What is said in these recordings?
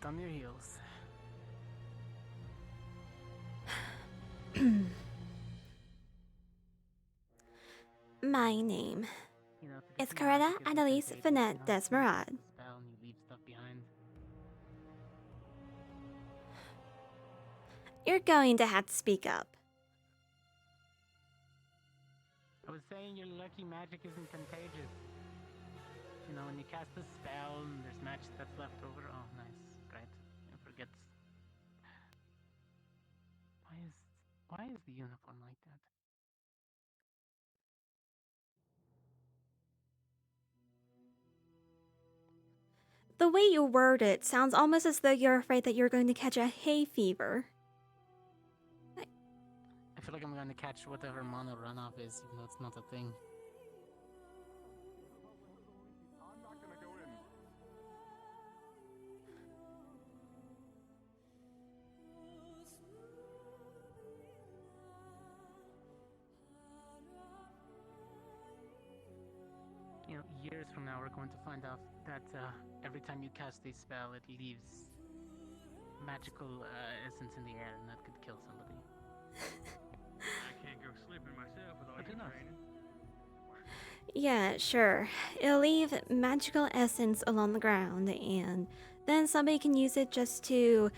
Right on your heels. My name You know, to is defeat Coretta magic isn't Annalise contagious, you Finette know? You cast Desmerad. a spell and you leave stuff behind. You're going to have to speak up. I was saying your lucky magic isn't contagious. You know, when you cast a spell and there's magic that's left over. Oh, nice. Great. I forget. Why is why is the uniform like that? The way you word it sounds almost as though you're afraid that you're going to catch a hay fever. I feel like I'm going to catch whatever mono runoff is, even though it's not a thing. I'm not gonna go in. You know, years from now, we're going to find out that every time you cast a spell, it leaves magical essence in the air, and that could kill somebody. I can't go sleeping myself with all But your who knows? training. Yeah, sure. It'll leave magical essence along the ground, and then somebody can use it just to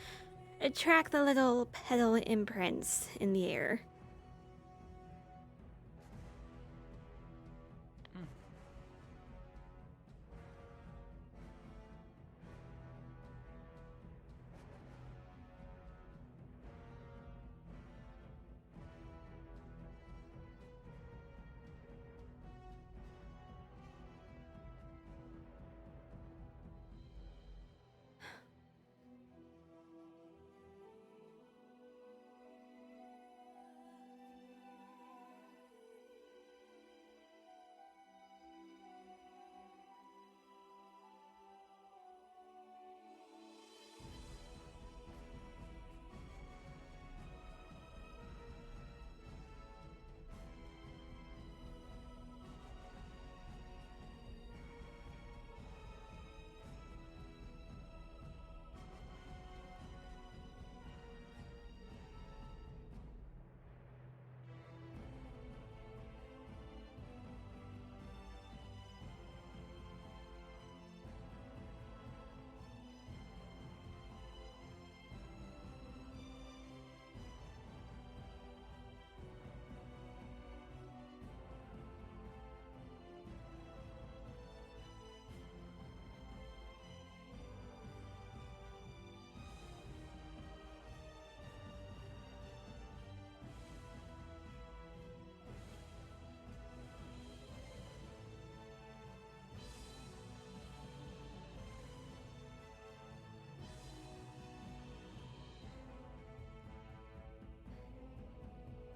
track the little petal imprints in the air. Hmm.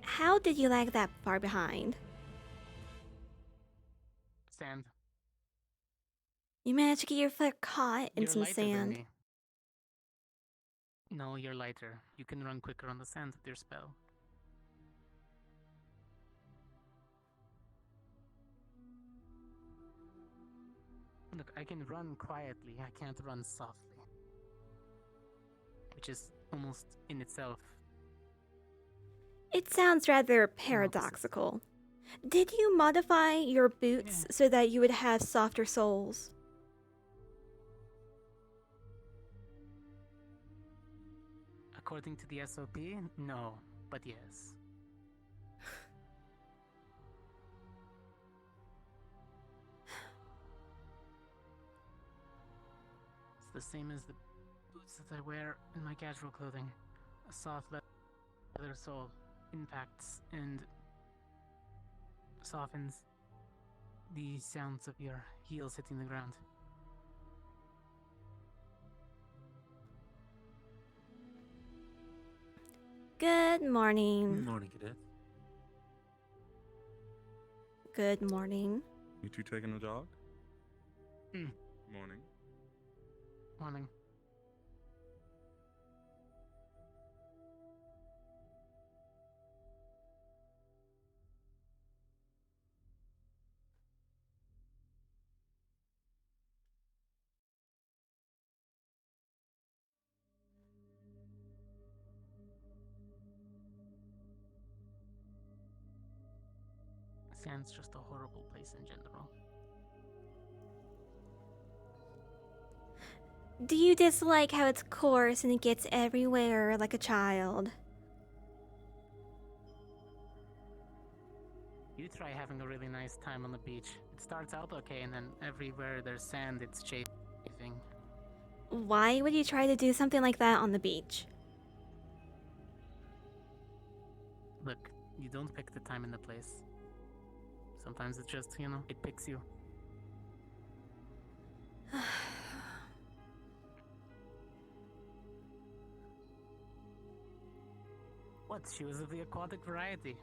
How did you lag that far behind? Sand. You managed to get your foot caught in You're some lighter than sand. me. No, you're lighter. You can run quicker on the sand with your spell. Look, I can run quietly. I can't run softly. Which is almost in itself It sounds rather an opposite. paradoxical. Did you modify your boots Yeah. so that you would have softer soles? According to the SOP, no, but yes. It's the same as the boots that I wear in my casual clothing. A soft leather sole impacts and softens the sounds of your heels hitting the ground. Good morning. Morning, Cadet. Good morning. You two taking a jog? Hmm. Morning. Morning. Sand's just a horrible place in general. Do you dislike how it's coarse and it gets everywhere like a child? You try having a really nice time on the beach. It starts out okay, and then everywhere there's sand, it's chafing. Why would you try to do something like that on the beach? Look, you don't pick the time and the place. Sometimes it's just, it picks you. What? She was of the aquatic variety.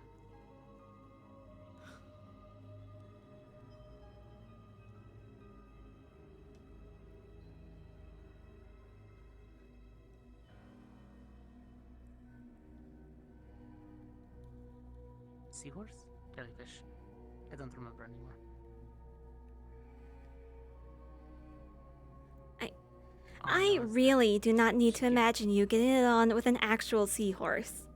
Seahorse? Jellyfish? I don't remember anymore. I really do not need to imagine you getting it on with an actual seahorse.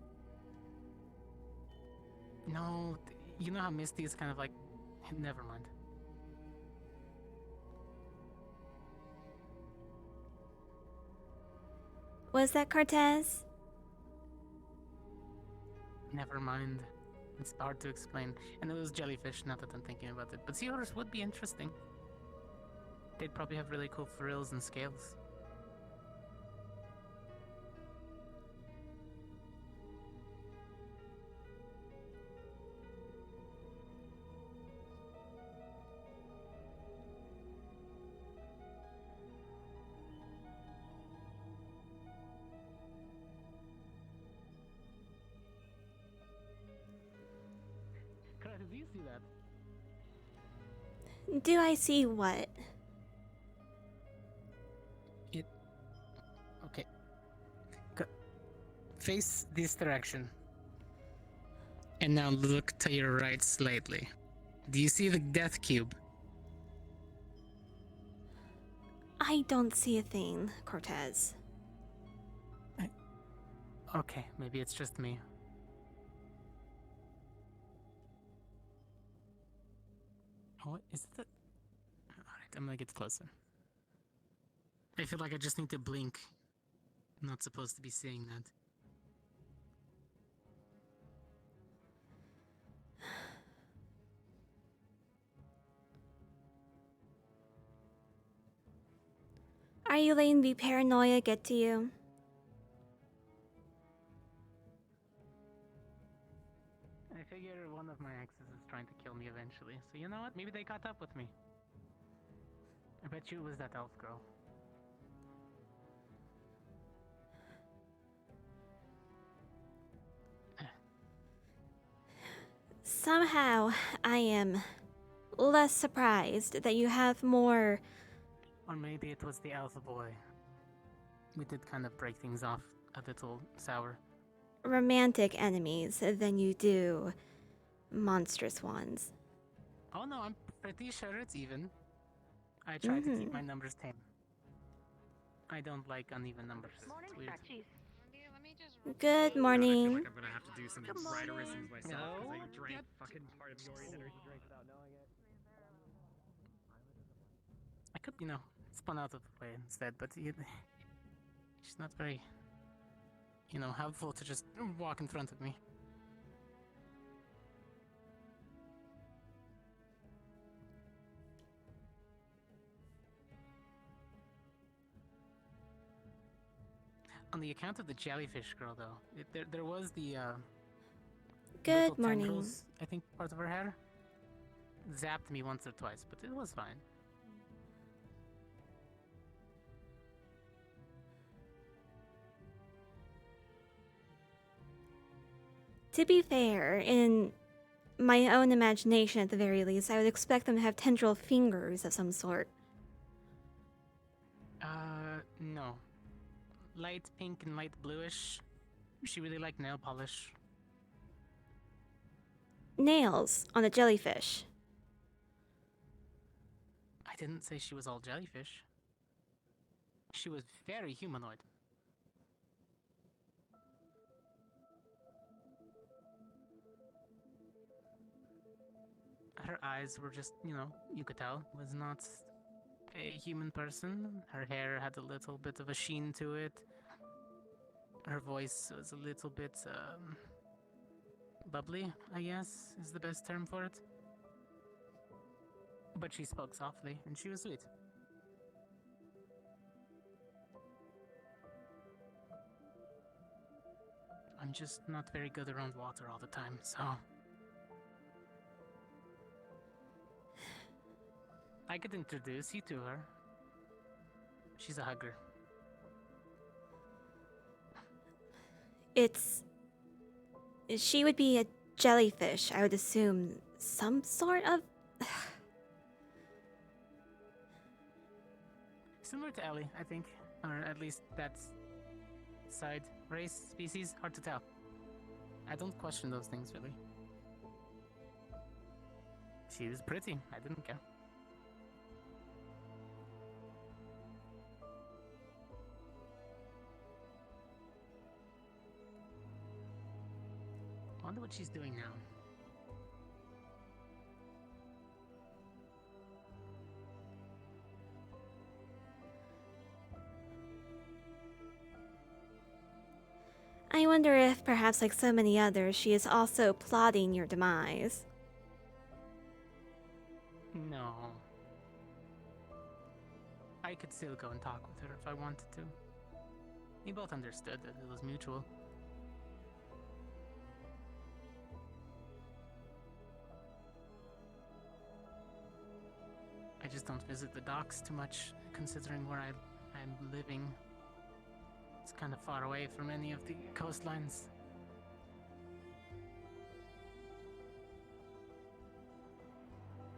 No, you know how Misty is kind of like... Never mind. Was that Cortez? Never mind. It's hard to explain. And it was jellyfish, now that I'm thinking about it. But seahorse would be interesting. They'd probably have really cool frills and scales. Do you see that? Do I see what? Okay. Face this direction. And now look to your right slightly. Do you see the death cube? I don't see a thing, Cortez. Okay, maybe it's just me. What is that? Alright, I'm gonna get closer. I feel like I just need to blink. I'm not supposed to be seeing that. Are you letting the paranoia get to you? I figure one of my exes is trying to kill me eventually, so you know what? Maybe they caught up with me. I bet you it was that elf girl. Somehow, I am less surprised that you have more... Or maybe it was the alpha boy. We did kind of break things off a little sour. romantic enemies than you do monstrous ones. Oh no, I'm pretty sure it's even. I try to keep my numbers tame. I don't like uneven numbers. Morning, It's weird. Scratchies. Good I morning. feel like I'm gonna have to do some writerisms myself because I drank fucking part of yours energy drink without knowing it. I could, spun out of the way instead, but she's not very, helpful to just walk in front of me. On the account of the jellyfish girl, though, there was the Good little morning. tendrils, I think, part of her hair. Zapped me once or twice, but it was fine. To be fair, in my own imagination at the very least, I would expect them to have tendril fingers of some sort. No. Light pink and light bluish. She really liked nail polish. Nails on a jellyfish. I didn't say she was all jellyfish. She was very humanoid. her eyes were just, you could tell, was not a human person. Her hair had a little bit of a sheen to it. Her voice was a little bit, bubbly, I guess, is the best term for it. But she spoke softly, and she was sweet. I'm just not very good around water all the time, so... I could introduce you to her. She's a hugger. She would be a jellyfish, I would assume. Some sort of... Similar to Ellie, I think. Or at least that's... side, race, species, hard to tell. I don't question those things, really. She was pretty, I didn't care. I wonder what she's doing now. I wonder if, perhaps like so many others, she is also plotting your demise. No. I could still go and talk with her if I wanted to. We both understood that it was mutual. I just don't visit the docks too much, considering where I'm living. It's kind of far away from any of the coastlines.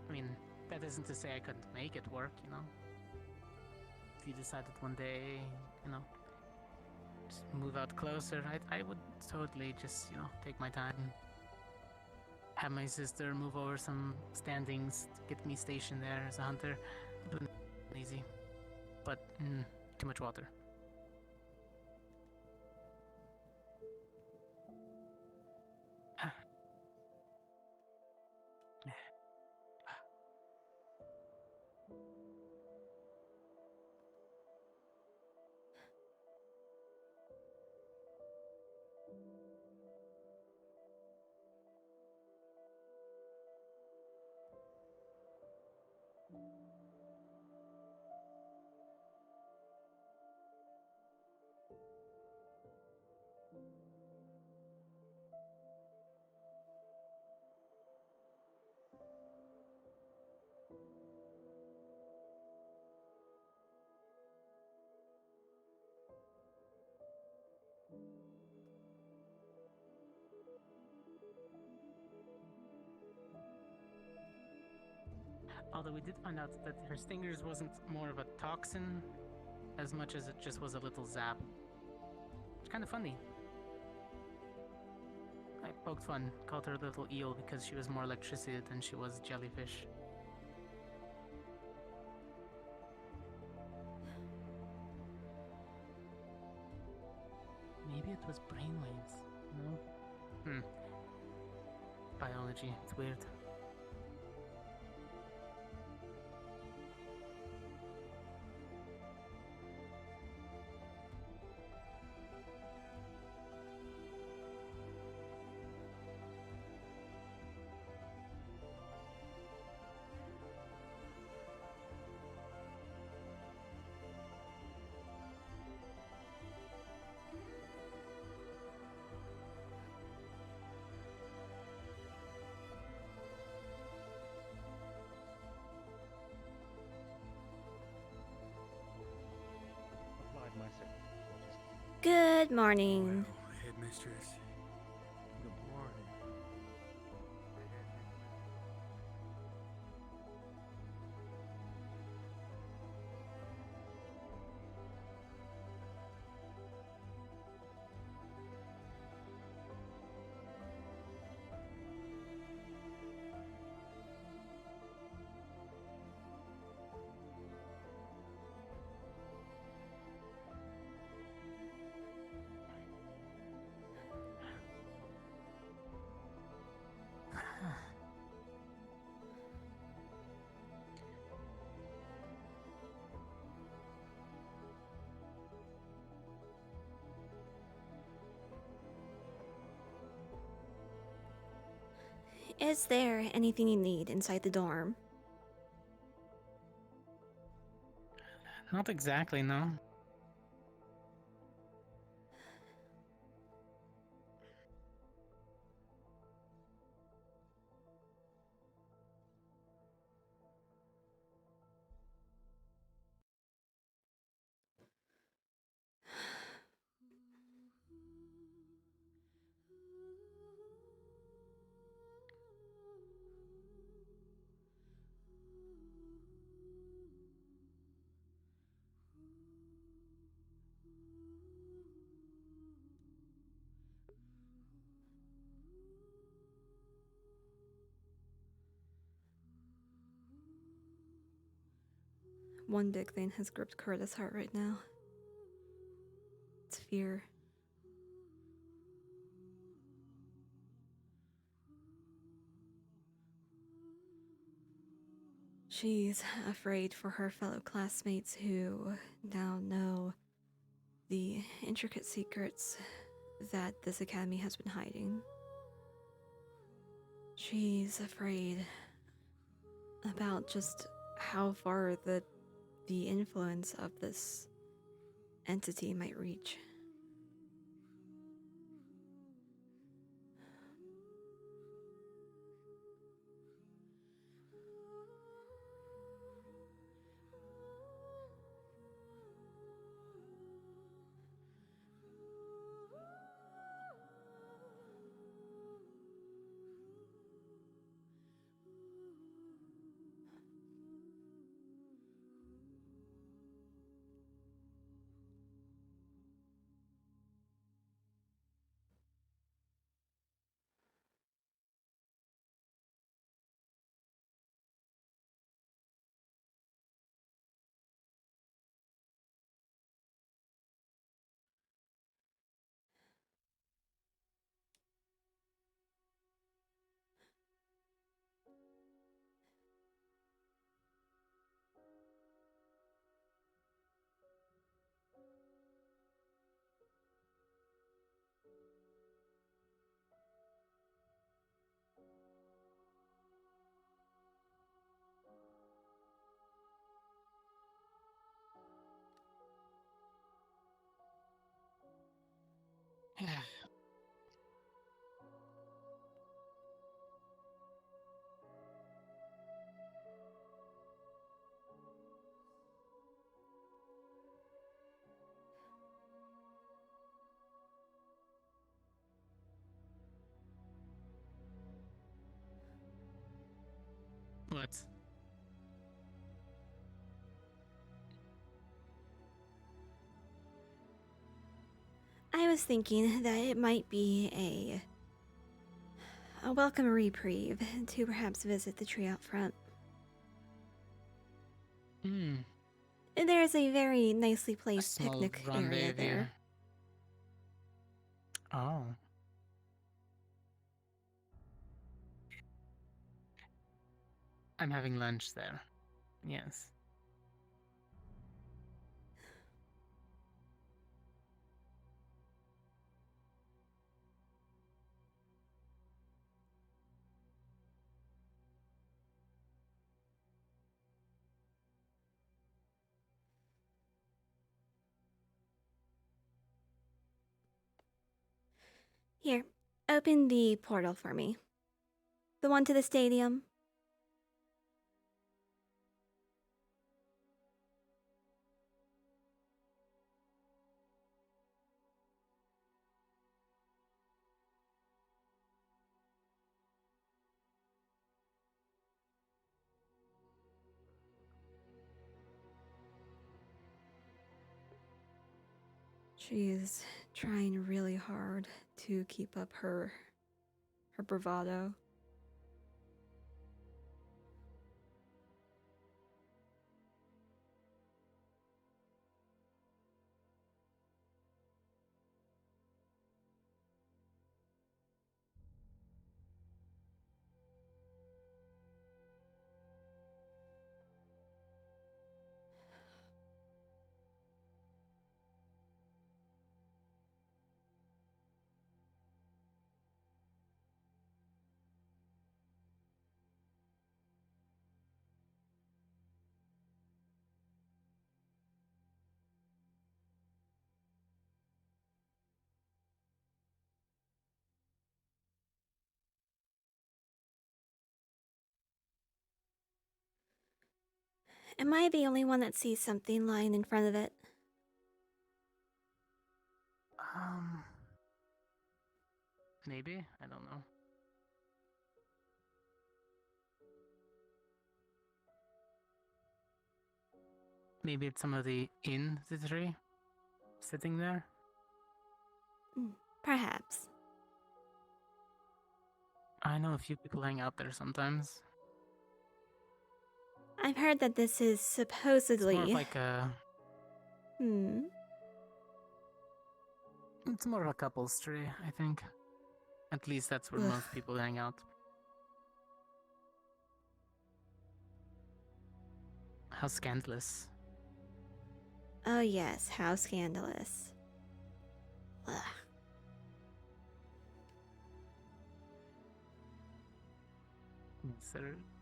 I mean, that isn't to say I couldn't make it work, If you decided one day, just move out closer, I would totally just, take my time. Have my sister move over some standings to get me stationed there as a hunter. It wouldn't be easy. But, too much water. Although we did find out that her stingers wasn't more of a toxin as much as it just was a little zap. It's kind of funny. I poked fun, called her a little eel because she was more electricity than she was jellyfish. Maybe it was brainwaves, no? Biology, it's weird. Good morning. Well, headmistress. Good morning. Is there anything you need inside the dorm? Not exactly, no. One big thing has gripped Curtis' heart right now. It's fear. She's afraid for her fellow classmates who now know the intricate secrets that this academy has been hiding. She's afraid about just how far the influence of this entity might reach. What? I was thinking that it might be a welcome reprieve to perhaps visit the tree out front. Hmm. There's a very nicely A placed small picnic area rendezvous. there. Oh. I'm having lunch there. Yes. Here, open the portal for me. The one to the stadium. She's trying really hard to keep up her bravado. Am I the only one that sees something lying in front of it? Maybe? I don't know. Maybe it's somebody in the tree? Sitting there? Perhaps. I know a few people hang out there sometimes. I've heard that this is It's supposedly. more of like a... It's more of a couple's tree, I think. At least that's where Ugh. most people hang out. How scandalous. Oh, yes, how scandalous. Ugh. Yes,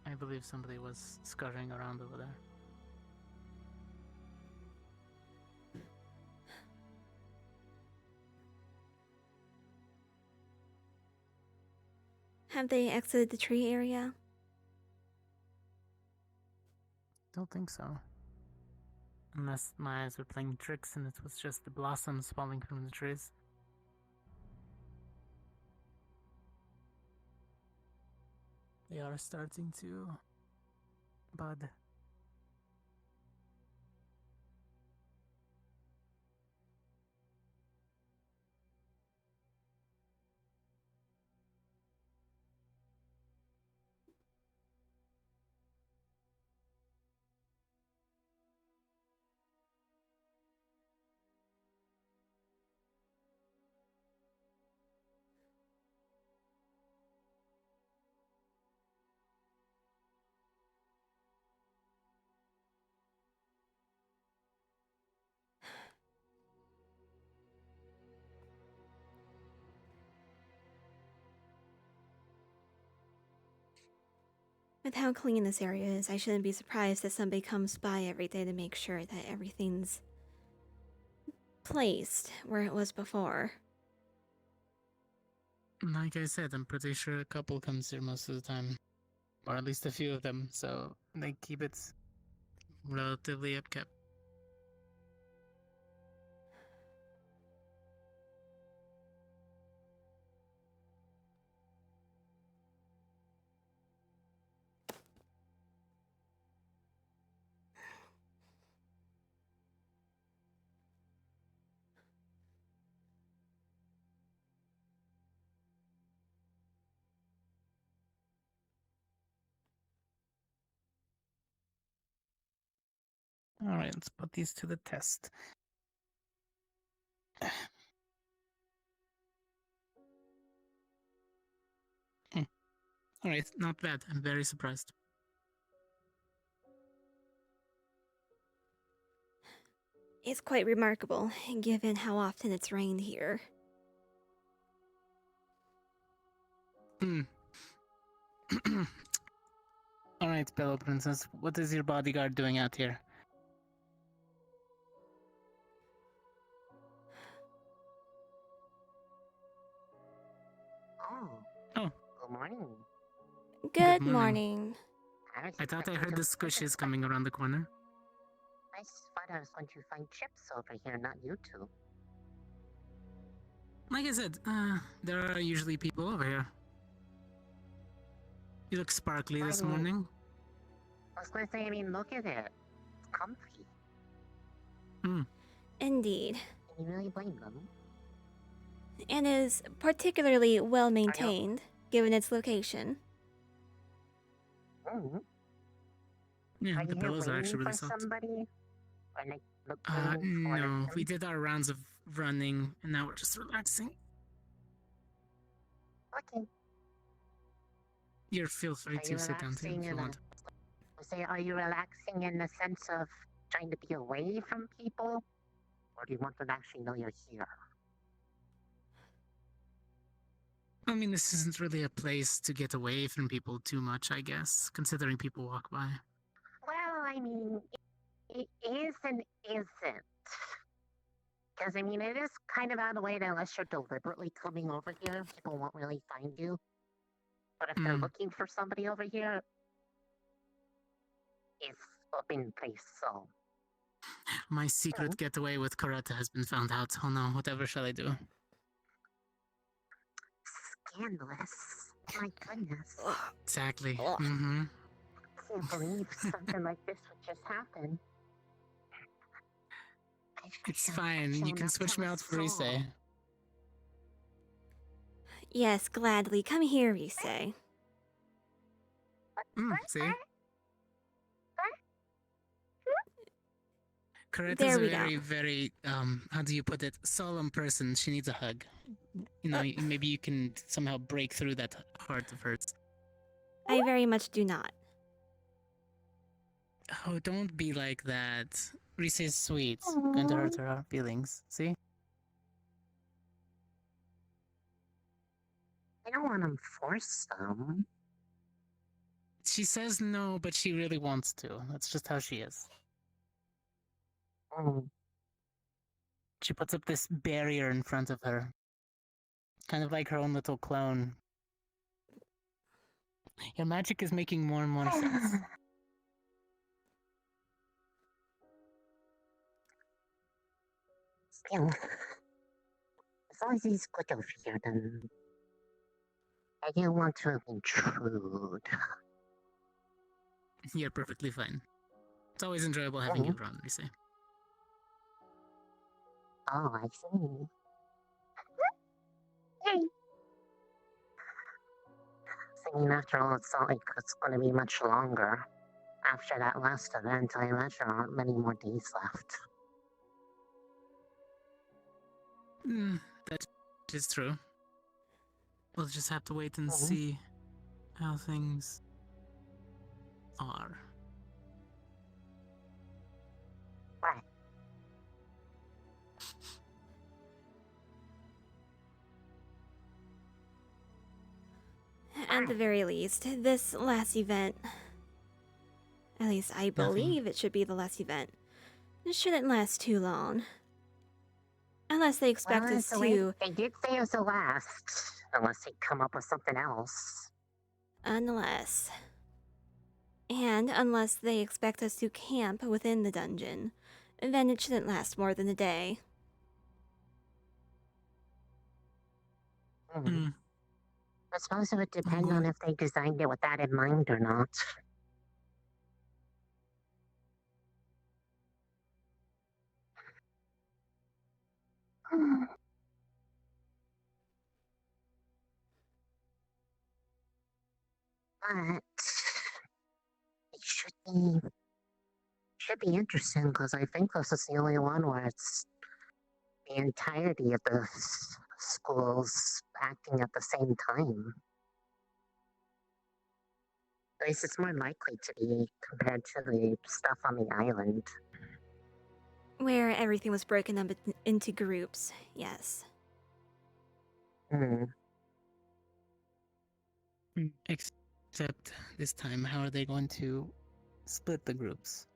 I believe somebody was scurrying around over there. Have they exited the tree area? Don't think so. Unless my eyes were playing tricks and it was just the blossoms falling from the trees. They are starting to bud. With how clean this area is, I shouldn't be surprised that somebody comes by every day to make sure that everything's placed where it was before. Like I said, I'm pretty sure a couple comes here most of the time. Or at least a few of them, so they keep it relatively upkept. Alright, let's put these to the test. Alright, not bad. I'm very surprised. It's quite remarkable, given how often it's rained here. Alright, Pillow Princess, what is your bodyguard doing out here? Oh. Good morning. Good morning. morning. I thought I heard the squishes coming around the corner. I thought I was going to find chips over here, not you two. Like I said, there are usually people over here. You look sparkly this morning. I was going to say, I mean, look at it. It's comfy. Indeed. Can you really blame them? And is particularly well maintained, given its location. Mm. Yeah, Are the you pillows are waiting actually really for soft. somebody? Or like looking for No. them? We did our rounds of running, and now we're just relaxing. Okay. Feel free Are to you sit down too relaxing if you in a... want. Say, are you relaxing in the sense of trying to be away from people? Or do you want them to actually know you're here? I mean, this isn't really a place to get away from people too much, I guess, considering people walk by. Well, I mean, it is and isn't. Because, I mean, it is kind of out of the way that unless you're deliberately coming over here, people won't really find you. But if they're looking for somebody over here, it's open place, so. My secret getaway with Karata has been found out. Oh no, whatever shall I do? Scandalous. My goodness. Exactly. Mm-hmm. I can't believe something like this would just happen. It's fine. You can switch me out for Issei. Yes, gladly. Come here, Issei. See? Kareta's There a we go. very, very, how do you put it? Solemn person. She needs a hug. You know, maybe you can somehow break through that heart of hers. I very much do not. Oh, don't be like that. Rise is sweet. Going to hurt her feelings. See? I don't want to force them. She says no, but she really wants to. That's just how she is. Mm. She puts up this barrier in front of her. Kind of like her own little clone. Your magic is making more and more sense. Still, as long as he's good over here, then I didn't want to intrude. You're perfectly fine. It's always enjoyable having you around, Rise. Oh, I see. Hey. I mean, after all, it's not like it's going to be much longer. After that last event, I imagine there aren't many more days left. That is true. We'll just have to wait and see how things are. Right. At the very least, this last event, at least I believe it should be the last event, it shouldn't last too long. Unless they expect us to... They did say it was the last, unless they come up with something else. Unless... And unless they expect us to camp within the dungeon, then it shouldn't last more than a day. I suppose it would depend on if they designed it with that in mind or not. But it should be interesting because I think this is the only one where it's the entirety of the schools acting at the same time. At least it's more likely to be compared to the stuff on the island. Where everything was broken up into groups, yes. Except this time, how are they going to split the groups?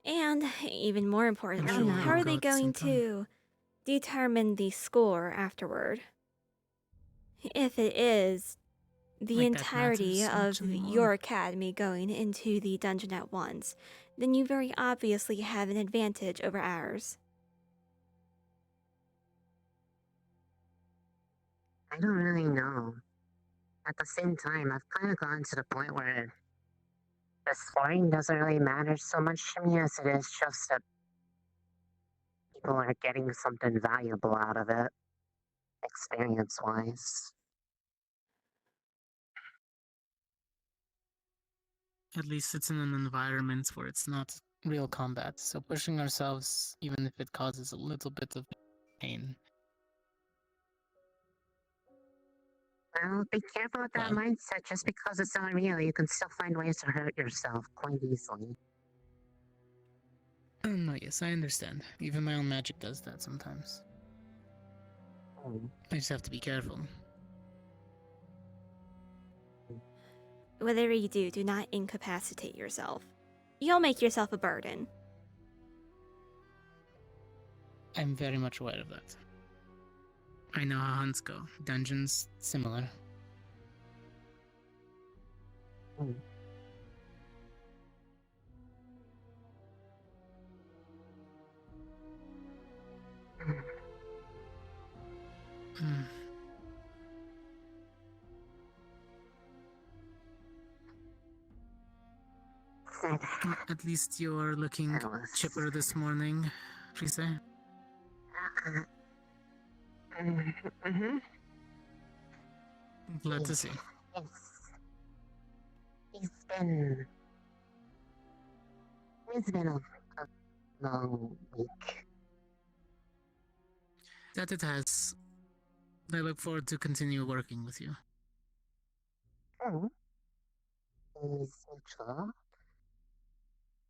And even more importantly, sure how we'll are they go at the same going to determine the score afterward? If it is the Like, that entirety matters of anymore. your academy going into the dungeon at once, then you very obviously have an advantage over ours. I don't really know. At the same time, I've kind of gotten to the point where the scoring doesn't really matter so much to me as it is just that people are getting something valuable out of it, experience-wise. At least it's in an environment where it's not real combat, so pushing ourselves, even if it causes a little bit of pain. Well, be careful with that mindset. Just because it's not real, you can still find ways to hurt yourself quite easily. No, yes, I understand. Even my own magic does that sometimes. I just have to be careful. Whatever you do, do not incapacitate yourself. You'll make yourself a burden. I'm very much aware of that. I know how hunts go. Dungeons, similar. At least you're looking That was- chipper this morning, Rise. Mm-hmm. Glad to see. It's been a long week. That it has. I look forward to continue working with you. Oh, is mutual.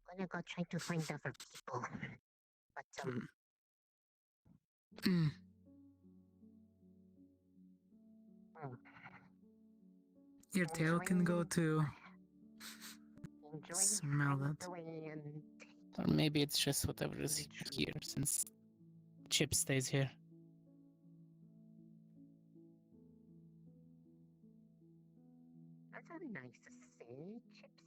Gonna go try to find other people. But Mm. oh, Your tail can go too. enjoy Smell that. Halloween. Or maybe it's just whatever is here, since Chip stays here. That's not nice to say. Chips.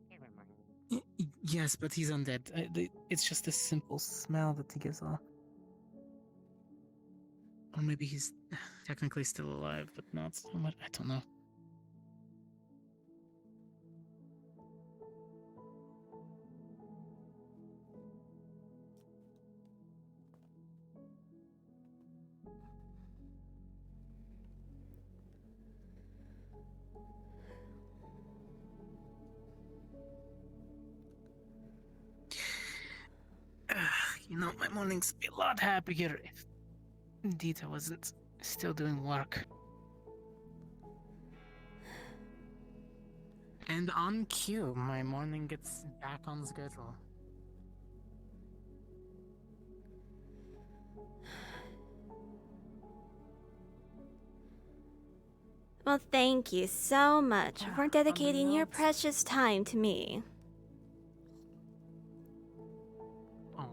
Never mind. Yes, but he's undead. It's just a simple smell that he gives off. Or maybe he's technically still alive, but not so much. I don't know. You know, my mornings be a lot happier if indeed I wasn't still doing work. And on cue, my morning gets back on schedule. Well, thank you so much for dedicating your notes. precious time to me. Oh,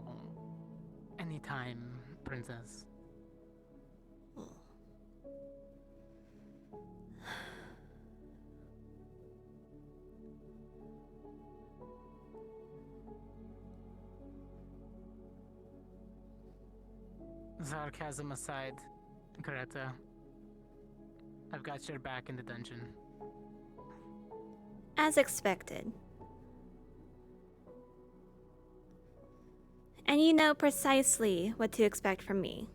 anytime, princess. Sarcasm aside, Greta, I've got your back in the dungeon. As expected. And you know precisely what to expect from me.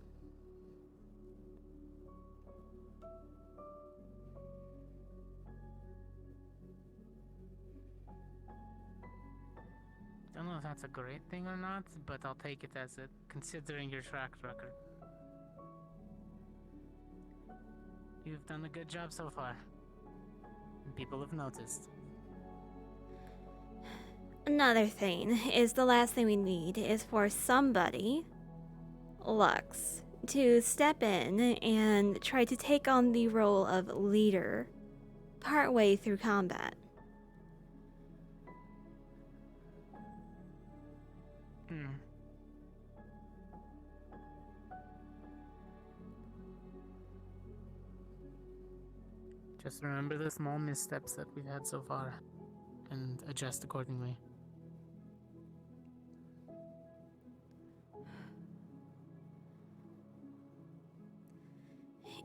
Don't know if that's a great thing or not, but I'll take it as it, considering your track record. You've done a good job so far. And people have noticed. Another thing is the last thing we need is for somebody, Lux, to step in and try to take on the role of leader partway through combat. Hmm. Just remember the small missteps that we've had so far and adjust accordingly.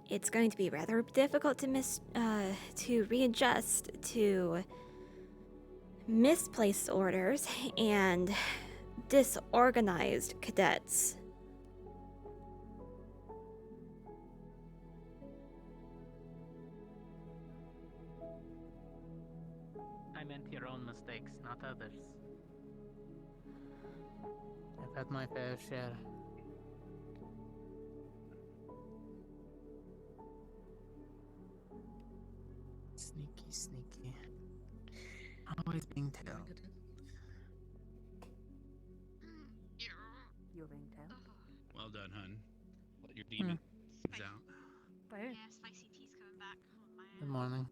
It's going to be rather difficult to readjust to misplaced orders and disorganized cadets. I meant your own mistakes, not others. I've had my fair share. Sneaky, sneaky. Always being tailed. You're being tailed. Well done, hun. Let your demon out. Where? Yeah, spicy tea's coming back on my Good morning.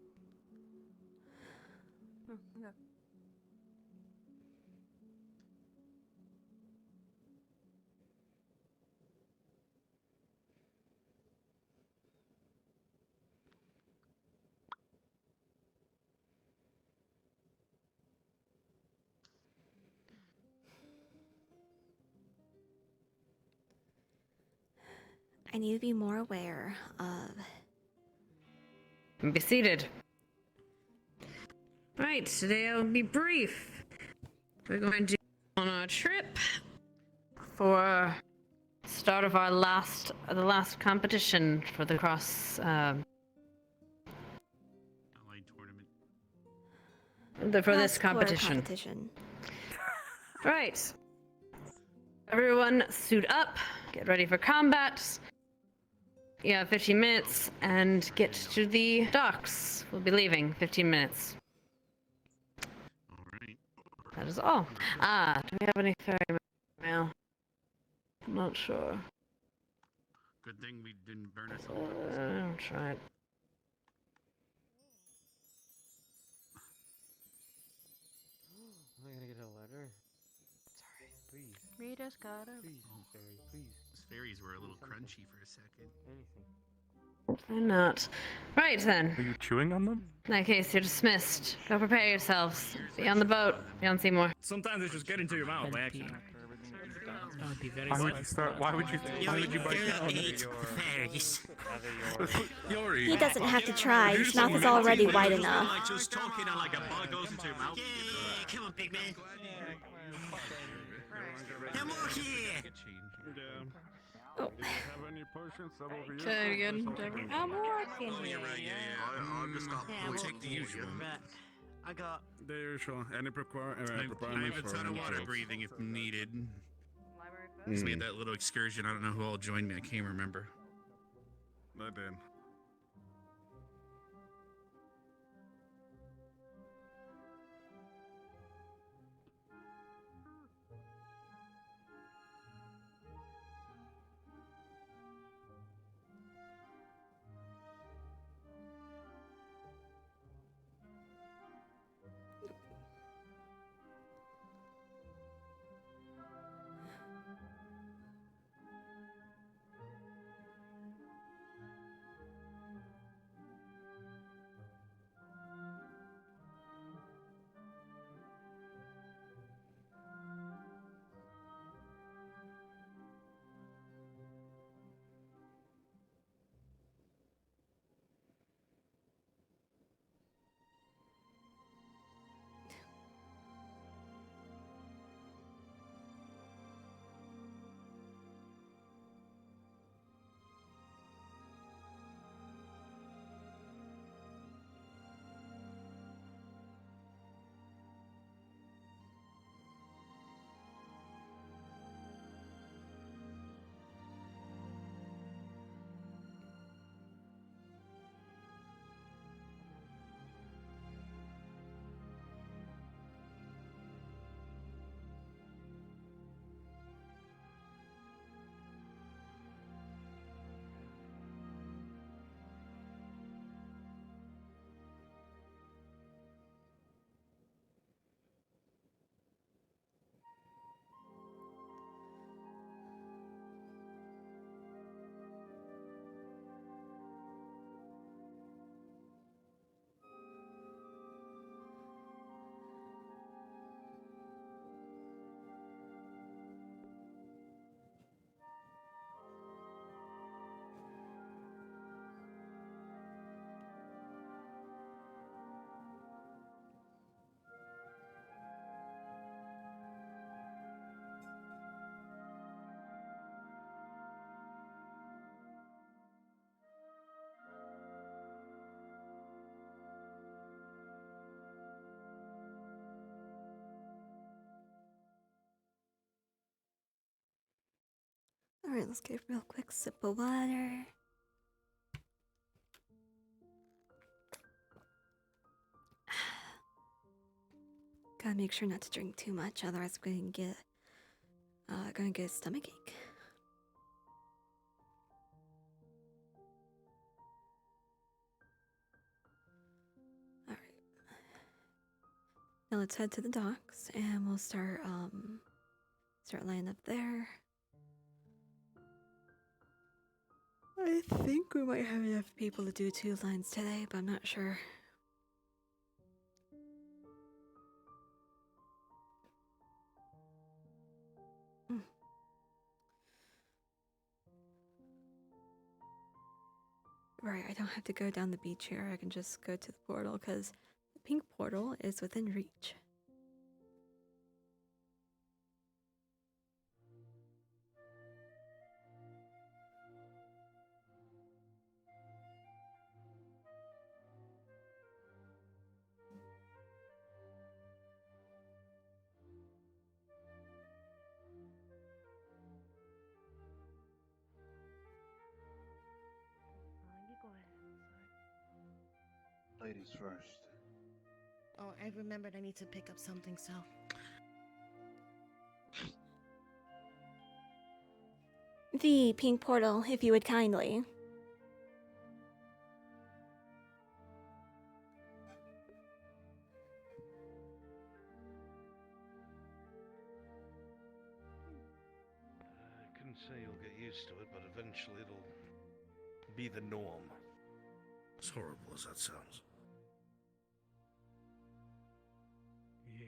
Yeah. I need to be more aware of. Be seated. Right, today I'll be brief. We're going to go on our trip for start of our the last competition for the cross Allied tournament. for this Cross-quarter competition. Right. Everyone suit up, get ready for combat. Yeah, 15 minutes, and get to the docks. We'll be leaving 15 minutes. Alright. That is all. Do we have any ferry mail? I'm not sure. Good thing we didn't burn us I'll try it. Am I gonna get a letter? Sorry, please. Rita's got a. Please, Fairy, please. Those fairies were a little crunchy for a second. Anything. I'm not. Right then. Are you chewing on them? In that case, you're dismissed. Go prepare yourselves. Be on the boat. Be on Seymour. Sometimes they just get into your mouth by That'd be, accident. that would be very Why would sad. you start? Why would you bite down? Fairies. Yori. He doesn't have to try. His mouth is already wide enough. Like just talking and like a bug goes into your mouth. Yeah, come on, big man. No more here. Oh. Have any potions over here? Try it again. I'm working Oh, you're right. Yeah. I just got Yeah, We'll take the usual. I got. the usual. Any I requirements have a for ton of water materials? breathing if needed. Mm. So we had that little excursion. I don't know who all joined me. I can't remember. I did. Alright, let's get a real quick sip of water. Gotta make sure not to drink too much, otherwise we're gonna get a stomachache. Alright. Now let's head to the docks and we'll start lining up there. I think we might have enough people to do 2 lines today, but I'm not sure. Right, I don't have to go down the beach here. I can just go to the portal because the pink portal is within reach. You go ahead. Sorry. Ladies first. Oh, I remembered I need to pick up something, so. The pink portal, if you would kindly. I couldn't say you'll get used to it, but eventually it'll be the norm. As horrible as that sounds. Yeah.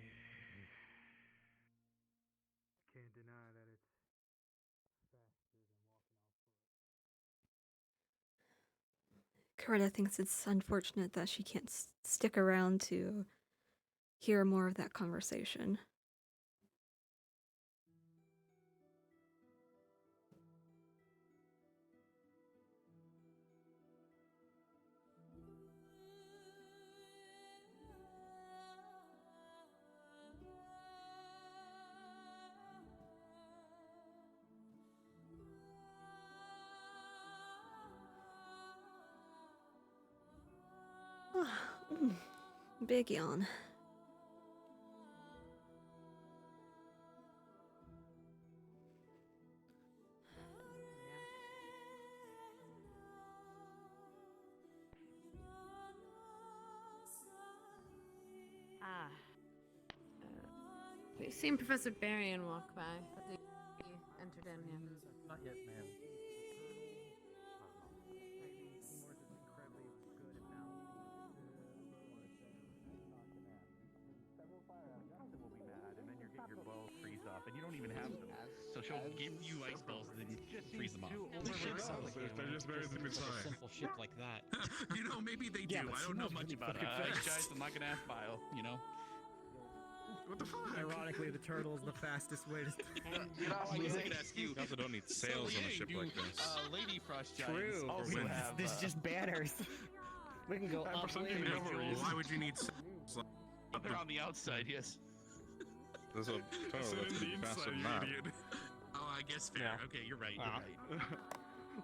Can't deny that it's faster than walking on foot. Coretta thinks it's unfortunate that she can't stick around to hear more of that conversation. Big yawn. Ah. We've seen Professor Barian walk by, but they entered in yet. Not yet, ma'am. Your balls freeze off, and you don't even have them. So she'll give you ice balls and then freeze them off. The ship's just buried them inside. Simple ship like that. You know, maybe they do. Yeah, I don't know much about it. Ice giants and like an ass bile, you know? What the fuck? Ironically, the turtle is the fastest way to. You know, I was gonna ask you. You also don't need sails on a ship like this. Lady frost giants. True. Or We we have, have, this is just banners. We can go up. Why would you need sails? they're on the outside, yes. There's a turtle that's faster than that. Oh, I guess fair. Yeah. Okay, you're right. You're right.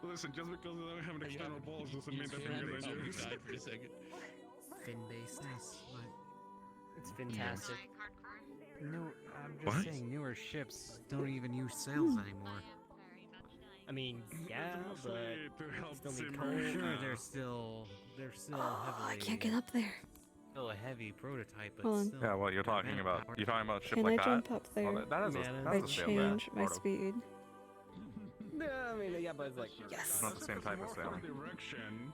Listen, just because they don't have an external balls doesn't mean they're bigger than You yours. died for a second. Fin-based. It's fantastic. No, I'm just What? saying newer ships don't even use sails anymore. I mean, yeah, but to help still need simmer. coal. Sure, they're still Oh, heavily. I can't get up there. Still a heavy prototype, but Hold on. still. Yeah, what you're talking about? You're talking about a ship Can like I that? jump up there? Well, that is a, Man, I that's a sail there, change my sort of. speed. No, I mean, yeah, but it's like, Yes. It's not the same type of sail. direction.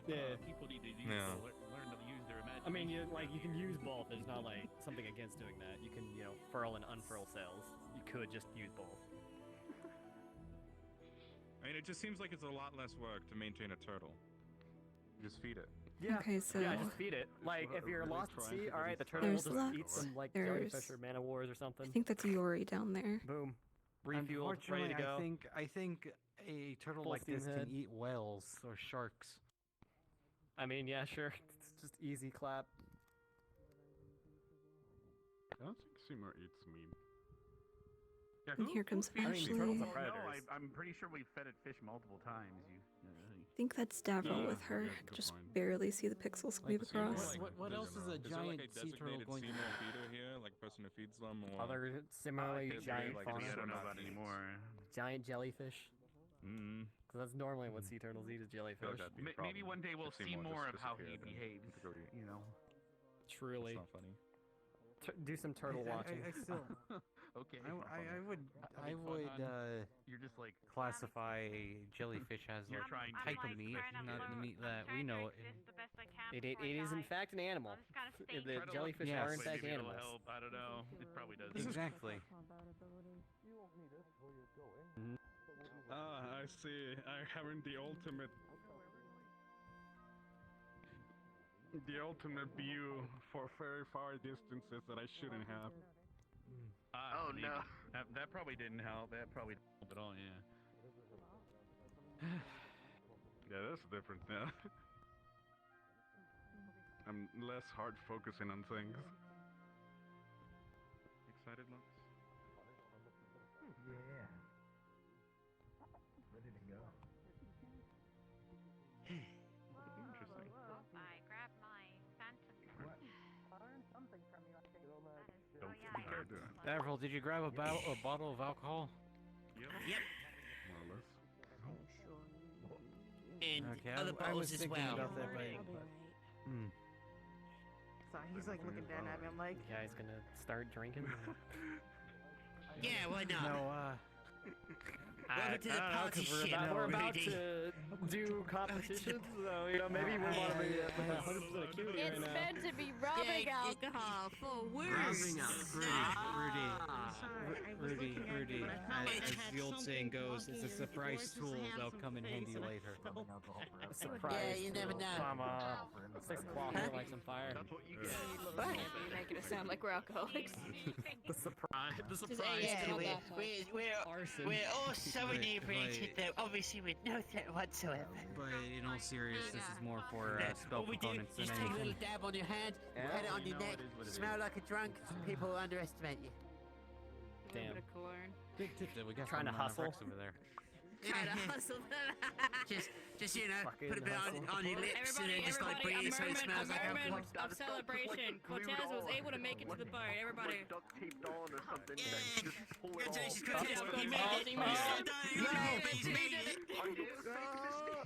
Yeah. People need to Yeah. learn to use their imagination. I mean, you can use both. There's not like something against doing that. You can, furl and unfurl sails. You could just use both. I mean, it just seems like it's a lot less work to maintain a turtle. You just feed it. Yeah. Okay, so Yeah, just feed it. Like, if you're Really lost at trying sea, to alright, the get turtle will There's just luck. eat some, like, There's- jellyfish or man o' wars or I something. think that's Yori down there. Boom. Refueled, ready to Unfortunately, go. I think a turtle Full like this steam can ahead. eat whales or sharks. I mean, yeah, sure. It's just easy clap. I don't think Seymour eats meat. Yeah, And here comes I mean, Ashley. turtles are I predators. I'm pretty sure we fed it fish multiple times. think that's Davro with her. yeah, I could good just point. barely see the pixels sweep across. What else is a giant sea turtle going to Seymour feeder here, like person who feeds them, or Other similarly could be, giant like, fauna. I don't know not about feeds. anymore. Giant jellyfish. Mm. Because that's normally what sea turtles eat is I feel jellyfish. like that'd be a Maybe problem one day we'll if see Seymour more just of how he disappeared and behaves. to go eat. You know. Truly. It's not funny. Do some turtle watching. I still. Okay. I would You're just like classify a jellyfish as You're a trying to- type of meat, not the meat that we know it. It is in fact an animal. The Try to jellyfish Yes. are in look, fact maybe it'll animals. help. I don't know. It probably does. Exactly. Ah, I see. I haven't the ultimate. the ultimate view for very far distances that I shouldn't have. Oh no. That probably didn't help. That probably didn't help at all. Yeah. Yeah, that's different now. I'm less hard focusing on things. Excited, Lux? Yeah. Ready to go. Interesting. I grabbed my phantom. I learned something from you, I think. Don't Oh, yeah, Avril, did you grab a bottle of alcohol? Yep. More or less. And Okay, other I was bottles as thinking well. about that, but So he's like looking down at me. I'm like, Yeah, he's gonna start drinking. Yeah, why not? no, Welcome to the party, we're about Rudy. to do competitions, so you know maybe we want to be at 100% acuity right It's now. meant to be rubbing alcohol for worse. Rudy, as the old saying goes, it's a surprise tool that'll come in handy later. Surprise. Yeah, you never know. From 6 o'clock, like some fire. You're making it sound like we're alcoholics. The surprise. The surprise. Yeah, tool. we're all so inebriated though, obviously with no threat whatsoever. But in all seriousness, this is more for spell What we do, components you than just take a little anything. dab on your hand, pat it on your neck, smell like a drunk, people will underestimate you. Damn. Big tip that we got Trying to from hustle. Rex over there. Trying to hustle. just you know, put a bit on your lips and then just like breathe so it smells like alcohol. of celebration. Cortez was able to make it to the bar. Everybody. Congratulations, Cortez, you made it. You made it.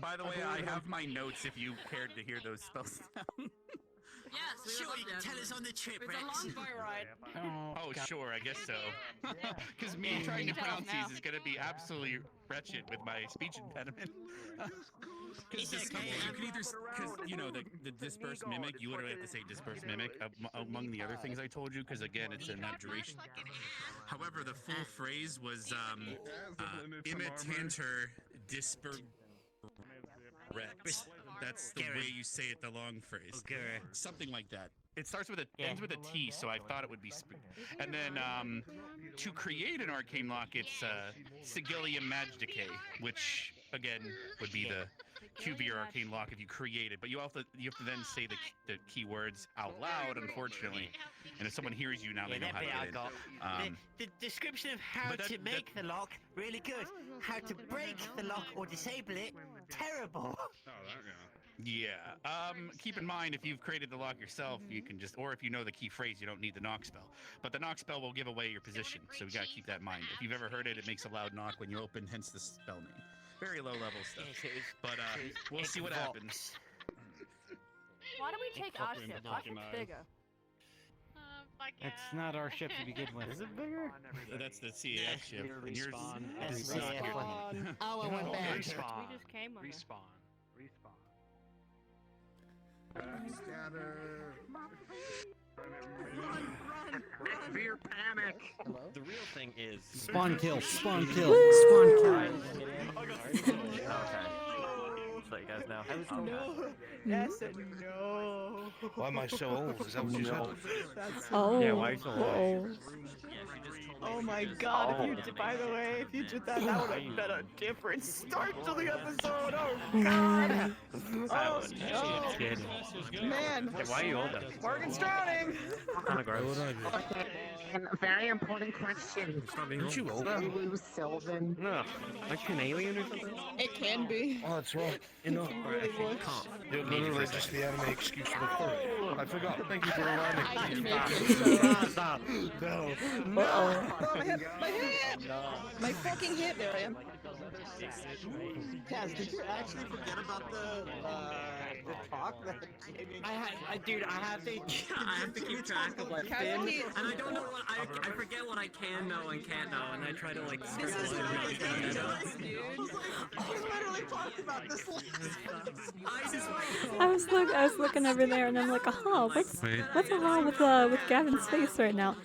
By the way, I have my notes if you cared to hear those spells. Yes, sure, you can tell us on the trip, Rex. ride. Oh, sure, I guess so. Because me trying to pronounce these is going to be absolutely wretched with my speech impediment. Because you can either, because you know the dispersed mimic, you literally have to say dispersed mimic among the other things I told you, because again it's an abjuration. However, the full phrase was imitanter disper Rex. That's the way you say it, the long phrase. Something like that. It starts with ends with a T, so I thought it would be. And then to create an arcane lock, it's Sigillium Magicke, which again would be the QV arcane lock if you create it. But you have to then say the keywords out loud, unfortunately. And if someone hears you now, they know how to get in. The description of how to make the lock, really good. How to break the lock or disable it, terrible. Yeah. Keep in mind, if you've created the lock yourself, you can just, or if you know the key phrase, you don't need the knock spell. But the knock spell will give away your position, so we gotta keep that in mind. If you've ever heard it, it makes a loud knock when you open, hence the spell name. Very low level stuff. But we'll see what happens. Why do we take our ship? Our ship's bigger. It's not our ship to begin with. Is it bigger? That's the CAF ship. And yours is Respawn. Oh, I went back. We just came with Respawn. Fear panic. The real thing is Spawn kill. Spawn kill. Okay. Just let you guys know. no. Yes and no. Why am I so old? Is that what you said? Oh. Yeah, why are you so old? Oh my god, if you did, by the way, if you did that, that would have been a different start to the episode. Oh god. Oh no. Man. Hey, why are you older? Morgan's drowning. Kind of gross. Okay, and a very important question. Aren't you old? Blue Sylvan. No. Aren't you an alien or something? It can be. Oh, that's right. You know, you're literally just the anime excuse for the third. I forgot. Thank you for reminding me. I can make it. Stop. No. Oh, my hip, my hip! My fucking hip, there I am. Kaz, did you actually forget about the talk that Jamie... Dude, I have to keep track of like Finn, and I don't know what, I forget what I can know and can't know, and I try to like scribble This is it. ridiculous, dude! We literally talked about this I was looking over there and I'm like, oh, what's wrong with Gavin's face right now?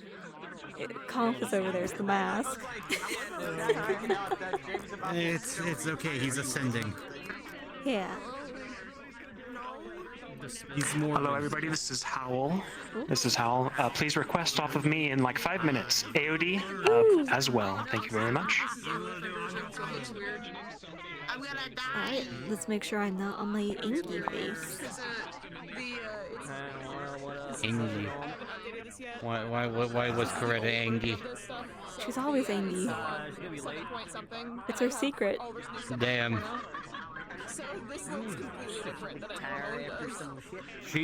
Conf is over there, it's the mask. It's okay. He's ascending. Yeah. He's more. Hello, everybody. This is Howl. This is Howl. Please request off of me in like 5 minutes. AOD as well. Thank you very much. Alright, let's make sure I'm not on my Inky face. Angry. Why was Coretta angry? She's always angry. It's her secret. Damn.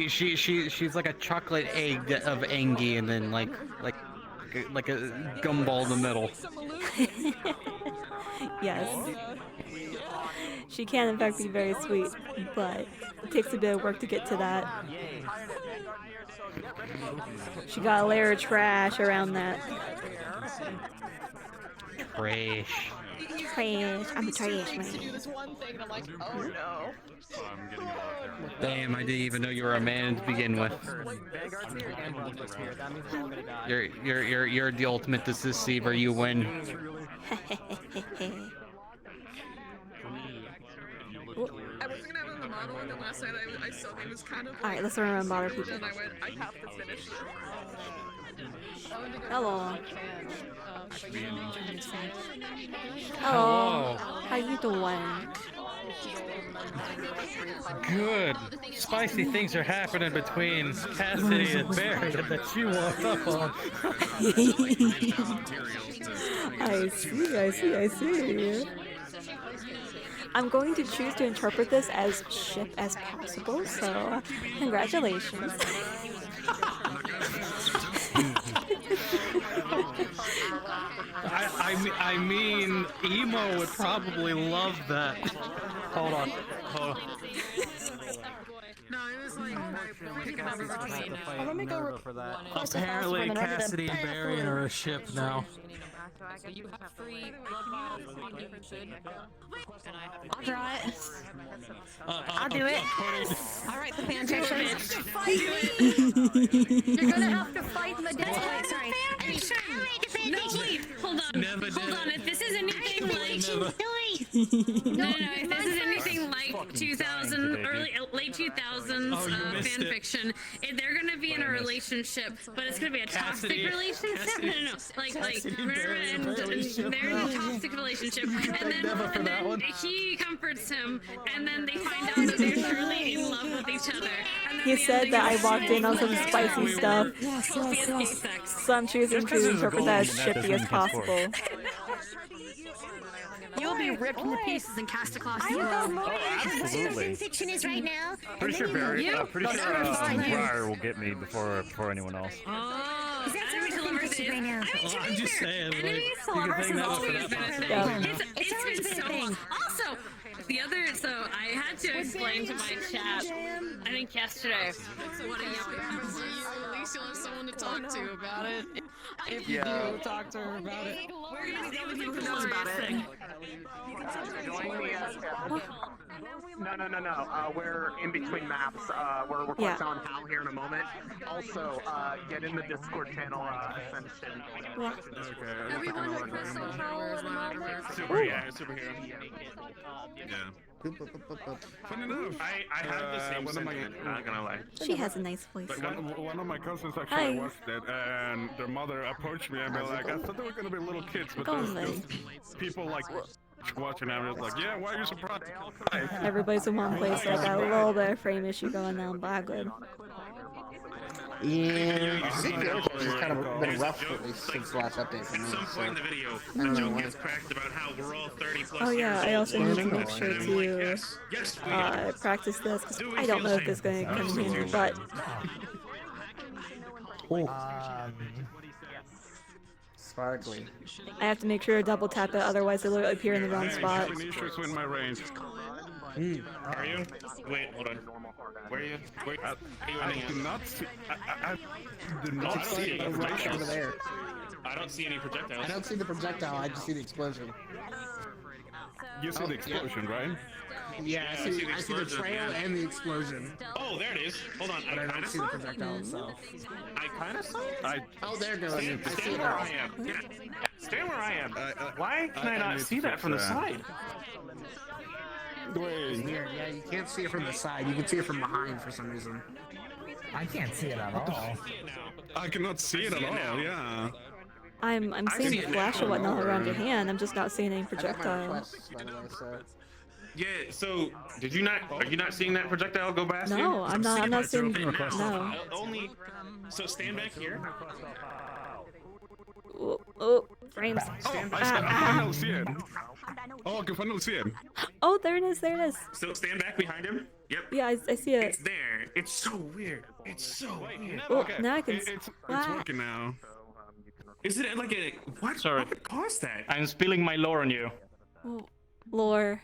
She's like a chocolate egg of Angie, and then like a gumball in the middle. Yes. She can in fact be very sweet, but it takes a bit of work to get to that. She got a layer of trash around that. Trash. Trash. I'm a trash man. Damn, I didn't even know you were a man to begin with. You're the ultimate deceiver. You win. I wasn't gonna have him the model, and then last night I saw he was kind of. Alright, let's remember model people. And I went, I have to finish this. Hello. Hello. How you doing? Good. Spicy things are happening between Cassidy and Barry that you walked up on. I see. I'm going to choose to interpret this as ship as possible, so congratulations. I mean, Emo would probably love that. Hold on. No, it was like Let me go for that. Apparently, Cassidy and Barry are a ship now. So you have free I'll draw it. I'll do it. I'll write the fan fiction. You're gonna have to fight the dead. Sorry. No, wait. Hold on. Hold on. If this is anything like... No. If this is anything like 2000, late 2000s fan fiction, they're gonna be in a relationship, but it's gonna be a toxic relationship. No. Like remember, and they're in a toxic relationship, and then he comforts him, and then they find out that they're truly in love with each other. You said that I walked in on some spicy stuff, so I'm choosing to interpret that as shippy as possible. You'll be ripped into pieces and cast across the Oh, room. absolutely. Fiction is right now. Pretty sure Barry, Briar will get me before anyone else. Oh, Is that something to live right now? I'm just saying, like, Enemies you can lovers hang has out for always that been a possibility. thing. It's been so long. Also, so I had to explain to my chat, I think yesterday, what a At least you'll have someone to talk to about it. If you do talk to her about it. We're gonna be the only people who knows about it. No. We're in between maps. We're requesting on Hal here in a moment. Also, get in the Discord channel, Ascension. Superhero. Yeah. Fun enough. I have the same sentiment, not gonna lie. She has a nice voice. One of my cousins Hi. actually watched it, and their mother approached me and be like, I thought they were gonna be little kids, but there's just people like watching and I was like, yeah, why are you surprised? Everybody's in one place, so I got a little bit of frame issue going on, but good. Yeah, it's kind of been rough since the last update for me. At some point in the video, the joke gets cracked about how we're all 30 plus Oh yeah, I also need to make sure to Yes, practice this, because I don't know if this is going to come in handy, but... Sparkly. I have to make sure to double tap it, otherwise it'll appear in the wrong spot. Shinies win my range. Are you? Wait, hold on. Where are you? I do not see. I do not see it. Right over there. I don't see any projectiles. I don't see the projectile. I just see the explosion. You see the explosion, right? Yeah, I see the trail and the explosion. Oh, there it is. Hold on. But I don't see the projectile itself. I kind of saw it. Oh, there it goes. I see Stand it where now. I am. Yeah. Stand where I am. Why can I not see that from the side? It's weird. Yeah, you can't see it from the side. You can see it from behind for some reason. I can't see it at all. I cannot see it at all. Yeah. I'm seeing see the it flash now. of whatnot around your hand. I'm just not seeing any I got my projectile. requests, by the way, so. Yeah. So, did you not? Are you not seeing that projectile go past you? No, I'm not. I'm not seeing. No. Only. So stand back here. Oh, frames. I finally see it. Oh, I can finally see it. Oh, there it is. There it is. So stand back behind him. Yep. Yeah, I see it. It's there. It's so weird. It's so weird. Oh, now I can. It's working now. Is it like a what? Sorry. What caused that? I'm spilling my lore on you. Oh, lore.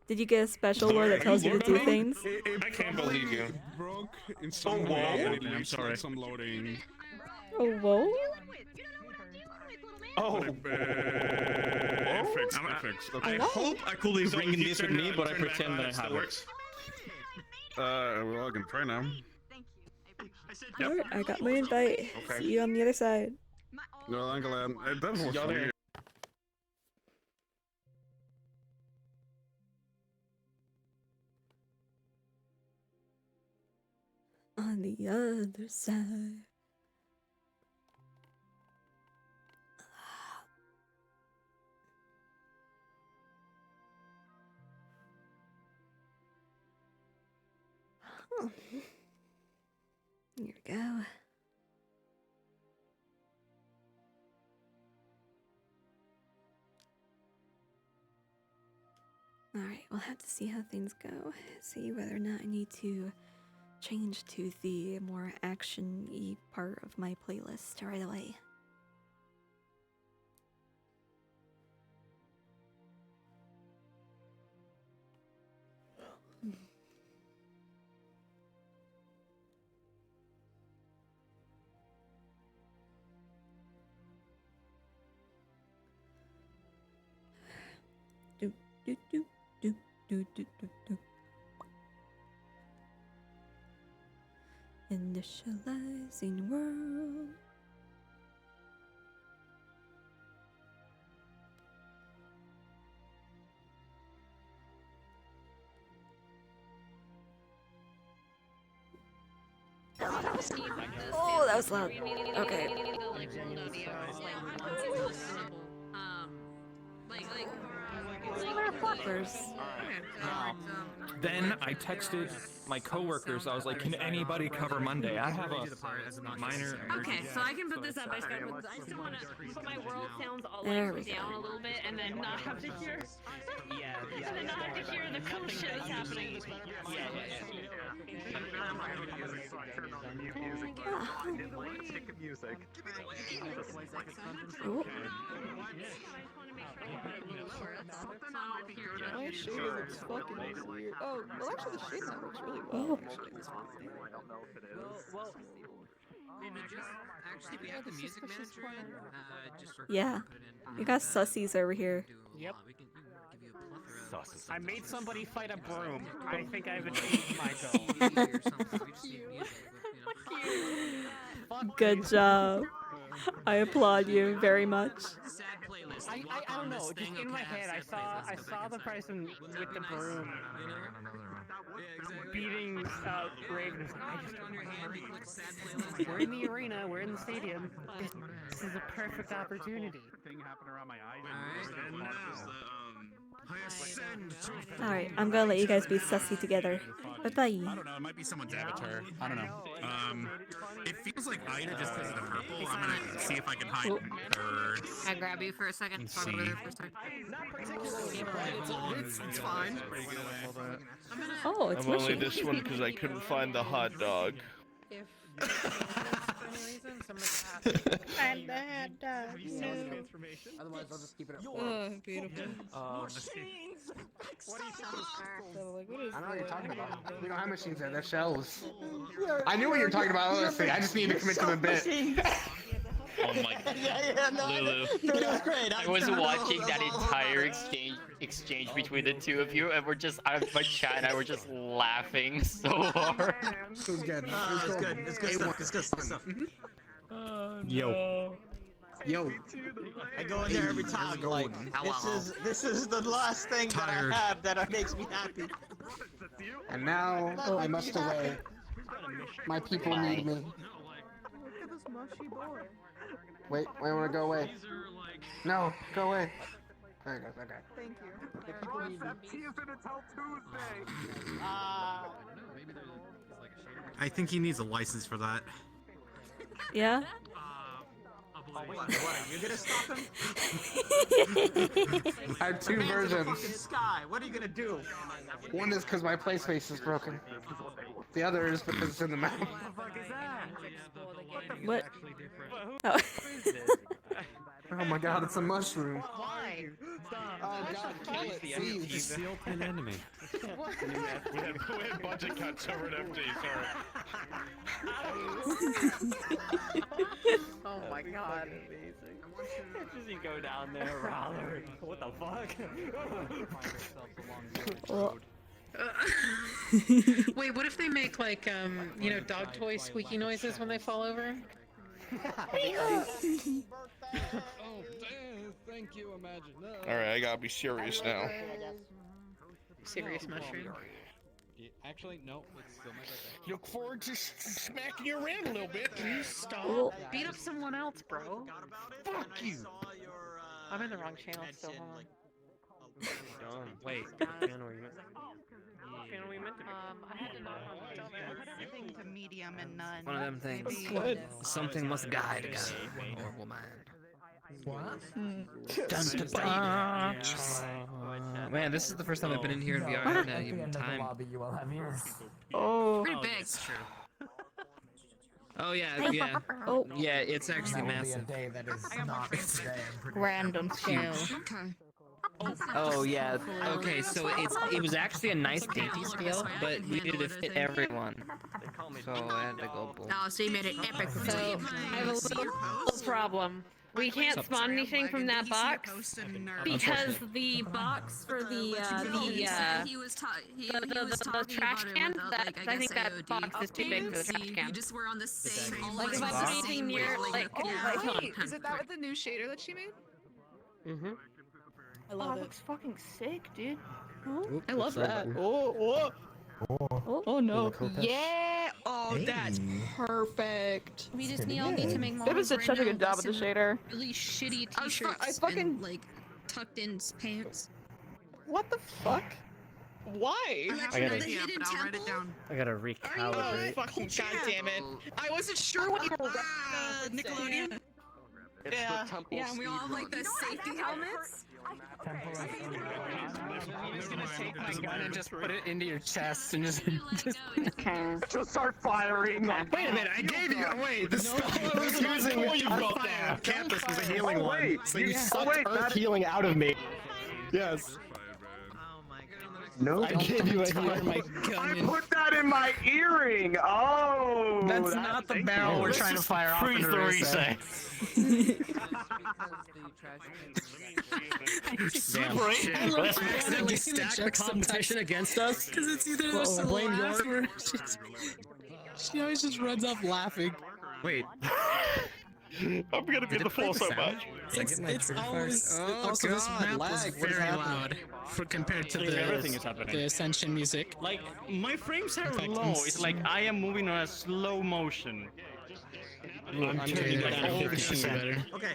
Did you get a special lore that tells you to do things? I can't believe you. Broke in some way. I'm sorry. Some loading. Oh, whoa. Oh. Fixed. Okay. I hope I could leave Ringing this with me, but I pretend that I have it. Well, I can try now. Alright, I got my invite. Okay. See you on the other side. Well, I'm glad. That was Y'all funny. there. On the other side. Oh. Here we go. Alright, we'll have to see how things go. See whether or not I need to change to the more action-y part of my playlist right away. Do do do do do do do do. Initializing world. Oh, that was loud. Okay. First. Then I texted my coworkers. I was like, "Can anybody cover Monday? I have a minor." Okay, so I can put this up by Skype. I still want to put my world sounds all There like we down a little bit, and then not have to hear. And then not have to hear the cool shit that's happening. Oh. My shade looks fucking weird. Oh, well, actually, the shade that works really well. Oh. Actually, this one. Actually, we have the music manager in, just for Yeah. We got sussies over here. Yep. I made somebody fight a broom. I think I've achieved my goal. Good job. I applaud you very much. I don't know. Just in my head, I saw the person with the broom beating Ravens. We're in the arena. We're in the stadium. This is a perfect opportunity. Thing happened around my eyes. Alright, I'm gonna let you guys be sussy together. Bye-bye. I don't know. It might be someone's avatar. I don't know. It feels like Ida just because of the purple. I'm gonna see if I can hide her. Can I grab you for a second? Talk over there for a second. It's fine. Oh, it's I'm only mushy. this one because I couldn't find the hot dog. And that Otherwise, I'll just keep it at 4. Oh, beautiful. I know what you're talking about. We don't have machines there. They're shells. I knew what you were talking about. Honestly, I just need to commit to the bit. Oh my god. Lulu. No, it was great. I was watching that entire exchange between the two of you, and we're just, my chat and I were just laughing so hard. It was good. It's good. It's good stuff. It's good stuff. Yo. Yo, I go in there every time. Like, this is the last thing that I have that makes me happy. And now I must away. My people need me. Look at this mushy boy. Wait, I want to go away. No, go away. There you go. Okay. Thank you. I think he needs a license for that. Yeah? What, are you gonna stop him? I have two Man's in the versions. fucking sky. What are you gonna do? One is because my play space is broken. The other is because it's in the map. What? Oh. Oh my god, it's a mushroom. Why? Oh god, kill it, please. Seal pin enemy. We had budget cuts over at FD, Oh my god, amazing. Just you go down there, Robert. What the fuck? Wait, what if they make like dog toy squeaky noises when they fall over? Oh, thank you, Imagine. Alright, I gotta be serious now. Serious mushroom. Actually, no, it's still my birthday. Look forward to smacking you around a little bit. Please stop. Oh. Beat up someone else, bro. Fuck you. I'm in the wrong channel still. Hold on. Wait. I had to knock on the door. Everything to medium and none. One of them things. Maybe- Something must guide a guy or woman. What? Man, this is the first time I've been in here in VR in even time. Oh. Pretty big. That's true. Oh yeah, yeah. Oh. Yeah, it's actually massive. Random scale. Okay. Oh yeah. Okay, so it was actually a nice dainty scale, but we needed to fit everyone. So I had to go boom. Oh, so you made it epic. So I have a little problem. We can't spawn anything from that box because the box for the trash can. I think that box is too big for the trash can. You just were on the same. Like if I put anything near, like, Wait, is it that with the new shader that she made? Mm-hmm. I love it. It looks fucking sick, dude. I love that. Oh, Oh no. Yeah. Oh, that's perfect. We just all need to make more. David did such a good job with the shader. Really shitty I t-shirts fucking and like tucked in pants. What the fuck? Why? I got the hidden temple. I gotta Oh, recalibrate. fucking goddamn it! I wasn't sure what you were. Nickelodeon. Yeah. Yeah, and we all have like the safety helmets. I'm just gonna take my gun and just put it into your chest and just start firing. Wait a minute, I gave you. Wait, the spell I was using before you brought that. Campus was a healing one. So you sucked earth healing out of me. Yes. No, I gave you a healing. My I gun. put that in my earring. Oh. That's not the barrel we're trying to fire off into the reset. Damn shit. Let's accidentally stack the competition against us. Because it's either this or blame your. She always just runs off laughing. Wait. I'm gonna be the fool so much. It's always. Also, this map was very loud compared to Everything is happening. the Ascension music. Like my frames are low. It's like I am moving on a slow motion. I'm turning it down 50%. Okay.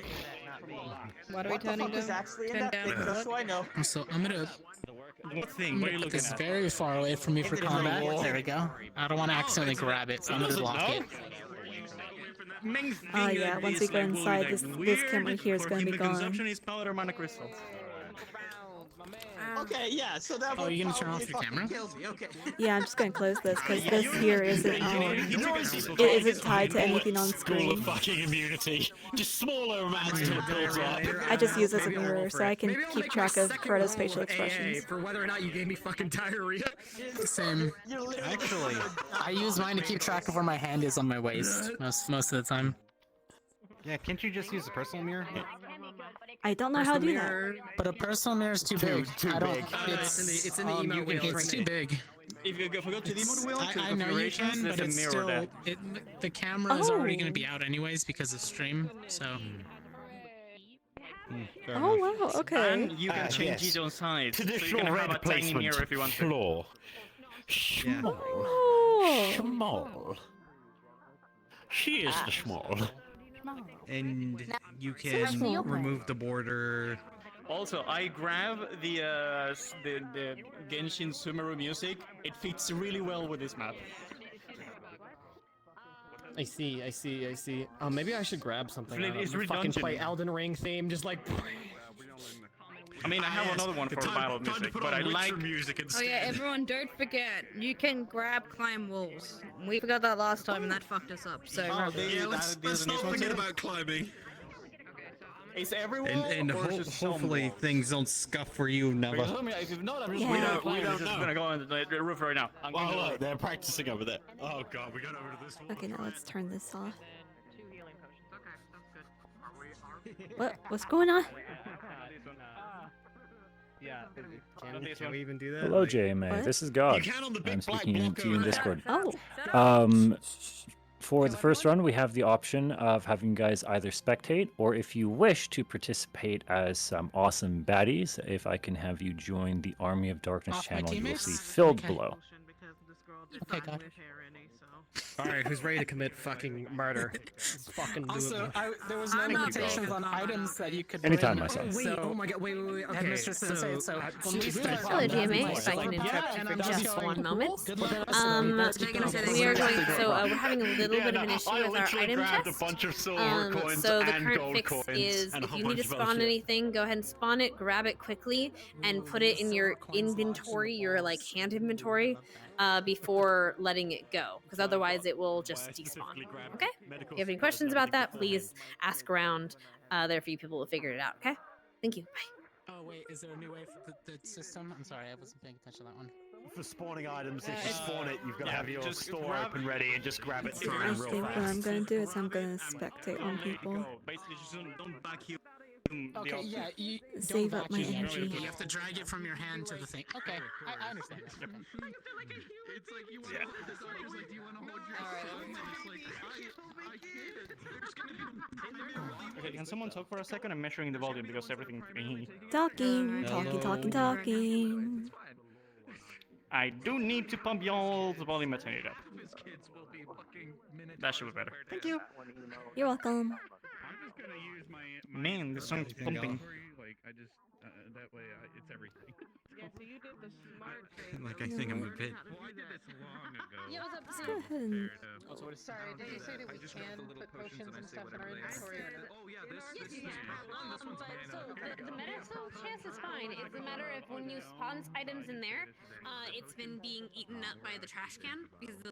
What are we turning What the fuck is down? actually in Turn that down. thing? Just so I know. So I'm gonna What thing? What are you put looking this at? very far away from me for combat. There we go. I don't want to accidentally grab it, so I'm gonna block it. Oh yeah, once we go inside, this camera here is gonna be gone. Consumption is powder mana crystal. Okay, yeah. So that. Oh, would you gonna turn probably off your fucking camera? kill me. Okay. Yeah, I'm just gonna close this because this here isn't it isn't tied to anything on screen. Fucking immunity. Just smaller amounts to build up. I just use as a mirror so I can keep track of Frodo's facial expressions. For whether or not you gave me fucking diarrhea. Same. Actually, I use mine to keep track of where my hand is on my waist most of the time. yeah, can't you just use the personal mirror? I don't know how to do that. But a personal mirror is too big. I don't. It's in the email window. It's too big. If you go to the emote wheel, I know you can, but it's still the camera is already going to be out anyways because of stream. So Oh wow, okay. And you can change his own size. So you Traditional can have red a tiny placement. mirror if you want to. Floor. Small. Oh. Small. She is the small. And you So can small. remove the border. Also, I grab the Genshin Sumeru music. It fits really well with this map. I see. Maybe I should grab something. It is Fucking play redundant. Elden Ring theme, just like. I mean, I have another one for battle music, but I like music Oh yeah, everyone don't forget, you can climb walls. We forgot that last time and that fucked us up, so... Let's not forget about climbing. Is everyone And hopefully things don't scuff for you, Neva. If not, I'm just Yeah. we don't know. Gonna go on the roof right now. I'm Well, gonna look, they're practicing over there. Oh god, we got over to this one. Okay, now let's turn this off. What's going on? Yeah. Can we even do that? Hello, GMA. What? This is God. You can on the big I'm black speaking to you in block Discord. Oh. For the first run, we have the option of having you guys either spectate, or if you wish to participate as some awesome baddies, if I can have you join the Army of Darkness Off my channel, you will see teammates? filled Okay. below. Okay, God. Alright, who's ready to commit fucking murder? Let's fucking do Also, it. there was no limitations on items that you could Anytime, bring. myself. Wait, oh my god, wait. Okay, Headmistress didn't say it, so when we start- Hello, GMA. If I can interrupt you for just one moment. We are going. So we're having a little bit of an issue with our item grabbed chest. a bunch of silver coins So the and current gold fix coins is and a if whole you need to bunch of other spawn shit. anything, go ahead and spawn it, grab it quickly, and put it in your inventory, your like hand inventory, before letting it go, because otherwise it will just despawn. Okay? If you have any questions about that, please ask around. There are a few people who figured it out. Okay? Thank you. Bye. Oh wait, is there a new way for the system? I'm sorry, I wasn't paying attention to that one. For spawning items, if you spawn it, you've got to yeah, have your just store grab- open ready and just grab it and throw I it in real think what fast. I'm gonna do is I'm gonna spectate on people. Basically, just don't back you. Okay, yeah, you Save don't up my back you. energy. You have to drag it from your hand to the thing. Okay, I understand that. Okay. It's like you want to hold the doctor's like, do you want to hold your son? And it's like, I can't. There's gonna be Okay, can someone talk for a second? I'm measuring the volume because everything. Talking. I do need to pump y'all's volume a tiny bit. That should be better. Thank you. You're welcome. Man, this song's pumping. Like I just that way it's everything. Yeah, so you did the smart thing. Like I think I'm a bit. Well, I did this long ago. Yeah, what's up, Let's go ahead and. Sorry, did you say that we can put potions and stuff in our inventory? Oh yeah, this But one's mana. So the medicinal chest is fine. It's a matter of when you spawn items in there, it's been being eaten up by the trash can because the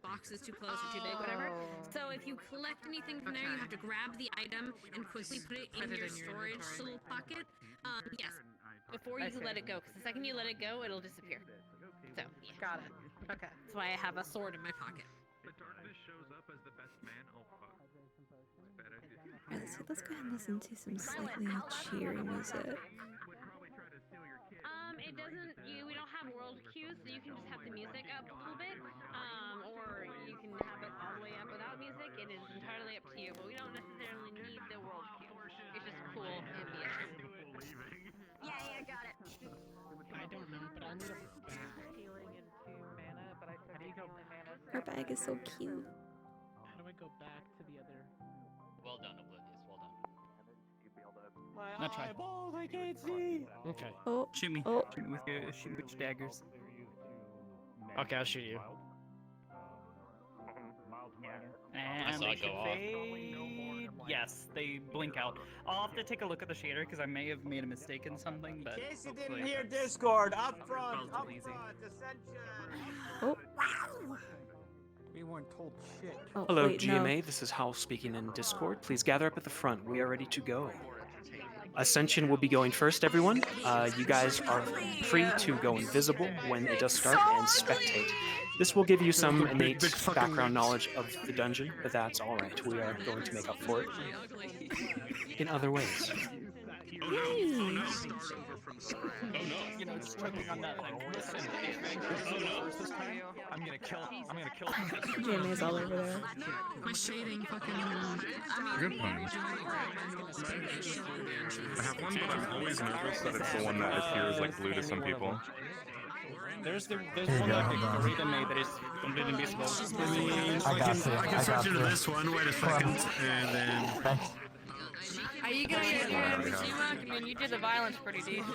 box is too close or too big, whatever. So if you collect anything from there, you have to grab the item and quickly put it in your storage little pocket. Yes, before you let it go, because the second you let it go, it'll disappear. So yeah. Got it. Okay. That's why I have a sword in my pocket. The darkness shows up as the best man. Oh fuck. Bad idea. Alright, so let's go ahead and listen to some slightly cheery music. It doesn't. We don't have world cues, so you can just have the music up a little bit, or you can have it all the way up without music. It is entirely up to you, but we don't necessarily need the world cue. It's just cool ambience. Yeah, got it. I don't know, but I need a bag. Her bag is so cute. How do I go back to the other? Well done, Oblivious. Well done. Not try. Eyeballs, I can't see. Okay. Oh. Shoot me. Oh. Shoot me with your daggers. Okay, I'll shoot you. I And saw they it go should off. fade. Yes, they blink out. I'll have to take a look at the shader because I may have made a mistake in something, but. In case you hopefully didn't it hear fixed. Discord, up front, Relatively easy. Ascension. Oh. We weren't told shit. Oh, Hello, wait, GMA. no. This is Hal speaking in Discord. Please gather up at the front. We are ready to go. Ascension will be going first, everyone. You guys are free to go invisible when it does start and spectate. This will give you some innate background knowledge of the dungeon, but that's alright. We are going to make up for it in other ways. Oh Start over from scratch. Oh no! You know, just choking on that. Like, listen, this time, I'm gonna kill. GMA's all over there. My shading fucking. Good one. I have one, but I've always noticed that it's the one that appears like blue to some people. There's one like the Rita made that is completely invisible. I can switch into this one. Wait a second, and then. Are you gonna get your RPG mark? I mean, you did the violence pretty decent.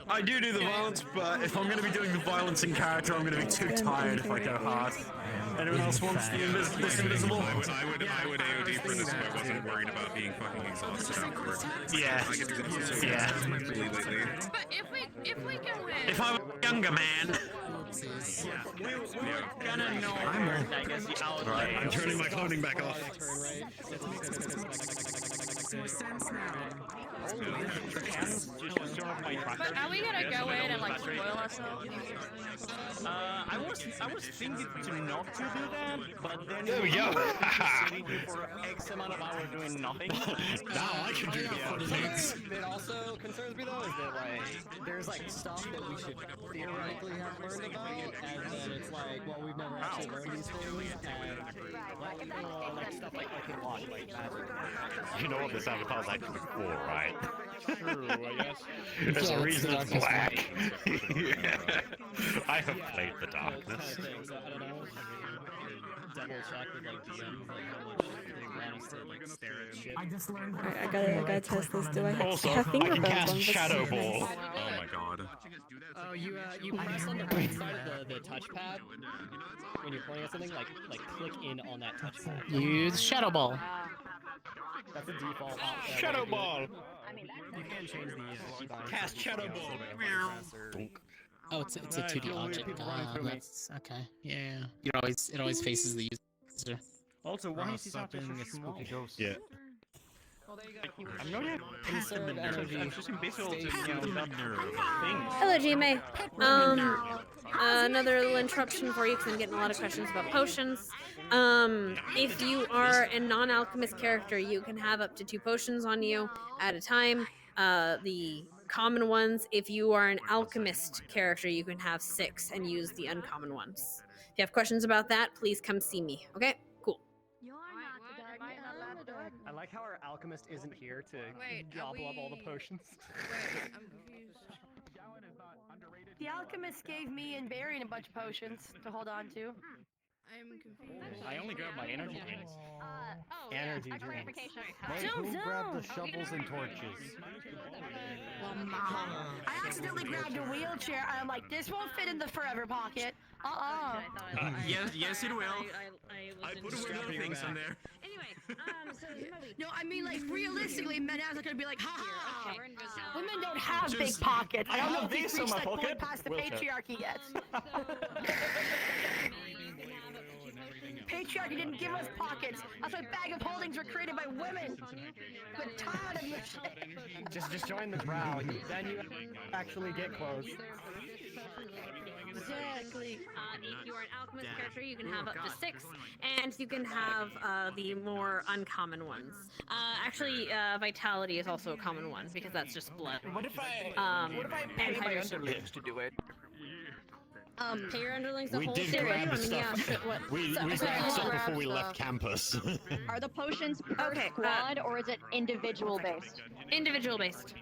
I do the violence, but if I'm going to be doing the violence in character, I'm going to be too tired if I go hard. Anyone else wants this invisible? I would AOD for this if I wasn't worried about being fucking exhausted afterwards. Yeah. I get exhausted Yeah. lately. But if we go in, If I was a younger man. We're gonna know I guess the outlay. I'm turning my cloning back off. but are we gonna go in and like spoil ourselves? I was thinking to not to do that, but then There we go. for X amount of hours doing nothing. Now I can do that. That also concerns me though is that like there's like stuff that we should theoretically have learned about, and then it's like, well, we've never actually learned these things, and like stuff like I can watch like magic. You know what this avatar's actually for, right? True, I guess. There's Yeah, a reason it's it's the black. I have played the darkness. I don't know. Double check with like DMs, like how much they want us to like stare at shit. I gotta test this. Do I have, Also, have I finger can burns cast on this? Shadow Ball. Oh my god. Oh, you press on the right side of the touchpad when you're pointing at something. Like click in on that touchpad. Use Shadow Ball. That's the default option. Shadow Ball. You can change the keybind. Cast Shadow Ball. Oh, it's a 2D object. That's okay. Yeah. It always faces the user. Also, why is this object so small? Yeah. I'm not yet concerned energy. I'm just invisible to things. Hello, GMA. Another little interruption for you because I'm getting a lot of questions about potions. If you are a non-alchemist character, you can have up to 2 potions on you at a time. The common ones. If you are an alchemist character, you can have 6 and use the uncommon ones. If you have questions about that, please come see me. Okay? Cool. I like how our alchemist isn't here to gobble up all the potions. Wait, I'm confused. The alchemist gave me and Barry a bunch of potions to hold on to. I'm confused. I only grabbed my energy drinks. Energy drinks. Who grabbed the shovels and torches? I accidentally grabbed a wheelchair and I'm like, this won't fit in the forever pocket. Yes, it will. I put other things in there. No, I mean like realistically, men are gonna be like, haha. Women don't have big pockets. I don't know if they've reached that point past the patriarchy yet. Patriarchy didn't give us pockets. That's why bag of holdings were created by women. But tired of your shit. Just join the brow. Then you actually get close. Exactly. If you are an alchemist character, you can have up to 6, and you can have the more uncommon ones. Actually, vitality is also a common one because that's just blood. What if I pay my underlings to do it? Pay your underlings the We whole did series. grab the I mean, stuff. yeah, shit, what? We grabbed stuff before we left campus. Are the potions per squad or is it individual based? Individual based.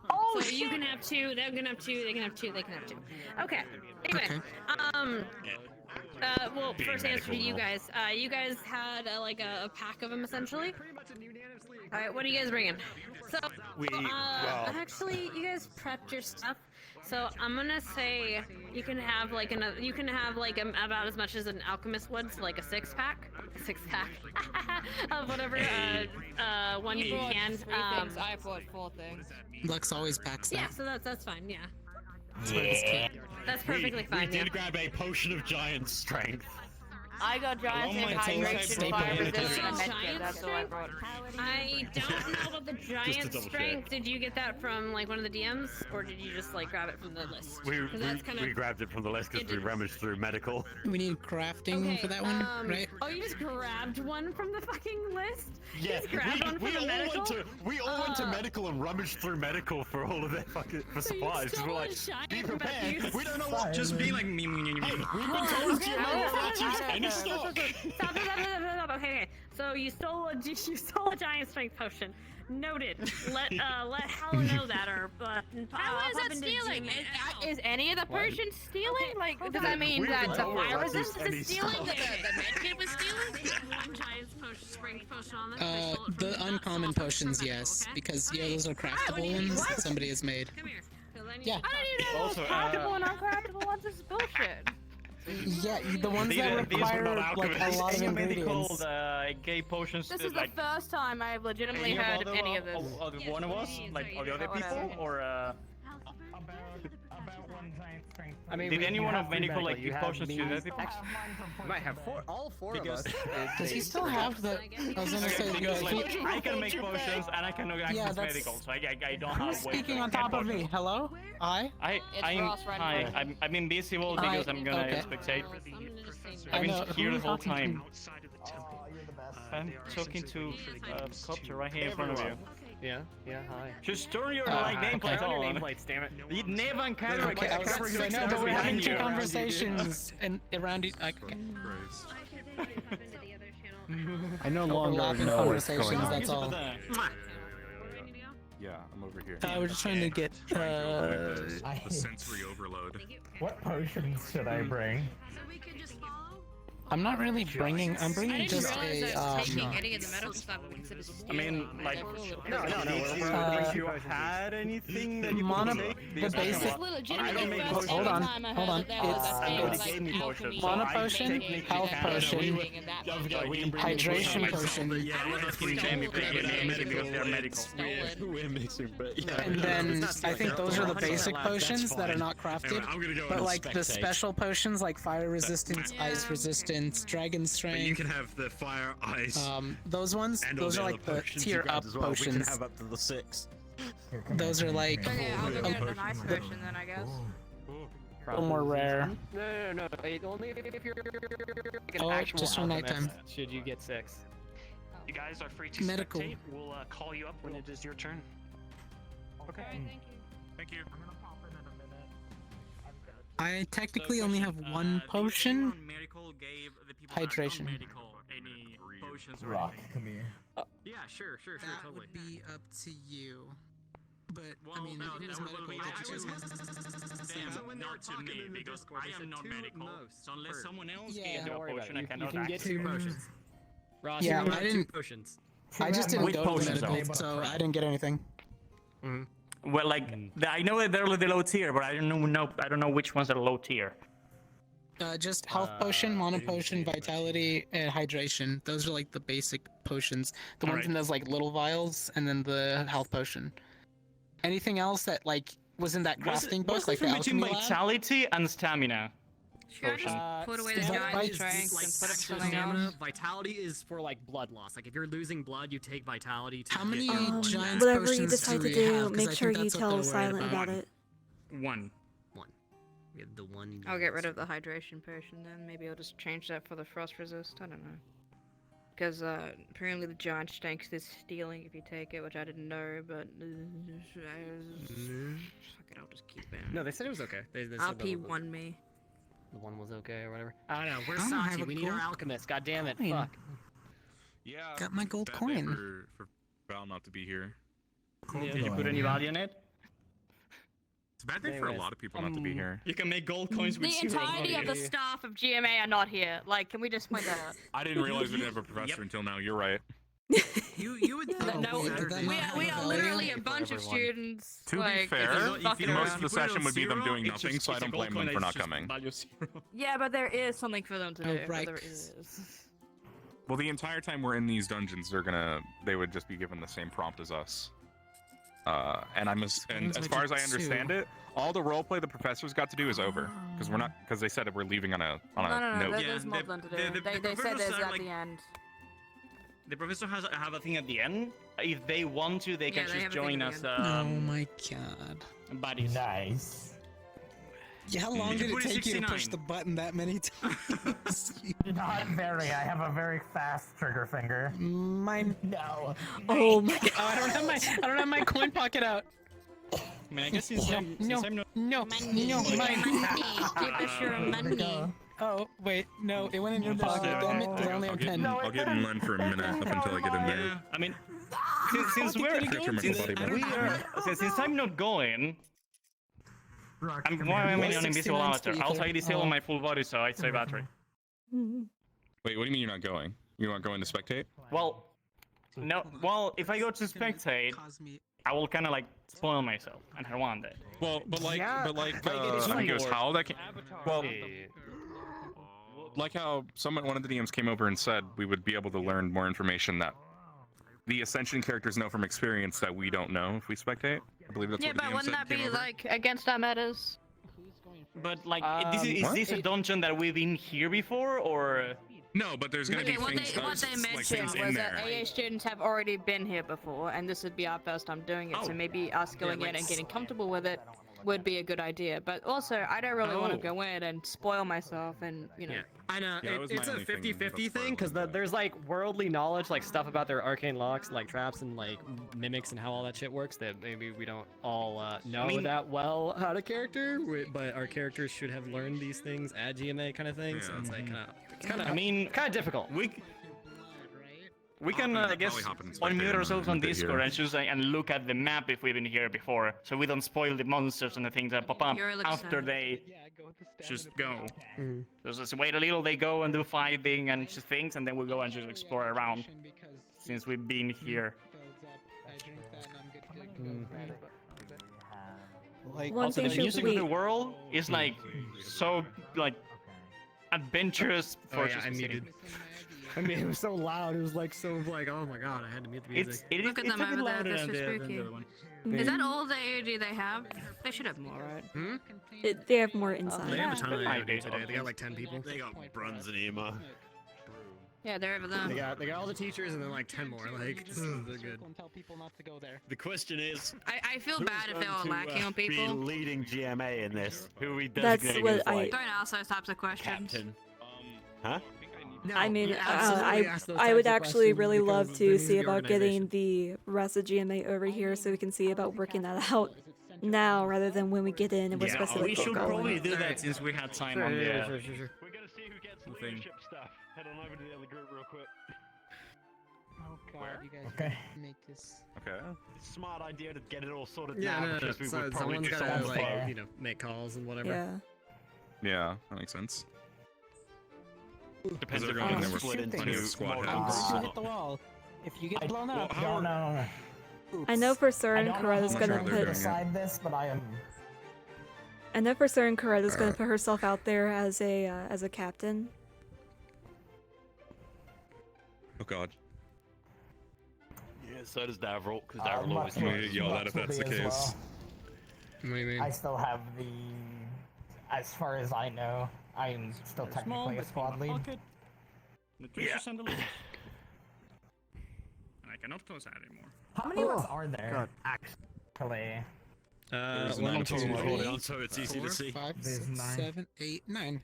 Oh, so you can have 2, they can have 2, they can have 2, they can have 2. Okay. Anyway, well, first answer to you guys. You guys had like a pack of them essentially. All right, what are you guys bringing? So, actually, you guys prepped your stuff. So I'm gonna say you can have like about as much as an alchemist would, so like a 6-pack of whatever one you can. I bought 4 things. Lux always packs that. Yeah, so that's fine. Yeah. Yeah. That's perfectly fine. We did grab a potion of giant strength. I got giant hydration, fire resistance, and medkit. That's what I brought. I don't know about the giant strength. Did you get that from like one of the DMs, or did you just like grab it from the list? We grabbed it from the list because we rummaged through medical. We need crafting for that one, right? Oh, you just grabbed one from the fucking list? Yeah, grabbed one we from all medical? we all went to medical and rummaged through medical for all of their fucking supplies. We're like, be prepared. We don't know what. Just be like me. Hey, we've been told GMA won't let you use any stock. Stop. Okay. So you stole a giant strength potion. Noted. Let Hal know that, or How is that stealing? Is any of the potions stealing? Like, does that mean that the fire resistance is stealing? The medkit was stealing? One giant strength potion on them. They stole it The uncommon potions, yes, because those are craftable ones that somebody has made. Yeah. I don't even know Also, those craftable and uncraftable ones. This is bullshit. Yeah, the ones that require like a lot of ingredients. Gay potions. This is the first time I've legitimately heard of any of this. One of us, like all the other people, or I mean, did anyone of medical like give you potions to other people? We might have all four of us. Does he still have the? I was gonna say, Because like, I can make potions and I can access medical, so I don't have. Who's speaking on top of me? Hello? I'm invisible because I'm gonna spectate. I've been here the whole time. I'm talking to Copter right here in front of you. Yeah, hi. Just turn your nameplate on. Your nameplates, damn it. You never encounter Okay, I know, but we're having two conversations and around it. I no longer Overlapping know what's going conversations, on. that's all. Yeah, I'm over here. We're just trying to get. The sensory overload. What potions should I bring? I'm not really bringing. I'm bringing just a. Taking any of the medical stuff we consider stealing. I mean, like, No. If you had anything that you could take, the basic. Hold on. It's mana potion, health potion, hydration potion, and then I think those are the basic potions that are not crafted. But like the special potions, like fire resistance, ice resistance, dragon strength. But you can have the fire, ice. Those ones. And Those all are the like the other potions tier you grabbed up as well. We can potions. have up to the 6. Those are like I'll get an ice potion then, I guess. a little more rare. No. Only if you're an Oh, actual just for alchemist, nighttime. should you get 6. You guys are free to Medical. spectate. We'll call you up when it is your turn. Okay. Thank you. I technically only have one potion. Hydration. Rock, come here. Yeah, sure, That totally. would be up to you. But I mean, if it was medical, that you just Them, not to me, because I am not medical. So unless someone else Yeah. gave you Don't a worry about potion, it. I You cannot can get access 2 it. potions. Ross, Yeah, you I have didn't- 2 potions. I just didn't Which go to potions, medical, though? so I didn't get anything. Well, like, I know that they're the low tier, but I don't know which ones are low tier. Just health potion, mana potion, vitality, and hydration. Those are like the basic potions. The ones in those like little vials, and then the health potion. Anything else that like was in that crafting book, like the between alchemy lab? vitality and stamina. Should I just put away the giant strength and put up something else? Vitality is for like blood loss. Like if you're losing blood, you take vitality. To How many get giant Whatever you potions decide do to we do, have? 'Cause make I sure think you that's what tell they're worried Silent about. about it. One. We have the one. I'll get rid of the hydration potion then. Maybe I'll just change that for the frost resist. I don't know. Because apparently the giant strength is stealing if you take it, which I didn't know, but fuck it, I'll just keep it. No, they said it was okay. They said RP1 me. The one was okay or whatever. I don't know. Where's I don't have Sachi? a We need our gold alchemist. God damn it. coin. Fuck. Yeah. Got my gold bad day coin. For Val not to be here. Did you put any value in it? It's a bad day for a lot of people not to be here. You can make gold coins with The entirety of the staff of GMA are not here. Like, can we just point that out? I didn't realize we didn't have a professor until now. You're right. You would think. No, we are literally a bunch of students. To be like, fair, just fucking most around. of the session would be them doing nothing, so I don't blame them for not coming. Yeah, but there is something for them to do. right. There is. Well, the entire time we're in these dungeons, they would just be given the same prompt as us. And as far as I understand it, all the roleplay the professors got to do is over because they said that we're leaving on a No, note. there's more than to do. They said there's at the end. The professor have a thing at the end. If they want to, they can Yeah, they just have a thing join at us. the Oh my god. Buddies. Nice. Yeah, how long did it take you to push the button that many times? Not very. I have a very fast trigger finger. Mine. No. Oh my god. I don't have my coin pocket out. I mean, I guess he's no, mine. Give us your money. Oh, wait, no, it went in your pocket. Damn it, 'cause I only have 10. I'll get in line for a minute up until I get in there. Yeah, I mean, Since I'm not going, I'm on invisible avatar. Also, I disable my full body, so I save battery. Wait, what do you mean you're not going? You're not going to spectate? Well, no. Well, if I go to spectate, I will kind of like spoil myself, and I want it. Well, but like, amigos, how that can, well, like how one of the DMs came over and said we would be able to learn more information that the Ascension characters know from experience that we don't know if we spectate. I believe that's Yeah, what the but DM wouldn't said that came be over. like against our metas? But like, is this a dungeon that we've been here before, or? No, but there's gonna be things What they mentioned was that AA students have already been here before, and this would be our first time doing it, so maybe us going in and getting comfortable with it would be a good idea. But also, I don't really want to go in and spoil myself and, you know. Yeah. I know, Yeah, that was it's my a only thing 50-50 thing, because there's like worldly knowledge, like stuff about their arcane locks, like traps and like mimics and how all that shit works that maybe we don't all know that well out of character, but our characters should have learned these things at GMA kind of thing, so it's like kind of, I mean, kind of difficult. We can, I guess, unmute ourselves on Discord and choose and look at the map if we've been here before, so we don't spoil the monsters and the things that pop up after they just go. So just wait a little, they go and do fighting and just things, and then we'll go and just explore around, since we've been here. Like, Also, the music of the world is like so like adventurous. I muted. I mean, it was so loud. It was like so like, oh my god, I had to mute the music. Look at them over there, they're so spooky. Is that all the AOD they have? They should have more, right? They have more inside. They have a ton of AOD today. They got like 10 people. They got Bruns and Ema. Yeah, they're over there. They got all the teachers and then like 10 more. Like, they're good. The question is, I feel bad if they were lacking on Be people. leading GMA in this. Who we That's designating what as like Don't ask those types of questions. captain? Huh? I mean, absolutely ask those I types would of actually questions really because love they to need see to be about getting the rest of GMA over here so we can see about working that out now rather than when we get in and we're supposed to we like, should go probably in. do that since we had time on the We're gonna see who gets thing. leadership stuff. Head on over to the other group real quick. Oh god, you guys Okay. make this. Okay. Smart idea to get it all sorted Yeah, now no, because we so would probably someone's do gotta someone's like, flow. you know, make calls and whatever. Yeah. Yeah, that makes sense. Depends They're if going in we there with split into plenty of squad modern heads. You hit the wall. If you get blown up, I don't know. I know for I certain don't know Coretta's how gonna much they're I put. doing. decide this, but I am. I know for certain Coretta's gonna put herself out there as a captain. Oh god. Yeah, so does Davril, because Uh, Davril always much I'm gonna knows. yell that if will that's the be as case. well. What do you mean? I still have the. As far as I know, I am still technically a squad lead. Yeah. And I cannot close that anymore. How many of us are there? Actually. There's 1, nine 2, total. 3, Hold on, so it's easy to 4, see. 5, There's 6, 9. 7, 8, 9.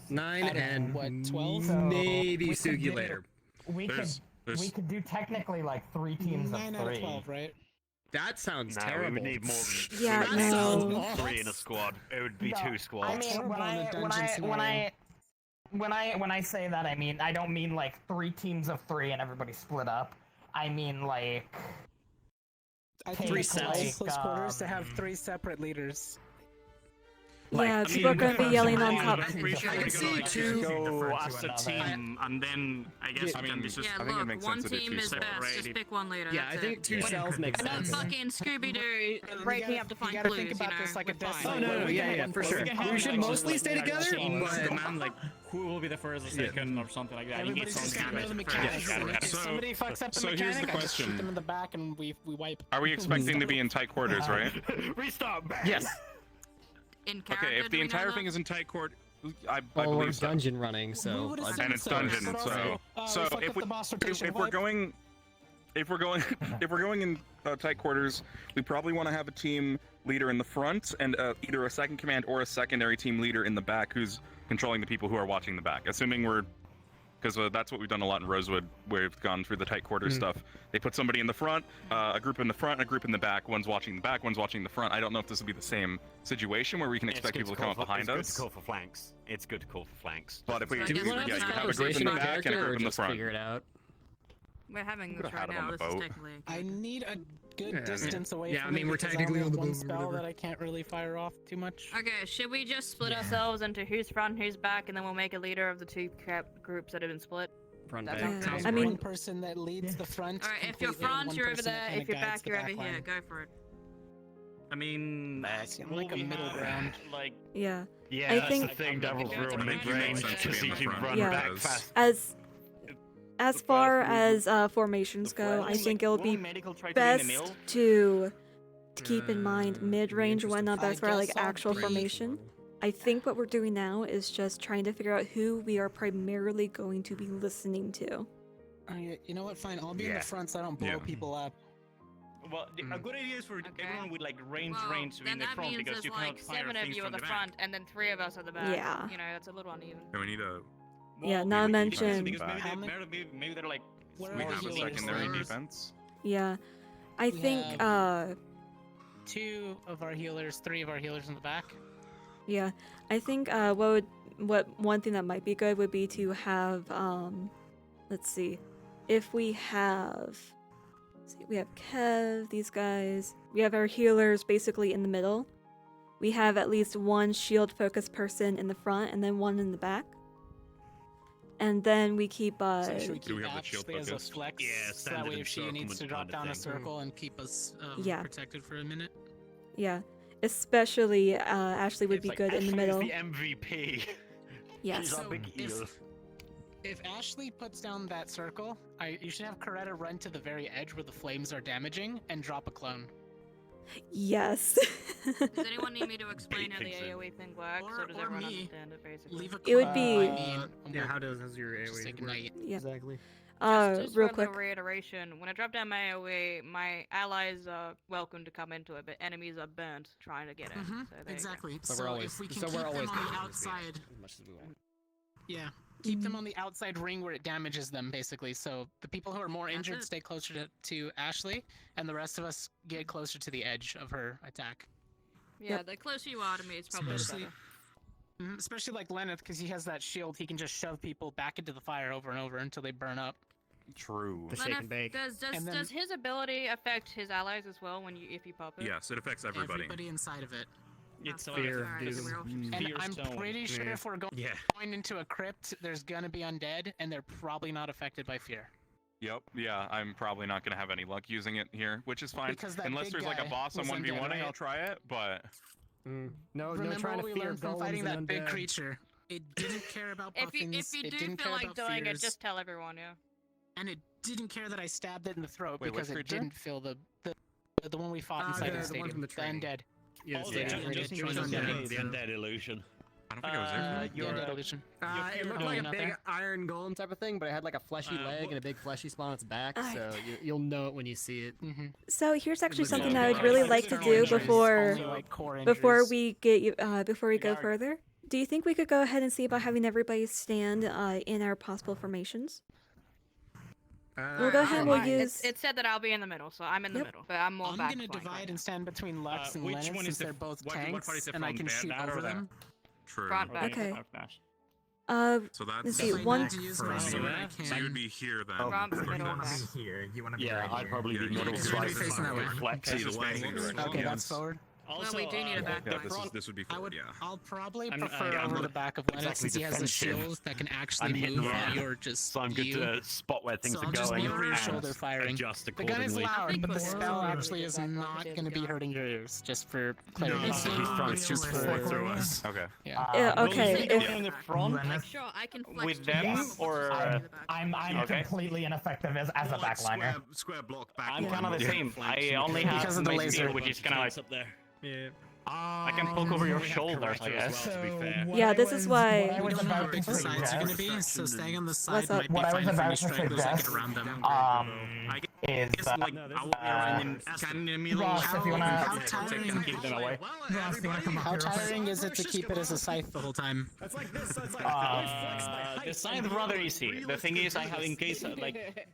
9 Out of, and what, 12? So, maybe we could Sugi do- later. We There's- we could do technically like 3 teams 9 of out 3. of 12, right? That sounds No, terrible. we would need more than Yeah, three. no. 3 in a squad. It would be No, 2 squads. I mean, when I say that, I mean I don't mean like 3 teams of 3 and everybody split up. I mean like. I think Three it's cells. close quarters to have 3 separate leaders. Yeah, people are gonna be yelling on top. I'm pretty sure I we can could see like two- go to as a another. team, and then I guess I we can mean, be just Yeah, I think it look, makes one sense to do team two is best. separated. Just pick one leader. Yeah, that's I think it. 2 cells makes No sense. fucking Scooby-Doo breaking up to find You gotta clues, think about you know? this like a we're fine. destiny. Oh, no, We yeah, can yeah, have for one sure. person. We should mostly stay together, teams but... demand like who will be the first or second or something like that. Everybody's It's just on gonna know the camera. mechanics. Yeah, If somebody fucks up the so here's the mechanic, I just shoot question. them in the back and we wipe. Are we expecting to be in tight quarters, right? Restart. Yes. In character, Okay, if do the we know entire that? thing is in tight court, I Well, we're believe so. dungeon running, so... And it's dungeon, so we fucked up the boss rotation if we're wipe. going, if we're going in tight quarters, we probably want to have a team leader in the front and either a second command or a secondary team leader in the back who's controlling the people who are watching the back. Assuming we're, because that's what we've done a lot in Rosewood, where we've gone through the tight quarters stuff. They put somebody in the front, a group in the front, and a group in the back. One's watching the back, one's watching the front. I don't know if this will be the same situation where we can expect people to come up behind us. It's good to call for flanks. It's good to call for flanks. But if we, Do we you have a group in the back and a group in the front. Figure it out. We're having Could've this had right it on now. the This is boat. technically. I need a good distance away Yeah, from I mean, me we're because technically I on only the have one boat or spell whatever. that I can't really fire off too much. Okay, should we just split ourselves into who's front, who's back, and then we'll make a leader of the two groups that have been split? Front That back. sounds I good. mean, one person that leads the front. Alright, if you're completely, and front, one you're over person that there. kinda If you're guides back, the you're over line. here. Go for it. I mean, I'm like a middle ground. Like, Yeah. Yeah, I that's think the thing. Devil's real Make mid-range sense to because be he in the can front run Yeah. back fast. As far as formations go, I think it'll be best to keep in mind mid-range and whatnot. That's where like actual formation. I think what we're doing now is just trying to figure out who we are primarily going to be listening to. You know what? Fine, I'll be in the front so I don't blow people up. Well, a good idea is for everyone with like range to be Then in the that front means because there's you cannot like fire 7 of things you from at the back. front, and then 3 of us at the back. Yeah. You know, that's a little uneven. And we need a. Yeah, not to mention. Because maybe they're like. We have a secondary defense. Yeah, I We think. have 2 of our healers, 3 of our healers in the back. Yeah, I think what one thing that might be good would be to have let's see, if we have Kev, these guys, we have our healers basically in the middle. We have at least one shield focused person in the front and then one in the back. And then we keep So should we Do we keep have the shield Ashley as a focus? flex? Yeah, so that standard way if she needs to encirclement drop kind of down a thing. circle and keep us Yeah. protected for a minute. yeah, especially Ashley would be good in the middle. The MVP. Yes. She's our big heel. If Ashley puts down that circle, you should have Coretta run to the very edge where the flames are damaging and drop a clone. Yes. Does anyone need me to explain how the AoE thing works, or does everyone understand it basically? It would be Yeah, how does your AoE work? Yeah. Exactly. Just real for quick. the reiteration, when I drop down my AoE, my allies are welcome to come into it, but enemies are burnt trying to get in. So there you go. Exactly. So So, we're always- if we can so keep we're them always on the gonna outside, as much as we want. yeah, keep them on the outside ring where it damages them, basically. So the people who are more injured stay closer to Ashley, and the rest of us get closer to the edge of her attack. Yeah, the closer you are to me, it's probably the Especially, better. especially like Lenneth, because he has that shield. He can just shove people back into the fire over and over until they burn up. True. Lenneth, does his ability affect his allies as well if you pop it? Yes, it affects everybody. Everybody inside of it. It's Fear, like dude. And I'm pretty sure Yeah. if we're going into a crypt, there's gonna be undead, and they're probably not affected by fear. Yep. Yeah, I'm probably not gonna have any luck using it here, which is fine. Because that Unless big there's like a guy boss on was undead, 1v1ing, I'll right? try it. But No, Remember no trying what to we fear learned from golems fighting that and big undead. creature? It didn't care about If you buffings. do it didn't feel care like about doing fears, it, just tell everyone, yeah. and it didn't care that I stabbed it in the throat Wait, what because it creature? didn't feel the one we fought inside the the one stadium. from the train. undead. Yeah, Oh, the yeah, undead. just It in was case of undead. the undead illusion. I don't think I was there. The undead illusion. It looked Oh, like a not big there? iron golem type of thing, but it had like a fleshy leg and a big fleshy spot on its back, Alright. so you'll know it when you see it. So here's actually was something no I would big really deal. like to External do injuries, before only, like, core before injuries. we get you before we go further. Do you think we could go ahead and see about having everybody stand in our possible formations? We'll go ahead and we'll use. It said that I'll be in the middle, so I'm in the middle, but I'm more I'm back gonna flank divide right and stand between Lux and which Lennox one since is the- they're both what tanks, part is it and I from? can That shoot or over that? them. True. Front, back. Okay. So let's that's see. If I One. need to use my sword, I So can. you would be here then. Front, for middle, this. back. Here, you want to be Yeah, right I'd here. probably be Yeah, middle you're side facing that way. flex. Okay. Just facing the direction. Okay, Yes. that's forward. Well, we do need a back Yeah, flank. this would be I forward. would. Yeah. I'll probably I'm- prefer I'm over not the back of Lennox exactly since he has the defensive. shield that can actually I'm hitting move the while front, you're just so I'm good you. to spot where things So are I'll just going mirror your and shoulder firing. adjust The gun is accordingly. loud, but the before spell we actually get is back not onto going to be the hurting your ears, just for clarity. He's trying to Just slip through us. Okay. Yeah, Uh, okay. will you If, go in the front Like, sure, I can flex with to them, yes. or I'm Okay. completely ineffective as a backliner. Square block back. I'm kind of the same. I only have Because of the my laser. spear, which is kind of like up there. Yeah. I can poke over your shoulders, I guess. To be fair. Yeah, this is why- We don't know how big the to sides are going to be, suggest- so staying on the side What's up? might be What I was fine for me about to stragglers that get suggest, around them. I get is like kind of in the middle. Ross, if you wanna How tiring, keep them away. Ross, you wanna come how tiring is it to keep it as a scythe the whole time? It's like this, so it's like The side rather easy. The thing is, I have in case like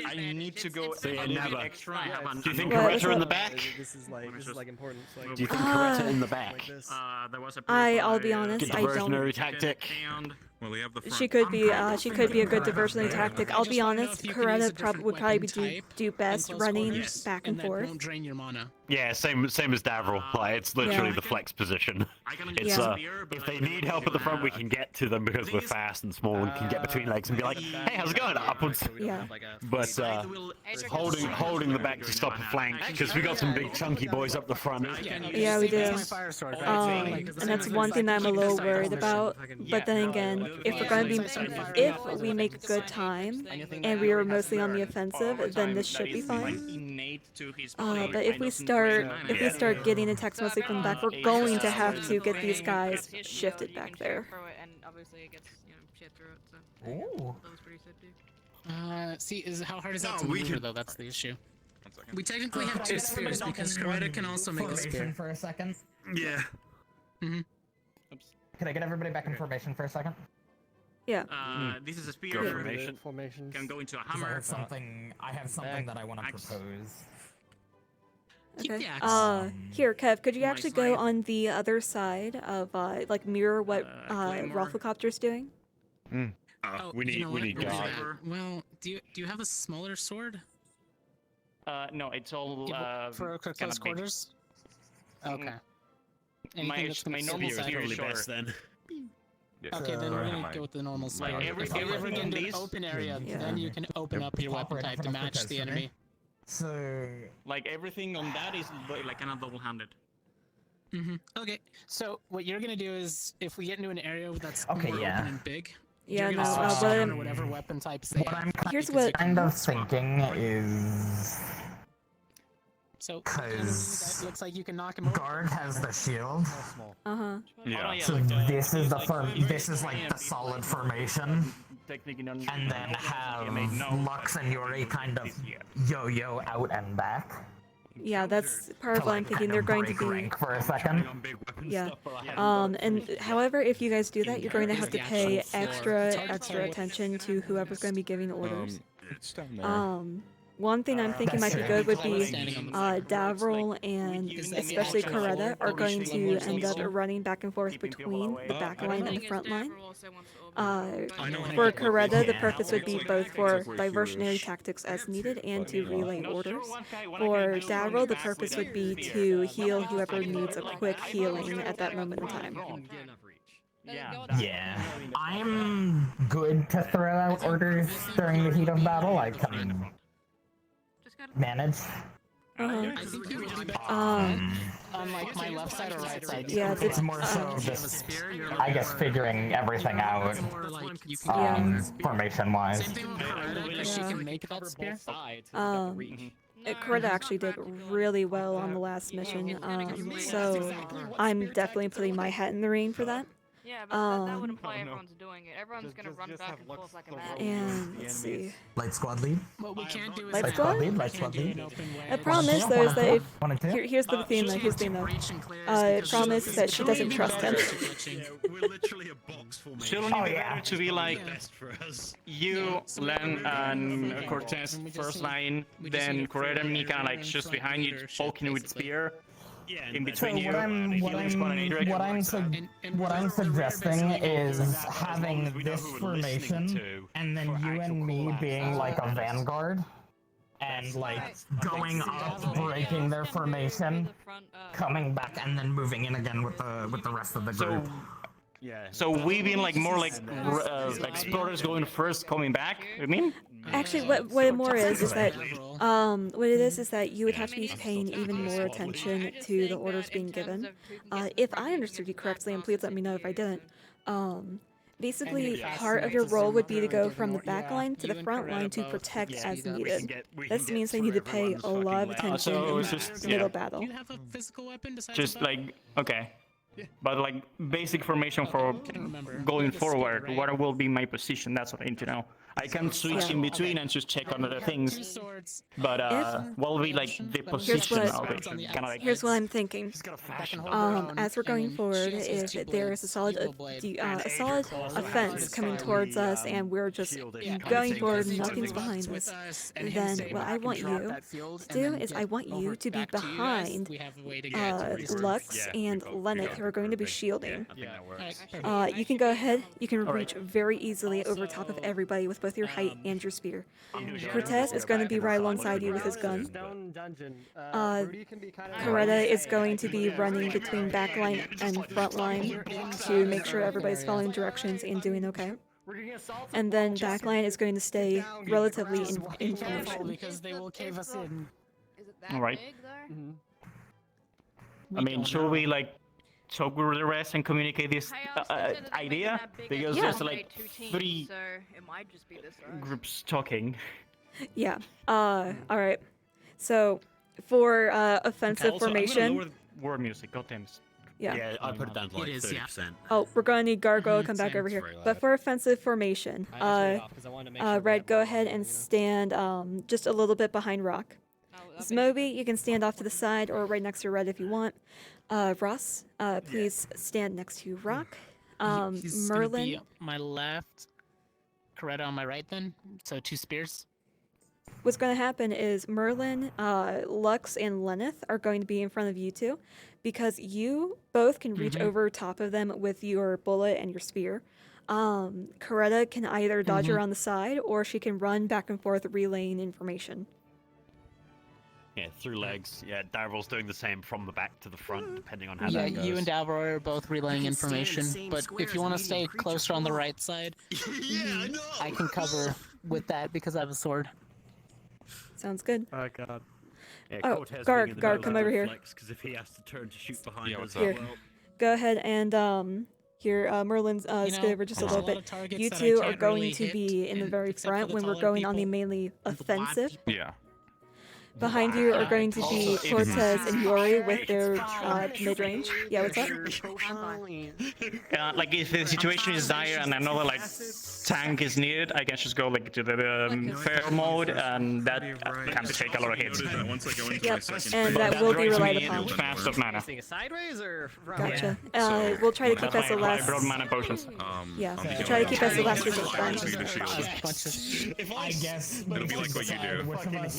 I need to go a little bit extra. I have Do you think What? Coretta in the back? This is like important. So Do you think Coretta in the back? There was a I'll be honest, I don't. Diversionary tactic. Well, we have the front. She could be a good diversionary tactic. I'll be honest, Coretta would probably do best running back and forth. Won't drain your mana. Yeah, same as Davril. Like it's literally Yeah. the flex position. It's Yeah. if they need help at the front, we can get to them because we're fast and small and can get between legs and be like, hey, how's it going? Upwards. Yeah. But holding the back to stop a flank because we got some big chunky boys up the front. Yeah, we do. And that's one thing that I'm a little worried about. But then again, if we make good time and we are mostly on the offensive, then this should be fine. But if we start getting attacks mostly from the back, we're going to have to get these guys shifted back there. And obviously it gets, shit through it, so. Ooh. That was pretty sick, dude. See, how hard is that to maneuver though? That's the issue. We technically have two spears because Coretta can also make a spear. For a second. Yeah. Mhm. Can I get everybody back in formation for a second? Yeah. This is a spear. Go formation. Formations. Can go into a 'Cause hammer. I have something that I want to propose. Okay. Here, Kev, could you actually go on the other side of like mirror what Rolfocopter's doing? We need guard. Well, do you have a smaller sword? No, it's all For close quarters? Okay. My normal spear is shorter. then. Okay, then we're gonna go with the normal spear. Like If we're in an open area, then you can open up your weapon type to match the enemy. So, like everything on that is like kind of double-handed. Okay, so what you're gonna do is, if we get into an area that's Okay, more yeah. open and big, Yeah, you're no, gonna switch what down I'm- or whatever weapon types they what have. I'm Here's what- kind of thinking is, So, because it looks like you can knock him over. guard has the shield, Uh-huh. Yeah. so this is this is like the solid formation, and then have Lux and Yuri kind of yo-yo out and back. Yeah, that's part of To, what I'm like, thinking. kind They're of going to break be. rank for a second. Yeah. And however, if you guys do that, you're going to have to pay extra attention to whoever's going to be giving orders. It's down there. One thing I'm thinking might be good would be Davril and especially Coretta are going to end up running back and forth between the back line and the front line. For Coretta, the purpose would be both for diversionary tactics as needed and to relay orders. For Davril, the purpose would be to heal whoever needs a quick healing at that moment in time. Yeah, I'm good to throw out orders during the heat of battle. I can manage. Uh-huh. I think you on like my left side or right side. Yeah, It's more so just, I guess, figuring everything out, formation-wise. Same thing with Coretta, because she can make that spear. Coretta actually did really well on the last mission, so I'm definitely putting my hat in the ring for that. Yeah, but that would imply everyone's doing it. Everyone's gonna run back and forth like a mad. And let's see. Light squad lead. What we can't do is Light Light squad? squad lead. Light squad lead. The problem is though is that if One and two. here's the theme though. Here's the theme though. The problem is that she doesn't trust him. We're literally a box formation. Shouldn't it be better to be like you, Len, and Cortez first line, then Coretta and me kind of like just behind you, poking with spear. In between you, what I'm suggesting is having this formation, and then you and me being like a vanguard, and like going up, breaking their formation, coming back, and then moving in again with the rest of the group. So we being like more like explorers going first, coming back. You mean? Actually, what it more is that what it is that you would have to be paying even more attention to the orders being given. If I understood you correctly, and please let me know if I didn't. Basically, part of your role would be to go from the back line to the front line to protect as needed. This means they need to pay a lot of attention in the middle battle. Do you have a physical weapon besides Just that? like okay, but like basic formation for going forward. What will be my position? That's what I need to know. I can switch in between and just check on other things. But what will be like the position of it? Kind of like. Here's what I'm thinking. As we're going forward, if there is a solid offense coming towards us, and we're just going forward, and nothing's behind us, then what I want you to do is I want you to be behind Lux and Lennox, who are going to be shielding. You can go ahead. You can reach very easily over top of everybody with both your height and your spear. Cortez is going to be right alongside you with his gun. Coretta is going to be running between backline and frontline to make sure everybody's following directions and doing okay. And then backline is going to stay relatively in formation. Because they will cave us in. All right. I mean, should we like talk with the rest and communicate this idea? Because there's like 3 groups talking. Yeah. All right. So for offensive formation. War music, goddamn. Yeah. I put it down to like 30%. Oh, we're gonna need Gargoyle to come back over here. But for offensive formation, Red, go ahead and stand just a little bit behind Rock. Smoby, you can stand off to the side or right next to Red if you want. Ross, please stand next to Rock. He's Merlin. Gonna be my left, Coretta on my right then, so 2 spears. What's going to happen is Merlin, Lux, and Lenneth are going to be in front of you two, because you both can reach over top of them with your bullet and your spear. Coretta can either dodge around the side, or she can run back and forth relaying information. Yeah, through legs. Yeah, Daryl's doing the same from the back to the front, depending on how Yeah, that goes. you and Dalroy are both relaying information, but if you want to stay closer on the right side, I can cover with that because I have a sword. Sounds good. Oh god. Yeah, Oh, Cortez Garg, being in the Garg, middle come of over the here. flex, 'cause if he has to turn to shoot behind us, Here. Go ahead and here, Merlin's scoot over just a little bit. You two are going to be in the very front when we're going on the mainly offensive. Yeah. Behind you are going to be Cortez and Yori with their mid-range. Yeah, what's up? Like if the situation is dire and another like tank is needed, I can just go like to the fair mode, and that can take a lot of hits. Yep, and that will be relied upon. Fast of mana. Sideways or Gotcha. We'll try to keep us the last. Broad mana potions. Yeah, we'll try to keep us the last resort then. I guess It'll be like what you do. which of us,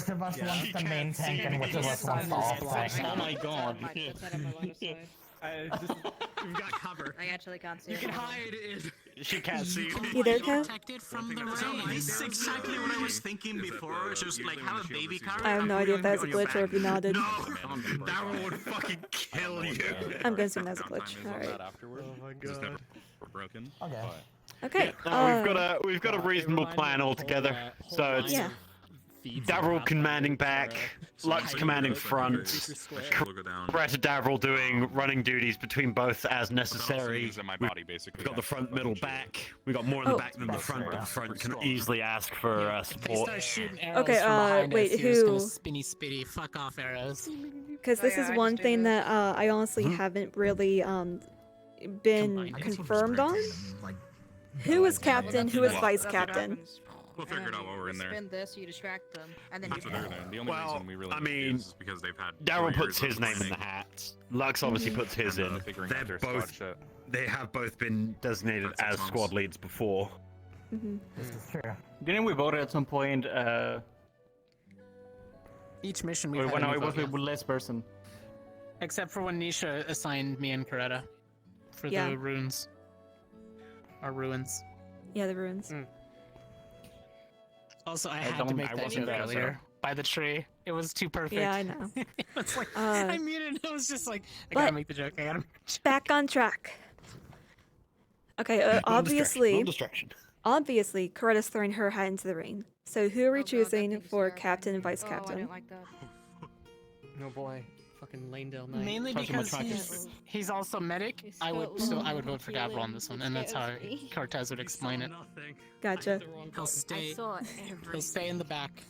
which of us wants the main tank and which of us wants the off tank. Oh my god. We've got cover. I actually can't see. You can hide in. She can't see you. You there, Kat? This is exactly what I was thinking before. Just like have a baby car. I have no idea if that's a glitch or if you nodded. That one would fucking kill you. I'm gonna assume that's a glitch. Alright. Oh my god. Broken. Okay. We've got a reasonable plan altogether. So it's Yeah. Davril commanding back, Lux commanding front, Brett and Davril doing running duties between both as necessary. We've got the front, middle, back. We've got more in the back than the front, but the front can easily ask for support. Okay, wait, who? Spinny spitty, fuck off arrows. Because this is one thing that I honestly haven't really been confirmed on. Who is captain? Who is vice captain? We'll figure it out while we're in there. Spin this, you distract them, and then That's you what they're doing. The only reason we really I need to do mean, this is because they've had Daryl 4 puts years his of name in the planning. hat. Lux obviously puts his in. Figuring out their They're squad both. shit. They have both been designated as squad leads before. This is true. Didn't we vote at some point? Each mission we When I was with less person. Except for when Nisha assigned me and Coretta for Yeah. the runes. Or ruins. Yeah, the ruins. Also, I had to make that joke earlier. By the tree. It was too perfect. Yeah, I know. It's like, I muted it. I was just like, I but- gotta make the joke. I gotta. Back on track. Okay, obviously, obviously, Coretta's throwing her hat into the ring. So who are we choosing for captain and vice captain? No boy. Fucking Lanedale Knight. Mainly because he's also medic. I would vote for Davril on this one, and that's how Cortez would explain it. Gotcha. He'll stay in the back.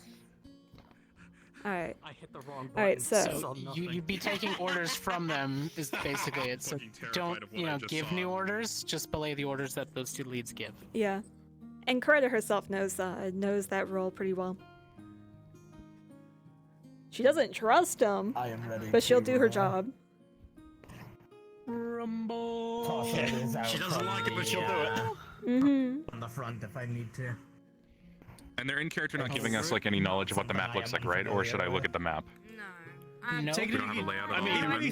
All right. I hit the wrong button. All right, so you'd be taking orders from them is basically it. So don't give new orders. Just belay the orders that those 2 leads give. yeah, And Coretta herself knows that role pretty well. She doesn't trust him, I am ready but she'll to, do her job. Rumble. She doesn't like it, but she'll do it. Mm-hmm. On the front if I need to. And they're in character not giving us like any knowledge of what the map looks like, right? Or should I look at the map? No. We don't have a layout at all. We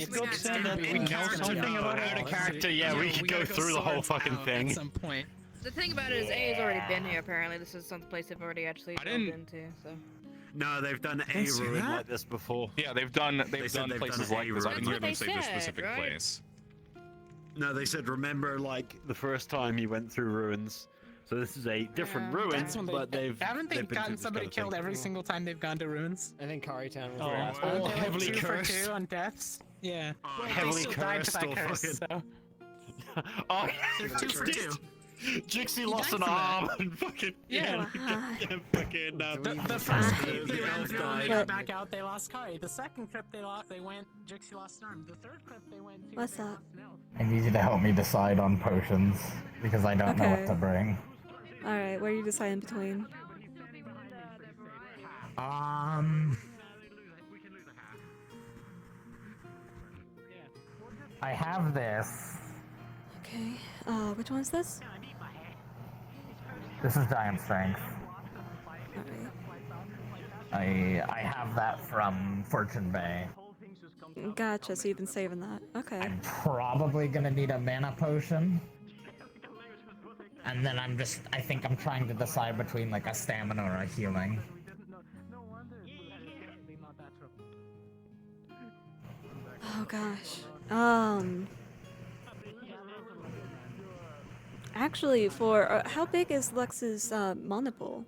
know something about out of character. Yeah, we could go through the whole fucking thing. At some point. The thing about it is, A has already been here. Apparently, this is some place they've already actually delved into. So. No, they've done a ruin like this before. Yeah, they've done places like this. I didn't hear them they say this said, specific right? place. No, they said remember like the first time you went through ruins. So this is a different ruin, That's when but haven't they they've been gotten through this somebody kind of killed thing. every single time they've gone to ruins? I think Karitown was Oh, the last all one. heavily Two for cursed. 2 on deaths. Yeah. Well, they Heavily still died to cursed that or curse, fucking- so. Oh, They're 2 for 2. Jixie He lost died an from that. arm and fucking Yeah. fucking The first trip they the went through, guy. they got back out, they lost Kari. The second trip they went, Jixie lost an arm. The third trip they went to, What's they up? lost an elf. I need you to help me decide on potions because I don't know what Okay. to bring. Alright, what are you deciding between? I have this. Okay. Which one's this? This is giant strength. Alright. I have that from Fortune Bay. Gotcha, so you've been saving that. Okay. Probably gonna need a mana potion. And then I think I'm trying to decide between like a stamina or a healing. Oh gosh. Actually, for how big is Lux's monopool?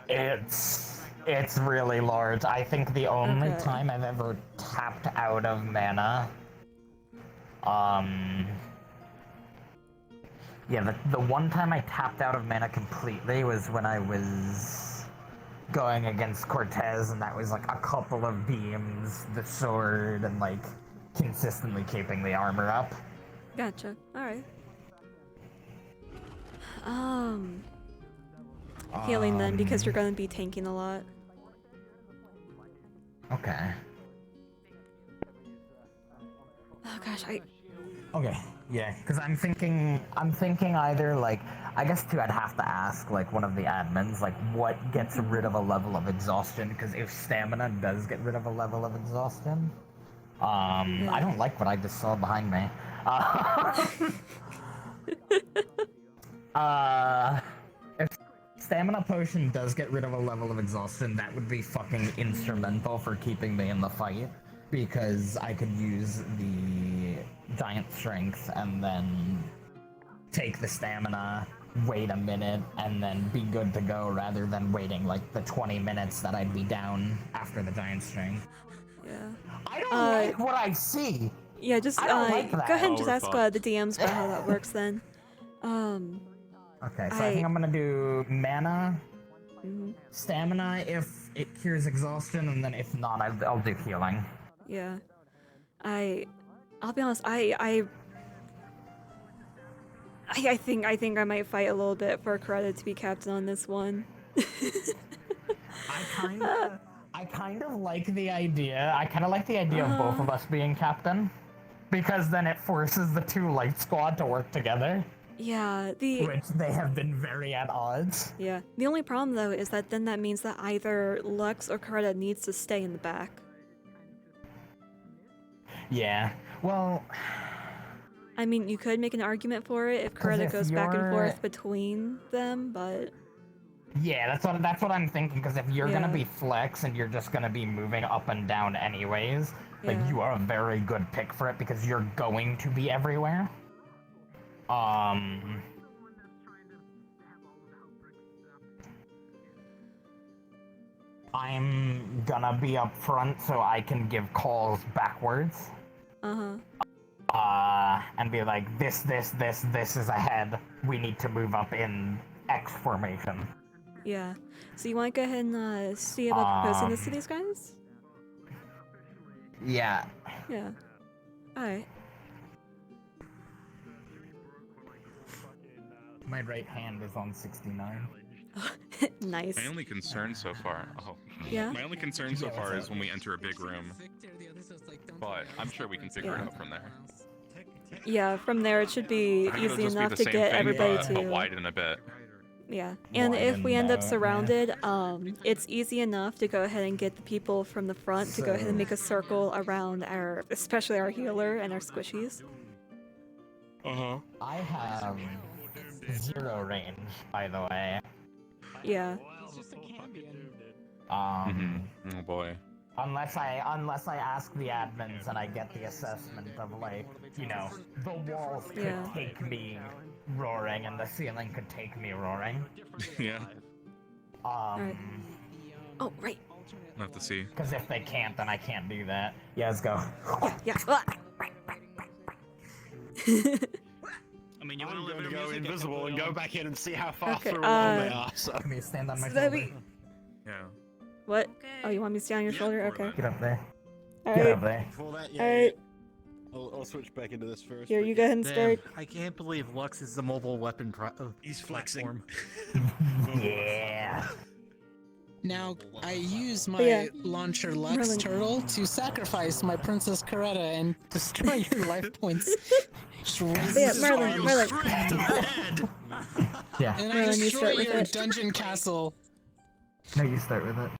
It's really large. I think the only Okay. time I've ever tapped out of mana, yeah, the one time I tapped out of mana completely was when I was going against Cortez, and that was like a couple of beams, the sword, and like consistently keeping the armor up. Gotcha. Alright. Healing then, because you're gonna be tanking a lot. Okay. Oh gosh, Okay, yeah, because I'm thinking either like, I guess too, I'd have to ask like one of the admins like what gets rid of a level of exhaustion, because if stamina does get rid of a level of exhaustion, I don't like what I just saw behind me. If stamina potion does get rid of a level of exhaustion, that would be fucking instrumental for keeping me in the fight, because I could use the giant strength and then take the stamina, wait a minute, and then be good to go, rather than waiting like the 20 minutes that I'd be down after the giant strength. Yeah. I don't like what I see. Yeah, just I don't like that. go ahead and just Oh, we're ask fucked. the DMs about how that works then. Okay, so I think I'm gonna do mana, stamina if it cures exhaustion, and then if not, I'll do healing. Yeah. I'll be honest, I think I might fight a little bit for credit to be captain on this one. I kind of like the idea. I kind of like the idea of both of us being captain, because then it forces the two light squad to work together. Yeah, Which they have been very at odds. Yeah. The only problem though is that then that means that either Lux or Coretta needs to stay in the back. Yeah. Well, I mean, you could make an argument for it if 'Cause Coretta if goes back and you're- forth between them, but yeah, that's what I'm thinking. Because if you're gonna Yeah. be flex and you're just gonna be moving up and down anyways, like Yeah. you are a very good pick for it because you're going to be everywhere. I'm gonna be up front so I can give calls backwards. And be like, this is ahead. We need to move up in X formation. yeah. So you want to go ahead and see about proposing this to these guys? Yeah. Yeah. Alright. My right hand is on 69. Nice. My only concern so far. Oh. Yeah? My only concern so far is when we enter a big room. But I'm sure we can figure it out from there. Yeah, from there it should be I think it'll easy just be enough the to same get thing, everybody but to. widen a bit. Yeah, and if Widen we end up out, yeah. surrounded, it's easy enough to go ahead and get the people from the front to go ahead and make a circle around our, especially our healer and our squishies. I have 0 range, by the way. Yeah. Um. Oh boy. Unless I ask the admins and I get the assessment of like, you know, the walls could Yeah. take me roaring and the ceiling could take me roaring. Yeah. Alright. Oh, right. We'll have to see. Because if they can't, then I can't do that. Yeah, let's go. Yeah. Ah. I mean, you want to go invisible and go back in and see how far Okay, through a wall they are. So. Can you stand on my So that shoulder? Yeah. What? Oh, you want me to stay on your shoulder? Okay. Get up there. Alright. Get up there. Before that, yeah, Alright. I'll switch back into this first. Here, but you go ahead and start. I can't believe Lux is the mobile weapon. He's flexing. Yeah. Now, I use my Yeah. launcher Lux Merlin. Turtle to sacrifice my Princess Coretta and destroy your life points. Just raise Yeah, the Merlin. arms. Yeah. And I Merlin, you destroy start with your it. dungeon castle. No, you start with it.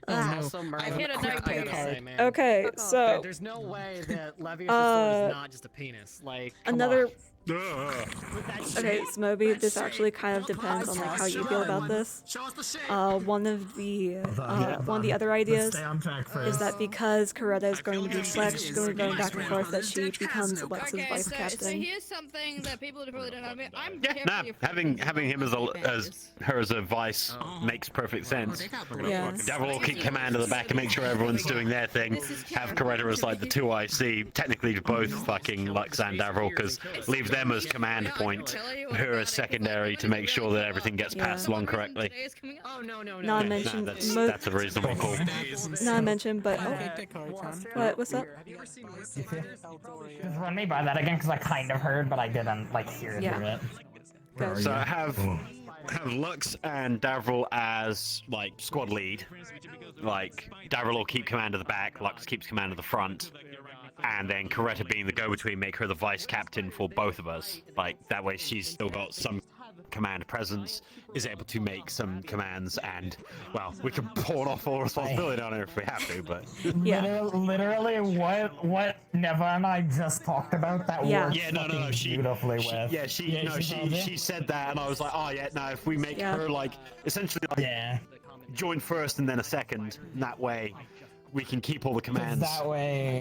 Oh no, Also, I Merlin, have hit a a quick night pay bait. card. Okay, so There's no way that Leviosa's sword is not just a penis. Like, come another. on. Okay, Smoby, this actually kind of depends on like how you feel about this. One of the other ideas is that because Coretta is going to be flexed, she's going to be going back and forth, that she becomes Lux's vice So captain. here's something that people probably don't know. I'm Nah, having him as her as a vice makes perfect sense. Yeah. Devil will keep command of the back and make sure everyone's doing their thing. Have Coretta as like the 2 IC, technically both fucking Lux and Davil, because leave them as command point, her as secondary to make sure that everything gets passed along correctly. Oh no. Not mentioned. That's a reasonable call. Not mentioned, but what's up? Just run me by that again, because I kind of heard, but I didn't like hear Yeah. through it. Go. So have Lux and Davil as like squad lead. Like Davil will keep command of the back, Lux keeps command of the front. And then Coretta being the go-between, make her the vice captain for both of us. Like, that way she's still got some command presence, is able to make some commands, and, well, we can pawn off all responsibility on her if we have to, but... Yeah. Literally, what Neva and I just talked about, that Yeah. works Yeah, no, beautifully with. She said that, and I was like, oh yeah, no, if we make her, like, essentially, like, join first and then a second, that way... we can keep all the commands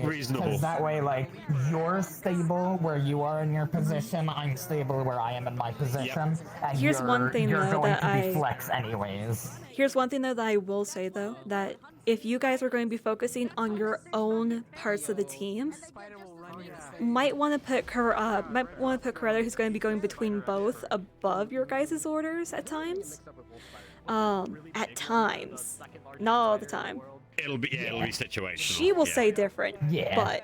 reasonable. That way, like, you're stable where you are in your position, I'm stable where I am in my position, and Here's one thing, you're though, going that to be I- flex anyways. Here's one thing though that I will say though, that if you guys were going to be focusing on your own parts of the team, might want to put Coretta, who's going to be going between both, above your guys' orders at times. At times, not all the time. It'll be situational. She will say different, but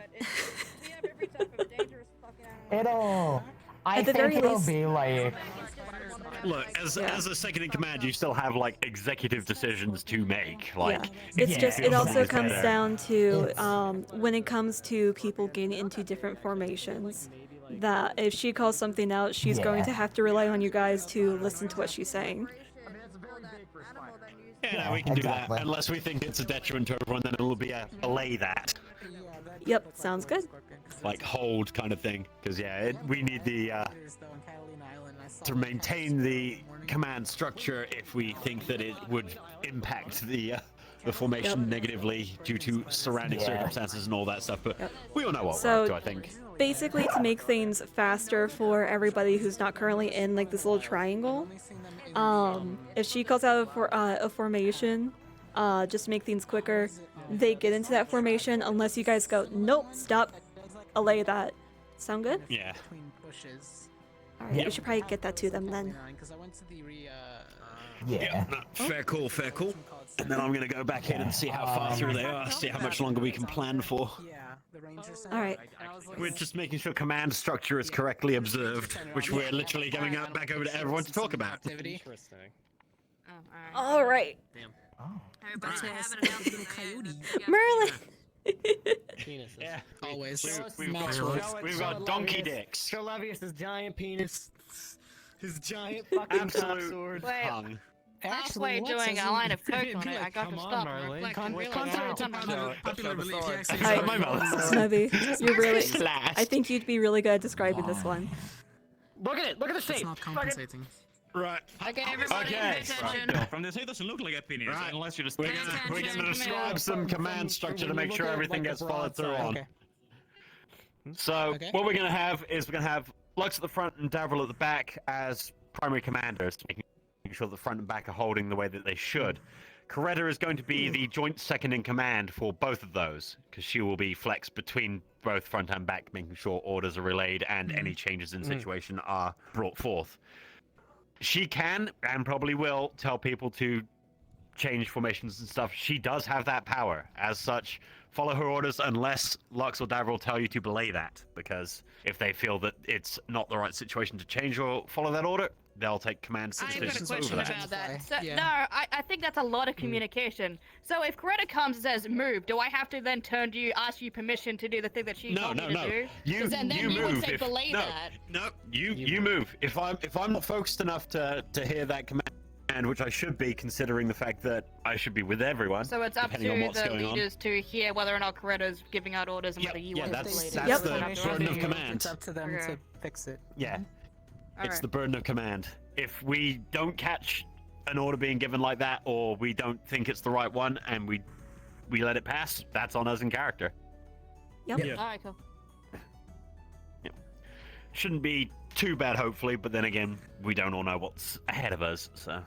I at the think very it'll least, be like. Look, as a second in command, you still have like executive decisions to make. Like, it also comes down to when it comes to people getting into different formations. That if she calls something out, she's going to have to rely on you guys to listen to what she's saying. Yeah, we can do that. Unless we think it's a detriment to everyone, then it'll be a allay that. Yep, sounds good. Like hold kind of thing, because we need the to maintain the command structure if we think that it would impact the formation negatively due to surrounding circumstances and all that stuff. But we all know what So, we're up to, I think. Basically, to make things faster for everybody who's not currently in like this little triangle, if she calls out a formation, just to make things quicker, they get into that formation unless you guys go, nope, stop, allay that. Sound good? Yeah. Alright, we should probably get that to them then. Fair call, fair call. And then I'm going to go back in and see how far through they are, see how much longer we can plan for. the ranger said. All right. And I was like, We're just making sure command structure is correctly observed, which we're literally going out back over to everyone to talk about. Interesting. All right. Damn. Everybody have an announcement. Merlin. Yeah. Always. We've got donkey dicks. Show Levius' giant penis. His giant fucking Absolute cock sword. hung. Halfway doing a line of coke on it, I got to stop and reflect and realize popular belief, he actually Hi, My mouth. Snubby. You're really. Slash. I think you'd be really good at describing this one. Look at it. Look at the shape. It's not compensating. Right. Okay, everybody, pay attention. From this, it doesn't look like a penis, Right. unless you just. We're gonna describe some command structure to make sure everything gets followed through on. So what we're gonna have is we're gonna have Lux at the front and Davril at the back as primary commanders, making sure the front and back are holding the way that they should. Coretta is going to be the joint second in command for both of those, because she will be flexed between both front and back, making sure orders are relayed and any changes in situation are brought forth. She can, and probably will, tell people to change formations and stuff. She does have that power. As such, follow her orders unless Lux or Davril tell you to belay that, because if they feel that it's not the right situation to change or follow that order, they'll take command I've got a decisions question over that. about that. So, Yeah. No, I think that's a lot of communication. So if Coretta comes and says move, do I have to then turn to you, ask you permission to do the thing that she told me to do? You 'Cause then you you move would say if, belay no, that. No, you move. If I'm not focused enough to hear that command, which I should be, considering the fact that I should be with everyone. So it's up to depending on what's the going on. leaders to hear whether or not Coretta's giving out orders and whether you want to belay that. That's the burden of command. It's up to them to fix it. Yeah. It's Alright. the burden of command. If we don't catch an order being given like that, or we don't think it's the right one, and we let it pass, that's on us in character. Yep. Alright, cool. Shouldn't be too bad, hopefully, but then again, we don't all know what's ahead of us, so.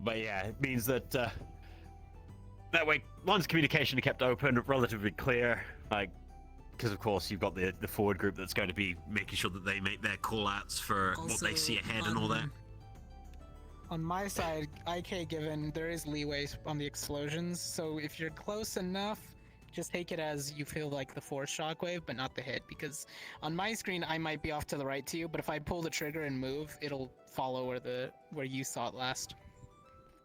But yeah, it means that that way, lines of communication are kept open, relatively clear, like, because of course you've got the forward group that's going to be making sure that they make their call-outs for what they see ahead and all that. On my side, IK given, there is leeway on the explosions, so if you're close enough, just take it as you feel like the force shockwave, but not the hit, because on my screen I might be off to the right to you, but if I pull the trigger and move, it'll follow where you saw it last.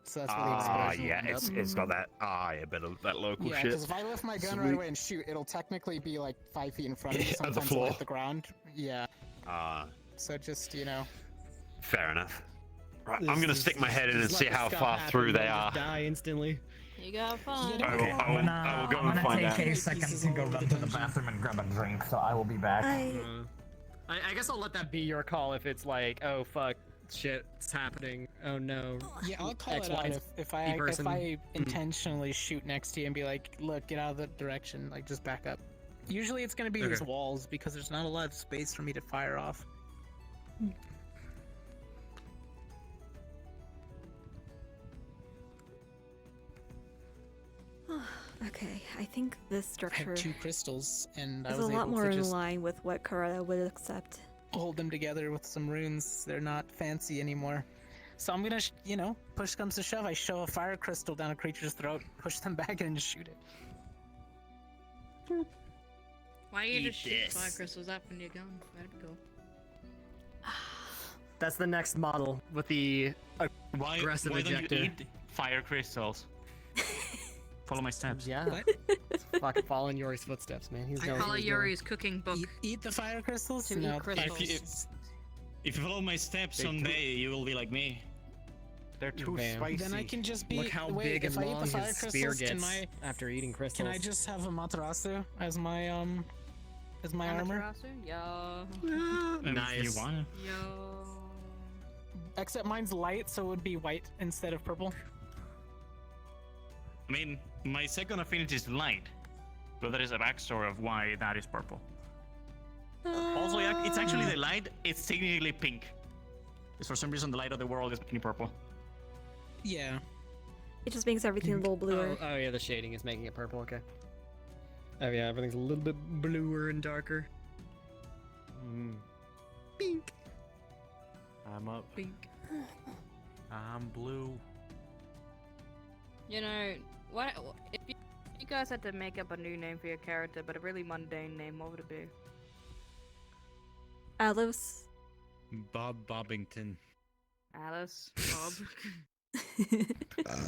So that's where the explosion yeah, will end up. it's got that a bit of that local Yeah, shit. because if I lift my gun right away and shoot, it'll technically be like 5 feet in front of me, At the sometimes floor. hit the ground. Yeah. So just, Fair enough. Right, I'm gonna stick my head in and see how far happen, through they they'll are. just die instantly. You got fun. I will go and I'm find gonna out. take a second to go run to the bathroom and grab a drink, so I will be back. I guess I'll let that be your call if it's like, oh fuck, shit's happening. Oh no. Yeah, I'll call X, it out Y, if person. I intentionally shoot next to you and be like, look, get out of that direction, like just back up. Usually it's gonna be these Okay. walls because there's not a lot of space for me to fire off. Okay, I think this I structure have 2 crystals, and I is a was lot able more to in just line with what Coretta would accept. hold them together with some runes. They're not fancy anymore. So I'm gonna, push comes to shove, I shove a fire crystal down a creature's throat, push them back and shoot it. Why you Eat just shoot this. fire crystals up in your gun? That'd be cool. That's the next model with the aggressive why don't ejector. you eat fire crystals? Follow my steps. Yeah. Fucking following Yuri's footsteps, man. He's going. Follow Yuri's cooking book. Eat the fire crystals? To No, eat crystals. If you follow my steps someday, you will be like me. They're too Bam. spicy. Then I can just be. Look how wait, big and if I eat long the fire his spear crystals, gets after eating crystals. Can I just have a Materasu as my armor? Yo. Nice. If you want. Yo. Except mine's light, so it would be white instead of purple. I mean, my second affinity is light, but there is a backstory of why that is purple. Also, it's actually the light. It's technically pink. It's for some reason the light of the world is making it purple. Yeah. It just makes everything a little bluer. Oh yeah, the shading is making it purple. Okay. Oh yeah, everything's a little bit bluer and darker. Pink. I'm up. Pink. I'm blue. You know, what if you you guys had to make up a new name for your character, but a really mundane name, what would it be? Alice. Bob Bobbington. Alice. Bob.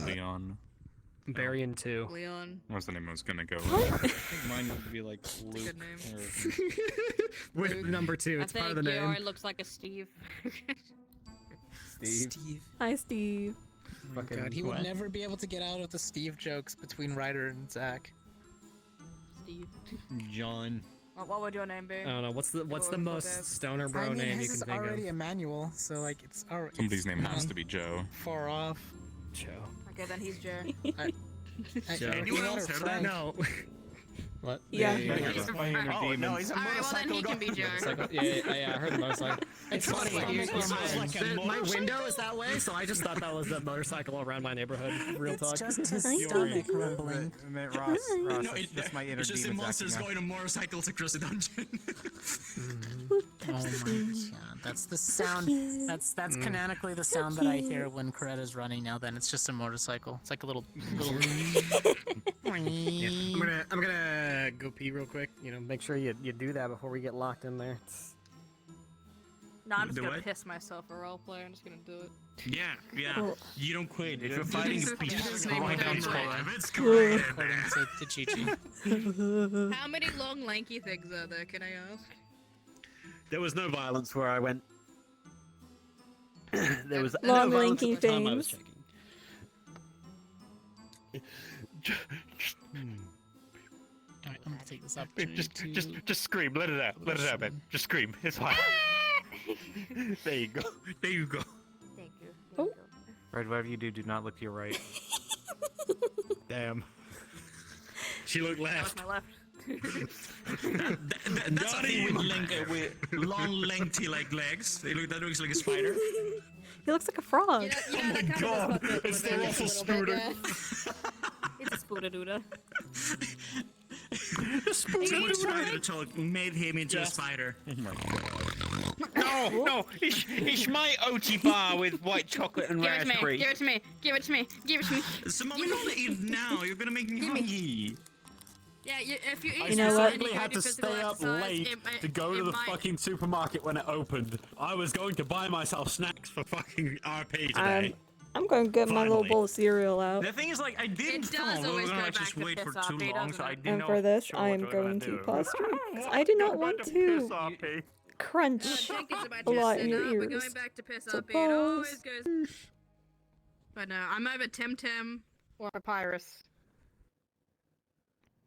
Leon. Barian 2. Leon. What's the name I was gonna go I with? think mine would be like Luke. Good name. With number 2, it's I part think of the name. yours looks like a Steve. Steve. Hi, Steve. Oh my God, he would never be able to get out of the Steve jokes between Ryder and Zach. Steve. John. What would your name be? I don't know. What's the What most stoner bro I mean, name you his can is think already of? Emmanuel, so like it's already. Somebody's name has to be Joe. Far off. Joe. Okay, then he's Joe. Joe. Anyone else heard that? No. What? Yeah. Oh, no, he's a Alright, well then he can be Joe. Yeah, I heard the motorcycle. It's funny. My motorcycle. window is that way, so I just thought that was the motorcycle around my neighborhood. Real talk. It's just his stomach rumbling. Ross, No, that's my inner it's just the demons monsters acting going on motorcycles across the dungeon. Oh my god, that's the sound. That's canonically the sound that I hear when Coretta's running now. Then it's just a motorcycle. It's like a little. Yeah, I'm gonna go pee real quick. You know, make sure you do that before we get locked in there. No, I'm just Do gonna what? piss myself for roleplay. I'm just gonna do it. Yeah. Cool. You don't quit. If you're fighting a beast, his name right down down to right. it's According to Chi-Chi. How many long lanky things are there? Can I ask? There was no violence where I went. There was Long, no violence lanky at the time I was things. Alright, I'm gonna take this opportunity Just scream. Let it out. Let it out, man. Just scream. It's fine. There you go. There you go. Thank you. Oh. Red, whatever you do, do not look to your right. Damn. She looked That was left. my left. That's a thing with long, lengthy like legs. That looks like a spider. He looks like a frog. Yeah, that kind of God, does look it's good, the but awful it's a little bit, spooder. It's a spooder-dooder. Too much spider talk made him into a spider. No, it's my OT bar with white chocolate and Give it to me. raspberry. Give it to me. Give it to me. Give it to me. Simone, we don't eat now. You're gonna make me hungry. Yeah, if you eat I You know what? specifically had to stay up late to go to the fucking supermarket when it opened. I was going to buy myself snacks for fucking RP today. I'm gonna get my little Finally. bowl of cereal out. The thing is, like, I didn't It know does we were always gonna go like, just back to wait for piss too off, long, doesn't so I it? didn't And know for this, sure I what am we were going gonna to do. pause stream. 'Cause I do not want to crunch a lot in your We're ears. going back to piss So up. It always pause. goes. But no, I'm over Temtem or Papyrus.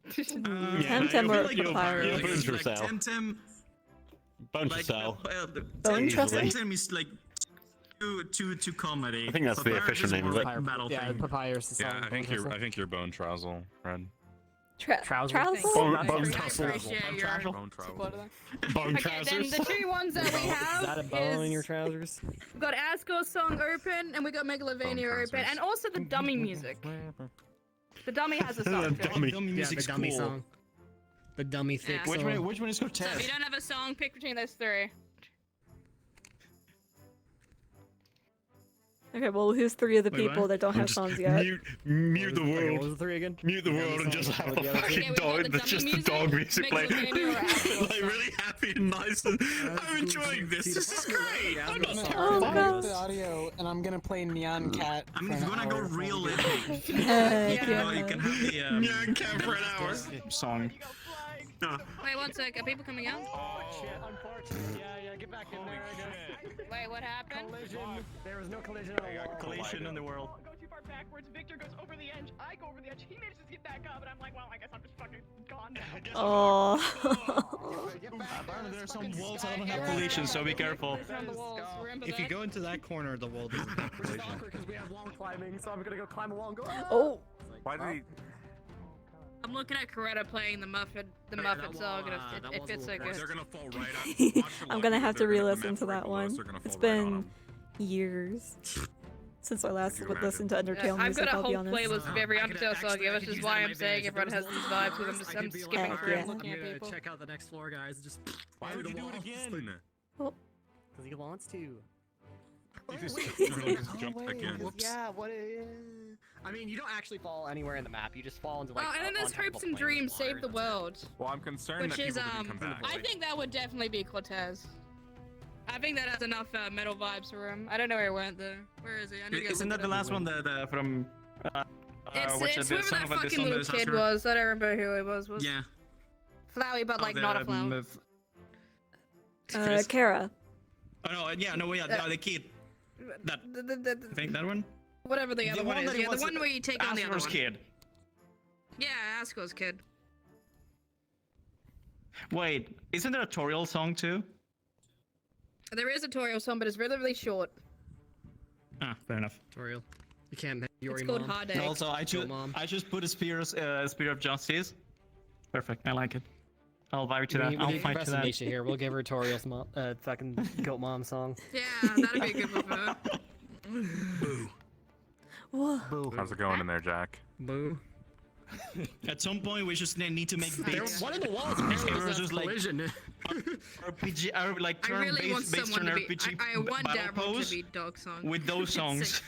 Temtem or Papyrus. Bone True Cell. Temtem. Bone True Like, Cell. Bone Trussel? Temtem is like too comedy. I think that's the Papyrus official is name more of it. like a battle Yeah, thing. papyrus is Yeah, solid I think bone you're. trussel. I think you're bone trousel, Red. Trousers? Trousel? Bone I tussle. appreciate your Bone trousel. support of that. Bone Okay, then trousers. the two ones that we have Is that a bone in your is trousers? we've got Asgore's song open and we got Megalovania Bone open, trousers. and also the dummy music. The dummy has a song. too. Dummy. Yeah, the music's dummy cool. song. The dummy thick Yeah. song. Which one is So Cortez? if you don't have a song, pick between those three. Okay, well, who's three of the Wait, people what? that don't have Just songs yet? Mute the What was world. the three again? Mute the world and just have the Yeah, fucking we've got dog. the That's just dummy the dog music playing. Megalovania or Asgore's Like really happy and nice. And I'm enjoying this. This is great. I'm not Oh, terrible. I'll God. mute the audio, and I'm gonna play Neon Cat. I mean, for if you an wanna go hour before real we epic, get- Heck you know, you can yeah. have the Nyan Cat for an hour. song. Wait, one sec. Are people coming out? Unfortunate. Yeah, get back in there, I guess. Wait, what happened? Collision. There was no collision on the wall. Collision in the world. Go too far backwards. Victor goes over the edge. I go over the edge. He manages to get back up, and I'm like, well, I guess I'm just fucking gone now. Oh. Apparently there are some walls that don't have collision, so be careful. Around the walls. Remember If you that? go into that corner, the wall doesn't have Which is collision. awkward because we have wall climbing, so I'm gonna go climb a wall and go. Oh. Why did he? I'm looking at Coretta playing the Muffet song, and it fits so good. They're gonna fall right out. Watch the I'm gonna lucky, have to they're gonna re-listen come to in right that below us, one. they're gonna It's fall right on been 'em. years since I last Could you listened to Undertale I've music, got a I'll be whole honest. playlist of every I could Undertale song, actually- I which could is use why that in I'm my saying advantage. everyone If has there these was vibes, no because I'm wars, just I I'm could be skipping like, through and yeah. looking at people. Check out the next floor, guys. Just Why would you do it again? because he wants to. You just jumped back in. Whoops. Yeah, what is... I mean, you don't actually fall anywhere in the map. You just fall into like. Oh, and then there's on top of Hopes a and plane. Dreams Save the World. Well, I'm concerned Which that is, people didn't come back. I think that would definitely be Cortez. I think that has enough metal vibes for him. I don't know where he went though. Where is he? I need to go Isn't look that the it up. last one? The from. It's whoever that fucking little kid was. I don't remember who it was. Yeah. Flowey, but like not a flower. Kara. Oh no, yeah, no, yeah, the kid. That. I think that one. Whatever the other one is. Yeah, the one where you take on the other one. Kid. Yeah, Asko's kid. Wait, isn't there a Toriel song too? There is a Toriel song, but it's really, really short. Ah, fair enough. Toriel. You can't. It's called Hard Egg. Also, I just put a spear of justice. Perfect. I like it. I'll vibe to that. I'll fight to that. Nisha here. We'll give her Toriel's fucking Goat Mom song. Yeah, that'd be a good one for her. Boo. Whoa. Boo. How's it going in there, Jack? Boo. At some point, we just need to make beats. One of the walls It's just like collision. RPG, or like I really want turn-based someone to be. RPG I want battle Daryl pose to be Dog Song. with those songs.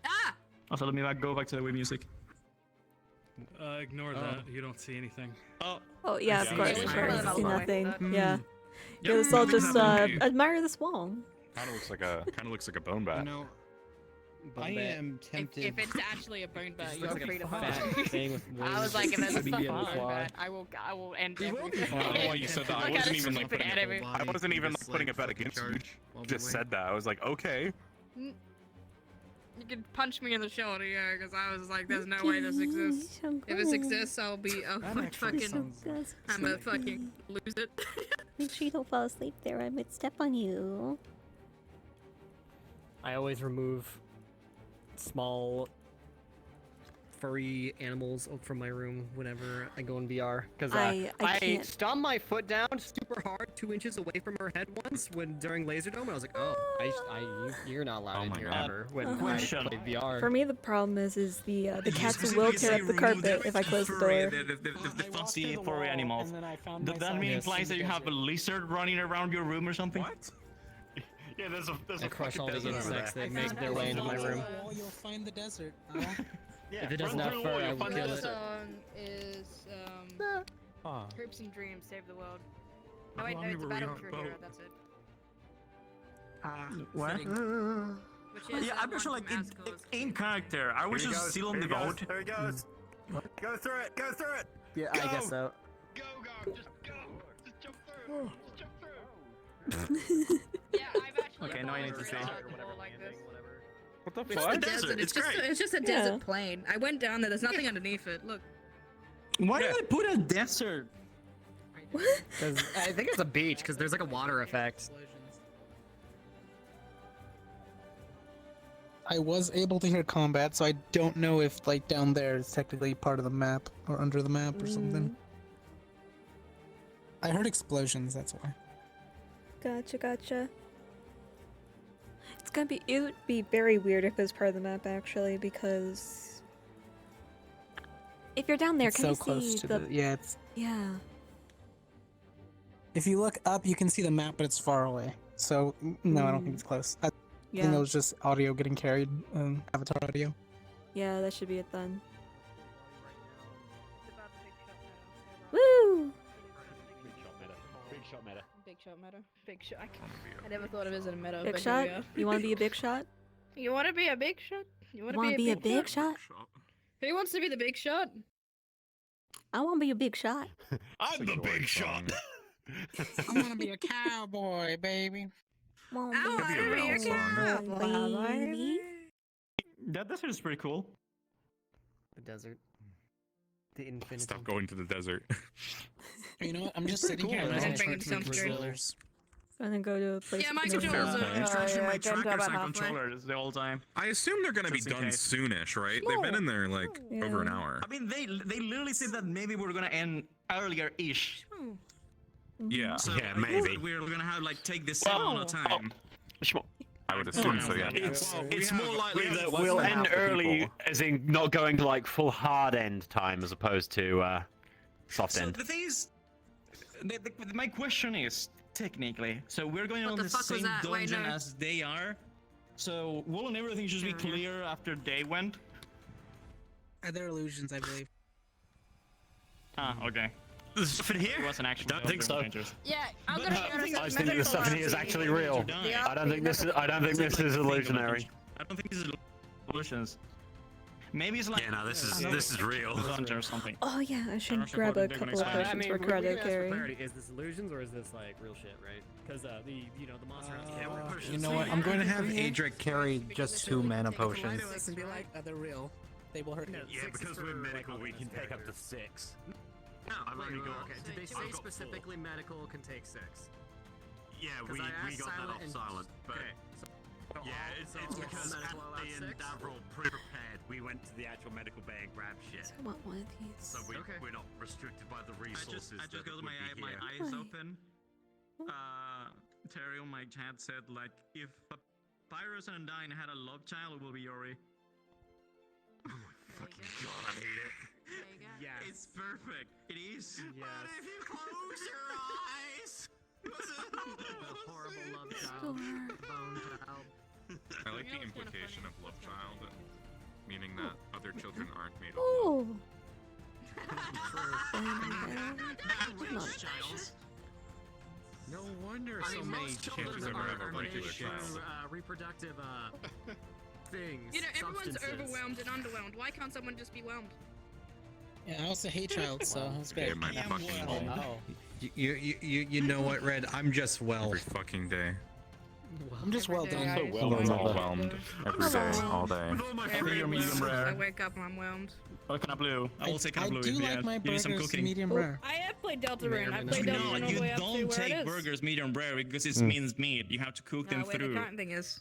Ah! Also, let me go back to the Wii music. Ignore that. You don't see anything. Oh yeah, of course. Sure. I see nothing. Yeah. Yeah, Let's all just nothing. admire this wall. Kind of looks like a bone bat. No. I am tempted. If it's actually a bone bat, you're looks like free a to fat punch. thing with I was wings. like, if there's a Be fucking able to bone fly. bat, I will end He will be everything. flying. Oh, you said that. I Look at wasn't his even like stupid putting enemy. I wasn't even like, putting a bet against you. Just said that. I was like, okay. You can punch me in the shoulder, yeah, because I was like, there's no way this exists. If this exists, I'll fucking, I'm gonna fucking lose it. Make sure you don't fall asleep there. I might step on you. I always remove small furry animals from my room whenever I go in VR because I can't. stomped my foot down super hard 2 inches away from her head once when during Laserdome and I was like, oh, you're not allowed in here ever when I play VR. For me, the problem is the cats will tear up the carpet if I close the door. The fussy furry animals. Does that mean implies that you have a lizard running around your room or something? What? Yeah, there's I crush all the insects that make their way into my room. You'll find the desert. If it doesn't have fur, I will kill This it. song is Hopes and Dreams Save the World. No wait, no, it's a Battle Crew Hero. That's it. What? Which is, Yeah, I'm just like in character. Are we just still on the boat? There he goes. Go through it. Go through it. Yeah, I guess so. Go. Just go. Just jump through. Just jump through. Yeah, I've actually. Okay, now I need to say. Like this. What the It's fuck? the desert. It's just a desert plain. I went down there. There's nothing underneath it. Look. Why did I put a desert? Because I think it's a beach because there's like a water effect. I was able to hear combat, so I don't know if like down there is technically part of the map or under the map or something. I heard explosions. That's why. Gotcha. It would be very weird if it was part of the map actually, because if you're down there, It's can so you close see to the? yeah. It's Yeah. if you look up, you can see the map, but it's far away. So no, I don't think it's close. I think it was just audio getting carried, avatar audio. Yeah, that should be it then. Woo! Big shot meta. Big shot. I never thought of it as a meta. Big but shot? here we are. You want to be a big shot? You want to be a big shot? You want Want to be a big shot? Who wants to be the big shot? I want to be a big shot. I'm the big shot. I want to be a cowboy, baby. That desert is pretty cool. The desert. The infinity. Stop going to the desert. You know what? I'm just sitting here. I'm and bringing I'm some controllers. And then go to a place. Yeah, my with no controllers map. are. Trashing my getting to trackers about and halfway. controllers the whole time. I assume they're gonna be Just in done case. soonish, right? They've been in there like over an hour. I mean, they literally said that maybe we're gonna end earlier-ish. Yeah. So Yeah, I maybe. think we're gonna have like take the same amount of time. I would assume so, yeah. It's more likely that we'll end early, as in not going to like full hard end time as opposed to soft So end. the thing is, my question is technically, so we're going What on the the fuck was same that? Wait, dungeon no. as they are, So will and everything should be clear after day went. They're illusions, I believe. Ah, okay. There's stuff in here? It wasn't actually. Don't think so. Yeah, I'm gonna I think the stuff in here is actually real. I don't think this is illusionary. I don't think this is illusions. Maybe it's like Yeah, no, this is real. Or something. Oh yeah, I should grab a couple of potions for credit carry. Is this illusions or is this like real shit, right? Because the monster has You know what? I'm going to have Adric carry just 2 mana potions. And be like, they're real. They will hurt you. Yeah, because we're medical, we can take up to 6. No, I've already got. Okay, did they say specifically medical can take 6? Yeah, we got that off silent, but yeah, it's because at the end Davril pre-prepared, we went to the actual medical bay and grabbed shit. I want one of these. So we're not restricted by the resources. I just got my here. eyes open. Terry on my chat said like if Papyrus and Undyne had a love child, it will be Yori. Oh my fucking god, I hate it. Yeah, it's perfect. It is. Yes. But if you close your eyes, The horrible love child, bone child. I like the implication of love child, meaning that other children aren't made of Oh. No wonder I so mean, many most children children are are bunch made of shit. through reproductive things. You know, everyone's substances. overwhelmed and underwhelmed. Why can't someone just be whelmed? Yeah, I also hate child, so that's great. Yeah, my fucking Oh. You know what, Red? I'm just well. every fucking day. I'm just well done. I'm overwhelmed every day, all day. Medium, medium I rare. wake up and I'm whelmed. Or can I blue? I will take I a blue. do in the like end. my Give me some burgers cooking. medium rare. I have played Deltarune. I played No, Deltarune all you the way up to don't where it take is. burgers medium rare because it's minced meat. You have to cook No, them wait, through. the current thing is.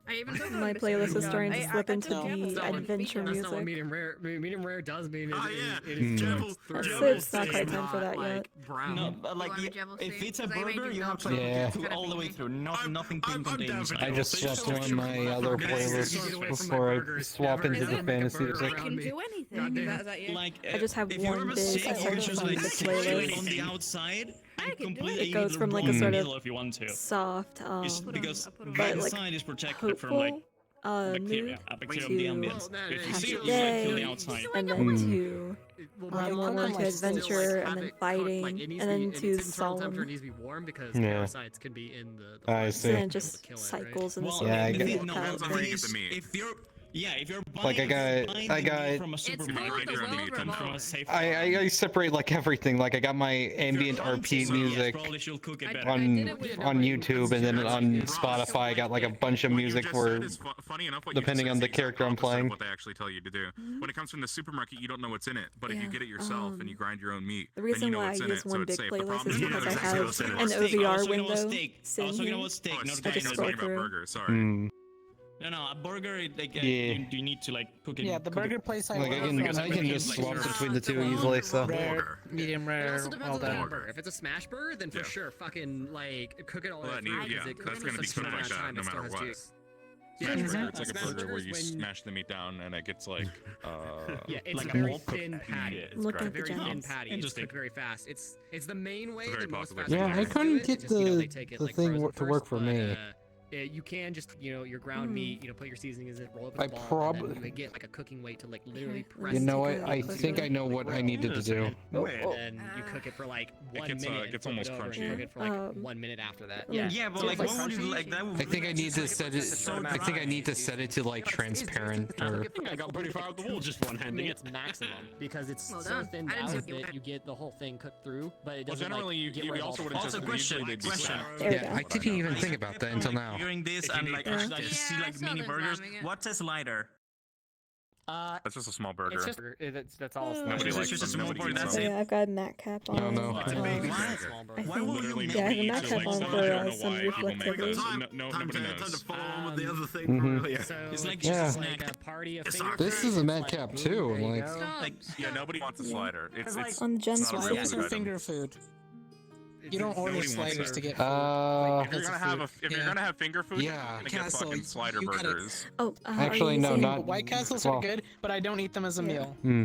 I even told My them playlist is Mr. starting to I slip got into two devils. the adventure That's not what music. medium rare. Medium rare does mean. Oh, It yeah. is Devil- cooked So through. it's not quite time for that like yet. brown. No, but like Well, I'm a you- devil if too, it's a 'cause I made burger, you you have to know. Yeah. cook all the way through. Nothing being contained. I just swapped on my other playlist before I swap into the fantasy I music. can do anything. Is that you? Like, I just have if you're one ever big sick, you can section just of like the sit on playlist. the outside and can do completely It goes from like a in the sort middle of if you want to. soft, Because but the like inside is protected from like hopeful bacteria, mood bacteria of the ambience. Well, If you happy see it, you like from the day, outside. and then to more into adventure, and then fighting, and then to solemn. Needs to be warm because Yeah. parasites can be in the I So see. then it just cycles in the Well, same Yeah, I the get- thing- no, kind of the way. thing is, if you're if you're buying, Like, I got- buying I the got- meat from a It's supermarket, called the you're World from Revolver. a safe I separate like everything. Like I got my ambient RP music probably she'll cook it better. on YouTube, and then on Spotify I got like a bunch of music for Funny enough, what depending you on said the is the character I'm exact opposite of playing. What they actually tell you to do. When it comes from the supermarket, you don't know what's in it. But if you Yeah, get it yourself and you grind your own meat, The then you reason know why I what's in use it, so one it's big safe. The playlist problem is you because know I exactly have what's in it. an Also, you OVR know what's window steak. sitting Also, you know here. what's steak. Oh, Not it's I steak. just I was scroll talking about through. burgers. Sorry. No, a burger, like, Yeah. you need to like cook it. Yeah, the cook it- burger place I Like I work can from, just swap between the two easily. So rare, medium It rare, also depends all on the that. burger. If it's a smash burger, then for Yeah. sure, fucking like cook it all Well, the that way through. need- yeah, because it that's cooks gonna be such a cooked like amount of that, time, no it still matter has what. juice. Smash Yeah, burger, it's like a smash burger where burgers you when- smash the meat down and it gets like Yeah, it's like a a very whole cooked thin patty. it's Looking It's a at the very thin giants. patty. It's Interesting. cooked very fast. It's the main way Very that most popular fast thing. food yeah, I places do couldn't it. get It's just, they take it, the like, thing frozen to work first, for but, me. you can just, your ground meat, put your seasonings in it, roll up I in a ball, and prob- then you get like a cooking weight to like literally Okay, press You know Let's what? take a I look think at I it. know what I needed to do. and then you cook it for like 1 gets, minute. it and gets flip almost over and crunchy. cook it for like Um, 1 minute after that. yeah. Yeah, but So like, it's what would you crunchy. like? That would I think I need to set it. I think I need to set it to like transparent or. I got pretty far up the wall just one-handing it. It's maximum because it's Well so done. thinned I didn't out see what you that you get the whole thing cooked through, but it Well, doesn't generally, like, get you rid of also all wouldn't the Also, just question, usually they'd be question. slapped. There we Yeah, go. I didn't even think about that until now. Hearing this If you and need like, practice. I just see Yeah, I like saw mini them burgers. grabbing it. What's a slider? That's just a small burger. It's just that's all. Nobody It's likes just a them. small Nobody burger, eats that's So them. yeah, I've got a mat cap on. No, no. It's a um, baby What? burger. I Why will think- you Literally make yeah, I have a nobody mat eats cap them. on I for don't know some why people make reflectivity. those. Time, Nobody time to knows. follow on with the other thing Mhm. earlier. So It's like yeah. just a like snack. a party of It's fingers. This is a mat Like, cap boom, too. there you Like, go. Like, Yeah, nobody wants a slider. It's On Gen it's not a real Sliders food are item. finger food. You don't order Nobody wants sliders it. to get food. If you're That's gonna a have food. if you're gonna have finger food, Yeah. you're gonna get Castle, fucking slider you gotta- burgers. Oh, Actually, are you no, saying- not. White Castles well, are good, but I don't eat them as a Yeah. meal. Hmm.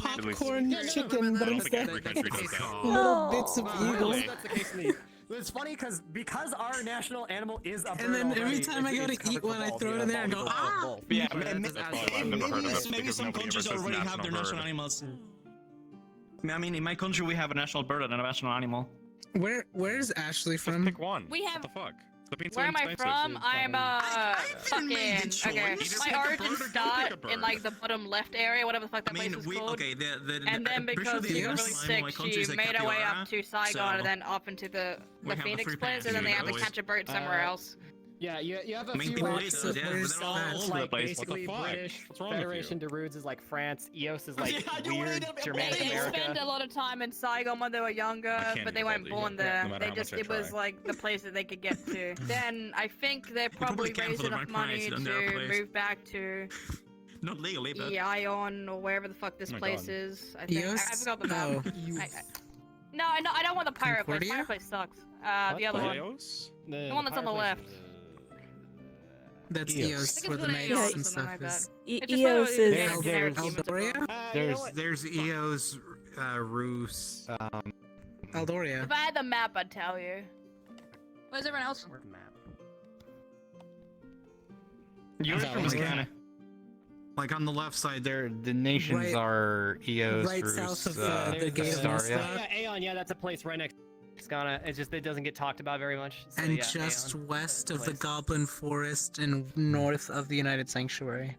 popcorn chicken, but I don't think instead every country does that. little bits of eagle. It's funny because our national animal is a bird. And then every already, time I go it's to eat covered one, I for throw it in there and go, ah! Yeah, maybe some countries already have their national animals. I mean, in my country, we have a national bird and a national animal. Where's Ashley from? Pick one. We have. What the fuck? Where am I from? I'm fucking. Okay, my origins start in like the bottom left area, whatever the fuck that place is called. Okay, and then because she got really sick, she made her way up to Saigon and then up into the Phoenix place, and then they have to catch a boat somewhere else. Yeah, you have a Main few thing like, is, yeah, there's but they're all over the like place. basically What the fuck? British, What's wrong with Federation de Roods is like France, EOS is like Yeah, weird Germanic They America. spent a lot of time in Saigon when they were younger, can't but they even weren't hold born it, no there. matter They how just much I it was try. like the place that they could get to. Then I think they probably probably raised cancel the enough money price to on their place. move back to Not legally, but. Ion or wherever the fuck this Oh my place God. is. I think I Eos? forgot the map. Oh. No, I don't want the pirate place. Concordia? Pirate place sucks. The other one. Leos? The one that's on the left. That's Eos. Eos, I think where it's the with an mace AO or and something stuff like that. is. It's just Eos what is- generic There's humans are Eldoria? from. There's Eos, Roos. Aldoria. If I had the map, I'd tell you. Where's everyone else? You're from Ghana. Like on the left side, there the nations Right- are Eos, right Roos, south of Astoria. the gate of Mostar. Yeah, Aeon, yeah, that's a place right next to Ghana. It's just it doesn't get talked about very much. So, And yeah, just Aeon, west that's of a the place. Goblin Forest and north of the United Sanctuary.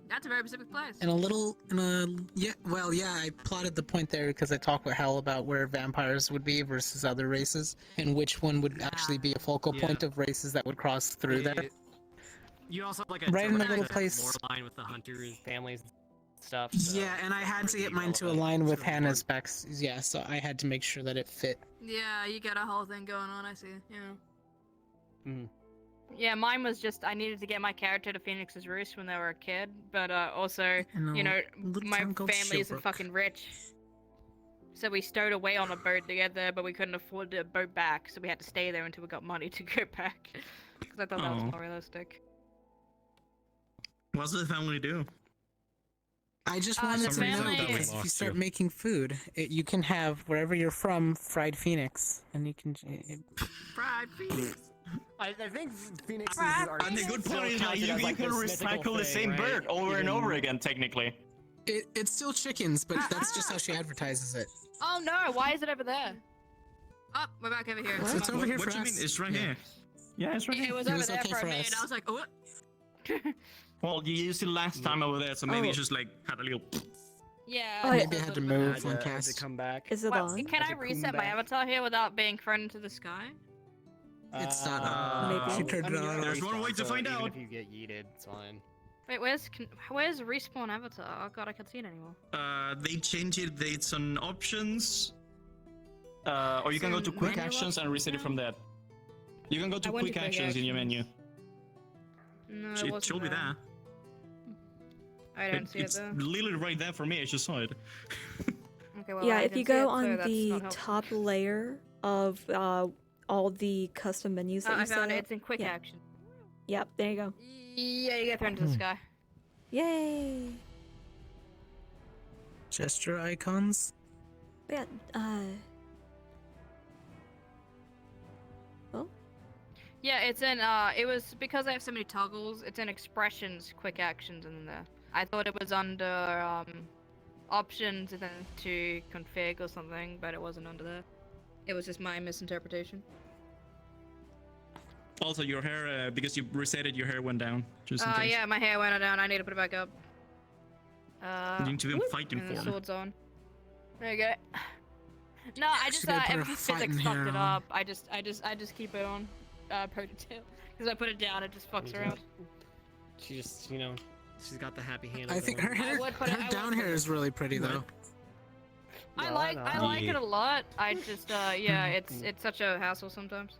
That's a very specific place. And I plotted the point there because I talked with Hal about where vampires would be versus other races, and which one would actually be a focal point of races that would cross through there. You also have like a Right in the direct little place- borderline with the hunters, families, stuff. So Yeah, and I had to get mine to align with Hannah's specs. Yeah, so I had to make sure that it fit. Yeah, you got a whole thing going on, I see. Yeah. Mhm. Yeah, mine was just I needed to get my character to Phoenix's Roost when they were a kid, but also, In you a know, little my town called family isn't Shilbrook. fucking rich. So we stowed away on a boat together, but we couldn't afford the boat back, so we had to stay there until we got money to go back. Because I thought that was Oh. more realistic. What's the family do? I just the wanted to know family- because if you Lost start you. making food, you can have wherever you're from fried phoenix, and you can. Fried Phoenix. I think Phoenix Right. are. And the good still part is that counted you as, like, can this mythical recycle the thing, same right? bird over and over again, technically. It's still chickens, but that's just how she advertises it. Oh no, why is it over there? Oh, we're back over here. It's over here What for do you us. mean? It's right Yeah. here. Yeah, it's right It here. was It over was there okay for a for minute, us. and I was like, oh, what? Well, you used it last time over there, so maybe Oh. it's just like had a little. Yeah. Oh, Maybe I had to move to on cast. come back. Is it Well, on? can I As a reset my comeback. avatar here without being thrown into the sky? It's not on. Maybe. She turned it on. There's one way to find even out. If you get yeeted, it's fine. Wait, where's respawn avatar? Oh god, I can't see it anymore. They changed it. It's on options. Or you can go to quick Manual actions and reset it from there. You can go to I went to quick quick actions in your menu. No, it It wasn't should be there. I don't see it It's though. literally right there for me. I just saw it. Okay, well, Yeah, I if you didn't see it, go so on that's the not helpful. top layer of all the custom menus Oh, that you I found set it. up. It's in quick Yeah. action. Yep, there you go. Yeah, you get thrown into the sky. Yay! Gesture icons. Yeah, oh, Yeah, it's in, it was because I have so many toggles, it's in expressions, quick actions, and there. I thought it was under, options and then to config or something, but it wasn't under there. It was just my misinterpretation. Also, your hair, because you resetted, your hair went down. Just in case. Yeah, my hair went down, I need to put it back up. You need to be in fighting and the form. sword's on. There you go. No, I just, gotta put her everything fighting physics fucked hair it on. up. I just keep it on, ponytail. Because I put it down, it just fucks around. She just, you know, she's got the happy hand. I think her hair, would put it- I her would down put hair it- is really pretty though. I like it a lot. I just yeah, it's such a hassle sometimes.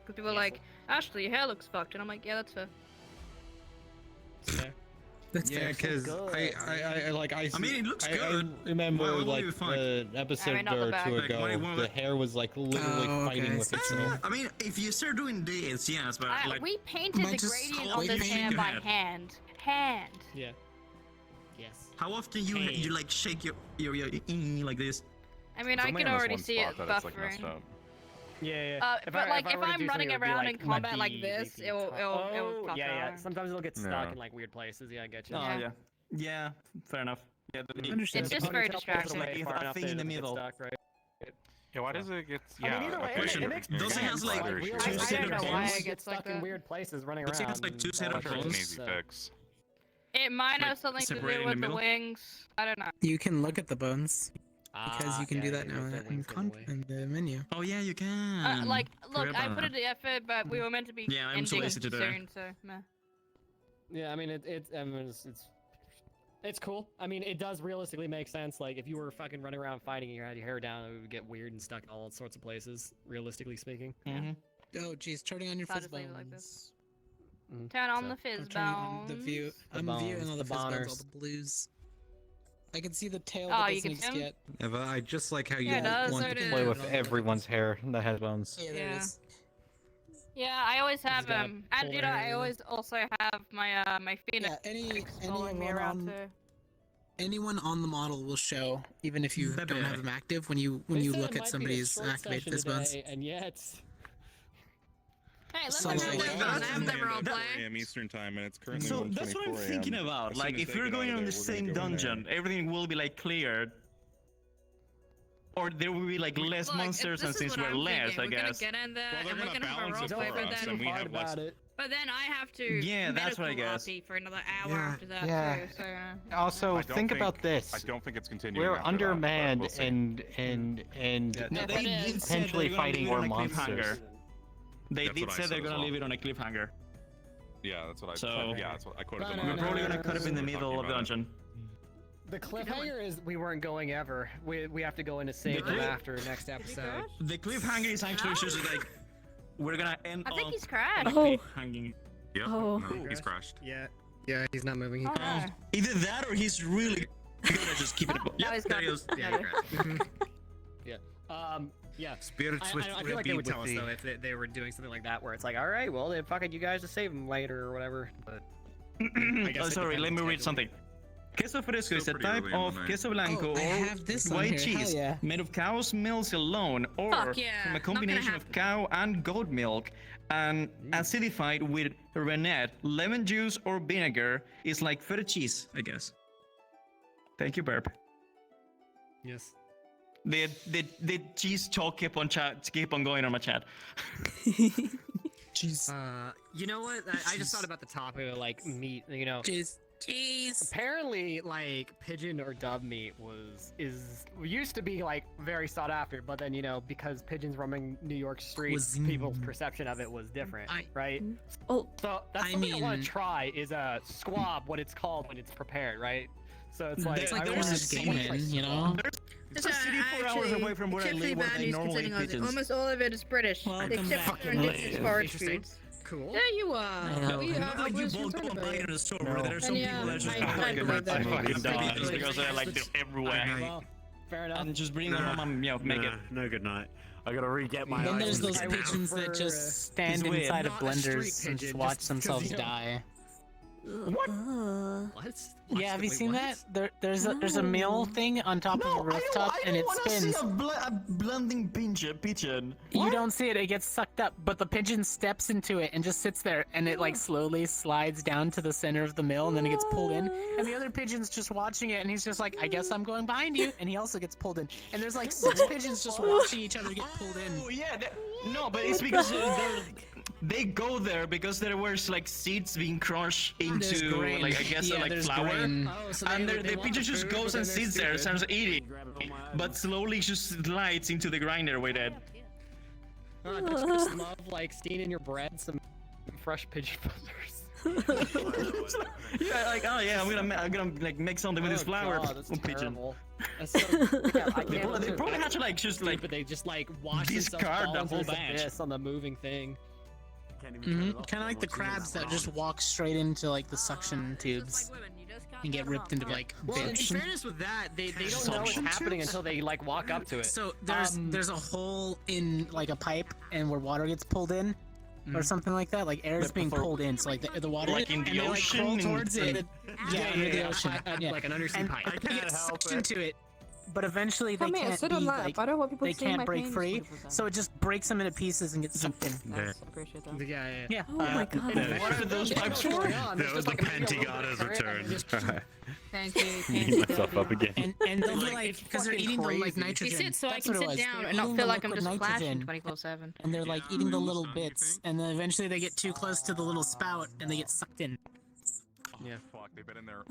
Cause people are like, Ashley, your hair looks fucked, and I'm like, yeah, that's fair. That's Yeah, fair. because I mean, it looks I good. remember Why would like you be fine? an episode not the or back. two Like, ago, why- the hair was like literally Oh, fighting okay. with itself. I mean, if you start doing this, yes, but like, We painted the Might just gradient slowly on this paint hair your by head. hand. Yeah. Yes. how often you like shake your like this? I mean, I It's only can in this already one see it spot that it's, like, buffering. messed up. Yeah. But like if I'm running around in combat like this, it'll fuck yeah. out. Sometimes it'll get stuck Yeah. in like weird places. Yeah, I get you. Oh, yeah, fair enough. Yeah, It's just very distracting. It's a thing in the middle. Stuck, right? Yeah, why does it get? I Yeah. mean, either way, okay. it makes Does it sense, has, like, real two life, set I don't of know why bones? it gets stuck like in that. weird places running Does around. it has, like, two and set all of that That's an bones? shit, easy so- fix. It might Like, have something to separated do in with the the middle? wings. I don't know. You can look at the bones because you can do that yeah, now their wings in, go away. in the menu. Oh yeah, you can. Like, look, Forget I about put in that. the effort, but we were meant to be Yeah, I'm too ending lazy to do that. soon, so meh. Yeah, I mean, it's cool. I mean, it does realistically make sense. Like, if you were fucking running around fighting and you had your hair down, it would get weird and stuck in all sorts of places, realistically speaking. Oh, geez, turning on your So I'll fizz just leave it bones. like this. Turn on the fizz I'm turning on the bones. view. The I'm viewing bones, all the the fizz bones, all boners. the blues. I can see the tail Oh, that you doesn't can exist see 'em? yet. Eva, I just like how you Yeah, it does, want so it to is. play with Everyone's hair that has bones. Yeah, there it Yeah. is. Yeah, I always have gotta them. pull And you their know, hair I in. always also have my my phoenix Yeah, any following me around too. anyone on the model will show, even if you That don't bit. have them active. When you They said look it at might be a somebody's short activate session fizz bones. today, and yet. Hey, let's So, go like, there. yeah, I have them role play. a.m. Eastern time, and it's currently So that's what I'm 1:24 thinking a.m. about. As Like, soon as if they we're get out going of on there, the we're gonna same go in there. dungeon, everything will be like cleared. Or there will be like less Look, monsters and this is things what were I'm less, thinking. I We're guess. gonna get in there Well, they're and we're gonna gonna have a balance role it play, for but us, then and we have less. but then I have to Yeah, that's what I medical guess. RP for another hour Yeah. after that Yeah. too. So Also, I don't think about I this. don't think it's continuing. We're after that, undermanned but we'll see. and No, they did say potentially they're gonna fighting leave it more on a monsters. cliffhanger. They That's did what I say said they're as gonna well. leave it on a cliffhanger. Yeah, that's what I. So- yeah, that's what I quoted them. We're on probably Twitter. gonna cut up in the We're talking middle of the about it. dungeon. The cliffhanger is we weren't going ever. We have to go in to save them after next episode. The cliffhanger is actually just like we're gonna end I think on he's crashed. hanging. Yep. Oh. No, he's crashed. Yeah, he's not moving. Oh, no. Either that or he's really good at just keeping it. Now he's there got he goes. Yeah, he crashed. Yeah. Spirits I feel like they would tell us though if they were doing something like that, where it's like, all right, well, then fucking you guys to save them later or whatever. But I guess Oh, it sorry, depends let on me read scheduling. something. Queso fresco is a Still type pretty early in of the night. queso blanco Oh, I or have this on white here, hell cheese yeah. made of cow's milk alone or Fuck yeah, from a not gonna combination of happen. cow and goat milk and acidified with rennet, lemon juice or vinegar is like feta cheese, I guess. Thank you, Burp. Yes. The cheese talk keep on going on my chat. Jeez. You know what? I just thought about the topic of like meat. You know, Jeez. apparently like pigeon or dove meat used to be like very sought after, but then you know because pigeons roaming New York streets, people's perception of it was different, right? Oh, So that's I something I want mean- to try is a squab, what it's called when it's prepared, right? So it's It's like like I the wanna worst see, game in, you know? There's a city 4 hours away from where I live where they normally eat pigeons. Almost all of it is British, except for indigenous forage Interesting. foods. Cool. There you are. know. We have Like you British both go food and buy over it in here. a store where there are some And people that just I believe that. I fucking die British because they're like they're everywhere. Well, fair enough. And just bring them home and make it. No, good night. I gotta re-get my Then there's items those again. pigeons that just stand He's weird. inside of Not a street blenders and just pigeon, watch just 'cause, themselves you know. die. what? What? Yeah, have you seen that? There's a mill thing on top of a rooftop and it spins. a blending pigeon. You don't see it, it gets sucked up, but the pigeon steps into it and just sits there and it like slowly slides down to the center of the mill and then it gets pulled in. And the other pigeon's just watching it and he's just like, I guess I'm going behind you. And he also gets pulled in. And there's like 6 pigeons just watching each other get pulled in. Oh yeah, no, but it's because they go there because there was like seeds being crushed There's into grain. like I guess Yeah, like there's flour, grain. Oh, so and they the want pigeon the just food, goes but and then they're sits there, stupid. starts eating, but slowly just slides into the grinder with it. Don't you just love like steaming in your bread some fresh pigeon feathers? Yeah, like oh yeah, I'm gonna like make something with this flour. God, that's Oh, pigeon. terrible. That's so, yeah, I They can't probably, they probably had to like just like but they just like wash discard the themselves whole into this batch. abyss on the moving thing. Kind of like the crabs that just walk straight into like the suction tubes and get ripped into like Well, in bits. fairness with that, they don't know what's Suction happening tubes? until they like walk up to it. So there's a hole in like a pipe and where water gets pulled in. Or something like that, like air is being pulled in, so like the water, Like in the and they, like, ocean crawl and- towards it. and- Yeah, under the ocean, like an undersea and pipe. they get sucked into it, but eventually they Come here, can't sit be on lap. like I don't want people they seeing can't my break penis free, 24/7. so it just breaks them into pieces and gets sucked in. Nice, I appreciate that. Yeah. Oh my god. What are those pipes for? That was the Pantigada's return. Thank you. Beat myself up again. And they'll be like, because they're eating the like nitrogen. He sits so I That's can what it sit was. down They're and not eating feel the like I'm liquid just flashing nitrogen, 24/7. and they're like eating the little bits, and then eventually they get too close to the little spout and they get sucked in. Yeah, fuck, they've been in there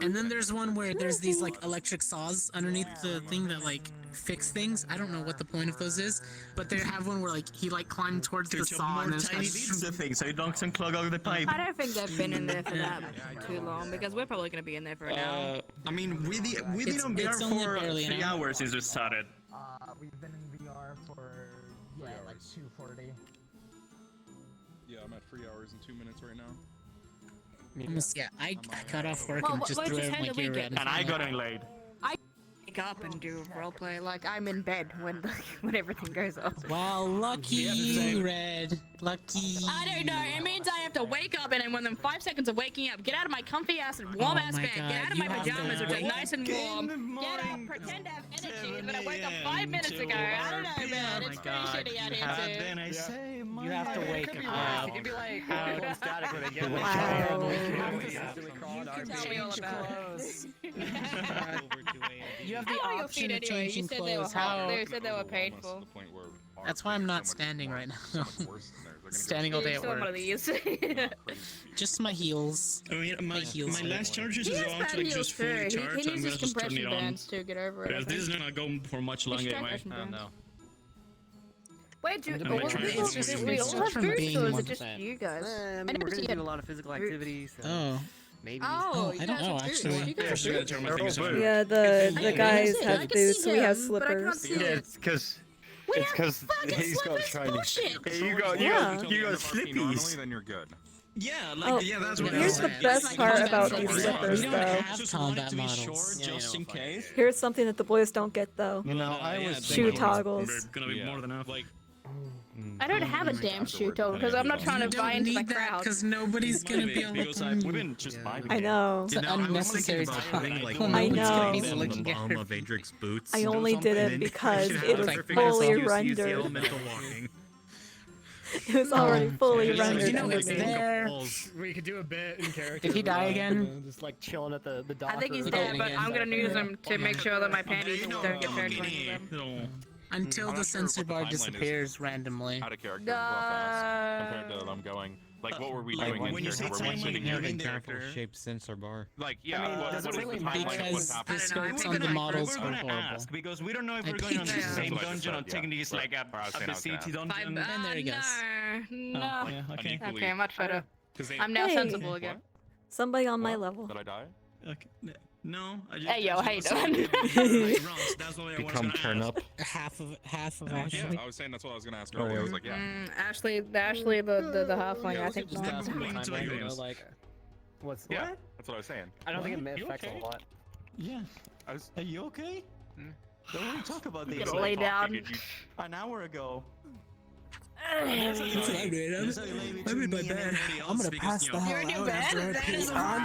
And then there's one where there's these like electric saws underneath the thing that like fix things. I don't know what the point of those is, but they have one where like he like climbed towards the saw and then tiny bits of things so you don't clog up the pipe. I don't think they've been in there for that too long because we're probably gonna be in there for an hour. I mean, we've been on it's VR only for barely an 3 hour. hours since we started. We've been in VR for like 240. Yeah, I'm at 3 hours and 2 minutes right now. Yeah, I got off work Well, and just what threw just it in had my the gear weekend? red. And I got in late. I wake up and do roleplay like I'm in bed when when everything goes off. Wow, lucky you, Red. Lucky. I don't know. It means I have to wake up and then within 5 seconds of waking up, get out of my comfy ass and warm ass my bed, God, get out of you my have to pajamas, which are wake nice and warm, get up, pretend to have energy, but I woke up 5 minutes ago. I don't know, man. It's pretty shitty out here too. Then I say, You have to wake up. It could be like how static when they get Tell me all about it. You have the How are your option feet of anyway? You changing said they were clothes. hot. How? They said they were painful. That's why I'm not standing right now. Standing all day at Still one work. of these. Just my heels. I mean, my heels. last charges He is has on bad to like heels just fully too. charged. He I'm needs gonna his just turn it compression on. bands to get over it. I Because this is think. gonna go for much longer His anyway. compression bands. know. Wait, do I'm all gonna try people and do do we this all have from boots being or is it 1%. just you guys? I mean, never we're see gonna it. do a lot of physical activities. So Oh. maybe. Oh, I don't know actually. You guys Yeah, turn my fingers on. Yeah, the guys have boots, we have slippers. Yeah, it's because he's got shiny. You got Normally, slippies. then you're good. Yeah, Oh, yeah, that's what here's the best part about these slippers, We don't though. have just want it to be short, just in case. Here's something that the boys don't get, though. You know, I was Shoe toggles. Gonna be more than enough. Like, I don't have a damn shoe toggle because I'm not trying to buy into the crowd. because nobody's gonna be able because to. we've been just vibing. I know. It's unnecessary. I know. Looking at her. of Adric's boots. I only did it because it was fully rendered. It was already fully rendered. You know and it's everything. there. We could do a bit in character. If he die again, Just like chilling at the dock. I think he's or dead, something. but I'm gonna use him to make sure that my panties don't get turned into them. until I'm the not sure sensor what the bar timeline is. disappears randomly. Out of character real fast compared to them going. Like, what were we doing in when you character? say Were we sitting here? in Character shaped sensor bar. Like, yeah, I mean, what does it is really the matter? timeline of what's Because happening? the skirts on the We're models are gonna horrible. ask because we don't know if I we're going on the peeked. same That's what I just dungeon or said, taking yeah. this like Or I was saying I a was gonna city ask. dungeon. And there he goes. No. Yeah, okay. Okay, much better. They, I'm now Hey. sensible again. Somebody on my level. Did I die? Okay. No, I just. Hey yo, how you doing? Become turn up. Half of Yeah, Ashley. I was saying that's what I was gonna ask earlier. I was like, yeah. Ashley, the halfling, I think. Just won. ask him the timeline, you know, like, what's Yeah, what? that's what I was saying. I don't think What? it You affects okay? a lot. Yeah. I was. Are you okay? Don't want to talk about this. Get lay down. An hour ago. I'm in my bed. I'm gonna pass the hell You're in your out bed? after I That pee. is I'm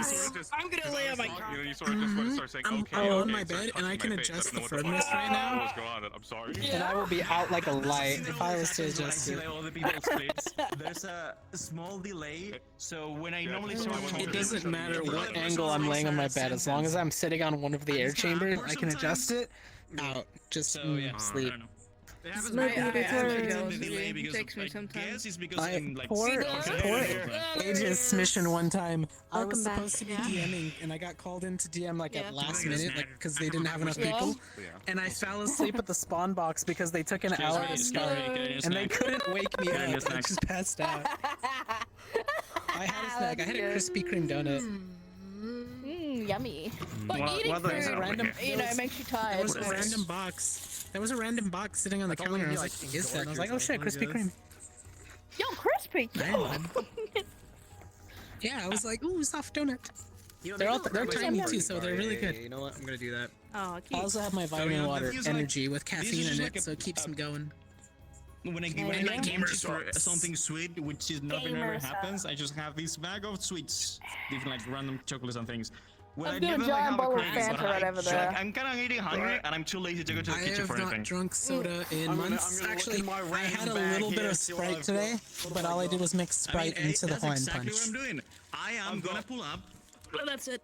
gonna lay on my You sort of just want to start saying, okay, I'm okay, on my start bed and I touching can my face. adjust I don't know the what fuck firmness right now. was going on. I'm sorry. And I will be out like a light if I was to That's when I adjust see it. like all the people splits. There's a small delay, so when I normally start It talking, doesn't matter what angle I'm laying on my bed, as long as I'm sitting on one of the air chambers, I can adjust it. Out, just sleep. Smoothie returns. Takes me some time. Guess it's because I I'm like poor Agent's mission one time. I Welcome was back. supposed to be DMing, and I got called in to DM like Yeah. at last minute, like because they didn't have enough Yeah. people. And I fell asleep at the spawn box because they took an hour to start, and they couldn't wake me Can I up. get a I snack? just passed out. I had a snack. I had a Krispy Kreme donut. Yummy. But What- eating what the food, hell? Random, you know, it makes you tired. There was a random box. There was a random box sitting on the counter. I was like, "What is that?" And I was like, "Oh shit, Krispy Kreme." Yo, crispy. Yeah, I was like, "Ooh, soft donut." They're tiny too, so they're really good. You know what? I'm gonna do that. Oh, I cute. also have my vitamin yeah, water this is like- energy with this is caffeine just in like it, a- so it keeps them going. when I gamers for something sweet, which is nothing ever happens, I just have this bag of sweets, different like random chocolates and things. When I'm I doing live in my giant bowl of Albuquerque, Fanta but right over there. I'm kind of getting hungry, and I'm too lazy to go to the I kitchen have for not anything. drunk soda in I'm gonna months. look in Actually, my I had a random little bag bit here, of see what Sprite I've today, got. but all I did was mix Sprite into the that's Hawaiian exactly Punch. what I'm doing. I am gonna pull up. Well, that's it.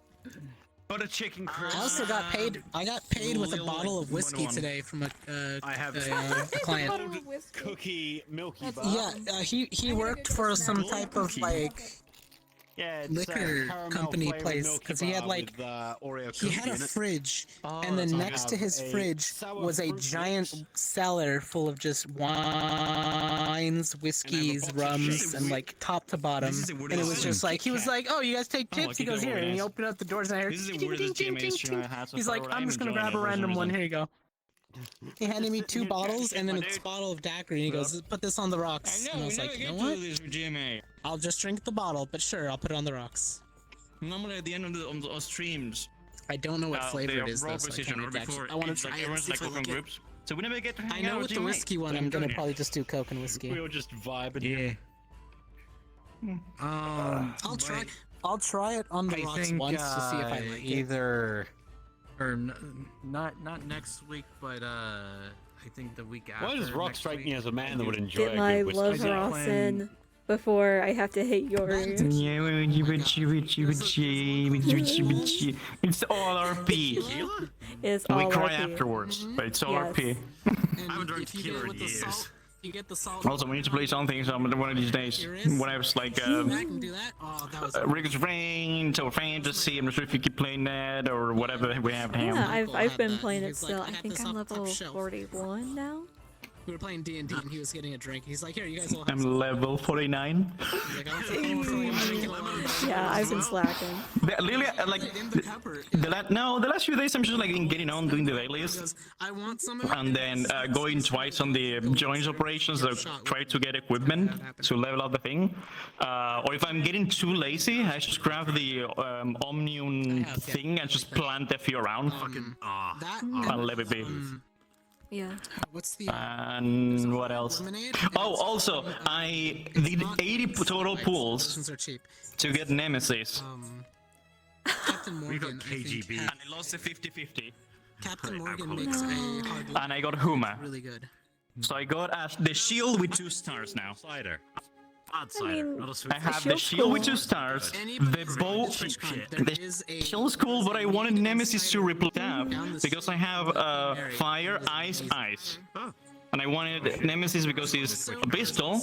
But a chicken crisp. I also got paid. I got paid with a Lil, bottle of whiskey 101. today from I have a client. cookie milky bar. Yeah, he worked for some type of like Yeah, it's, liquor caramel company flavored place milky because he had bar like with, Oreo he had cookie a in it. fridge, Oh, and then that's next to his a fridge sour was a fruit giant mix. cellar full of just wines, whiskeys, rums, and like top to bottom. This is the And it weirdest was just thing. like he was like, "Oh, you guys take Oh, tips?" He Kit goes, Kat "Here," and he organized. opened up the doors and I heard. This is the "Ting, weirdest ting, ting, GMA ting, stream ting." I had so He's far, like, but "I'm I'm just gonna enjoying grab a it for some random one. reason. Here you go." He handed me 2 bottles and then a bottle of daiquiri. And he goes, "Put this on the rocks." And I was like, "You know what? This with GMA. I'll just drink the bottle, but sure, I'll put it on the rocks." Normally at the end of the streams. I don't know what flavor the it is though, raw so I position can't or actually. before I want it's to try like it. everyone's See like if I open like it. groups. So we never get to I hang know out with the GMA, whiskey one, but I'm gonna doing it. probably just do Coke and whiskey. We were just vibing. Yeah. I'll try it on the I rocks think, once to see if I like it. either or not next week, but I think the week after. Why does Rock next strike week. me as a man that would enjoy Get a my good whiskey? love Rawson before I have to hate yours. It's all RP. It's We all cry RP. afterwards, but it's all Yes. RP. I haven't drunk tequila in years. You get the salt. Also, we need to play something one of these days. When I was like, I can do that. Oh, that was. Rick's Reigns or Fantasy. I'm not sure if you keep playing that or whatever we have now. Yeah, I've been playing it He's like, still. I I got think this I'm up top level shelf. 41 now. We were playing D&D and he was getting a drink. He's like, "Here, you guys will have I'm some." level 49. He's like, "I'll take some." Yeah, I've been slacking. Literally, like, the last few days I'm just like getting on doing the dailies. I want some of And then going twice on the joins operations, so try to get equipment to level up the thing. Or if I'm getting too lazy, I just grab the Omnium thing and just plant a few around. I'll let it be. Yeah. What's the And what else? Oh, also, I did 80 total pulls are cheap. to get Nemesis. Captain Morgan, KGB. And I lost a 50-50. Captain Morgan makes a hard And I got Huma. really good. So I got the shield with 2 stars now. Cider. I have the shield with 2 stars, the bow, the shield's cool, but I wanted Nemesis to replace that because I have fire, ice, ice. And I wanted Nemesis because he's a pistol,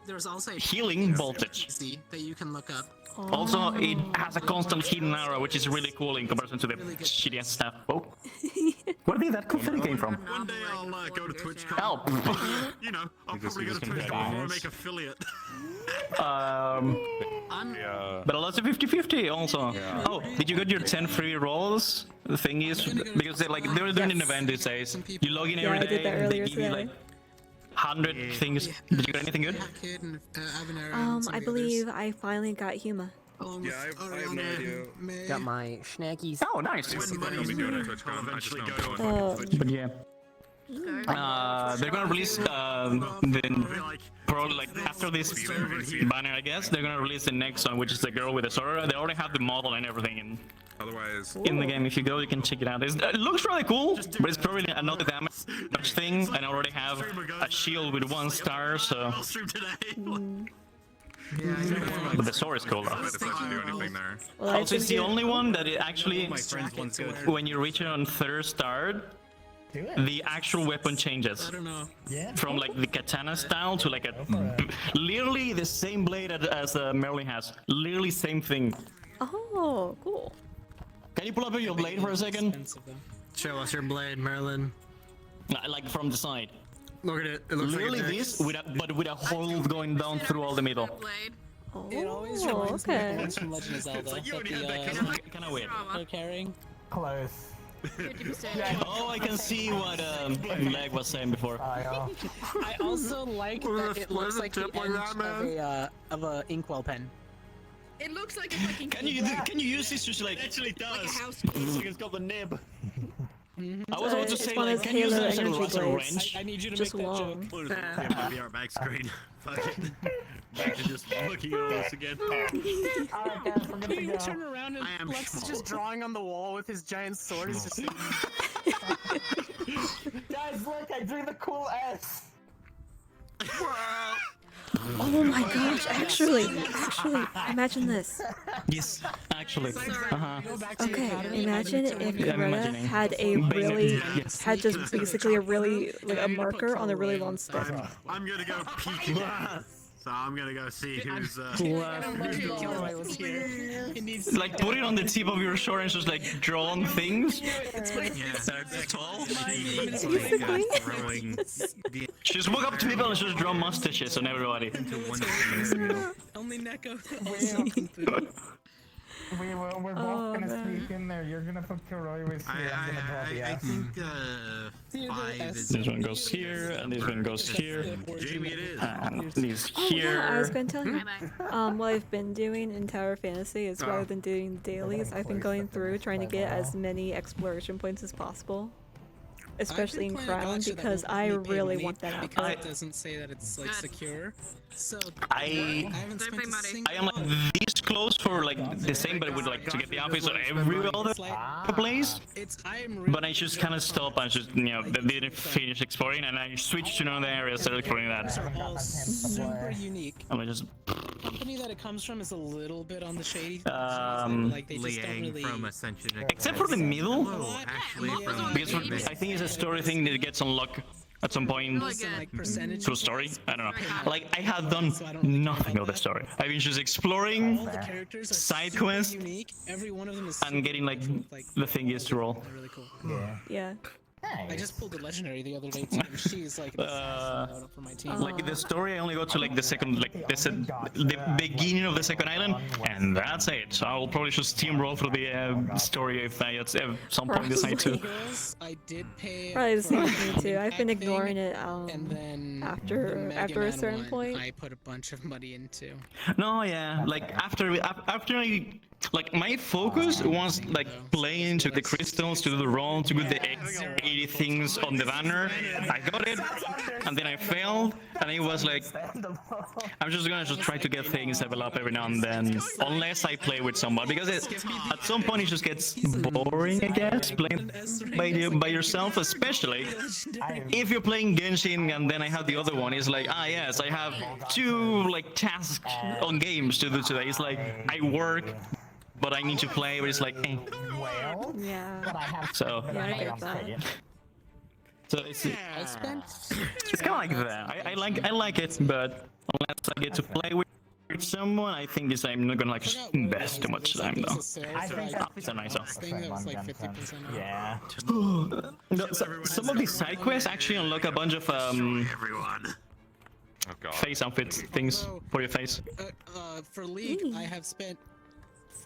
There's also a healing voltage. that you can look up. Also, it has a constant hidden arrow, which is really cool in comparison to the shitty ass stuff. Oh, where did that confetti came from? One day I'll go to Twitch. Help! You know, I'll probably go to Twitch and make affiliate. But I lost a 50-50 also. Oh, did you get your 10 free rolls? The thing is, because they were doing an event these days. You log in every I did day, that and they earlier give you today. like 100 things. Did you get anything good? I believe I finally got Huma. Yeah, I have no idea. Got my schnackies. Oh, nice. But yeah. They're gonna release then probably like after this banner, I guess they're gonna release the next one, which is the girl with the sword. They already have the model and everything in the game. If you go, you can check it out. It looks really cool, but it's probably another damage thing, and I already have a shield with 1 star, so. But the sword is cool though. Also, it's the only one that it actually, when you reach it on 3rd star, the actual weapon changes. From like the katana style to like a literally the same blade as Merlin has. Literally same thing. Oh, cool. Can you pull up your blade for a second? Show us your blade, Merlin. Like from the side. Look at it. It looks literally like this, but with a hole going down through all the middle. It always reminds me of okay. things from Legend of Zelda. Kind of weird. They're carrying. Close. Oh, I can see what Leg was saying before. I also like that it looks like the end of a inkwell pen. It looks like if I Can you use this to like? It actually does. Like Looks like it's got the nib. I was about to It's say one of like, those can you use Halo this as energy a blades. wrench? I need you to Just make that long. joke. Yeah, the art back screen. Fuck it. Just looking at us again. Alright, guys, we're good to You go. turn around and Lex is just drawing on the wall with his giant sword. He's just. Guys, look, I drew the cool S. Oh my gosh, actually, imagine this. Yes, actually. Okay, imagine if Yeah, I'm Coretta imagining. had a really, had just basically a really, like a marker on a really long stick. I'm gonna go peek at so I'm gonna go see who's Like put it on the tip of your sword and just like draw on things. Tall. Just walk up to people and just draw mustaches on everybody. Only Neko. We're both gonna sneak in there. You're gonna put Kuroi with you. I'm gonna draw the I S. think 5 is. This one goes here, and this one goes here. Jamie, it is. And these Oh here. yeah, I was gonna tell you. What I've been doing in Tower Fantasy is rather than doing the dailies, I've been going through trying to get as many exploration points as possible. Especially in Crown, because I really want that outfit. Because it doesn't say that it's like secure. So I haven't spent a single I am like this close for like the same, but with like to get the outfits on every other place. But I just kind of stopped and just didn't finish exploring, and I switched to another area, started exploring that. all super unique. I'm just The company that it comes from is a little bit on the shady side. Like they just don't really. From Ascension. except for the middle, Actually, because I think it's a story thing that gets unlocked at some point through story. I don't know. Like I have done nothing of the story. I've been just exploring All the characters are side super quests unique. Every one of them is and getting like the thingies to roll. really cool. Yeah. I just pulled the legendary the other day too. And she's like the for my team. Like the story, I only got to like the second, like the beginning of the second island, and that's it. So I'll probably just steamroll through the story if I at some point decide to. I did pay. Probably the same for with me too. I've been ignoring it and then after the Mega a Man certain one, point. I put a bunch of money into. No, yeah, like after I. Like my focus was like playing to the crystals, to do the roll, to do the 80 things on the banner. I got it, and then I failed, and it was like I'm just gonna try to get things level up every now and then, unless I play with somebody, because at some point it just gets boring, I guess, playing by yourself, especially if you're playing Genshin and then I have the other one. It's like yes, I have 2 like tasks on games to do today. It's like I work, but I need to play, but it's like, Well, yeah. So, Yeah, I get that. So it's kind of like that. I like it, but unless I get to play with someone, I think I'm not gonna like just invest too much time though. I think It's a nice Yeah. Some of these side quests actually unlock a bunch of face outfits things for your face. For League, I have spent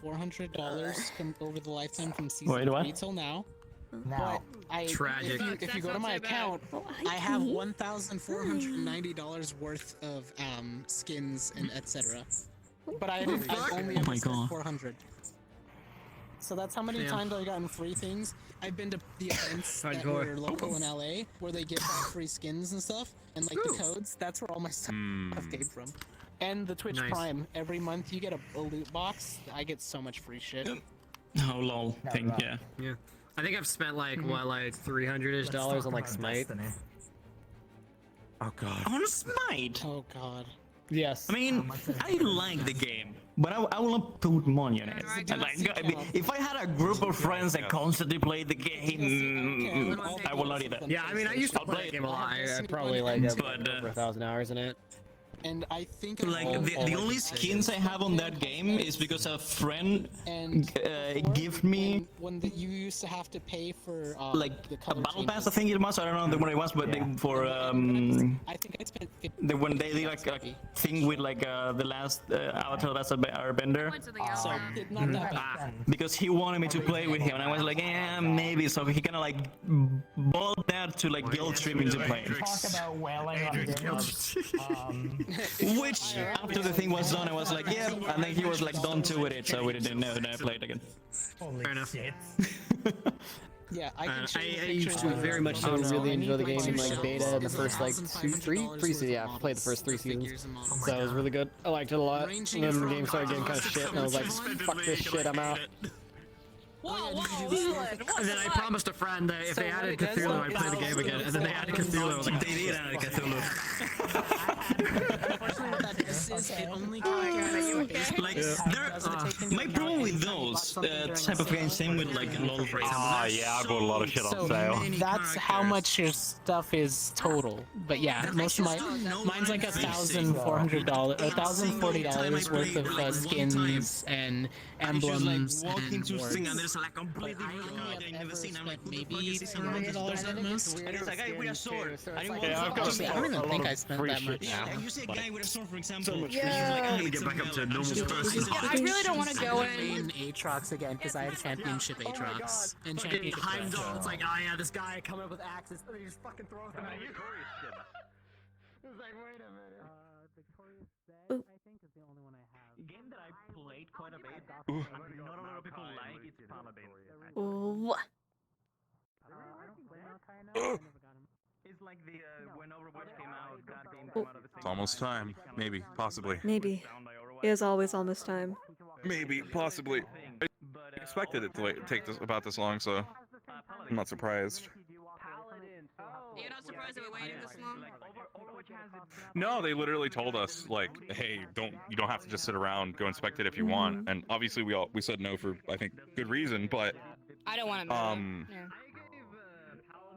$400 over the lifetime from season Wait, what? 3 till now. Now, Tragic. If you go to my account, I have $1,490 worth of skins and etc. But I've only ever spent 400. So that's how many times I've gotten free things. I've been to the events that were local in LA where they give out free skins and stuff, and like the codes. That's where all my stuff came from. And the Twitch Prime. Every month you get a loot box. I get so much free shit. Oh lol, thing, yeah. Yeah. I think I've spent like what, like $300-ish on like Smite. Oh god. On Smite. Oh god. Yes. I mean, I like the game, but I will not put money on it. And like, if I had a group of friends that constantly played the game, I will not either. Yeah, I mean, I used to play the game a lot. I probably like have But, over 1,000 hours in it. And I think like the only skins I have on that game is because a friend gave me when you used to have to pay for like a battle pass. I think it was. I don't know what it was, but for I think I spent when they did like a thing with like the last Avatar that's Airbender. So not that bad. Because he wanted me to play with him, and I was like, yeah, maybe. So he kind of like bought that to like guilt trip into playing. Talk about wailing on guilds. Which after the thing was done, I was like, yeah, and then he was like done too with it, so we didn't know, and I played again. Holy Fair enough. shit. Yeah, I can show you I pictures used to of- very much so Oh, no, really I need enjoy the the game in two like beta in the shells. first like three seasons. Yeah, I played the first 3 seasons, so it was really good. I liked it a lot. And then the game started getting kind of shit, and I was like, fuck this shit, I'm out. And then I promised a friend that if they added Cthulhu, I'd play the game again. And then they added Cthulhu. I was like, they did add Cthulhu. Unfortunately, what that is it only Like, my problem with those type of games, same with like LOL, for example. Yeah, I bought a lot of shit on sale. That's how much your stuff is total. But yeah, most of mine's like $1,400, $1,040 worth of skins and emblems and there's like completely maybe $100 at most. And it's like, hey, with a sword. I don't even think I spent that much. Yeah, you see a guy with a sword, for example. So much he's like, I'm gonna get back up to normal person. I really don't want to go in. Aatrox again because I had championship Aatrox and championship. Heimdall, it's like, oh yeah, this guy coming up with axes, and he just fucking throws them at you. It's like, wait a minute. I think is the only one I have. Game that I played quite a bit. Not a lot of people like it's Paladin. What? It's like the when Overwatch came out, that game came out at the same It's almost time. Maybe, possibly. Maybe. It is always almost time. Maybe, possibly. I expected it to take about this long, so I'm not surprised. You're not surprised that we waited this long? No, they literally told us like, "Hey, you don't have to just sit around. Go inspect it if you want." And obviously, we said no for I think good reason, but I don't want to.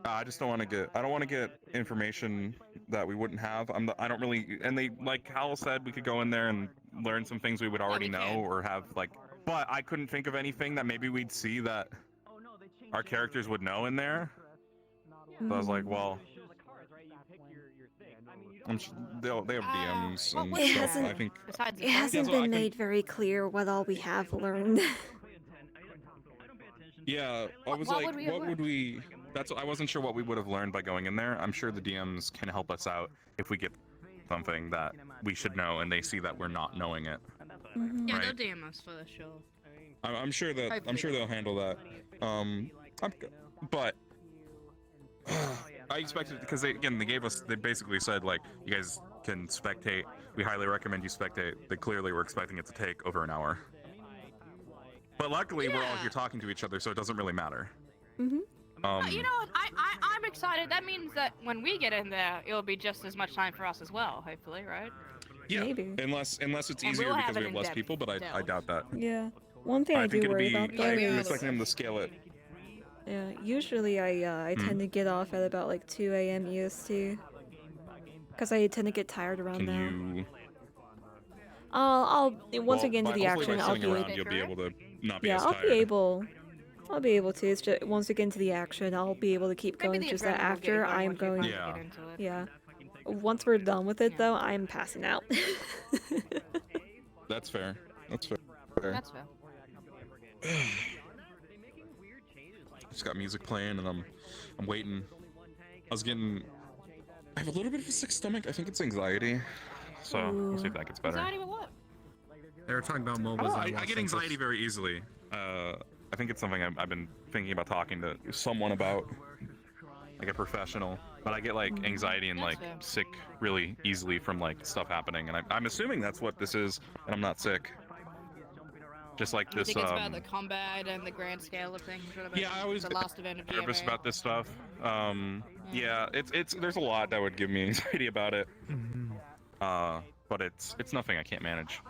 I just don't want to get information that we wouldn't have. I don't really, and they like Howell said we could go in there and learn some things we would already know or have like, but I couldn't think of anything that maybe we'd see that our characters would know in there. So I was like, well, they have DMs and It stuff. hasn't, I think it hasn't been made very clear what all we have learned. Yeah, I was What like, would we have what would we? I wasn't sure what we would have learned by going in there. I'm sure the DMs can help us out if we get something that we should know and they see that we're not knowing it. Yeah, Right. they'll DM us for the show. I'm sure that they'll handle that. But I expected because they basically said like you guys can spectate. We highly recommend you spectate. They clearly were expecting it to take over an hour. But luckily we're all here talking to each other, so it doesn't really matter. But you know what? I'm excited. That means that when we get in there, it'll be just as much time for us as well. Hopefully, right? Yeah, unless it's And easier we'll because have we it have in less depth people, but I doubt that. Yeah. One thing I think do it'll worry be. about though I'm is expecting them to scale it. yeah, usually I tend to get off at about like 2 a.m. EST. Because I tend to get tired around now. You? I'll once Well, we get into the hopefully action, by I'll sitting be around, you'll be able to not be yeah, as I'll tired. be able to. It's just once we get into the action, I'll be able to keep going. the It's just that adrenaline will get you after going I'm once you're going. ready to get into it. Yeah. Once we're done with it, though, I'm passing out. That's fair. That's fair. That's fair. Just got music playing and I'm waiting. I have a little bit of a sick stomach. I think it's anxiety. So we'll see if that gets better. Anxiety with what? They were talking about I, MOBAs. don't know, I get anxiety very easily. I think it's something I've been thinking about talking to someone about, like a professional. But I get like anxiety and like sick really easily from like stuff happening, and I'm assuming that's what this is, and I'm not sick. Just like I this. think it's about the combat and the grand scale of things. Yeah, I always the last event of nervous GMA. about this stuff. Yeah, it's there's a lot that would give me anxiety about it. But it's nothing I can't manage.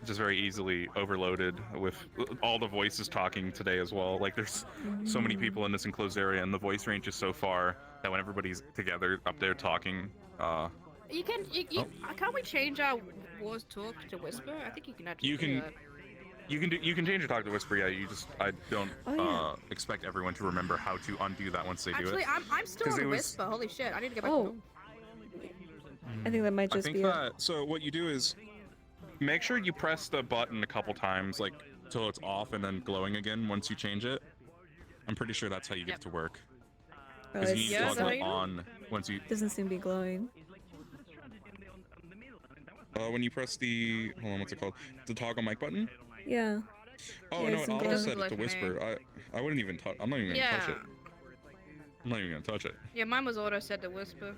Just very easily overloaded with all the voices talking today as well. Like there's so many people in this enclosed area, and the voice range is so far that when everybody's together up there talking, You can. Can't we change our voice talk to whisper? I think you can actually. you do can that. you can change your talk to whisper. Yeah, I don't expect everyone to remember how to undo that once they do Actually, it. I'm still 'Cause on it was- whisper. Holy shit! I need to get back. Oh. I think that might I just think be that, so what you do is make sure you press the button a couple times, like till it's off and then glowing again once you change it. I'm pretty sure that's how you get it to work. Because you need to it's- toggle it on once you. Doesn't seem to be glowing. When you press the hold on, what's it called? The toggle mic button. Yeah. Oh no, it auto set it to whisper. I wouldn't even touch. I'm not even gonna touch it. I'm not even gonna touch it. Yeah, mine was auto set to whisper.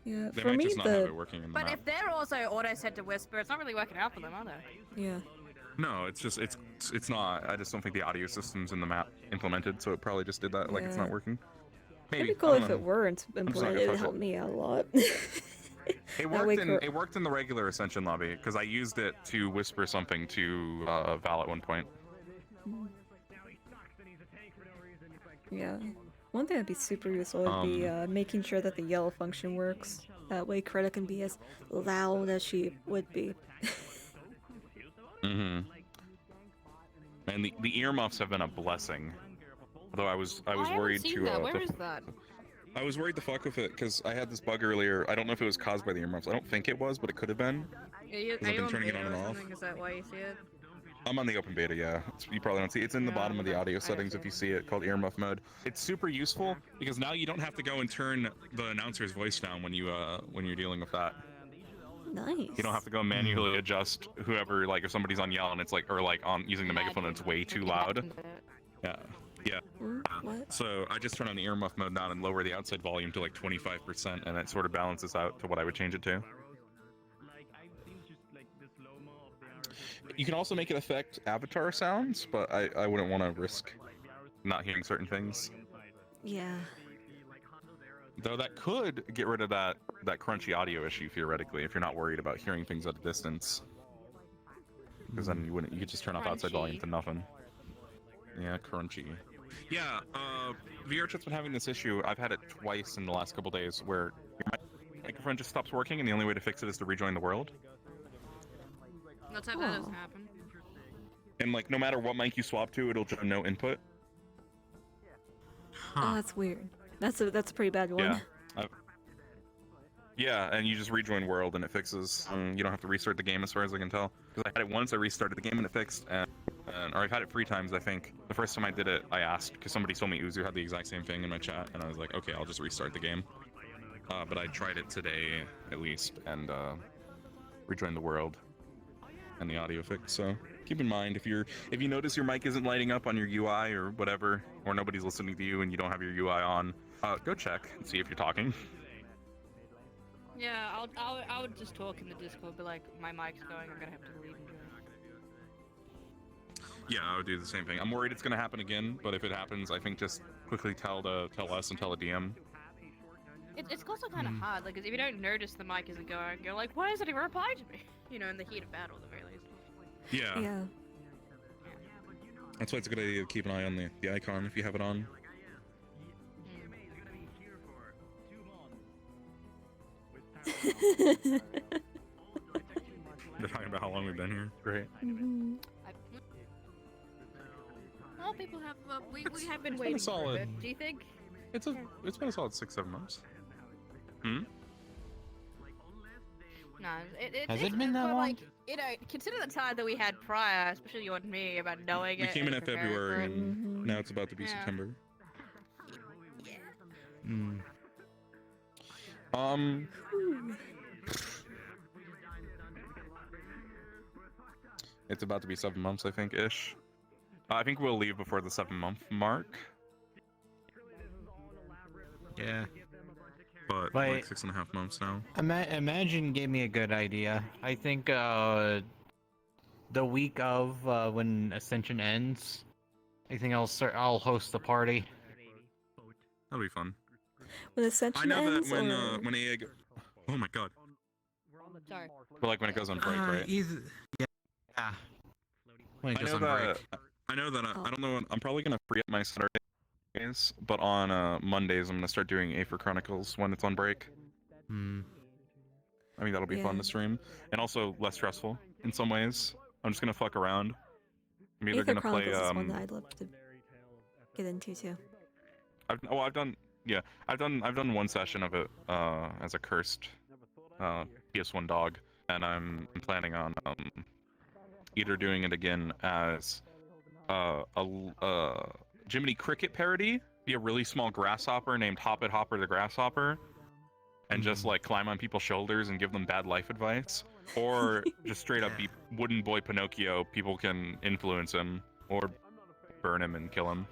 Yeah, They for might me just not have it working in the But map. if they're also auto set to whisper, it's not really working out for them, are they? Yeah. No, it's just it's not. I just don't think the audio system's in the map implemented, so it probably just did that. Like it's not Yeah. working. It'd Maybe. be cool I don't if know. it weren't I'm just not implemented. gonna It touch helped me out a lot. It worked in the regular Ascension lobby because I used it to whisper something to Val at one point. Yeah. One thing that'd be super useful would be making sure that the yell function works. That way Krita can be as loud as she would be. Mm-hmm. And the earmuffs have been a blessing. Although I was worried to. Where is that? I was worried to fuck with it because I had this bug earlier. I don't know if it was caused by the earmuffs. I don't think it was, but it could have been. Are you, Because I've been turning it on and off. Is that why you see it? I'm on the open beta, yeah. You probably don't see it. It's in the bottom of the audio settings if you see it, called earmuff mode. It's super useful because now you don't have to go and turn the announcer's voice down when you're dealing with that. Nice. You don't have to go manually adjust whoever, like if somebody's on yell and it's like, or like on using the megaphone and it's way too loud. Yeah. Yeah. What? So I just turn on the earmuff mode now and lower the outside volume to like 25%, and it sort of balances out to what I would change it to. You can also make it affect avatar sounds, but I wouldn't want to risk not hearing certain things. Yeah. Though that could get rid of that crunchy audio issue theoretically if you're not worried about hearing things at a distance. Because then you could just turn off outside volume to nothing. Yeah, crunchy. Yeah, VRChat's been having this issue. I've had it twice in the last couple days where your microphone just stops working and the only way to fix it is to rejoin the world. Let's hope that doesn't happen. And like no matter what mic you swap to, it'll show no input. Oh, that's weird. That's a pretty bad one. Yeah. Yeah, and you just rejoin world and it fixes. You don't have to restart the game as far as I can tell. Because I had it once, I restarted the game and it fixed. Or I've had it 3 times, I think. The first time I did it, I asked, because somebody told me Uzu had the exact same thing in my chat, and I was like, okay, I'll just restart the game. But I tried it today, at least, and rejoined the world and the audio fix. So keep in mind, if you notice your mic isn't lighting up on your UI or whatever, or nobody's listening to you and you don't have your UI on, go check and see if you're talking. Yeah, I would just talk in the Discord, be like, my mic's going, I'm gonna have to leave and join. Yeah, I would do the same thing. I'm worried it's gonna happen again, but if it happens, I think just quickly tell us and tell a DM. It's also kind of hard, like, 'cause if you don't notice the mic isn't going, you're like, why isn't it replying to me? You know, in the heat of battle, at the very least. Yeah. Yeah. That's why it's a good idea to keep an eye on the icon if you have it on. They're talking about how long we've been here. Great. Well, people have, we have been It's been waiting a solid. for a bit. Do you think? It's been a solid 6-7 months. Hmm. No, Has it's it been that but, long? Like, you know, consider the time that we had prior, especially you and me, about knowing We it. came in and at preparing for February, it. and now it's about to be Yeah. September. Mm. It's about to be 7 months, I think, ish. I think we'll leave before the 7-month mark. Yeah. But Wait. like 6.5 months now. Imagine gave me a good idea. I think the week of when Ascension ends, I think I'll host the party. That'll be fun. When Ascension I know ends, that or... when AA oh my god. Sorry. But like when it goes on break, right? Yeah. When it I goes know on that. break. I know that. I don't know. I'm probably gonna free up my Saturdays, but on Mondays I'm gonna start doing Aether Chronicles when it's on break. Hmm. I mean that'll be fun Yeah. to stream, and also less stressful in some ways. I'm just gonna fuck around. I'm either Aether gonna play. Chronicles is one that I'd love to get into too. I've done one session of it as a cursed PS1 dog, and I'm planning on either doing it again as a Jiminy Cricket parody, be a really small grasshopper named Hoppet Hopper the Grasshopper, and just like climb on people's shoulders and give them bad life advice, or just straight up be Wooden Boy Pinocchio. People can influence him or burn him and kill him.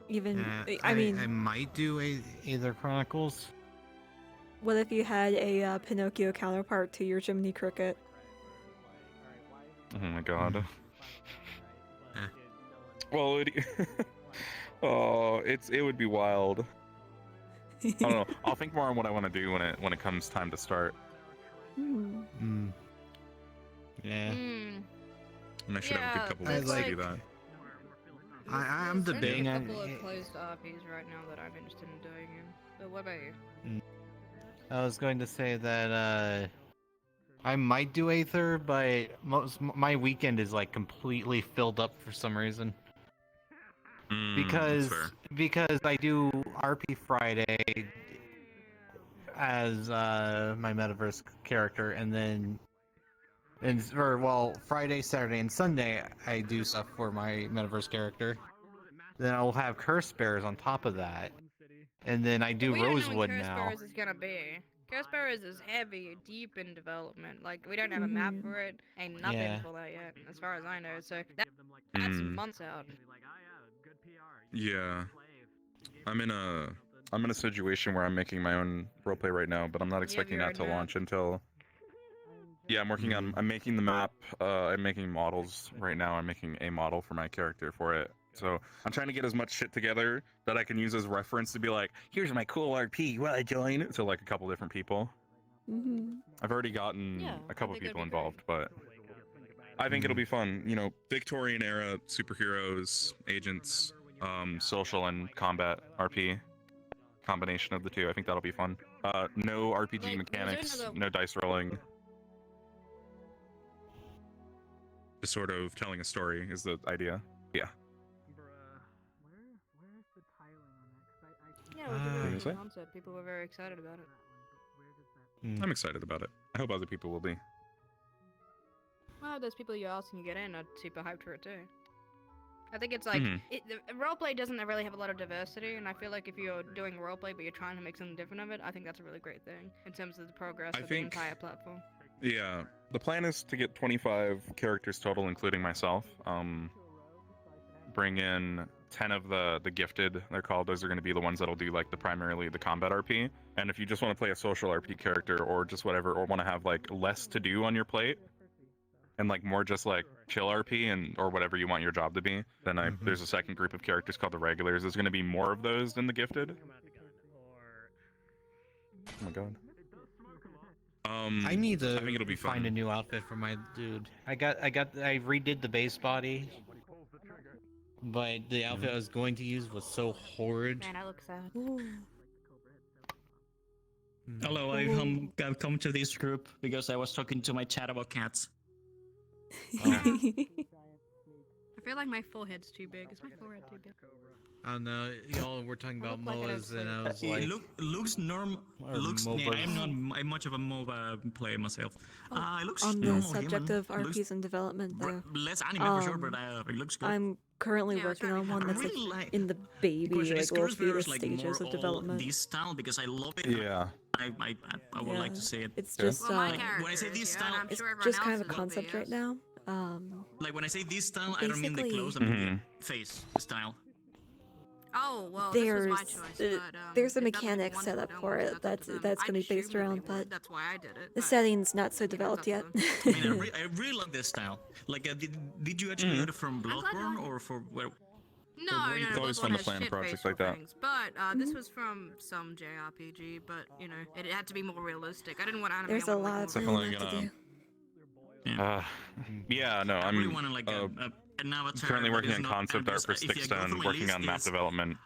Even, I mean, I might do Aether Chronicles. what if you had a Pinocchio counterpart to your Jiminy Cricket? Oh my god. Well, it would be wild. I don't know. I'll think more on what I want to do when it comes time to start. Yeah. And I should have a good couple there's weeks to do that. I'm There's debating a on. couple of closed RPs right now that I'm interested in doing. But what about you? I was going to say that I might do Aether, but my weekend is like completely filled up for some reason. Because I do RP Friday as my metaverse character, and then Friday, Saturday, and Sunday I do stuff for my metaverse character. Then I'll have Curse Bears on top of that, and then I do We don't know Rosewood when Curse now. Bearers is gonna be. Curse Bearers is heavy, deep in development. Like, we don't have a map for it. Ain't nothing Yeah. for that yet, as far as I know. So that's months out. Yeah. I'm in a situation where I'm making my own roleplay right now, but I'm not expecting that to launch until. Yeah, I'm making the map. I'm making models right now. I'm making a model for my character for it. So I'm trying to get as much shit together that I can use as reference to be like, here's my cool RP. Will I join? To like a couple different people. I've already gotten a couple people involved, but I think it'll be fun. You know, Victorian era superheroes, agents, social and combat RP. Combination of the two. I think that'll be fun. No RPG mechanics, no dice rolling. Just sort of telling a story is the idea. Yeah. Yeah, it was a really Is good it? concept. People were very excited about it. I'm excited about it. I hope other people will be. Well, those people you ask and you get in are super hyped for it too. I think it's like Mhm. the roleplay doesn't really have a lot of diversity, and I feel like if you're doing roleplay but you're trying to make something different of it, I think that's a really great thing in terms of the progress of the entire platform. Yeah. The plan is to get 25 characters total, including myself. Bring in 10 of the gifted, they're called. Those are going to be the ones that'll do like primarily the combat RP. And if you just want to play a social RP character or just whatever, or want to have like less to do on your plate, and like more just like chill RP and or whatever you want your job to be, then there's a second group of characters called the regulars. There's going to be more of those than the gifted. Oh my god. I need to I think it'll be find fun. a new outfit for my dude. I redid the base body, but the outfit I was going to use was so horrid. Man, I look sad. Hello, I've come to this group because I was talking to my chat about cats. I feel like my forehead's too big. Is my forehead too big? I don't know, y'all were talking about like I don't MOAs, and I was It like, looks normal. Looks. Yeah, I'm much of a MOBA player myself. It looks On the normal. subject human. of RPs in development, though, Less anime for sure, but it looks good. I'm currently working on one that's like in the baby, like little fetus stages of development. This style because I love it. Yeah. I would like to say it. It's just like, when I say this style, it's just kind of a concept right now. Like when I say this style, I don't mean the clothes. I mean the face style. Oh well, there's this was my choice, but, there's a mechanic set up for it that's going to be based around, but that's why I did it. the setting's not so developed yet. I mean, I really love this style. Like, did you actually get it from Bloodborne or for where? No, It's always fun to plan projects like that. But this was from some JRPG, but you know, it had to be more realistic. I didn't want anime. There's a lot of Definitely to do. Yeah, no, I I'm really wanna, like, an avatar currently working that on is concept not art for ambitious. If you go Stickstone, through my working list, on map it's development,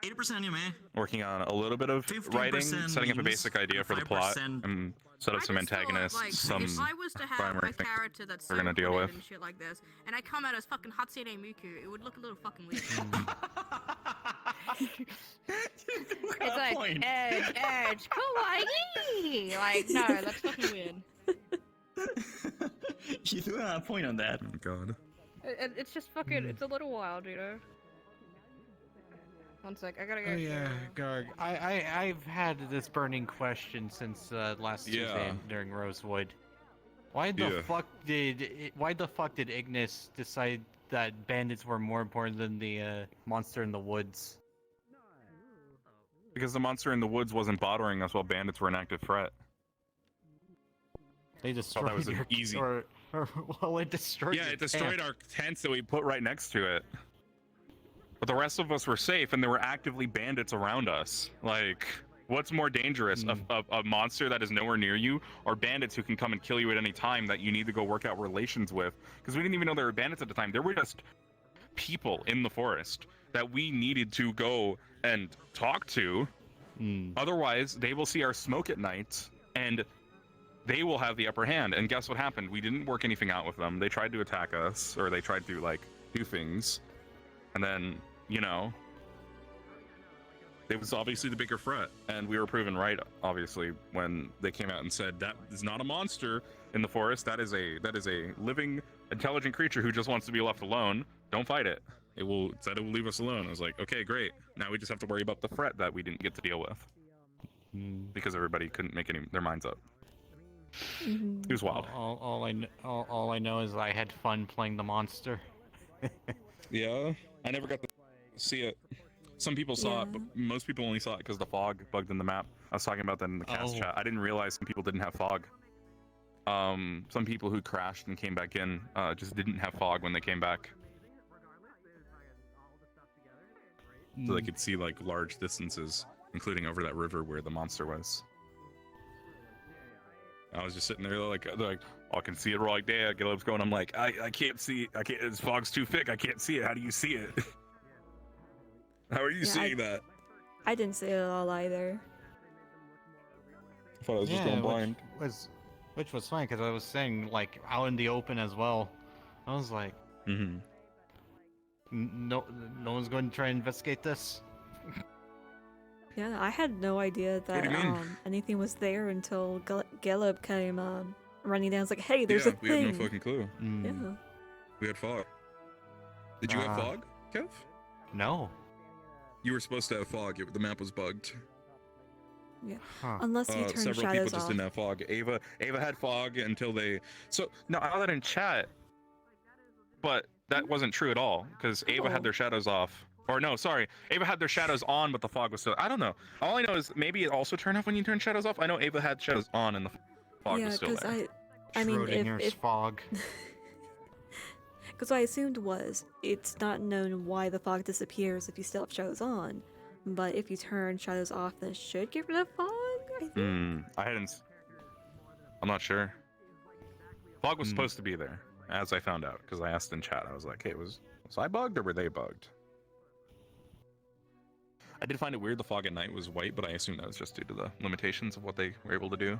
80% anime, working on a little bit of 15% writing, setting up a memes, basic idea for the plot, 5% and set up some antagonists, Like, some if I was to have primary a things character that's we're gonna deal with. and shit like this, and I come out as fucking Hatsune Miku, it would look a little fucking weird. It's like edge, kawaii. Like, no, that's fucking weird. You do have a point on that. Oh god. It's just fucking. It's a little wild, you know. One sec, I gotta go. oh yeah, Garg. I've had this burning question since last Tuesday during Rosewood. Why the Yeah. fuck did Ignis decide that bandits were more important than the monster in the woods. Because the monster in the woods wasn't bothering us while bandits were an active threat. They destroyed that was an your easy. Well, it destroyed. Yeah, your it destroyed tent. our tents that we put right next to it. But the rest of us were safe, and there were actively bandits around us. Like, what's more dangerous, a monster that is nowhere near you, or bandits who can come and kill you at any time that you need to go work out relations with? Because we didn't even know there were bandits at the time. There were just people in the forest that we needed to go and talk to. Otherwise, they will see our smoke at night, and they will have the upper hand. And guess what happened? We didn't work anything out with them. They tried to attack us, or they tried to, like, do things. And then, you know, it was obviously the bigger threat. And we were proven right, obviously, when they came out and said, that is not a monster in the forest. That is a living, intelligent creature who just wants to be left alone. Don't fight it. It will leave us alone. I was like, okay, great. Now we just have to worry about the threat that we didn't get to deal with. Because everybody couldn't make their minds up. It was wild. All I know is I had fun playing the monster. Yeah, I never got to see it. Some people saw it, but most people only saw it because the fog bugged in the map. I was talking about that in the cast chat. I didn't realize some people didn't have fog. Some people who crashed and came back in just didn't have fog when they came back. So they could see like large distances, including over that river where the monster was. I was just sitting there like, oh, I can see it. We're like, yeah, Caleb's going. I'm like, I can't see. I can't. This fog's too thick. I can't see it. How do you see it? How are you seeing that? I didn't see it at all either. I thought I was just going blind. Which was fine because I was saying like out in the open as well. I was like, no one's going to try and investigate this. Yeah, I had no idea that anything was there until Caleb came running down. I was like, hey, there's a thing. We had no fucking clue. Yeah. We had fog. Did you have fog, Kev? No. You were supposed to have fog. The map was bugged. Yeah. Unless you turn several shadows people just off. didn't have fog. Ava had fog until they. So no, I saw that in chat, but that wasn't true at all because Ava had their shadows off. Or no, sorry, Ava had their shadows on, but the fog was still. I don't know. All I know is maybe it also turned off when you turn shadows off. I know Ava had shadows on and the fog was still there. I mean, Schrodinger's fog. Because what I assumed was it's not known why the fog disappears if you still have shadows on, but if you turn shadows off, then it should get rid of fog. I think. I'm not sure. Fog was supposed to be there, as I found out, because I asked in chat. I was like, "Hey, was I bugged or were they bugged?" I did find it weird the fog at night was white, but I assume that was just due to the limitations of what they were able to do.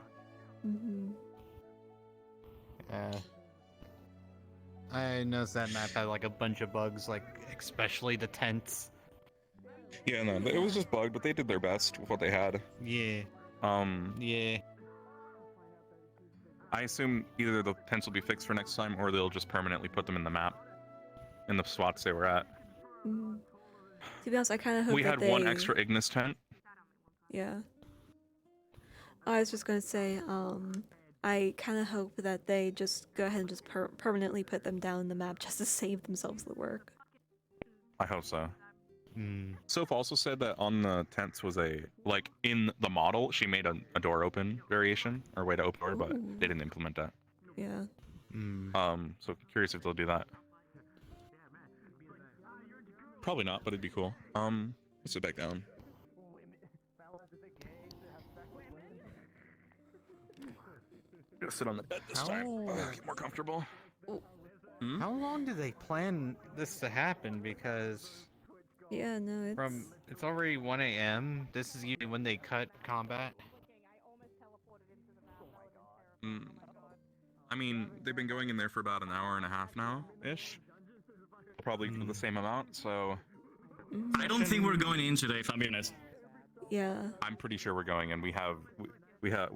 I noticed that map had like a bunch of bugs, like especially the tents. Yeah, no, it was just bugged, but they did their best with what they had. Yeah. Yeah. I assume either the tents will be fixed for next time, or they'll just permanently put them in the map, in the spots they were at. To be honest, I kind of hope we had one extra Ignis tent. Yeah. I was just gonna say, I kind of hope that they just go ahead and just permanently put them down in the map just to save themselves the work. I hope so. Soph also said that on the tents was like in the model, she made a door open variation or way to open door, but they didn't implement that. Yeah. So curious if they'll do that. Probably not, but it'd be cool. Let's sit back down. Gonna sit on the bed this time. Get more comfortable. How long do they plan this to happen? Because yeah, no, it's already 1 a.m. This is usually when they cut combat. I mean, they've been going in there for about an hour and a half now, ish. Probably for the same amount, so. I don't think we're going in today, if I'm being honest. Yeah. I'm pretty sure we're going in. We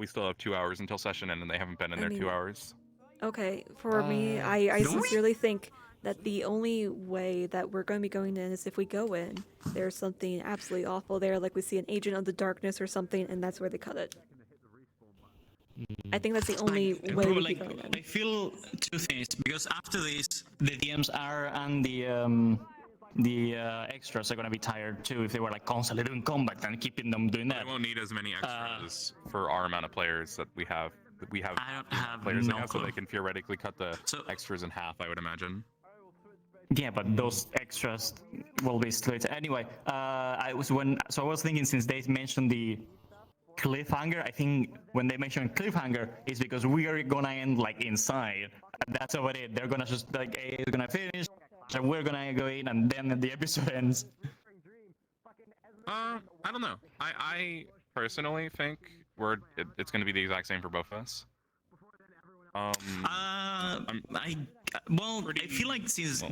still have 2 hours until session end, and they haven't been in there 2 hours. Okay, for me, I sincerely think that the only way that we're going to be going in is if we go in, there's something absolutely awful there, like we see an agent of the darkness or something, and that's where they cut it. I think that's the only way Bro, we like, keep going. I feel two things because after this, the DMs are and the extras are gonna be tired too if they were like constantly doing combat and keeping them doing that. We won't need as many extras for our amount of players that we have. I don't have players no they have, so clue. they can theoretically cut the extras in half. I would imagine. Yeah, but those extras will be split anyway. I was thinking since they mentioned the cliffhanger, I think when they mention cliffhanger is because we are gonna end like inside. That's about it. They're gonna just like it's gonna finish, and we're gonna go in, and then the episode ends. I don't know. I personally think it's gonna be the exact same for both of us. I feel like since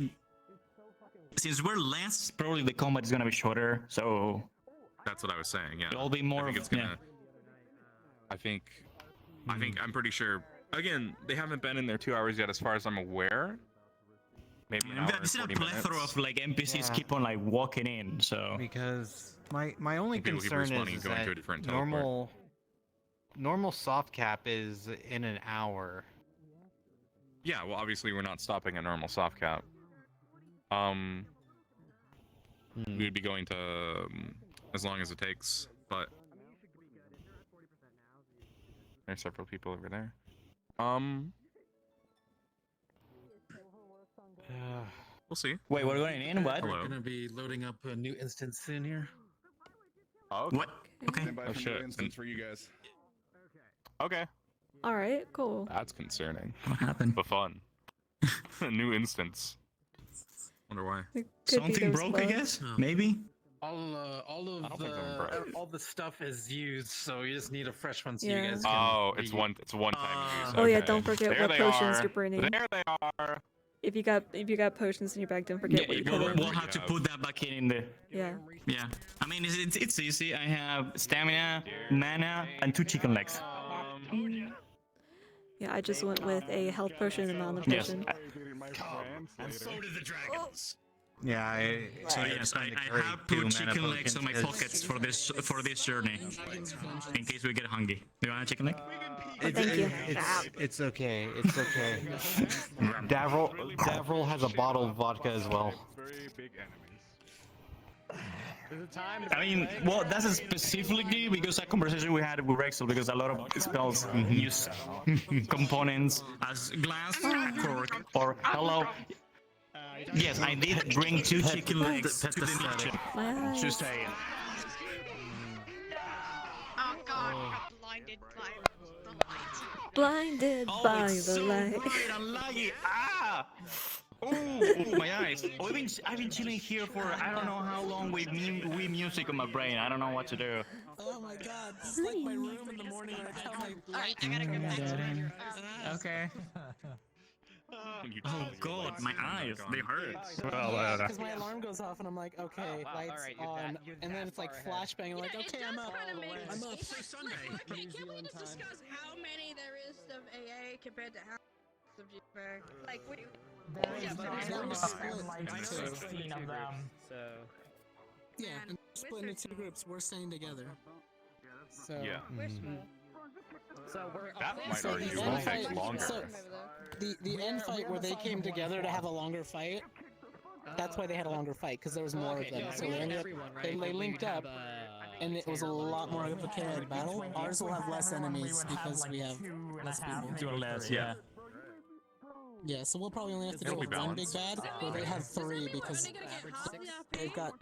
we're less, probably the combat is gonna be shorter. So that's what I was saying. Yeah, it'll be more. I think it's gonna. I'm pretty sure. Again, they haven't been in there 2 hours yet, as far as I'm aware. Maybe an hour and I've seen a 40 plethora minutes. of like NPCs keep on like walking in. So because my only People keep concern respawning is and going to a that different teleport. normal soft cap is in an hour. Yeah, well, obviously we're not stopping at normal soft cap. We'd be going to as long as it takes, but there's several people over there. We'll see. Wait, we're going in? What? We're gonna be loading up a new instance soon here. Oh, what? Okay. Oh shit. Instance for you guys. Okay. All right, cool. That's concerning. What happened? But fun. A new instance. Wonder why. Something broke, I guess. Maybe. All the stuff is used, so you just need a fresh one so Yeah. you guys can. Oh, it's one time use. Oh yeah, Okay. don't forget There what they potions are. you're bringing. There they are. If you got potions in your bag, don't forget what you put in. We'll have to put that back in the. Yeah. Yeah. I mean, it's easy. I have stamina, mana, and 2 chicken legs. Yeah, I just went with a health potion and mana Yes. potion. And so did the dragons. Yeah, So yes, I have put chicken legs on my pockets for this journey, in case we get hungry. Do you want a chicken leg? Thank you. It's okay. It's okay. Davril has a bottle of vodka as well. I mean, well, that's specifically because that conversation we had with Rexel, because a lot of spells use components as glass, cork, or hello. Yes, I did bring 2 chicken legs to the mission. Just saying. Oh god, I got blinded by the light. Blinded by the light. Bright and laggy. Ah! Oh, my eyes. Oh, I've been chilling here for I don't know how long with Wii music on my brain. I don't know what to do. Oh my god, this is like my room in the morning when I tell my Alright, I gotta go back to my Okay. Oh god, my eyes, they hurt. because my alarm goes off and I'm like, okay, lights on, and then it's like flashbang. I'm like, okay, I'm up. I'm up. Wait, can we just discuss how many there is of AA compared to how of GMA? Like, what do you... Yeah, but like 16 of them. So... Yeah, and split into 2 groups. We're staying together. So... Yeah. We're small. So we're That might so argue the will end take fight, longer. So the end fight where they came together to have a longer fight. That's why they had a longer fight, because there was more of them. So they ended up, they linked up, and it was a lot more of a chaotic battle. Ours will have less enemies because we have less people. Do less, yeah. Yeah, so we'll probably only have to It'll deal be with one big balanced. bad, where they have 3 because they've got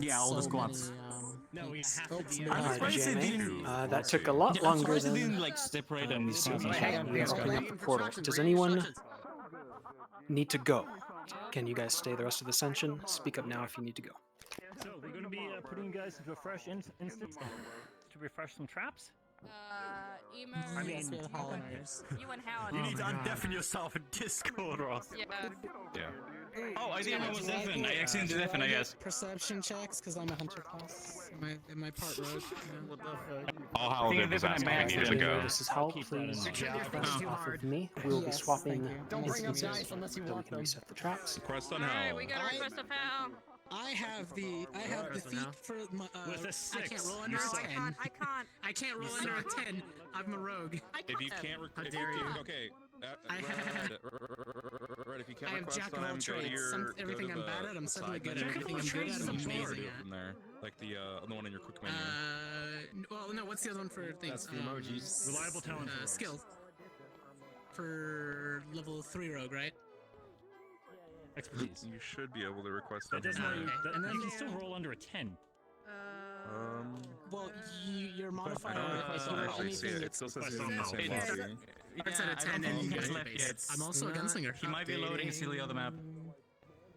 Yeah, all the so squads. many, No, we have oh, to be. so I'm many- surprised they didn't. That took a lot Yeah, I'm longer surprised they than didn't like separate them. we are opening up the portal. Does anyone need to go? Can you guys stay the rest of the session? Speak up now if you need to go. So we're going to be putting you guys into a fresh instance to refresh some traps. Emo... I mean, Yes, we have Hollanders. You and Howard. you need to undeafen yourself in Discord, Ross. Yeah. Yeah. Oh, I didn't know it was deafen. I accidentally deafen, I guess. Perception checks, because I'm a hunter class. Am I part rogue? What the fuck? All Howard was asking if he needed to go. This is how please off of me. We will be swapping Don't bring up instances dice unless you so we want can them. reset the traps. Request on Alright, Hal. we got a request of Hal. I have the feat for my, With a I 6. can't roll under You a suck. 10. I can't. I can't roll under a 10. I'm a rogue. If you can't, How dare you? okay. I have- Right, if you can't I have request jack of all them, go to trades. your Everything go I'm to bad at, I'm the suddenly side good at. menu. Everything I'm good at, I'm amazing at. From there, like the one in your quick menu. Well, no. What's the other one for things? That's the emojis. Reliable talent for rogues. Skill. For level 3 rogue, right? Expertise. You should be able to request them. That doesn't Okay. And then you can still roll under a 10. Well, your modifier. I don't actually see it. It still says it's in the same lobby. It's at a 10 and you get it. I'm also a gunslinger. He might be loading still the other map.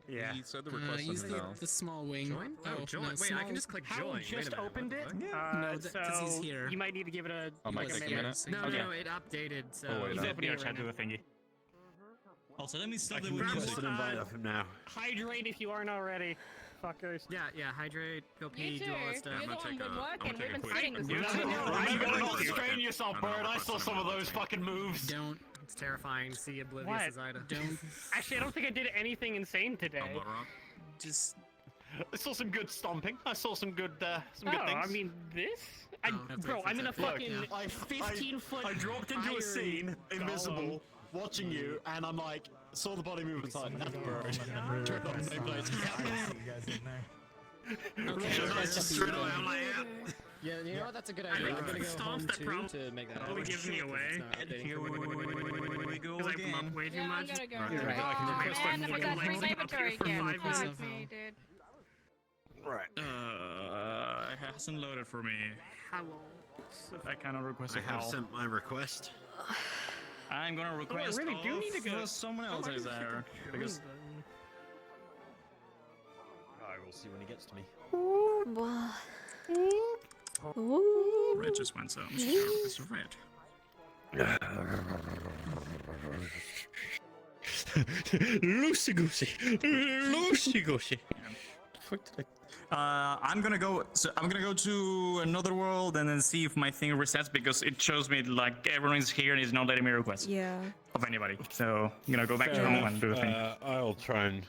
Yeah. He said the request Use them now. the small wing. Join? Oh, join. No, Wait, small... I can just click How join. just opened it? No, because he's so here. you might need to give it a. Oh, might take a minute. No, Okay. no, it updated. So Oh, wait, He's no. opening our chat to a thingy. Also, let me stop I the can windows. request an invite of him now. Hydrate if you aren't already. Fuckers. yeah, hydrate, go pee, do all that stuff. You're the one been working. We've been quick- sitting this You whole know, time. you gotta not Second. strain yourself, Bird. I saw some of those fucking moves. Don't. It's terrifying. See oblivious What? as Ida. Don't. Actually, I don't think I did anything insane today. Just. I saw some good stomping. I saw some good things. I mean, this? Bro, I'm in a fucking 15-foot. I dropped into a iron scene, invisible, golem. watching you, and I'm like, saw the body move. It's like, that's Bird. Turned on the same place. Just straight away, I'm like, yeah, you know what? That's a good idea. I'm gonna go home Stomps that too to make that. probably gives me away. Here we go Because I come up again. way too Yeah, I'm much. gonna go. You're right. Oh, man, we got free laboratory again. For 5 Fuck minutes. me, dude. Right. It hasn't loaded for me. Hello. So if I cannot request I a have call, sent my request. I'm gonna request really do need to go. someone else is there. Because I will see when he gets to me. Wow. Ooh. Red just went, so I'm just gonna request a red. Loosey goosey. Loosey goosey. Fuck did I'm gonna go. So I'm gonna go to another world and then see if my thing resets because it shows me like everyone's here and it's not letting me request Yeah. of anybody. So I'm gonna go back to home and do the thing. I'll try and.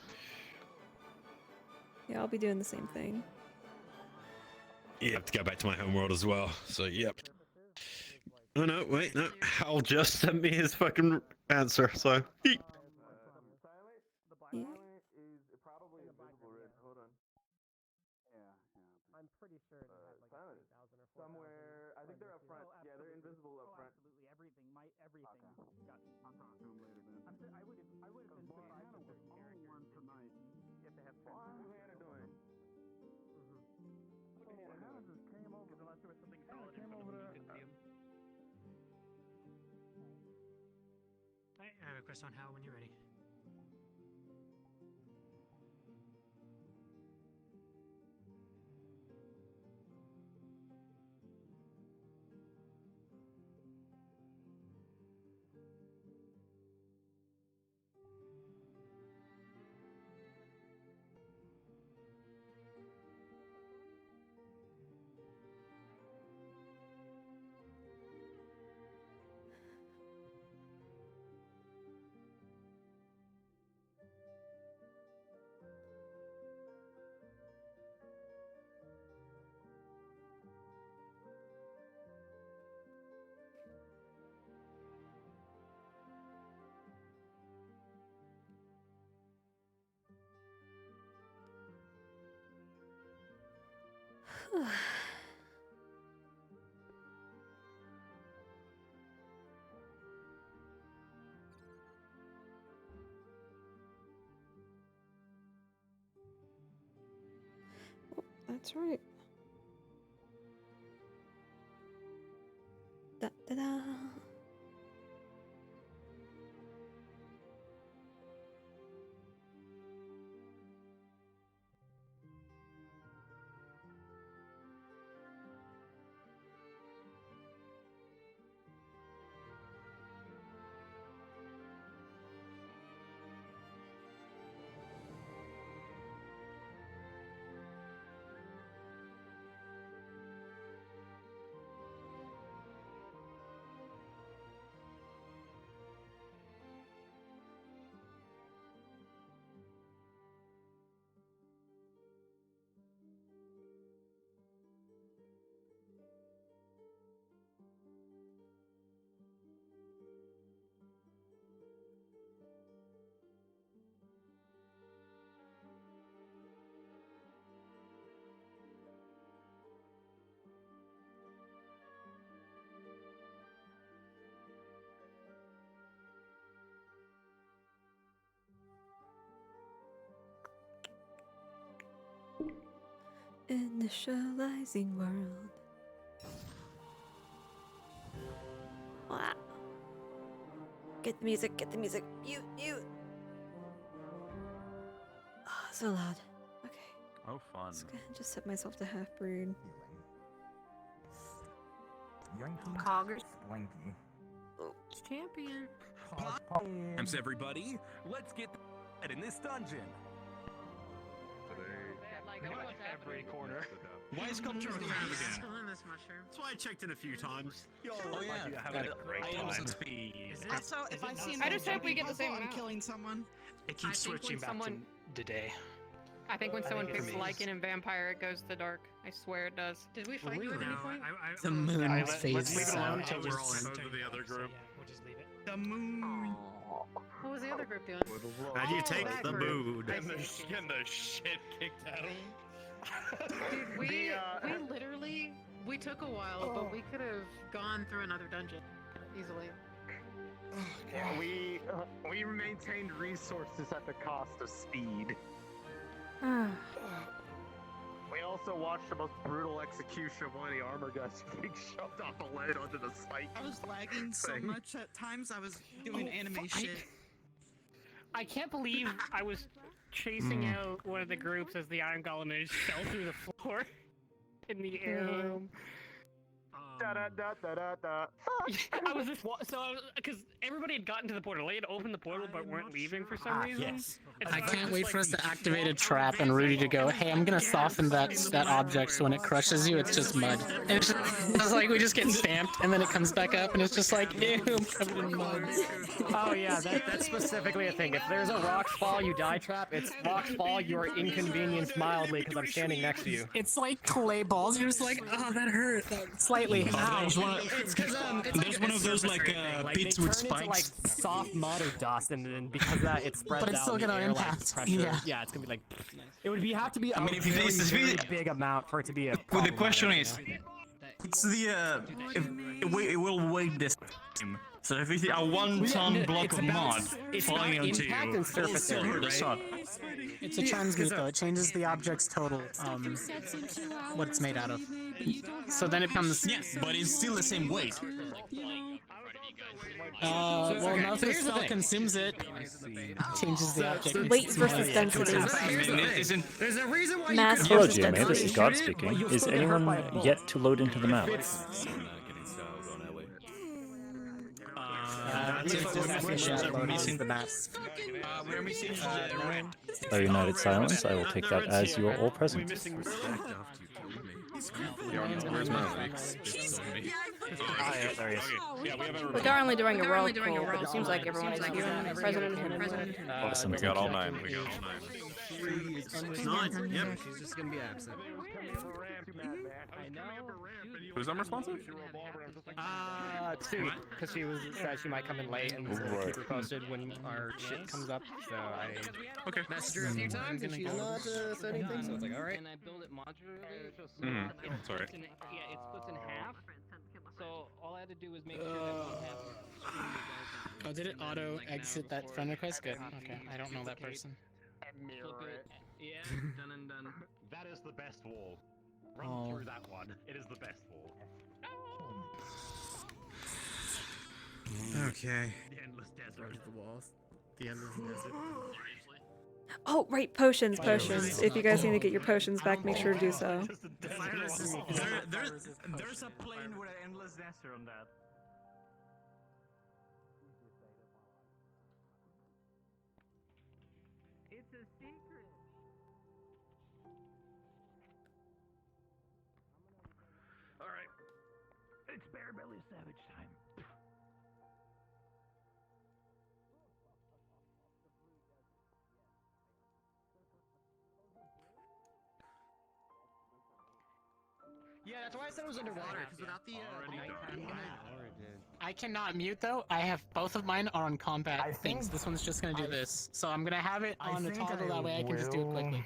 Yeah, I'll be doing the same thing. You have to go back to my home world as well. So, yep. Oh no, wait, no. Hal just sent me his fucking answer. So, Yeah. I'm pretty sure it had like 3,000 or 4,000. Somewhere, I think they're up front. Yeah, they're invisible up front. Absolutely, everything. Got. I'll talk to him later then. I'm sure I would have been surprised with this character. Tonight. If they have. How's Hannah doing? Hannah just came over. Because unless there was something solid in front of him, you couldn't see him. I have a question on how when you're ready. That's right. Da da da. Initializing world. Wow. Get the music, get the music. Mute, mute. Oh, so loud. Okay. Oh, fun. Just set myself to half brood. Coggers. Blinky. Champion. Thanks, everybody. Let's get in this dungeon. Every corner. Why is Sculpture a crab again? That's why I checked in a few times. Yo, yeah. having a great time. Also, if I see I just hope we get the same I'm amount. killing someone. It keeps switching back to the day. I think when someone think picks for me. Lycan and Vampire, it goes to dark. I swear it does. Did we fight you at any point? The moon Let's phases leave it alone out. until we're all in the other group. The moon. What was the other group doing? How do you take that the group. mood? I And the see. shit kicked out of him. Dude, we literally took a while, but we could have gone through another dungeon easily. Yeah, we maintained resources at the cost of speed. We also watched the most brutal execution of one of the armor guys being shoved off a ledge onto the spike. I was lagging so thing. much at times. I was doing anime shit. I can't believe I was chasing out one of the groups as the Iron Golem and it just fell through the floor in the air room. Da da da da da da. I was just because everybody had gotten to the portal. They had opened the portal but weren't leaving for some reason. Yes. And so I was can't just wait like, for us to activate a trap and Rudy to go, hey, I'm gonna soften that object so when it crushes you, it's just mud. And it's like we just get stamped and then it comes back up and it's just like, ew, I'm covered in mud. Oh yeah, that's specifically a thing. If there's a rocks fall, you die trap. It's rocks fall, you are inconvenienced mildly because I'm standing next to you. It's like clay balls. You're just like, oh, that hurt slightly. Ow. It's because There's one of those like pits with Into, like spikes. soft mud or dust, and then because of that it spreads But it's out still in the gonna air, like, impact, pressure. yeah. It's gonna be like it would have to be. I mean, if very, it's very big amount for it to be a. Well, the problem, question you is, know? it's the if it will weigh this time. So if it's a 1 ton block of mud falling onto you, impact and surface it'll area, hurt a right? son. It's a transmute though. It changes the object's total, what it's made out of. So then it comes. Yes, but it's still the same weight. Well, okay, now so if the here's the spell thing. consumes it, changes the object. makes Weight it smaller. versus density. There's a reason why Mass Hello, versus GMA. This density. is God speaking. Is anyone yet to load into the map? We're missing the map. We're missing A united silence. I will take that as you are all present. Where's my There he is. We're currently doing a roll call, but it seems like everyone is here. President and president. Awesome. We got all 9. We got all 9. 9. Yep. She's just gonna be absent. Who's unresponsive? Sue, because she said she might come in late and so Right. keep her posted when our shit comes up. So I. Okay. Messaged her a few times and she's not said anything, so it's like, alright. And I build it modularly. It's alright. Yeah, it splits in half. So all I had to do was make sure that one half. Oh, did it auto exit that friend request? Good. Okay, I don't know that person. Yeah, done and done. That is the best wall. Run Oh. through that one. It is the best wall. Okay. The endless desert. The walls. The endless desert. Oh, right, potions. If you guys need to get your potions back, make sure to do so. There's a plane with an endless desert on that. It's a secret. Alright. It's Bear Belly Savage time. Yeah, that's why I said it was underwater. Because without the I cannot mute though. I have both of mine are on combat things. This one's just gonna do this. So I'm gonna have it on the toggle that way I can just do it quickly.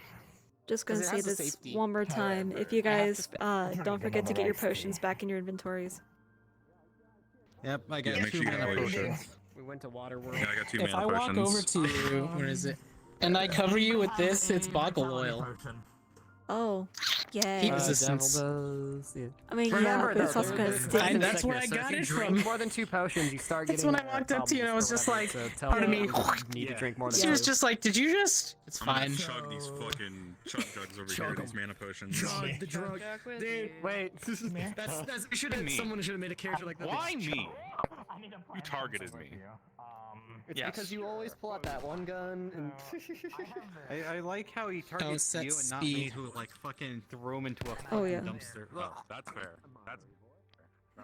Just gonna 'Cause it say has the this safety. one more time. If you guys don't forget to get your potions back in your inventories. Yep, I got Yeah, make sure 2 you have mana all your potions. shit. we went to water world. Yeah, I got 2 If mana I walk potions. over to you, where is it? And I cover you with this, it's boggle oil. Oh. Yay. Heat resistance. I mean, Remember, yeah, but it's though, also gonna there's stick. poison That's where I sickness, so got if you it drink from. more than 2 potions, you start That's getting. when I walked up to you and I was just like, tell pardon you me. you need to drink more than She 2. was just like, did you just? It's I'm gonna fine. chug these fucking chug jugs over Chug here, 'em. these mana potions. Chug the drug. Dude, wait. That's someone should have made a character like that. Why Just me? I need a You targeted me. It's Yes. because you always pull out that one gun and. I like how he targets set you and not me, speed. who like fucking threw him into a fucking Oh, yeah. dumpster. Oh, that's fair. That's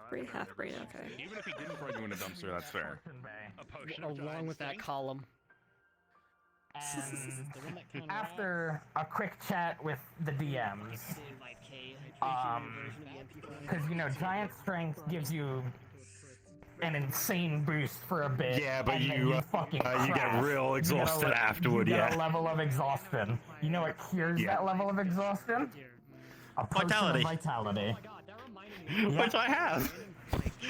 Free half breed, okay. even if he didn't throw you in a dumpster, that's fair. A potion. Along with that column. And after a quick chat with the DMs, because you know, giant strength gives you an insane boost for a bit. Yeah, but and then you fucking you get crash. real You get a exhausted le- afterward. You get Yeah. a level of exhaustion. You know what cures Yeah. that level of exhaustion? A potion Vitality. of vitality. Which I have.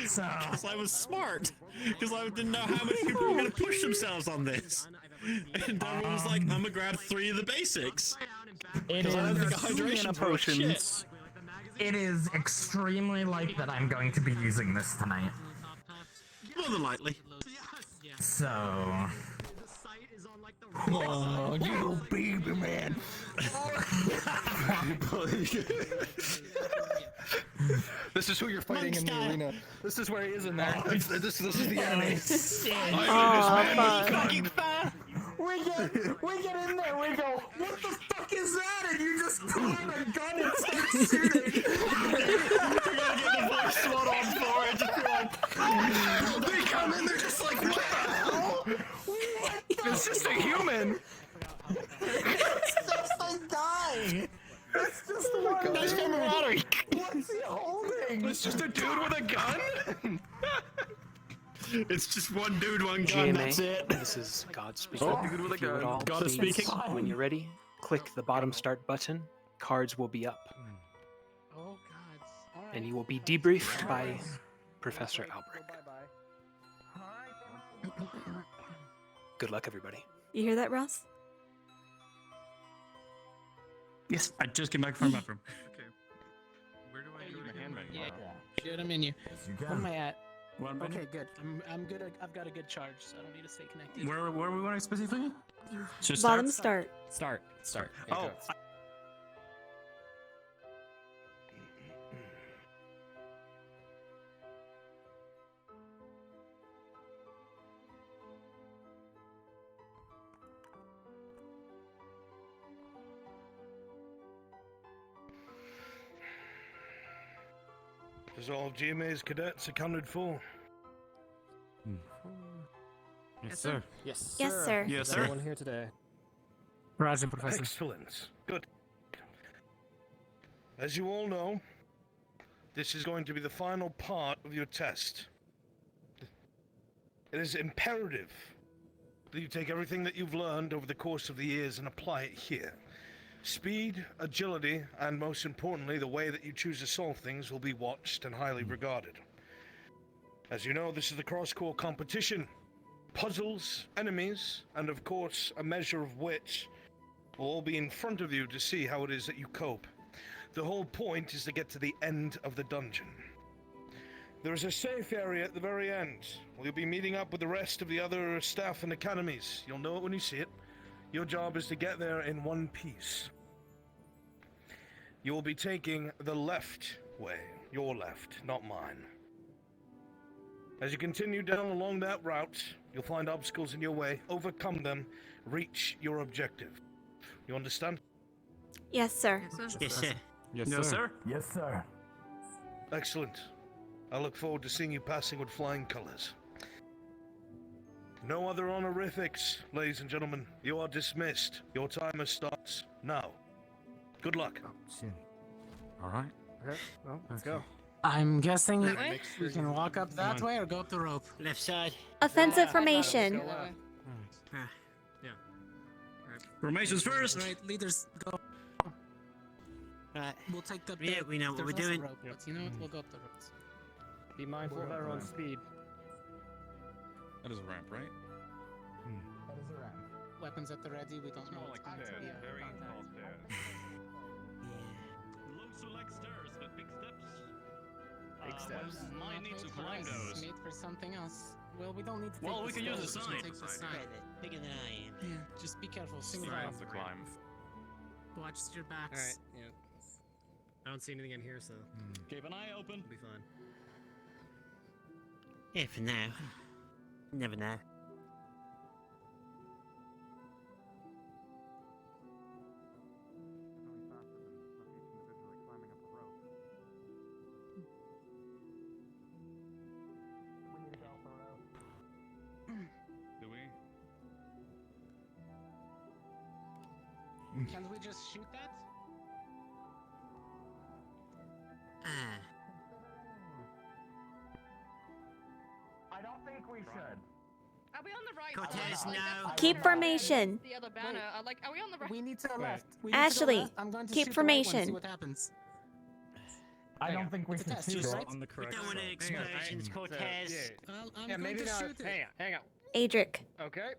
So Because I was smart. Because I didn't know how many people were going to push themselves on this. And everyone was like, I'm going to grab 3 of the basics. it I don't think is. hydration's worth shit. It is extremely likely that I'm going to be using this tonight. More than likely. So. Oh, you little baby man. This is who you're fighting in the arena. This is where he is in there. This is the enemy. We get in there, we go, what the fuck is that? And you just pull out a gun and start shooting. You're gonna get the voice SWAT on board. Just be like, They come in, they're just like, what the hell? It's just a human. It's just a guy. It's just one Nice camaraderie. What's he holding? It's just a dude with a gun. It's just one dude, one gun, GMA, that's it. this is God speaking. Oh, If you would all God is please, speaking. When you're ready, click the bottom start button. Cards will be up. Oh God. And you will be debriefed by Professor Albrecht. Good luck, everybody. You hear that, Ross? Yes, I just came back from the bathroom. Okay. Where do I do the hand menu? Share the menu. What am I at? One minute. Okay, good. I'm good. I've got a good charge, so I don't need to stay connected. Where we want to specifically? So Bottom start. Start. There you Oh, go. Is all of GMA's cadets accounted for? Yes, sir. Yes, sir. Yes, sir. Everyone here today. Roger, Professor. Excellent. Good. As you all know, this is going to be the final part of your test. It is imperative that you take everything that you've learned over the course of the years and apply it here. Speed, agility, and most importantly, the way that you choose to solve things will be watched and highly regarded. As you know, this is the cross-core competition. Puzzles, enemies, and of course, a measure of wit will all be in front of you to see how it is that you cope. The whole point is to get to the end of the dungeon. There is a safe area at the very end. You'll be meeting up with the rest of the other staff and academies. You'll know it when you see it. Your job is to get there in one piece. You will be taking the left way. Your left, not mine. As you continue down along that route, you'll find obstacles in your way, overcome them, reach your objective. You understand? Yes, sir. Yes, sir. Yes, No, sir. Yes, sir. Excellent. I look forward to seeing you passing with flying colors. No other honorifics, ladies and gentlemen. You are dismissed. Your timer starts now. Good luck. All right. Okay, well, let's go. I'm guessing That way? we can walk up that way or go up the rope. Left side. Offensive formation. Yeah. Formations first. Right, leaders, go. Right. We'll take the. Yeah, we know what we're there's also doing. rope, but you know what? We'll go up the ropes. Be mindful of everyone's speed. That is a ramp, right? That is a ramp. Weapons at the ready. We don't know Small what's like going to stairs, be. very tall stairs. like stairs, but big steps. Big steps. Might need to climb those. Made for something else. Well, we don't need to take Well, the we can use the stairs, sign. just take the sign. Bigger than I am. Yeah, just be careful. Single Sorry, I file. have to climb. Watch your backs. Alright, yeah. I don't see anything in here, so. Keep an eye open. We'll be fine. Yeah, for now. Never know. Do we? Can we just shoot that? I don't think we should. Are we on the right? Cortez, Like, no. that's Keep the formation. The other banner. Like, are we on the right? We need to the left. We need to the Ashley, left. I'm going to keep shoot the right one, formation. see what happens. I don't think we It's a should test, shoot just it. right? On the We correct don't want any side. explosions, Cortez. I'm Yeah, going maybe to not. shoot it. Hang on. Adric, Okay.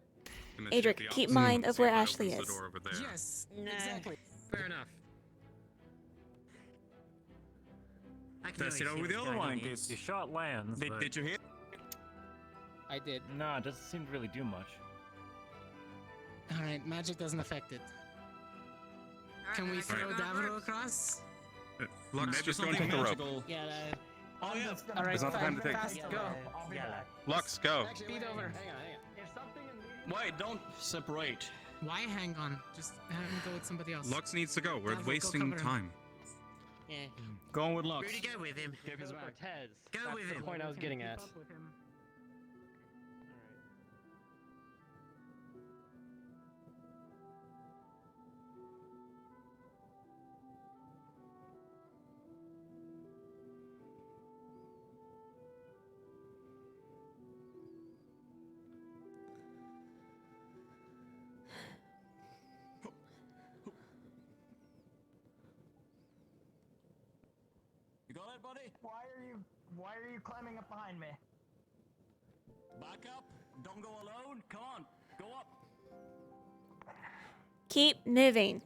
Gonna shoot Adric, the keep opposite mind one, of see where if that Ashley opens is. the door over there. Yes, Nah. exactly. Fair enough. I can Test it always out with see the what's other going one. on here. You shot lands. Did you hear? I did. No, it doesn't seem to really do much. Alright, magic doesn't affect it. Can we throw Davro across? Lux, Maybe just go and something take the rope. magical. Yeah, Oh yeah. Alright, It's not the time to take. fast, go. Lux, go. Speed over. Wait, don't separate. Why hang on? Just have him go with somebody else. Lux needs to go. We're Davro, go wasting cover him. time. Yeah. Going with Lux. Rudy, go with him. Cortez. Go That's with the him. point I was getting at. You got it, buddy? Why are you climbing up behind me? Back up. Don't go alone. Come on. Go up. Keep moving.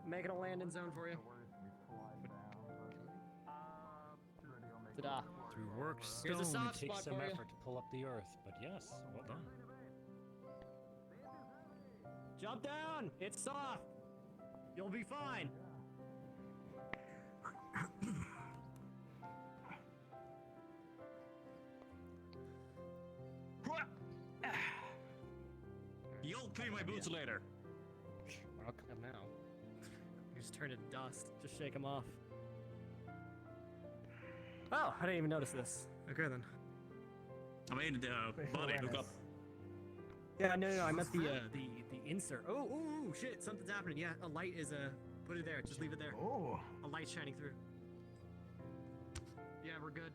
Making a landing zone for you. Ta-da. Through work Here's a stone, soft it takes spot some for you. effort to pull up the earth, but yes, well done. Jump down! It's soft! You'll be fine! You'll clean my boots later. I'll come now. You just turn to dust. Just shake them off. Oh, I didn't even notice this. Okay then. I mean, buddy, hook up. Yeah, no, I meant the insert. Oh, shit, something's happening. Yeah, a light is put it there. Just leave it there. Oh. A light shining through. Yeah, we're good.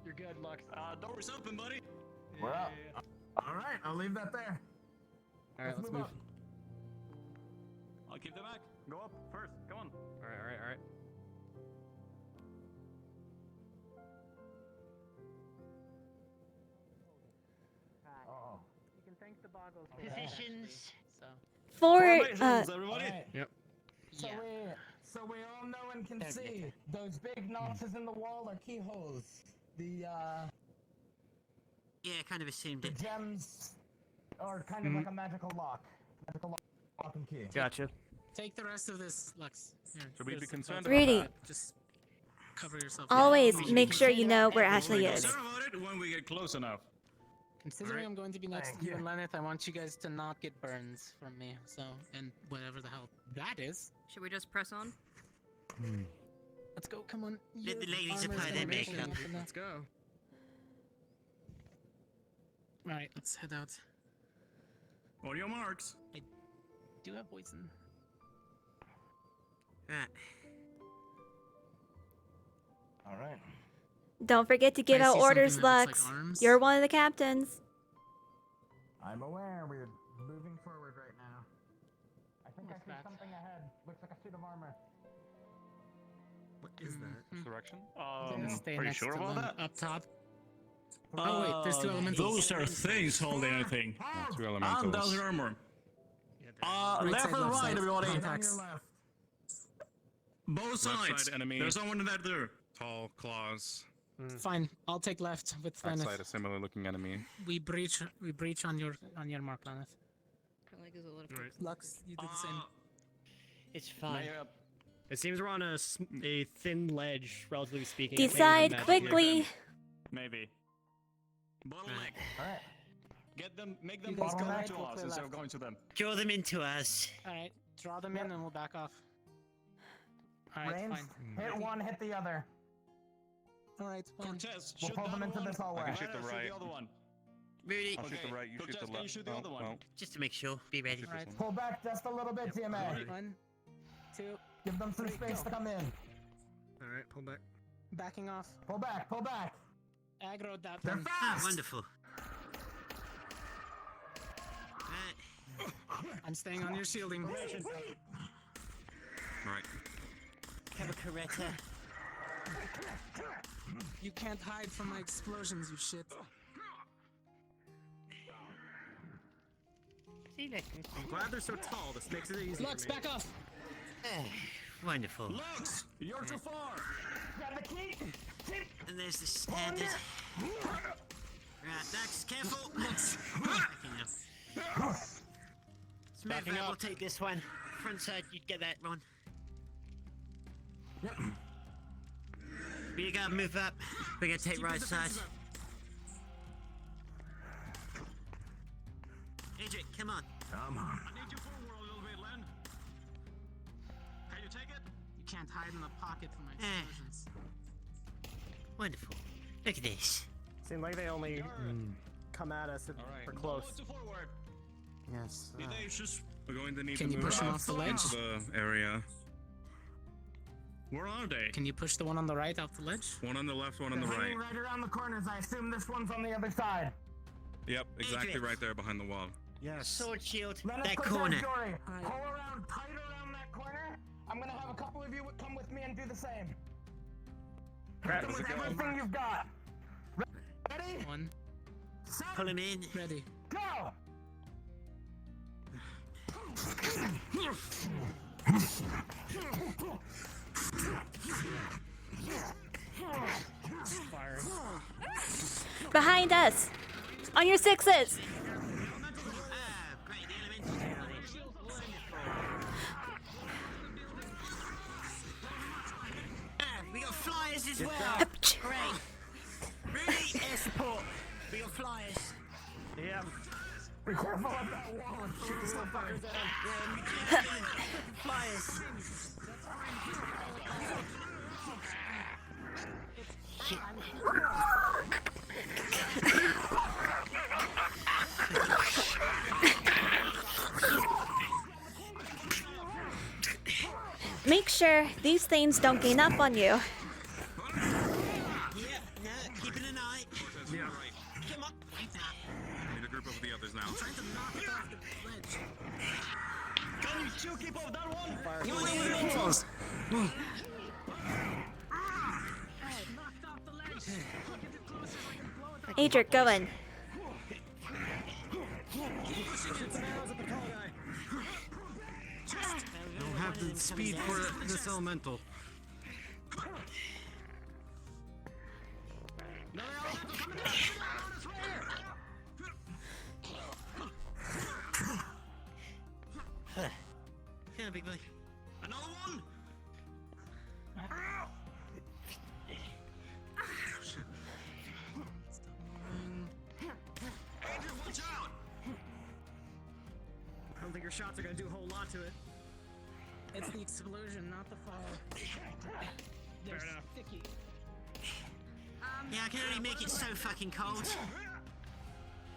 You're good, Lux. Door's open, buddy. We're up. All right, I'll leave that there. All right, let's move. up. I'll keep the back. Go up first. Come on. All right. Oh. You can thank the boggles. Positions. So. For Yep. So we all know and can see those big notches in the wall are keyholes. The Yeah, kind of assumed the it. gems are kind of like a magical lock. Magical lock and key. Gotcha. Take the rest of this, Lux. Here, Should we be there's- concerned that's- Rudy. Just cover yourself. always Yeah. make sure you know where Ashley We'll is. talk about it when we get close enough. Considering I'm going to be next to you and Lenneth, I want you guys to not get burns from me. So, and whatever the hell that is. Should we just press on? Let's go, come on. Let the Your ladies armor's apply gonna their make makeup. enough enough. Let's go. Alright, let's head out. On your marks. I do have poison. Right. Alright. Don't forget to give I out see orders, something that Lux. looks like arms. You're one of the captains. I'm aware we're moving forward right now. I think I What's see that? something ahead. Looks like a suit of armor. What is that? Direction? Stay Are you next sure to about them, that? Up top. Oh wait, there's two elementals. Those are things holding anything. Two And elementals. those are armor. Right Left side, and left right, side. everybody. Contacts. Both Left sides. side enemy. There's someone in that there. Tall claws. Fine, I'll take left with Outside Lenneth. a similar looking enemy. We breach on your mark, Lenneth. Like there's a lot of Lux, you do the same. It's fine. It seems we're on a thin ledge, relatively speaking. Decide Maybe quickly. Maybe. Bottleneck. Alright. Make them You guys come go to right, us we'll clear instead of left. going to them. Draw them into us. Alright, draw them in and we'll back off. Alright, Range, fine. hit one, hit the other. Alright, fine. Cortez, We'll shoot pull the them other into one. this hallway. I can shoot the Shoot right. the other one. Rudy, I'll shoot the right, you shoot Cortez, the can you left. shoot the other one? just to make sure, be ready. Shoot this Alright. one. Pull back just a little bit, GMA. 1, 2, Give them some space to come in. Alright, pull back. Backing off. Pull back, pull back. Aggroed that They're one. fast. Wonderful. I'm staying on your shielding. Right. Cavalcaretta. You can't hide from my explosions, you shit. See that? I'm glad they're so tall. This makes it easy. Lux, for me. back off! Wonderful. Lux, you're too far. Grab the key. And there's the standard. Right, Dax, careful. Backing up. Smooth Backing that, up. we'll take this one. Front side, you'd get that one. Yep. You gotta move up. We're gonna take right side. Adric, come on. Come on. I need you forward a little bit, Len. Can you take it? You can't hide in the pocket from my Eh. explosions. Wonderful. Look at this. Seems like they only come at us if we're close. To forward. Yes. Audacious. We're going to need Can to you move push them up off the ledge? into the area. Where are they? Can you push the one on the right off the ledge? One on the left, one on the They're right. hanging right around the corners. I assume this one's on the other side. Yep, exactly Adrian. right there behind the wall. Yes. Sword shield, Let us that put corner. Jory. Pull around tight around that corner. I'm gonna have a couple of you come with me and do the same. Hit them with everything you've got. Ready? 1, Pull him in. ready. Go! Fire. Behind us. On your sixes. We got flyers as well. Ouch. Great. Really, air support. We got flyers. Yeah. Be careful of that wall and shoot these fuckers Flyers. Make sure these things don't gain up on you. Yeah, no, keeping an eye. Yeah. Right. Come on. Need a group of the others now. Can you still keep up that one? Adric, go in. have the speed for this elemental. No, they all have to come down! It's right here! Yeah, big boy. Another one! Andrew, watch out! I don't think your shots are gonna do a whole lot to it. It's the explosion, not the fall. They're enough. sticky. Yeah, I can only make it so fucking cold.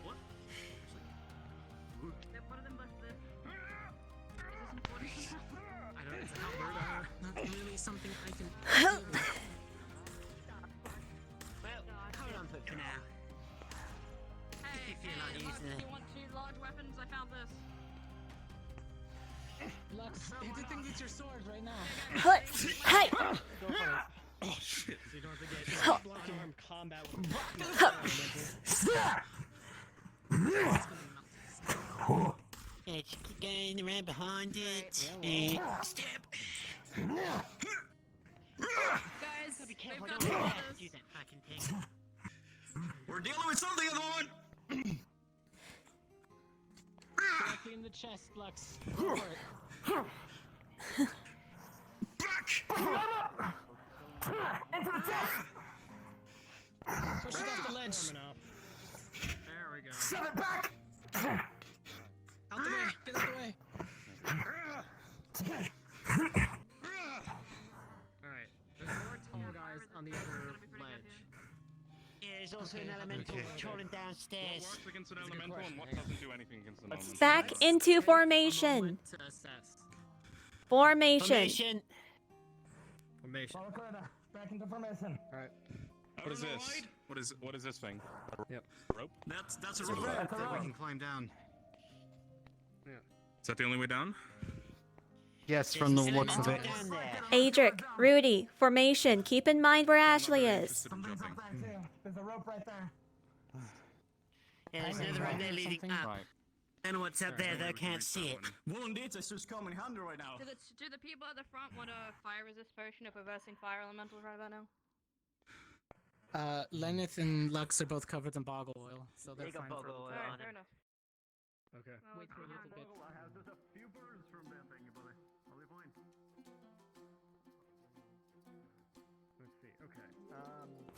What? One of them busted. I don't know, it's Alberta. Not really something I can. Well, hold on for now. Hey, If you're not Lux, using do it. you want two large weapons? I found this. Lux, hit the thing with your sword right now. Hey! Oh shit. So you don't have to get long-arm combat Yeah, just keep going around behind it. And step. Guys, Be careful, we've don't got do this. that fucking thing. We're dealing with something at the moment. Directly in the chest, Lux. Go for it. Back! Into the chest! Push it off the ledge. There we go. Shove it back! Out the way. Get out the way. Alright. There's more tall guys on the other ledge. Yeah, there's also an elemental patrolling downstairs. What works against an elemental and what doesn't do anything against an elemental? Back into formation. To assess. Formation. Formation. Back into formation. Alright. What is this? What is this thing? Yep. Rope? That's a What is rope that? that we can climb down. Yeah. Is that the only way down? Yes, from the looks of it. Down there. Adric, Rudy, formation. Keep in mind where Ashley is. Something's up there too. There's a rope right there. Yeah, there's another rope there leading up. Right. Don't know what's up there though, can't see it. Well, indeed, it's just coming handy right now. Do the people at the front want a fire resist potion if we're versing fire elementals right about now? Lenneth and Lux are both covered in boggle oil, so they're They got fine boggle for oil Alright, on fair it. enough. Okay. Well, Wait for a little bit. I have just a few burns from that thing, buddy. I'll be fine. Let's see. Okay.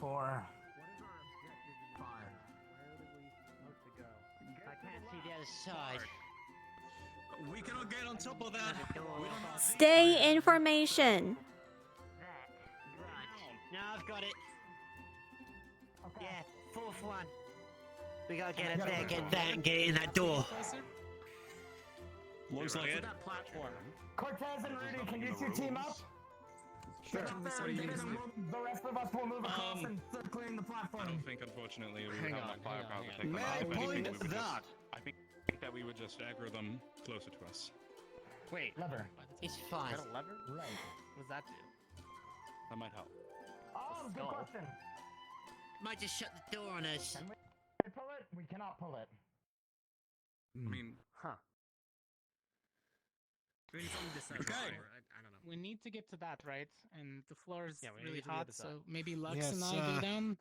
4. What is our objective in 5. Where are we supposed to go? I can't see the other side. We cannot get on top of that. We don't have Stay in formation. That. Right. Now I've got it. Yeah, fourth one. We gotta get up there, get that, and get it in that door. Looks like it. That platform. Cortez and Rudy, can you two team up? Sure. Get up there and get in, the rest of us will move across and start clearing the I platform. don't think, unfortunately, we would Hang have on, that firepower to hang take on. them May out. I If anything, point we would just- that? I think that we would just aggro them closer to us. Wait. Lever. It's fine. Is that a lever? Right. What does that do? That might help. Oh, good question. Might just shut the door on us. Can we pull it? We cannot pull it. I mean, Huh. We need something to set Okay. fire. I don't know. We need to get to that, right? And the floor is Yeah, we need really to get to the hot, other side. so maybe Lux Yes, and I go down.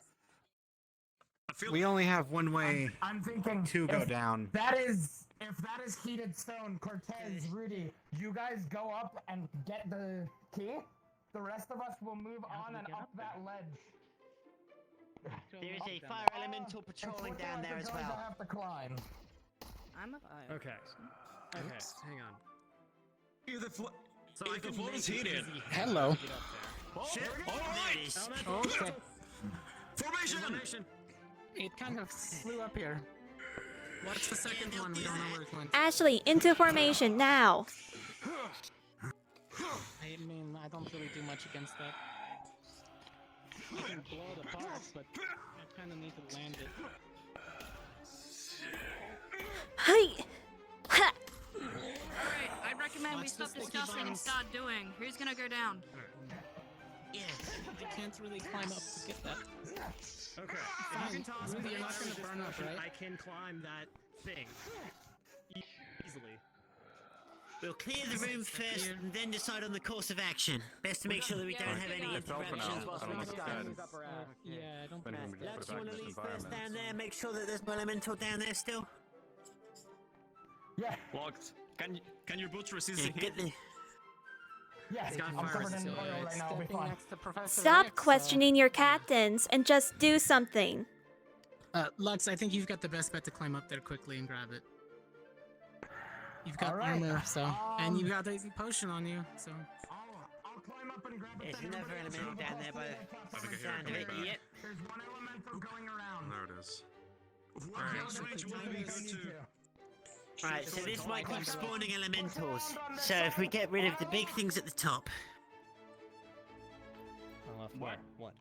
I feel We only have one way I'm thinking to go if down. if that is heated stone, Cortez, Rudy, you guys go up and get the key. The rest of us will move on and up that ledge. There is a fire elemental patrolling It's down looking there like as we're going to well. have to climb. I'm a fire. Okay. Okay. Hang on. if the floor, So if I the can floor make is it heated. easy Hello. to get up there. Shit! All There right. it is. Okay. Formation. Formation. It kind of flew up here. What's the second one? We don't know where it went. Ashley, into formation now. I mean, I don't really do much against that. I can blow it apart, but I kind of need to land it. Hey. Ha. Alright, I recommend we Watch the stop sticky discussing and bombs. start doing. Who's gonna go down? Yeah. I can't really climb up to get that. Okay. If you can toss Rudy, me you're not fire gonna burn up, resist potion, right? I can climb that thing. Easily. We'll clear the room first and then decide on the course of action. Best to make sure that we don't have any interruptions whilst we're discussing. Yeah, I don't think Lux, you want to leave first down there? Make sure that there's no elemental down there still. Yeah. Locked. Can your boots resist Yeah, the get heat? the... Yeah, I'm covered in oil right now. I'll be fine. Stop questioning your captains and just do something. Lux, I think you've got the best bet to climb up there quickly and grab it. You've got Alright, armor, so and you've got the potion on you, so. I'll climb up and grab it. There's another elemental down there by the sound of it. Yep. There's one elemental going around. There it is. Right, so this might keep spawning elementals. So if we get rid of the big things at the top. What? What?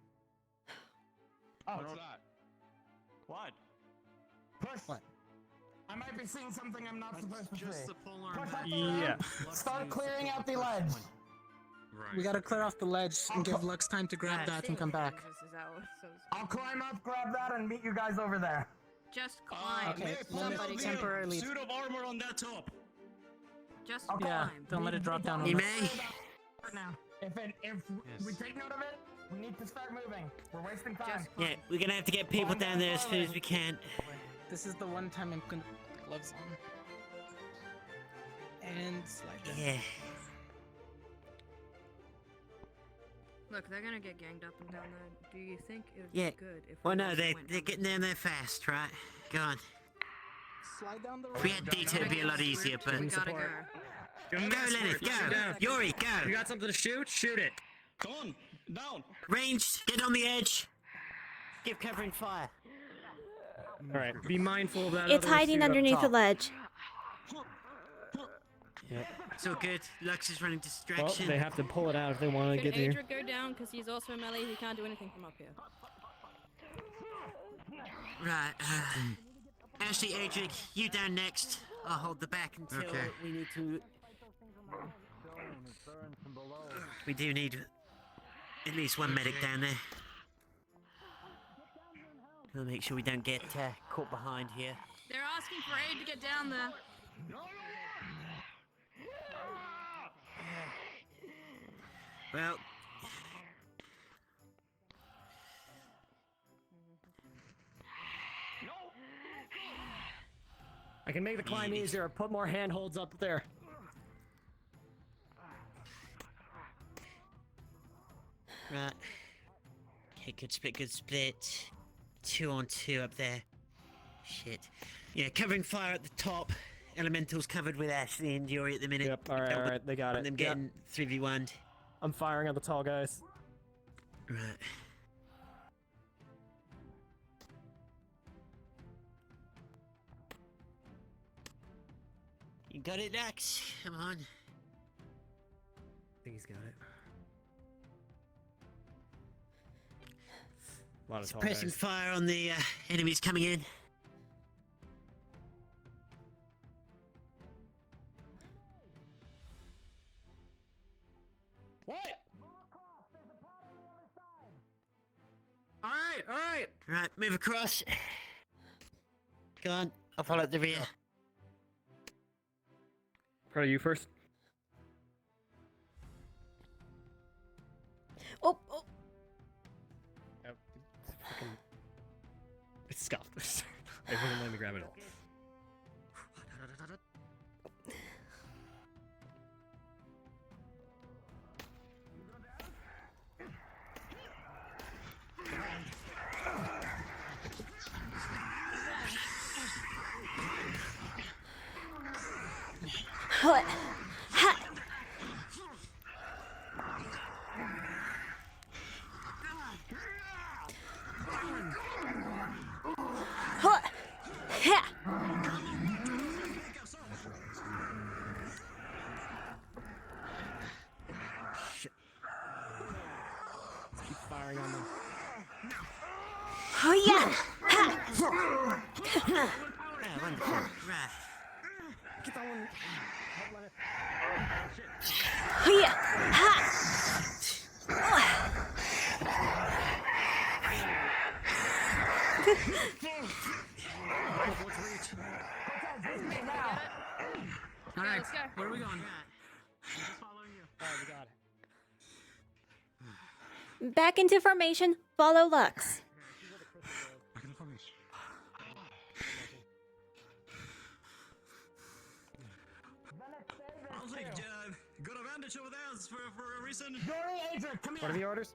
Oh, What's that? What? push. What? I might be seeing something I'm not supposed to see. Just the polearm Push hat. up the ledge. Start clearing out the ledge. Right. We gotta clear off the ledge and give Lux time to grab that and come back. I'll climb up, grab that, and meet you guys over there. Just climb. Okay, let me temporarily. Suit of armor on that top. Just Okay. Yeah, climb. don't let it drop down on You us. may. Now, if we take note of it, we need to start moving. We're wasting time. Yeah, we're gonna have to get people down there as soon as we can. This is the one time I'm gonna put gloves on. And slide down. Yeah. Look, they're gonna get ganged up and down there. Do you think it would Yeah. be good if Well, we no, also they're went getting down there fast, right? Go on. Slide down the If we had detail, it'd be a lot easier, but... We gotta go. Go, Leonard, go! Yuri, You go! got something to shoot? Shoot it. Come on, down. Ranged, get on the edge. Give covering fire. Alright, be mindful of that. It's other hiding suit up underneath the top. ledge. Yep. It's all good. Lux is running Well, distraction. they have to pull it out if they want to Should get here. Adric go down because he's also a melee? He can't do anything from up here. Right, Ashley, Adric, you down next. I'll hold the back until we need to... We do need at least one medic down there. We'll make sure we don't get caught behind here. They're asking for aid to get down there. Well... I can make the climb easier. Put more handholds up there. Right. Okay, good split, good split. 2 on 2 up there. Shit. Yeah, covering fire at the top. Elementals covered with Ashley and Yuri at the minute. Yep, alright, they got it. Them Yep. getting 3v1'd. I'm firing at the tall guys. Right. You got it, Dax. Come on. I think he's got it. A lot of tall Pressing guys. fire on the enemies coming in. What? Alright, alright. Right, move across. Go on, I'll follow at the rear. Carl, you first. Oh, oh. It's scuffed. It wouldn't let me grab it all. Huh. Ha. Huh. Ha. Let's keep firing on them. Oh yeah. Ha. Yeah, wonderful. Right. Get that one. Oh yeah. Ha. Okay, let's go. Where are we going? Just following you. Alright, we got it. Back into formation. Follow Lux. I'll take got a bandage over there for a reason. Dory, Adrian, come here. What are the orders?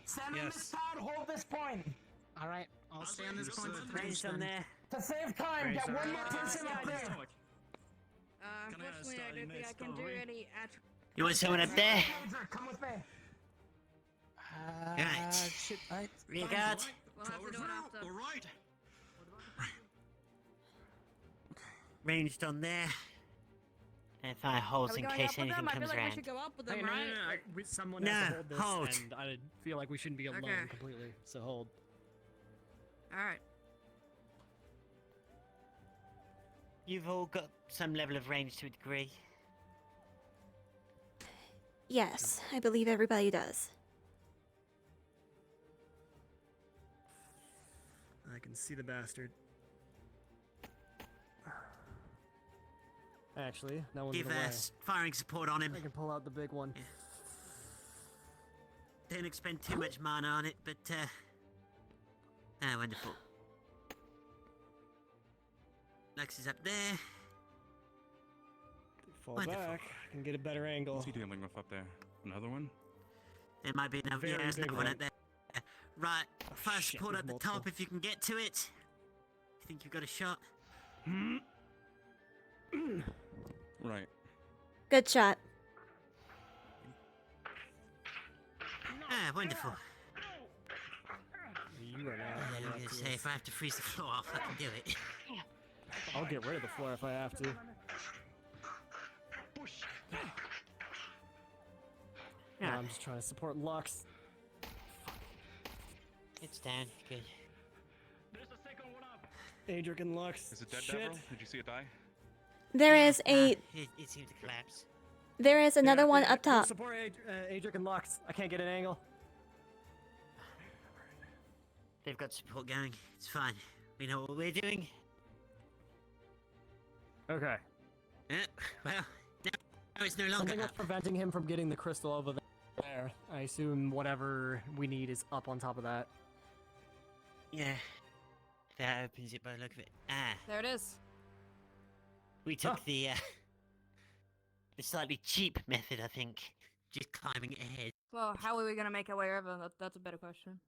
Stand on this pad, hold this point. Alright, I'll stay on this point. Range on there. To save time, get one more person up there. Unfortunately, I don't think I can do any You want someone up there? Come with me. Right. Shit, Rear guard. We'll have to do it after. All right. Ranged on there. And fire holes Are we in going case up with anything them? I feel comes like we around. should go up with them, Hey, right? Someone No, has to hold this, hold. and I feel like we shouldn't be alone Okay. completely. So hold. Alright. You've all got some level of range to a degree. Yes, I believe everybody does. I can see the bastard. Actually, that one's Give in the way. us firing support on him. I can pull out the big one. Don't expend too much mana on it, but wonderful. Lux is up there. Fall Wonderful. back. I can get a better angle. What's he dealing with up there? Another one? There might be another. Very Yeah, there's big another one one. up there. Right, fire shit, support there's at the multiple. top if you can get to it. You think you've got a shot? Right. Good shot. Ah, wonderful. You are Yeah, I'm not. gonna say if I have to freeze the floor, I'll fucking do it. I'll get rid of the floor if I have to. Yeah. I'm just trying to support Lux. It's down. Good. Adric and Lux. Is it dead, Shit. Devril? Did you see it die? There is a. It seemed to collapse. There is another one up top. Support Adric and Lux. I can't get an angle. They've got support going. It's fine. We know what we're doing. Okay. Well, now it's no longer Something that's up. preventing him from getting the crystal over there. I assume whatever we need is up on top of that. Yeah. That opens it by the look of it. Ah. There it is. We took the slightly cheap method, I think. Just climbing ahead. Well, how are we gonna make our way over? That's a better question.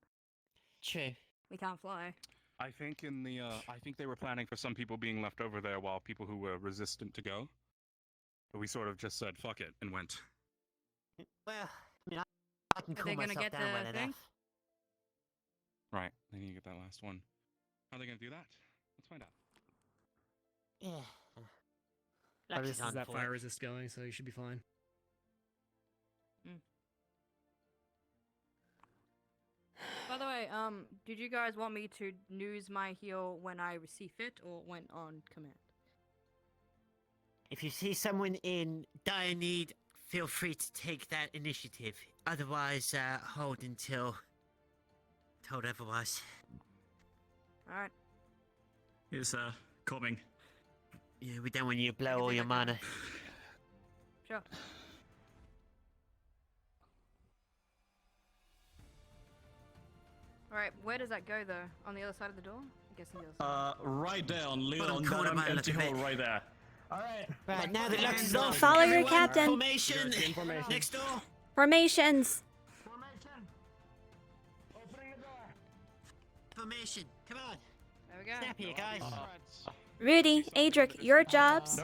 True. We can't fly. I think in the I think they were planning for some people being left over there while people who were resistant to go. But we sort of just said fuck it and went. Well, I mean, I can Are cool they gonna myself get down the well thing? enough. Right. They need to get that last one. How are they gonna do that? Let's find out. Yeah. At Lux least is on that for fire it. resist going, so you should be fine. By the way, did you guys want me to use my heal when I receive it or when on command? If you see someone in dire need, feel free to take that initiative. Otherwise, hold until told otherwise. Alright. Here's coming. Yeah, we don't want you to blow all your mana. Sure. Alright, where does that go though? On the other side of the door? I'm guessing the other side. Right there on Leon, Bottom on corner that by the empty look of hole it. right there. Alright. Right, now that Lux is off, Follow your everyone, captain. Formation. Next door. Formations. Formation. Come on. There we go. Snap here, guys. Rudy, Adric, your jobs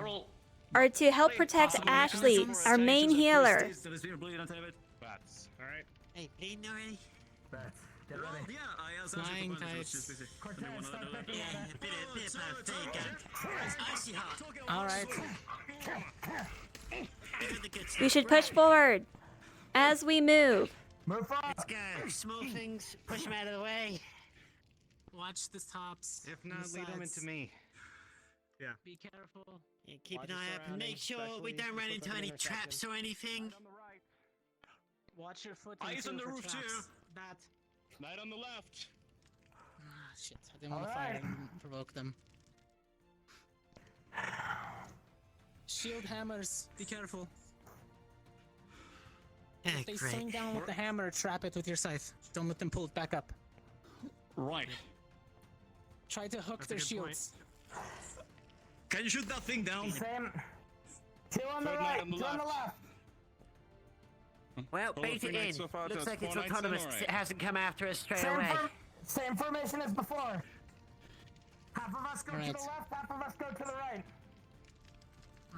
are to help protect Ashley, our main healer. So there's been a bleed on top of it. Bats. Alright. Hey, bleeding already? Bats. Get Well, ready. yeah, I was Flying actually types. Cortez, start picking Yeah, at a bit of fake. Icy hot. Alright. Give it the good stuff. We should push forward as we move. Move forward. Let's go. Small things. Push them out of the way. Watch the tops. If not, lead them into me. Yeah. Be careful. Yeah, keep Watch an your eye out and make surroundings, sure we especially don't if run you into put them any in a traps section. or anything. Watch your foot. Eyes on the roof too. Bat. Light on the left. Ah, shit. I didn't want to fire and provoke them. Shield hammers. Be careful. Yeah, If they great. swing down with the hammer, trap it with your scythe. Don't let them pull it back up. Right. Try to hook their shields. Can you shoot that thing down? Same. 2 on the Third right, knight on the 2 on the left. left. Well, All bait three it knights in. so far, Looks so like it's four knights in, autonomous 'cause alright. it hasn't come after us straight away. Same formation as before. Half of us go to Alright. the left, half of us go to the right.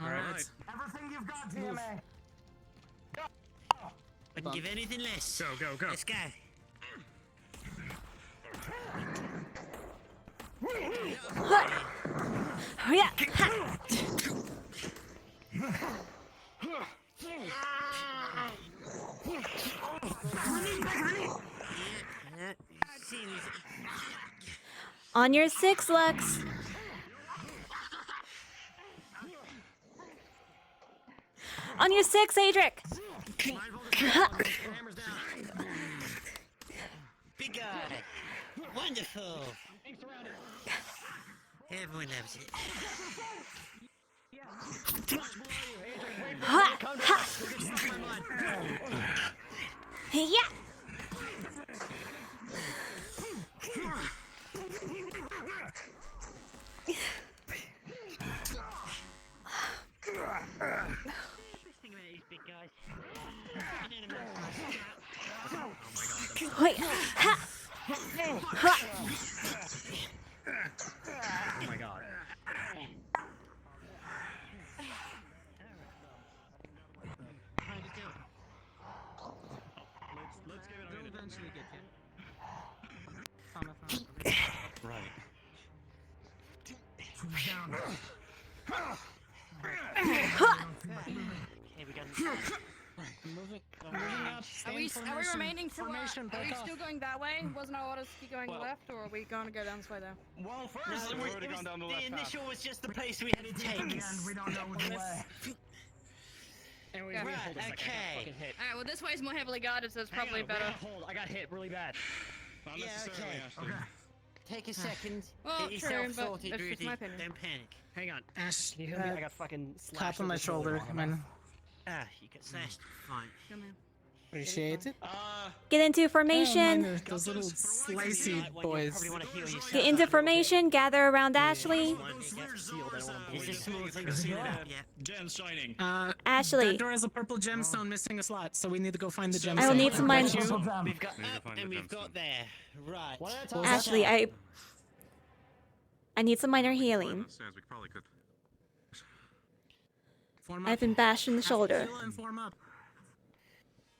Alright. Everything you've got, GMA. Wouldn't give anything less. Go, go. Let's go. Yeah. On your 6, Lux. On your 6, Adric. Big guy. Wonderful. Everyone loves it. Ha, ha. Yeah. Wait. Ha. Ha. Oh my god. Let's give it a minute. Eventually get hit. Right. Okay, we got Moving up. Are we remaining to formation, Are we back off. still going that way? Wasn't our orders to keep going left, or are we going to go down this way though? Well, No, first, we've already gone down the left path. initial was just the place we had to take. we don't know which way. And we Yeah. hold a second. I got Okay. fucking hit. Alright, well this way is more heavily guarded, so it's probably better. Hold. I got hit really bad. Not Yeah, necessarily, okay. Ashley. Take a second. Well, Get true, yourself but sorted, that's just Rudy. my opinion. Don't panic. Hang on. Ash, You hear me? I got fucking slashed. tap on my with the shield. shoulder. Come on. Ah, you got slashed. Fine. Come here. Appreciate it. Get into formation. Oh, those little slicey boys. Probably want to heal yourself. Get into formation. Gather around Ashley. It's just small thing to seal it up, yeah. Gem's shining. Ashley. That door has a purple gemstone missing a slot, so we need to go find the gemstone. I will need some mine. We've got up and we've got there. Right. Ashley, I need some minor healing. Upstairs, we probably could. Form I've been bashed in the shoulder. Heal and form up.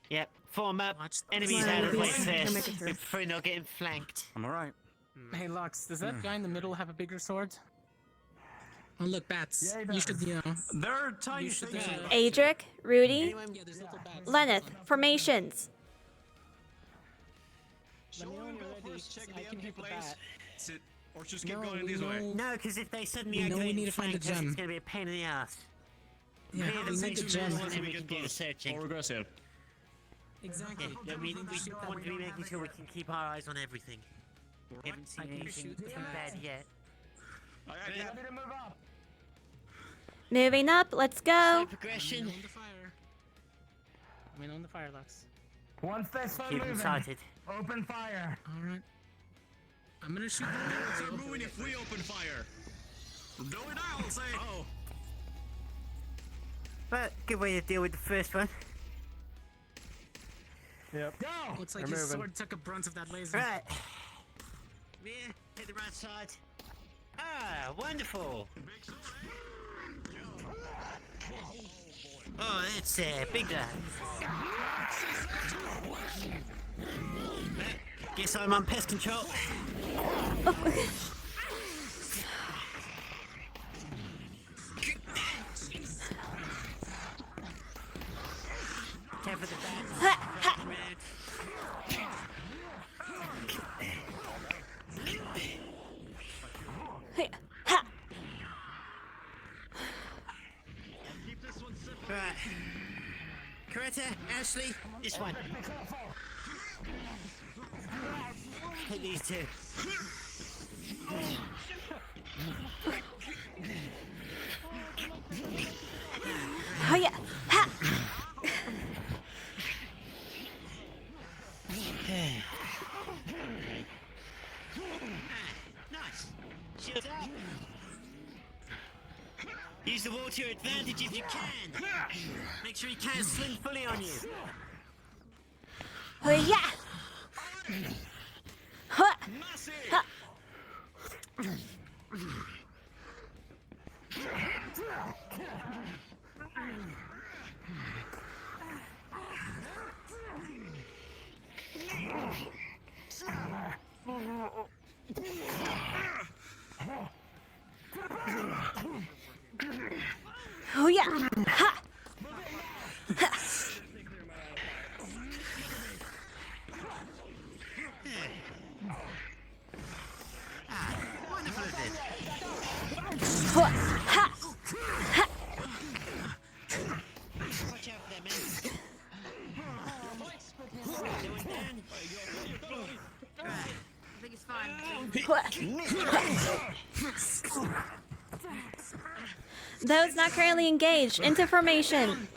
Yep. Form up. Watch the Enemies line. out of place Can make it first. through. Before not getting flanked. I'm alright. Hey, Lux, does that guy in the middle have a bigger sword? Oh, look, bats. Yeah, he You does. should, you know. They're tiny You should, things. Adric, Rudy, Yeah, there's little bats. Lenneth, formations. Let me know when you're ready. Check so the I can empty hit the place. bat. Sit, or just keep No, going we this way. know- No, because if they suddenly We know we activate need to find the flank us, gem. it's going to be a pain in the ass. Yeah, Clear we the need the section gem. and then we can do the searching. Or regressive. Exactly. Yeah, we need to be making sure we can keep our eyes on everything. We haven't seen I can anything shoot too the bad yet. Ready to move up. Moving up. Let's go. Progression. On the fire. I mean, on the fire, Lux. Once they start Keep them moving, sighted. open fire. Alright. I'm gonna shoot They're moving if we open fire. Do it now, say. Oh. But good way to deal with the first one. Yep. Go! Looks like They're his moving. sword took a brunt of that laser. Right. Yeah, hit the right side. Ah, wonderful. Oh, it's big guy. Guess I'm on pest control. Care for the Right. Coretta, Ashley, this one. Hit these two. Use the wall to your advantage if you can. Make sure he can't swing fully on you. Oh yeah. Huh. Huh. Oh yeah. Ha. Ha. Wonderful of it. Ha. Ha. Ha. Watch out for that, man. Going down. Right. I think it's fine. Those not currently engaged. Into formation.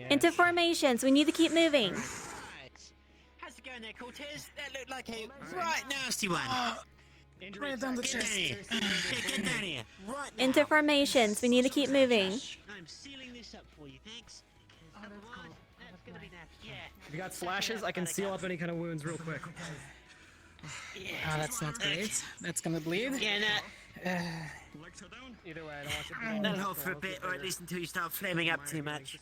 Into formations. We need to keep moving. How's it going there, Cortez? That looked like a right nasty one. Right down the chest. Get down here. Right now. Into formations. We need to keep moving. I'm sealing this up for you, thanks. That's gonna be that. Yeah. If you got slashes, I can seal up any kind of wounds real quick. Ah, that's not great. That's gonna bleed. Yeah, no. Either way, I don't want you to. That'll hold for a bit, or at least until you start flaming up too much.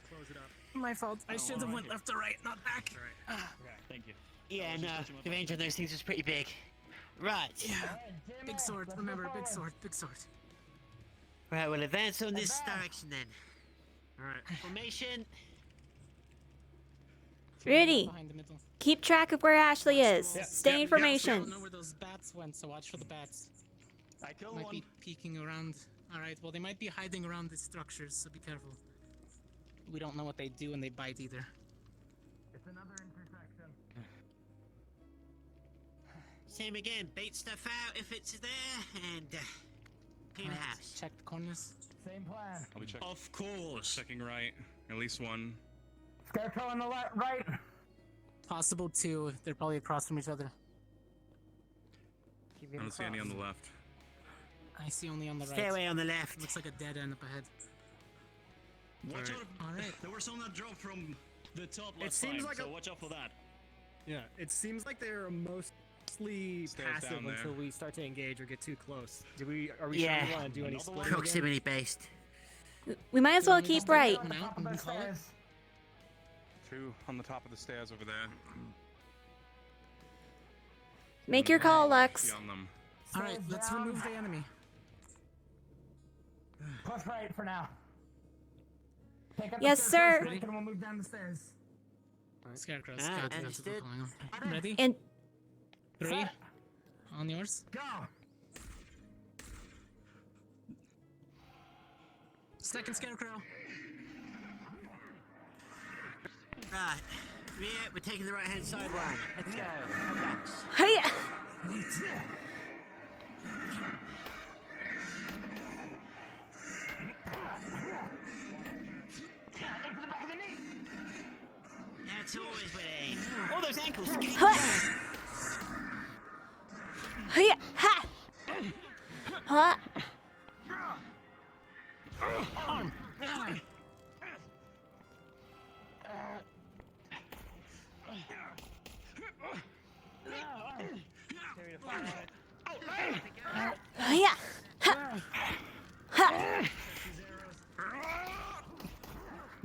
My fault. I should have went left to right, not back. Thank you. Yeah, no. The range on those things was pretty big. Right. Yeah. Big sword. Remember, big sword. Big sword. Right, we'll advance on this direction then. Alright. Formation. Rudy, Behind the middle. keep track of where Ashley is. Stay in I formation. don't know where those bats went, so watch for the bats. I killed Might one. be peeking around. Alright, well, they might be hiding around these structures, so be careful. We don't know what they do when they bite either. It's another intersection. Same again. Bait stuff out if it's there, and clean the house. Check the corners. Same plan. I'll be checking. Of course. Checking right. At least one. Scarecrow on the right. Possible two. They're probably across from each other. I don't see any on the left. I see only on the right. Stay away on the left. Looks like a dead end up ahead. Watch out. Alright. There were some that dropped from the top last seems time, like so a- watch out for that. Yeah, it seems like they're mostly Stairs passive down there. until we start to engage or get too close. Are we Yeah. sure we want to do any splitting again? Proximity based. We might as well keep right. Two on the top of the stairs over there. Make your call, Lux. See on them. Alright, let's remove the enemy. Push right for now. Take up Yes, the stairs sir. first, and we'll move down the stairs. Scarecrow, Ah, Scout, that's what understood. we're calling them. Ready? And 3. On yours. Go. Second Scarecrow. Right. Yeah, we're taking the right hand side line. Let's go. Relax. hiya. That's always with aim. All those ankles. Huh. Hiya. Ha. Ha. Arm. Hiya. Ha. Ha.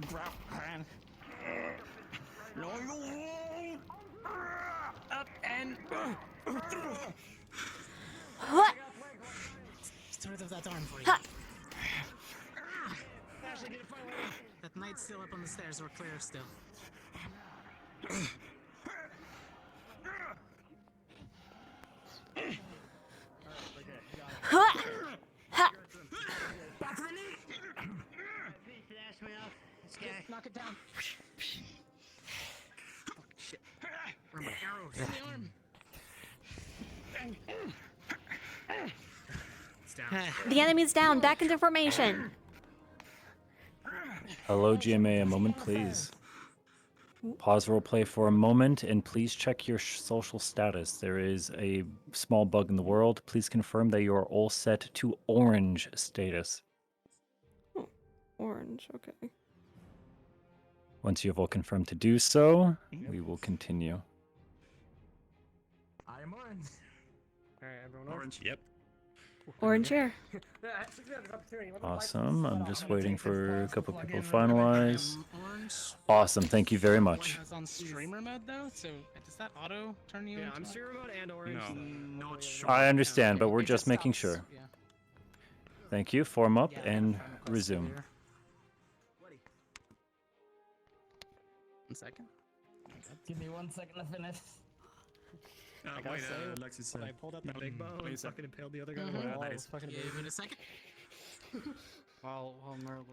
Drop hand. No, you won't. Up and. What? Get rid of that arm for you. Ha. That knight's still up on the stairs. We're clear still. go. Knock it down. Shit. Where are my arrows? In the arm. It's down. The enemy's down. Back into formation. Hello, GMA. A moment, please. Pause roleplay for a moment, and please check your social status. There is a small bug in the world. Please confirm that you are all set to orange status. Orange, okay. Once you have all confirmed to do so, we will continue. I am orange. Alright, everyone orange. Yep. Orange here. Awesome. I'm just waiting for a couple people to finalize. Awesome. Thank you very much. It's on streamer mode though, so does that auto turn you? Yeah, I'm streamer mode and orange. No. Not sure. I understand, but we're just making sure. Yeah. Thank you. Form up and resume. 1 second. Give me 1 second to finish. I gotta say, when I pulled out the big bow and fucking impaled the other guy. Mhm. That is fucking Give amazing. it a second. While Merlin.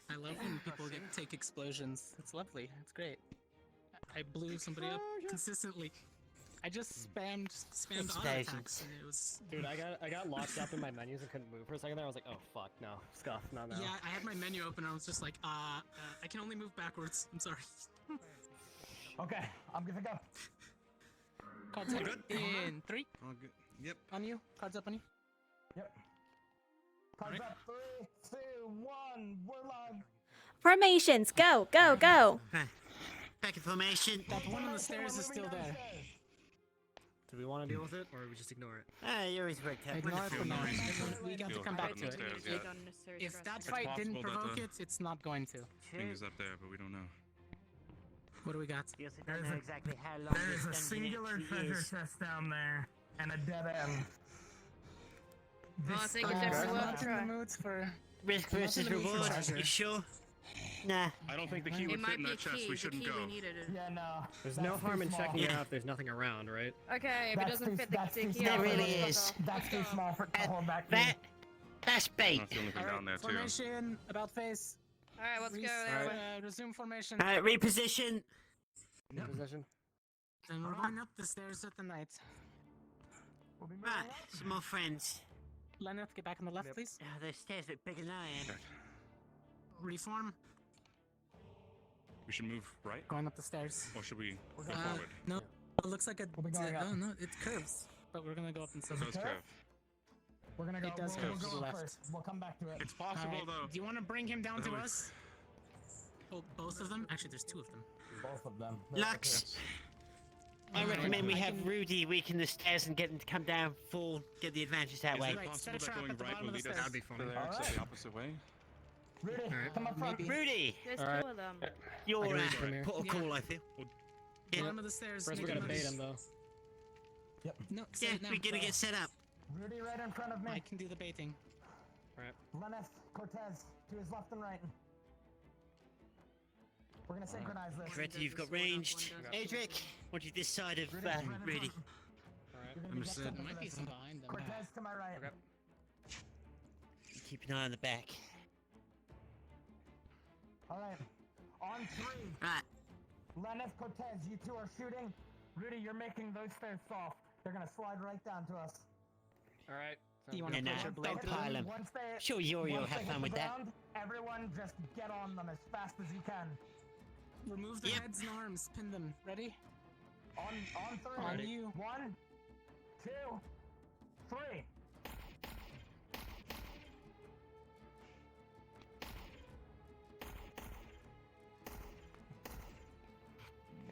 I love when people take explosions. It's lovely. It's great. I blew somebody up consistently. I just spammed auto attacks. And it was. Dude, I got locked up in my menus and couldn't move for a second there. I was like, oh fuck, no, scuff, no. Yeah, I had my menu open and I was just like, I can only move backwards. I'm sorry. Okay, I'm good to go. Cards up in 3. All good. Yep. On you. Cards up on you. Yep. Cards up. 3, 2, 1. We're live. Formations. Go, go, go. Back in formation. That one on the stairs is still there. Do we want to deal with it, or we just ignore it? You always work out. Ignore it for now. We got to come back to it. Yeah. If that fight didn't provoke it, it's not going to. Thing is up there, but we don't know. What do we got? Yes, I don't know exactly how long There is this a dungeon singular actually treasure is. chest down there and a dead end. Well, I think it's definitely worth a try. Risk versus reward. You sure? Nah. I don't think the key It would might fit in be a that chest. key. We The shouldn't key go. we needed. Yeah, no. There's no harm in checking it Yeah. out if there's nothing around, right? Okay, if it doesn't fit the key, There I'll really fuck is. off. That's too small for to hold back. That's bait. That's the only thing down there too. Formation, about face. Alright, let's go that way. Resume formation. Alright, reposition. Position. And we're going up the stairs at the night. Right, some more friends. Lenneth, get back on the left, please. Those stairs look bigger than I am. Reform. We should move right, Going up the stairs. or should we go Uh, forward? no, it looks like a. We'll be going up. Oh no, it curves. But we're gonna go up and It does curve. We're gonna go. It does we'll curve go to the up left. first. We'll come back to it. It's possible Alright, though. do you want to bring him down to Otherwise- us? Oh, both of them? Actually, there's 2 of them. Both of them. Lux. I recommend we have Rudy weaken the stairs and get them to come down full, get the advantage that Is way. it possible that going right will lead us That'd be fun. to the exit the opposite way? Rudy, Alright. come up front. Rudy! There's Alright. 2 of them. You're I can reach from here. put a Yeah. call, I feel. Bottom of the stairs. First, we make gotta a bait noise. him though. No, say Yeah, it now. we're gonna get set up. Rudy, right in front of me. I can do the baiting. Lenneth, Cortez, to his left and right. We're gonna synchronize this. Correct, you've got ranged. Adric, what you this side of Rudy, right in front Rudy? of me. Alright. You're gonna I'm be just next up There to might be this. some behind them. Cortez, to my right. Okay. Keep an eye on the back. All right. On 3. Right. Lenneth, Cortez, you 2 are shooting. Rudy, you're making those stairs soft. They're gonna slide right down to us. Alright. Do you want to And push your blade don't through pile them? them. Once they, Sure, you'll once have they fun hit with the that. ground, everyone just get on them as fast as you can. Remove the Yep. heads and arms. Pin them. Ready? On 3. On you. 1, 2, 3.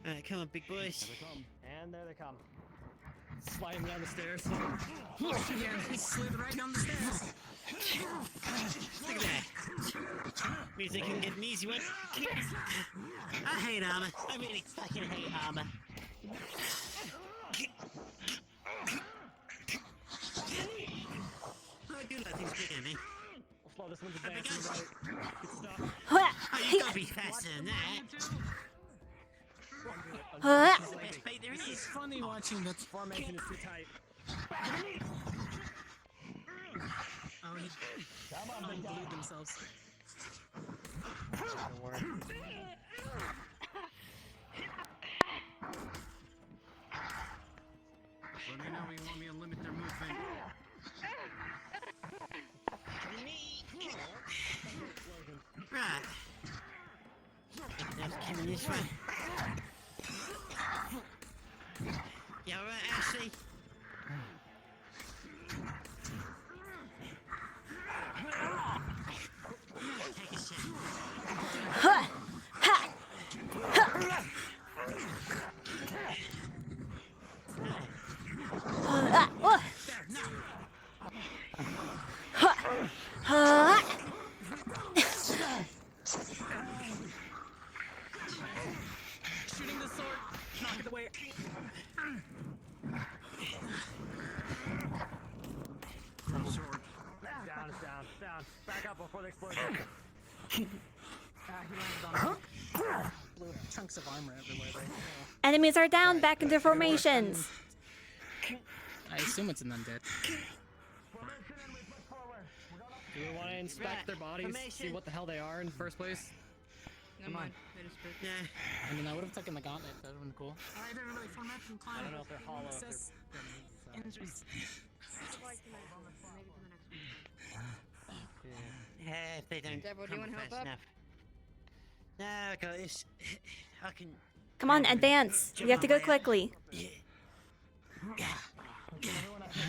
Alright, come on, big boys. And there they come. Sliding down the stairs. Yeah, he slid right down the stairs. Look at that. Means they can get an easy one. I hate armor. I really fucking hate armor. I do like things bigger than me. We'll slow this one to dance to the right. Good stuff. Oh, you gotta be faster than that. Huh? Best bait there It's is. funny watching that. Formation is too tight. Oh, he glued themselves. Don't worry. Let me know when you want me to limit their movement. Right. That's coming this way. You alright, Ashley? Take a seat. Ha! Ha! Shooting the sword. Knock it away. Sword. Down, down, down. Back up before the explosion. He landed on blew chunks of armor everywhere. Enemies are down, back into formations. I assume it's an undead. Do we want to inspect their bodies, see what the hell they are in the first place? Come on. Yeah. I mean, I would have taken the gauntlet. That would have been cool. Alright, everybody, form up and climb. I don't know if they're hollow. If Access injuries. Yeah, if they don't Deborah, do you come want help fast up? enough. No, I got this. I can. Come on, advance. We have to go quickly.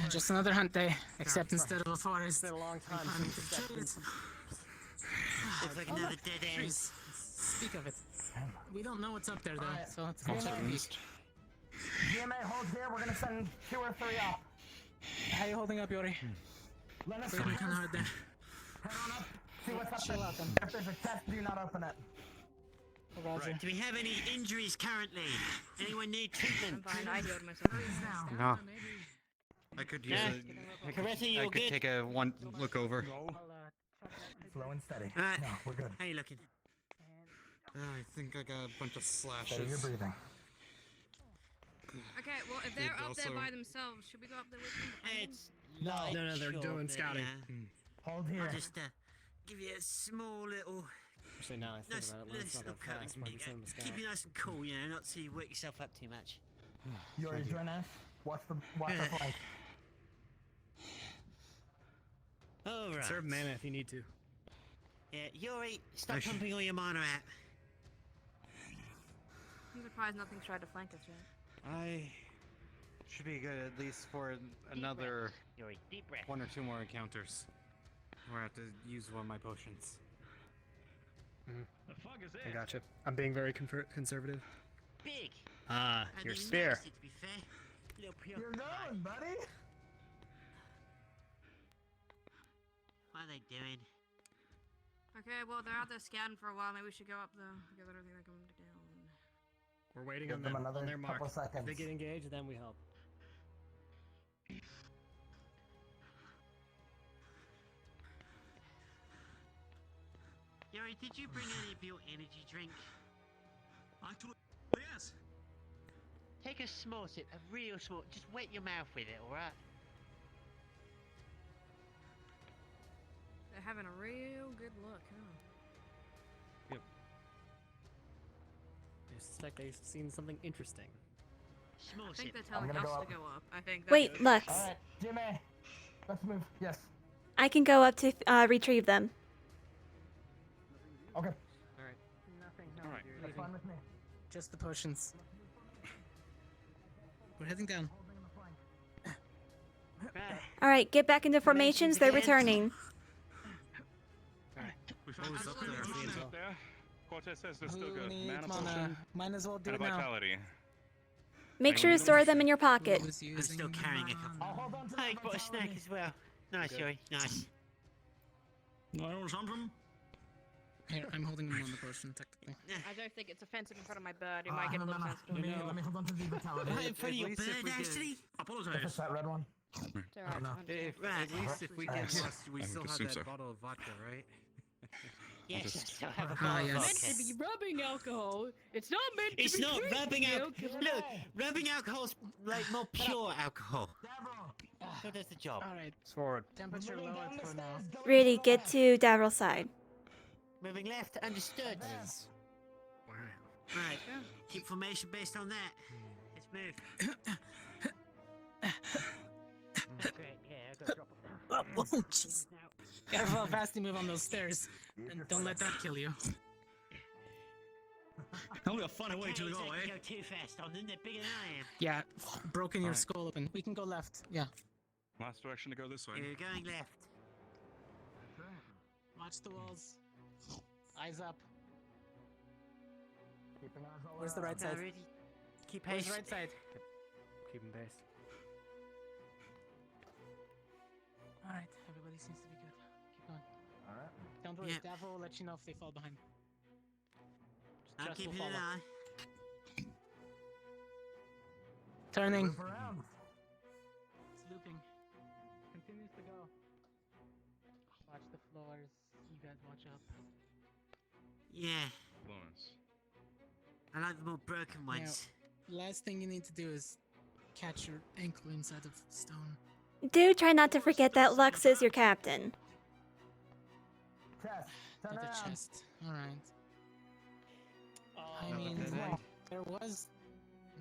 Just another hunt day, except instead of a forest. It's been a long time since the trees. Looks like another dead end. Trees. Speak of it. We don't know what's up there, though, Alright. so let's go check it out. GMA holds here. We're gonna send 2 or 3 up. How you holding up, Yori? Let us Breathing kind of hard there. head on up. See what's up Chill there. out, then. If there's a chest, do not open it. Roger. Do we have any injuries currently? Anyone need treatment? I'm fine. I healed myself. No. I could use it. Coretta, you I all could good? take a one look over. Slow and steady. Alright. No, we're good. How you looking? I think I got a bunch of Steady your slashes. breathing. Okay, well, if they're It up there also- by themselves, should we go up there with them? It's No. No, they're sure, doing but, scouting. Hold here. I'll just give you a small little, Actually, now I think nice, about it, nice it's not little that coating. fast. Might be sending the Keep you nice and cool, you know, not to work yourself up too much. Yori, join us. Watch the flank. All right. Conserve mana if you need to. Yeah, Yuri, stop pumping all your mana out. I'm surprised nothing's tried to flank us yet. I should be good at least for another Yuri, deep breath. 1 or 2 more encounters where I have to use one of my potions. The fuck is I gotcha. I'm being very conservative. Big. Ah, And your they spear. noticed it, to be fair. Little pure. You're going, buddy. What are they doing? Okay, well, they're out there scouting for a while. Maybe we should go up there because I don't think they're coming down. We're waiting Give on them them another on their mark. couple seconds. If they get engaged, then we help. Yuri, did you bring any of your energy drink? Actually, yes. Take a small sip, a real small. Just wet your mouth with it, alright? They're having a real good look, huh? I suspect they've seen something interesting. Small I think sip. they're telling gonna us go to up. go up. I think. Wait, that's- Lux. Alright, GMA. Let's move. Yes. I can go up to retrieve them. Okay. Alright. Nothing. All right. That's fine with me. Just the potions. We're heading down. All right, get back into formations. They're returning. Who's up there? Cortez says they're still Who good. needs Mana mana? potion Might as well do and it a now. vitality. Make sure to store them in your pocket. Who's I'm using still carrying a couple. I'll hold on to Hey, that got a snack vitality. as well. Nice, Yuri. Nice. I want something. Here, I'm holding them on the potion, technically. I don't think it's offensive in front of my bird. It might get a little sensitive. Let me hold on to the vitality. Right in front of your bird, actually? If it's Apologize. that red one. It's alright. no. Right. At least if we get Alright. lost, we I still would have assume that so. bottle of vodka, right? Yes, just- I still have a Ah, bottle of yes. vodka. Meant to be rubbing alcohol. It's not meant It's to be not drinking rubbing alcohol. alcohol. Look, rubbing alcohol's like more pure alcohol. So does the job. Alright, Forward. temperature lowered for now. Really, get to Davril's side. Moving left, understood. Right, keep formation based on that. Let's move. Great, yeah, I gotta drop it down. Oh, jeez. Careful how fast you move on those stairs. And don't let that kill you. Only a funny way to go, eh? Go too fast. I'm in there bigger than I am. Yeah, broken your skull open. We can go left. Yeah. Last direction to go this way. You're going left. Watch the walls. Eyes up. Where's the right side? Keep Where's pace. the right side? Keep him based. Alright, everybody seems to be good. Keep going. Alright. Don't worry, Yeah. Davro will let you know if they fall behind. I'm Just will keeping an follow. eye. Turning. Move around. It's looping. Continues to go. Watch the floors. You guys watch up. Yeah, Lawrence. I like the more broken ones. Last thing you need to do is catch your ankle inside of stone. Do try not to forget that Lux is your captain. Chest. Turn To the around. chest. Alright. I Oh, mean, dead end. there was...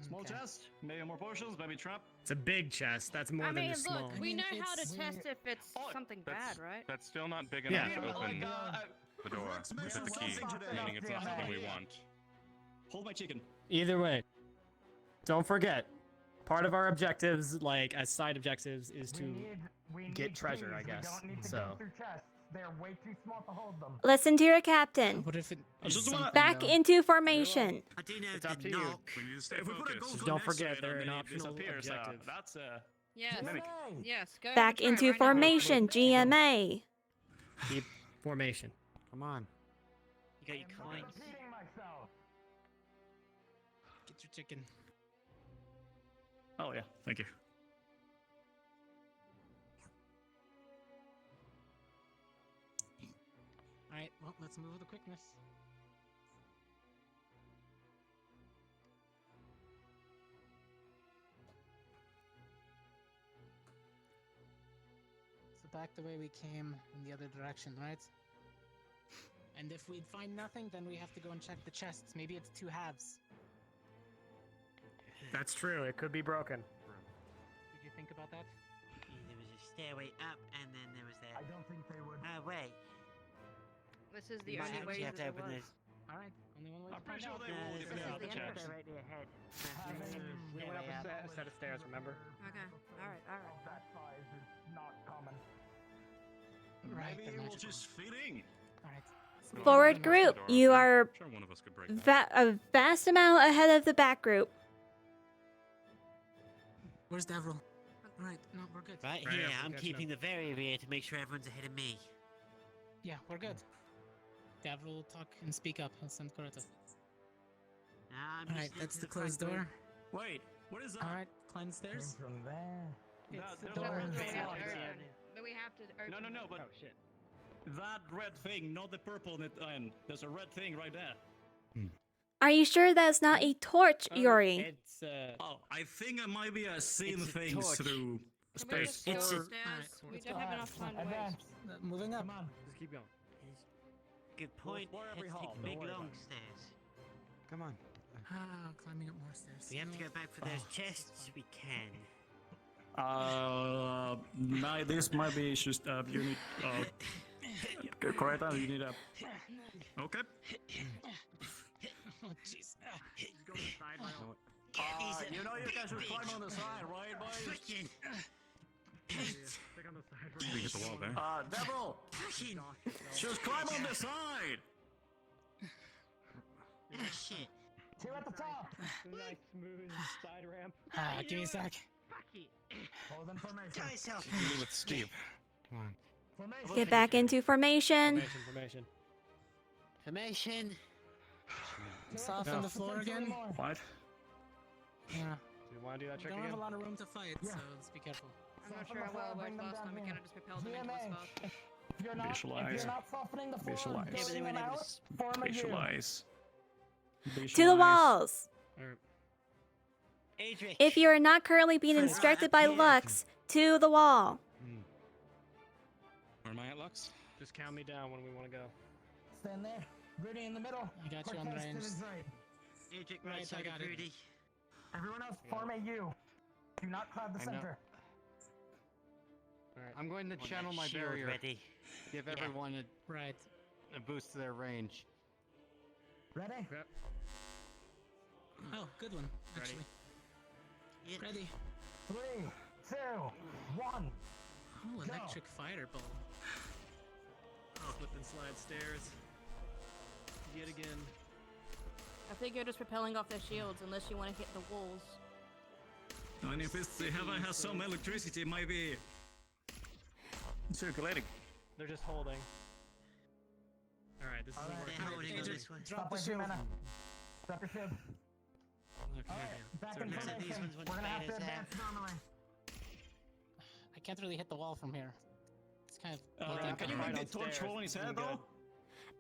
Small Okay. chest, maybe more potions, maybe trap. It's a big chest. That's more I than mean, a small. look, we know how to it's- test if it's something bad, right? That's still not big Yeah. enough to but open like, the door Rex with mentioned the key, something today. meaning it's not something we want. Hold my chicken. Either way, don't forget, part of our objectives, like as side objectives, is to We get need treasure, keys. I guess. We don't need to So- go through chests. They're way too small to hold them. Listen to your captain. What if it I is just wanna- something, Back though? into formation. I do know It's up the to you. knock. We need to stay If we put a focused. gold Don't next to forget, it they're and an then it optional disappears, objective. That's Yes. mimic. Yes, go ahead Back and try it into right now. formation, GMA. Keep formation. Come on. You got your coins. Repeating myself. Get your chicken. Oh yeah, thank you. Alright, well, let's move with the quickness. So back the way we came in the other direction, right? And if we find nothing, then we have to go and check the chests. Maybe it's two halves. That's true. It could be broken. Did you think about that? There was a stairway up, and then there was that. I don't think they would. Oh wait. This is the You might only way actually have to that open there this. Alright, only one way I'm to pretty find sure out. they won't This even is have the the end chance. right ahead. We went up a set of stairs, remember? Okay, alright, alright. That size is not common. Right, Maybe the we'll magical. just fit in. Alright. Forward group, you are Sure, one of us could break a vast amount ahead of the back group. Where's Devril? Alright, no, we're good. Right Right, here, yeah, I'm catching keeping the very rear to make sure everyone's ahead of me. Yeah, we're good. Devril will talk and speak up. He'll send Kurata. I'm Alright, listening that's to the front closed group. door. Wait, what is that? Alright, climb the stairs. From there. It's That- the that door. was- But we Yeah, have to yeah. open. But we have to open. No, no, no, but Oh shit. that red thing, not the purple net end. There's a red thing right there. Are you sure that's not a torch, Yuri? It's Oh, I think I might be seeing It's a things torch. through Can we just space. go It's a- upstairs? Alright, We don't have enough time to waste. Advance. Moving up. Come on. Just keep going. Good point. explore every Let's hall, take don't big worry long about it. stairs. Come on. Ah, climbing up more stairs. If we have to go back for those chests, we can. This might be just you need. Correct. You need a. Okay. Oh, jeez. You know you guys should climb on the side, right, boys? Fucking. We get the wall there. Devil, Fucking. just climb on the side. Ah, shit. Two at the top. Nice smooth side ramp. Ah, give me a sec. Hold in formation. Tell yourself. Me with Steve. Come on. Formation. Get back into formation. Formation. Formation. Soften the floor again. What? Yeah. Do you want to do that We trick don't have again? a lot of room to fight, so let's be careful. I'm not sure how well it worked last time. We kind of just propelled them into the spot. If you're not, if Visualize. you're not softening the floor, Visualize. Yeah, but they building weren't them able to out, form a U. Visualize. To the walls. Adric. If you are not currently being instructed by Lux, to the wall. Where am I at, Lux? Just count me down when we want to go. stand there. Rudy in the middle. I got you on Cortez range. to his right. Agent Right, right side I got of it. Rudy. Everyone else, form a U. Do not crowd the I know. center. Alright, I'm going to Want channel that my shield barrier. ready. Give Yeah. everyone Right. a boost to their range. Ready? Oh, good one. Ready. Actually. Yeah. Ready. 3, 2, 1. Oh, electric fireball. Oh, flip and slide stairs. Yet again. I think you're just repelling off their shields unless you want to hit the walls. And if it's the heaven has some electricity, it might be circulating. They're just holding. Alright, this is Alright, where They're we're holding on Agent, this one. Stop with your mana. Drop your shield. Okay. Alright, back So in looks like these formation. ones We're gonna have to fighters advance normally. I can't really hit the wall from here. It's kind of. Can you right make on the torch stairs. roll in his This head isn't though?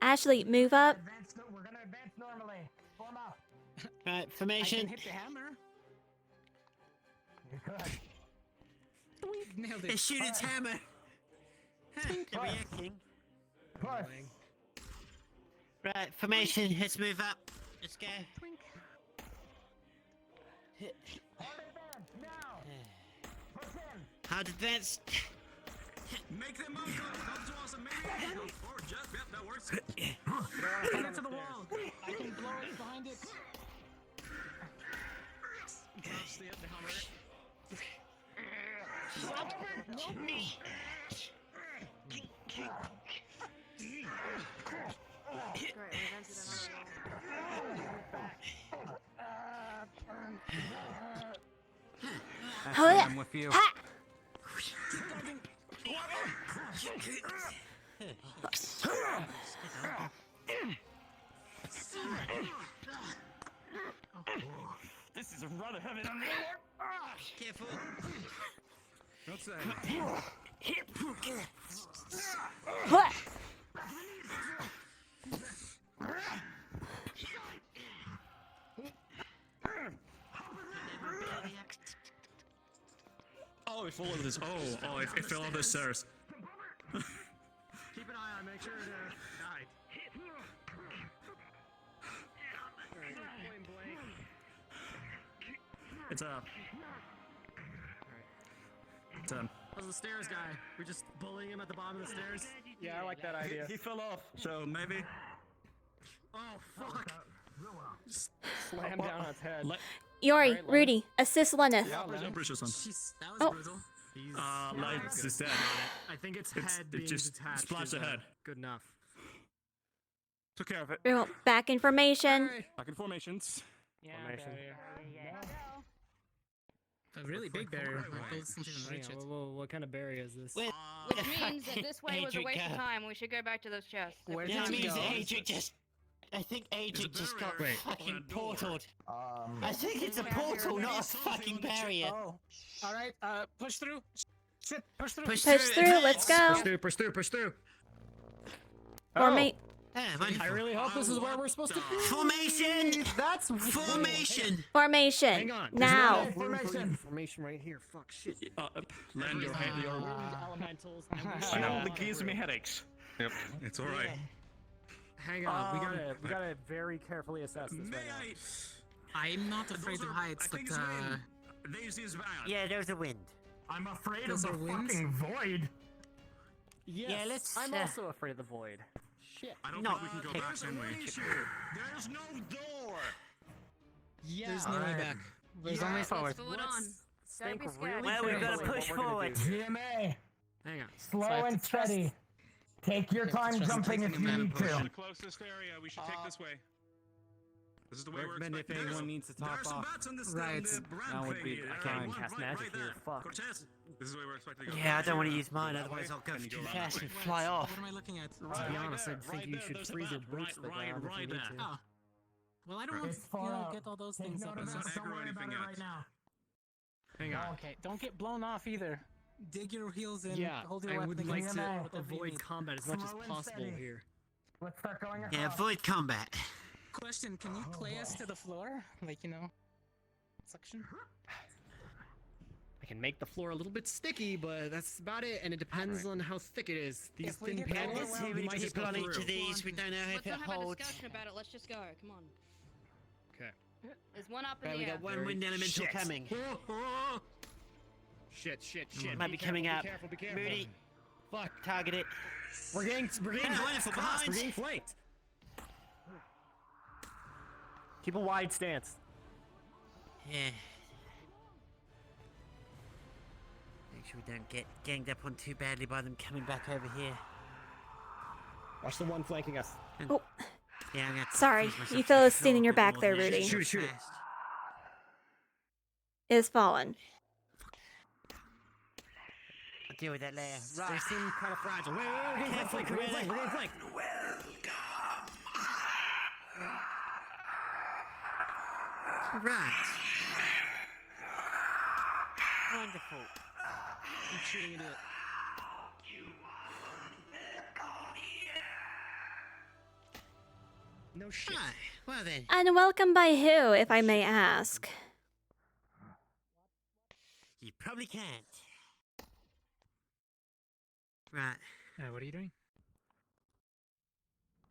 Ashley, move up. We're gonna advance normally. Form up. Right, I can formation. hit the hammer. You could. Nailed They it. shoot its hammer. Huh, they're Push. reacting. Push. Right, formation. Let's move up. Let's go. Hard advance now. Push in. Hard advance. Make them up, come to us and maybe. Or just, yep, that works. Get to the wall. I can blow it behind it. Drops the hammer. Great, we invented another wall. Oh, yeah. I'm with you. Ha! This is a run of heaven. Careful. What's that? What? Oh, it followed this. Oh, it fell off the stairs. Keep an eye on, make sure it died. Alright, point blank. It's up. It's up. How's the stairs guy? We just bullying him at the bottom of the stairs? Yeah, I like that idea. He fell off, so maybe. Oh, fuck! Just slam down on its head. Yori, Alright, Rudy, assist Lenneth. Yeah, I'm pretty sure son. Jeez, that was Oh. brutal. Lights is dead. I think its It's- head it being just detached splashed is, the head. Good enough. Took care of it. Well, back in formation. Back in formations. Yeah, Formation. barrier. A really big barrier. Like, those don't even reach it. What kind of barrier is this? Where, Which where the fuck means that did this way was a Adric waste go? of time. We should go back to those chests. Where That did you means go? that Adric just. I think Adric just got barrier fucking or a door? portaled. I Um, think it's a portal, not a fucking barrier. Oh. Alright, push through. Shit, push through. Push Push through, let's go. Push through. Formate. Ah, wonderful. I really hope this is where we're supposed to be. Formation! That's Formation! Formation. Hang on. Now. Formation. Formation right here. Fuck shit. Land your hand. Your. Elementals. I know. The gives me headaches. Yep, it's all right. Hang on. We gotta very carefully assess this May right now. I? I'm not afraid of heights, but This is bad. Yeah, there's a wind. I'm afraid Those of are the winds? fucking void. Yes, Yeah, let's, I'm uh, also afraid of the void. Shit. I don't No, think we can go okay. back, can we? There's no door. Yeah. there's no way Alright. back. There's only forward. Let's on. Don't Think be scared. really Well, we've gotta carefully push what we're gonna forward. do. GMA. Hang on. Slow So I have and to trust- steady. Take your have to time trust jumping if taking you a need mana to. The closest area. We should take this way. This is the way we're Recommend if expecting. anyone needs to top There's some off. bats on this Right. That would be- I can't even cast magic here, fuck. Cortez. This is the way we're expecting to go. Yeah, I don't want to use mine, That otherwise way? I'll go Can you too go fast that and way? fly off. What am I looking at? To be honest, I think you should there's a freeze your bat boots to the ground if you need to. Oh. Well, I don't want It's to far out. get all those Take things note up. of and this. stuff. Don't worry about anything it yet. right now. Hang on. Okay, don't get blown off either. Dig your heels in. Yeah, hold your I weapon would against like it, to whatever you avoid need. combat as much as Slow and possible steady. here. Let's start going across. Yeah, avoid combat. Question: can you clay us to the floor? Like, you know, suction? I can make the floor a little bit sticky, but that's about it, and it depends on how thick it is. These If we thin get panels, this here, we you might just just go put on each through. of these. We don't know if Let's it not have a holds. discussion about it. Let's just go. Come on. Okay. There's one up in Right, the we air. got one wind elemental coming. Shit. Might be coming up. Be careful. Moody. Fuck. Target it. We're getting wonderful behind. We're getting flanked. Keep a wide stance. Yeah. Make sure we don't get ganged up on too badly by them coming back over here. Watch the one flanking us. Oh. Yeah, I'm gonna Sorry, freeze myself you to fell the asleep floor in a your bit back more there, than Rudy. usual Shoot it. fast. Is fallen. I'll deal with that later. They Right. seem kind of fragile. Wait, we're getting flanked. We're getting flanked. Right. Wonderful. I'm shooting into it. No shit. Right. Well then. And welcome by who, if I may ask? You probably can't. Right. What are you doing?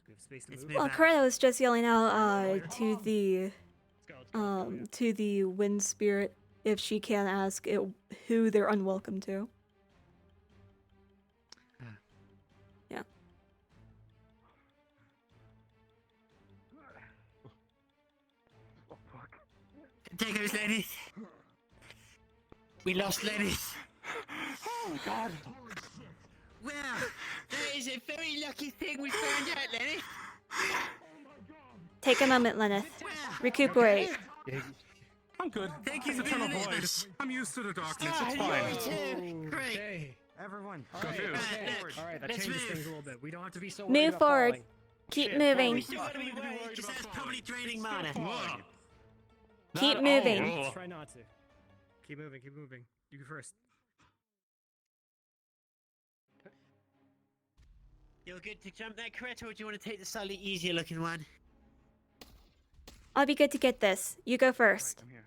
Do we have space to Let's move? move Well, out. Coretta was just yelling out to the wind spirit if she can ask it who they're unwelcome to. Yeah. Take those ladies. We lost ladies. Oh God. Well, that is a very lucky thing we found out, Lenny. Take a moment, Lenneth. Recuperate. I'm good. Thank you It's for a tunnel being with void. us. I'm used to the darkness. Ah, It's you fine. too. Great. Okay. Everyone. Confused. All right, that Let's changes move. things a little bit. We don't have to be so worried Move about forward. falling. Keep Shit, moving. We still gotta be worried because that's probably draining mana. Keep moving. Oh. Try not to. Keep moving. You go first. You're good to jump that, Coretta, or do you want to take the slightly easier looking one? I'll be good to get this. You go first. I'm here.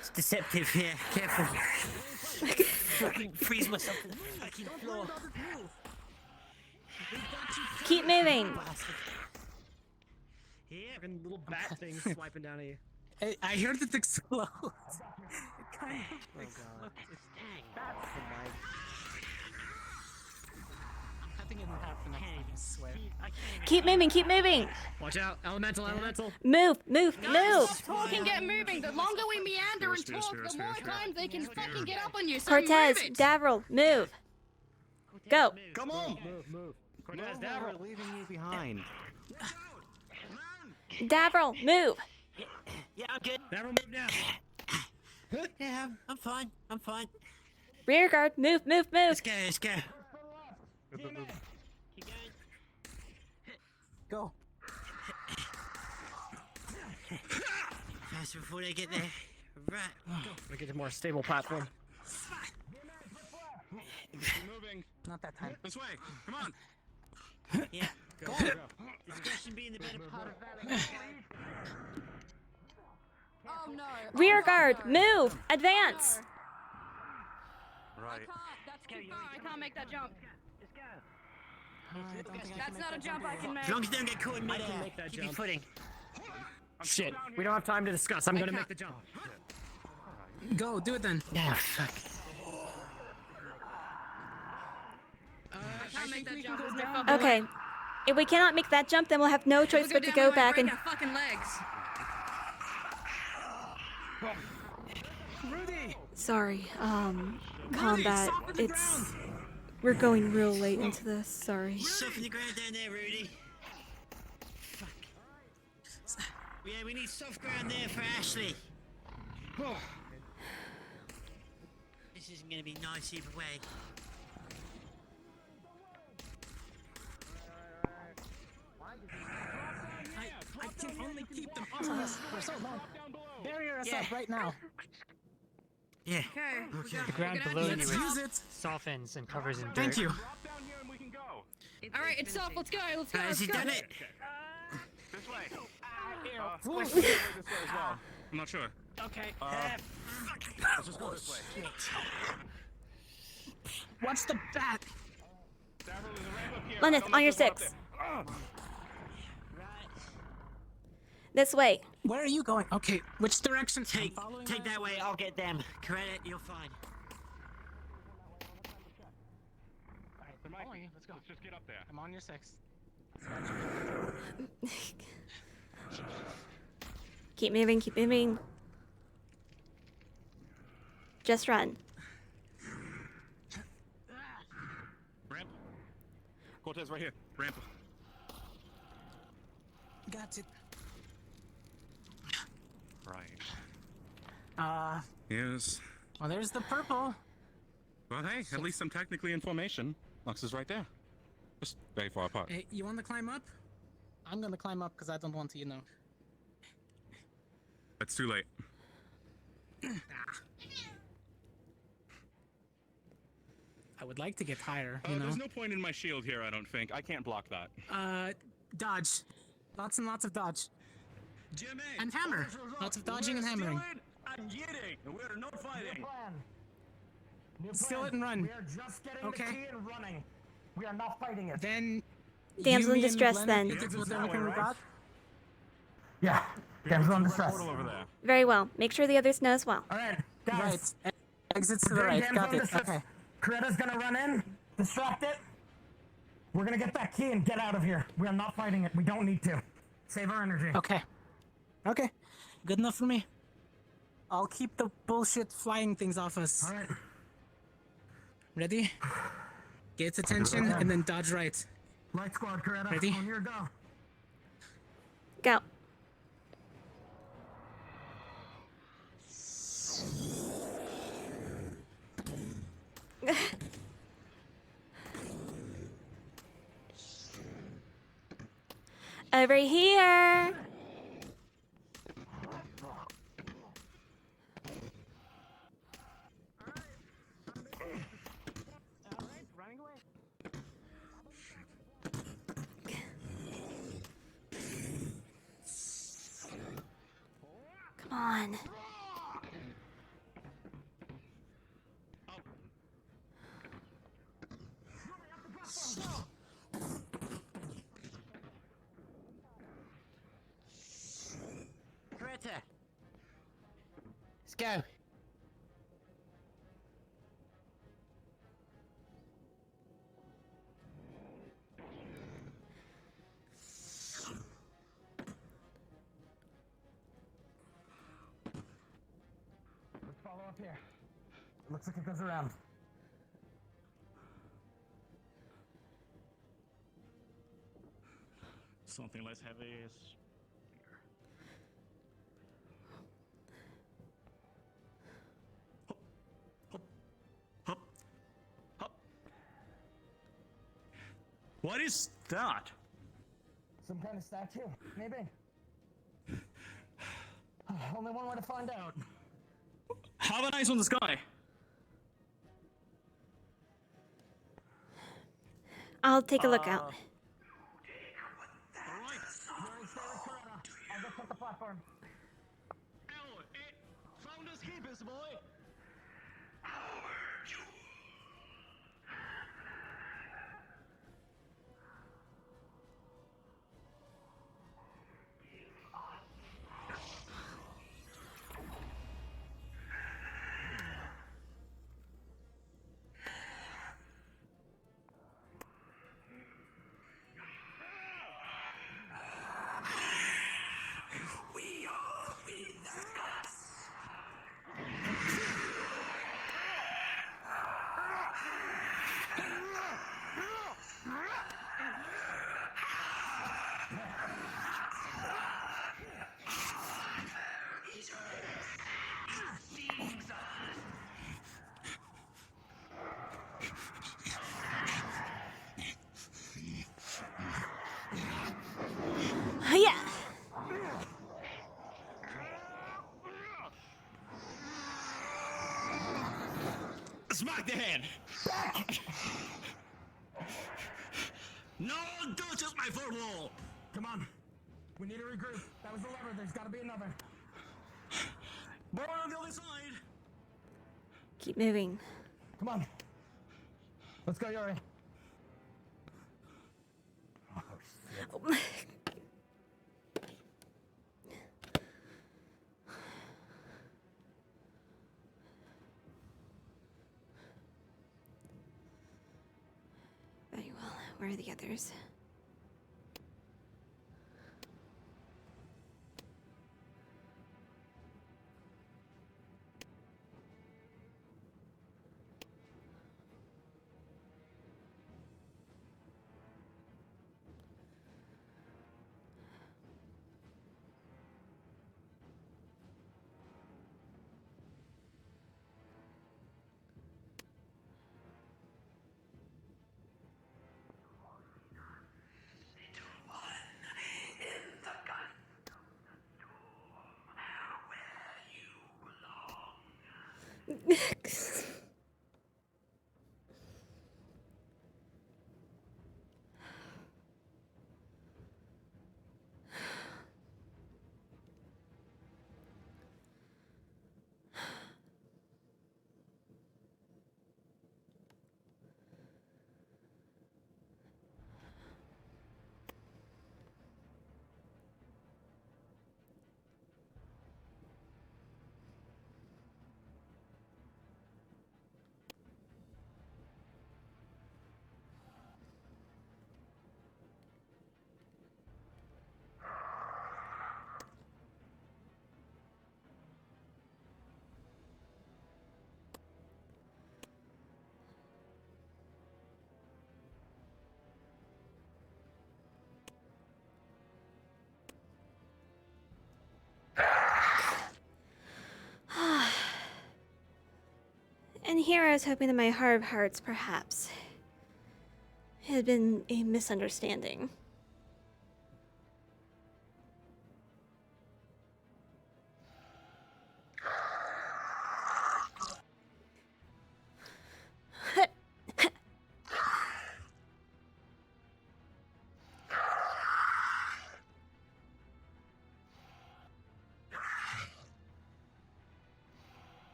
It's deceptive here. Careful. Fucking freeze myself to the fucking floor. Keep moving. Yeah, fucking little bat things swiping down at you. I heard it explode. It kind of exploded. Cutting it in half the next time, I swear. Keep moving. Keep moving. Watch out, elemental. Move. Move. Move. Talk and get moving. The longer we meander and talk, the more times they can fucking get up on you. So Cortez, move it. Davril, move. Go. Come on. Move. Cortez, Davril, leaving you behind. Davril, move. Yeah, I'm good. Never move now. Yeah, I'm fine. I'm fine. Rear guard, move. Let's go. Keep going. Keep going. Go. Faster before they get there. Right. We get a more stable platform. Moving. Not that time. This way. Come on. Yeah. Go. Discretion being the better part of valor. Oh no. Rear guard, move. Advance. Right. That's too far. I can't make that jump. That's not a jump I can make. As long as you don't get caught in midair. make that Keep your jump. footing. Shit. We don't have time to discuss. I'm gonna make the jump. Go. Do it then. Yeah, fuck. I can't make that jump. There's no fucking way. Okay. If we cannot make that jump, then we'll have no choice We'll but to down go the way, back break and our fucking legs. Rudy. Sorry, combat, we're going real late into this, sorry. Soften the ground down there, Rudy. Fuck. Yeah, we need soft ground there for Ashley. This isn't gonna be nice either way. I can only keep them off of us for so long. Barrier us up right now. Yeah. Okay. The ground We're gonna below have you to Use it. softens and covers in dirt. Thank you. Drop down here and we can go. All right, it's off. Let's go. Let's go. Has Let's he go. done it? This way. This way as well. I'm not sure. Okay. Let's just go this way. What's the bat? Lenneth, on your 6. This way. Where are you going? Okay, which direction? Take that way. I'll get them. Credit, you're fine. Let's go. Let's just get up there. I'm on your 6. Keep moving, keep moving. Just run. Ramp. Cortez, right here. Ramp. Got it. Right. Yes. Well, there's the purple. Well, hey, at least I'm technically in formation. Lux is right there. Just very far apart. Hey, you want to climb up? I'm gonna climb up because I don't want to, you know. It's too late. I would like to get higher, you know. There's no point in my shield here, I don't think. I can't block that. Dodge. Lots and lots of dodge. GMA. And hammer. Lots of dodging and hammering. I'm getting. We're not fighting. Steal it and run. We are just getting the key and running. We are not fighting it. Then. Damsel in you, me, distress, and then. Leonard with everything we got? Yeah. Damsel in distress. Very well. Make sure the others know as well. Alright, guys. Right. Exits to the right. Got it. Okay. Coretta's gonna run in, distract it. We're gonna get that key and get out of here. We are not fighting it. We don't need to. Save our energy. Okay. Okay. Good enough for me. I'll keep the bullshit flying things off us. Alright. Ready? Get its attention and then dodge right. Light squad, Coretta. Ready? On your go. Go. Over here. Come on. Greta. Let's go. Let's follow up here. Looks like it goes around. Something less heavy is. What is that? Some kind of statue, maybe. Only one way to find out. Have an eyes on the sky. I'll take a look out. I'll go check the platform. Found us keepers, boy. Yeah. Smack the hand. No, don't touch my foot wall. Come on. We need to regroup. That was the lever. There's got to be another. Borrow on the other side. Keep moving. Come on. Let's go, Yuri. Oh, very well. Where are the others? And here I was hoping that my heart of hearts, perhaps, had been a misunderstanding.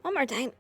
One more time.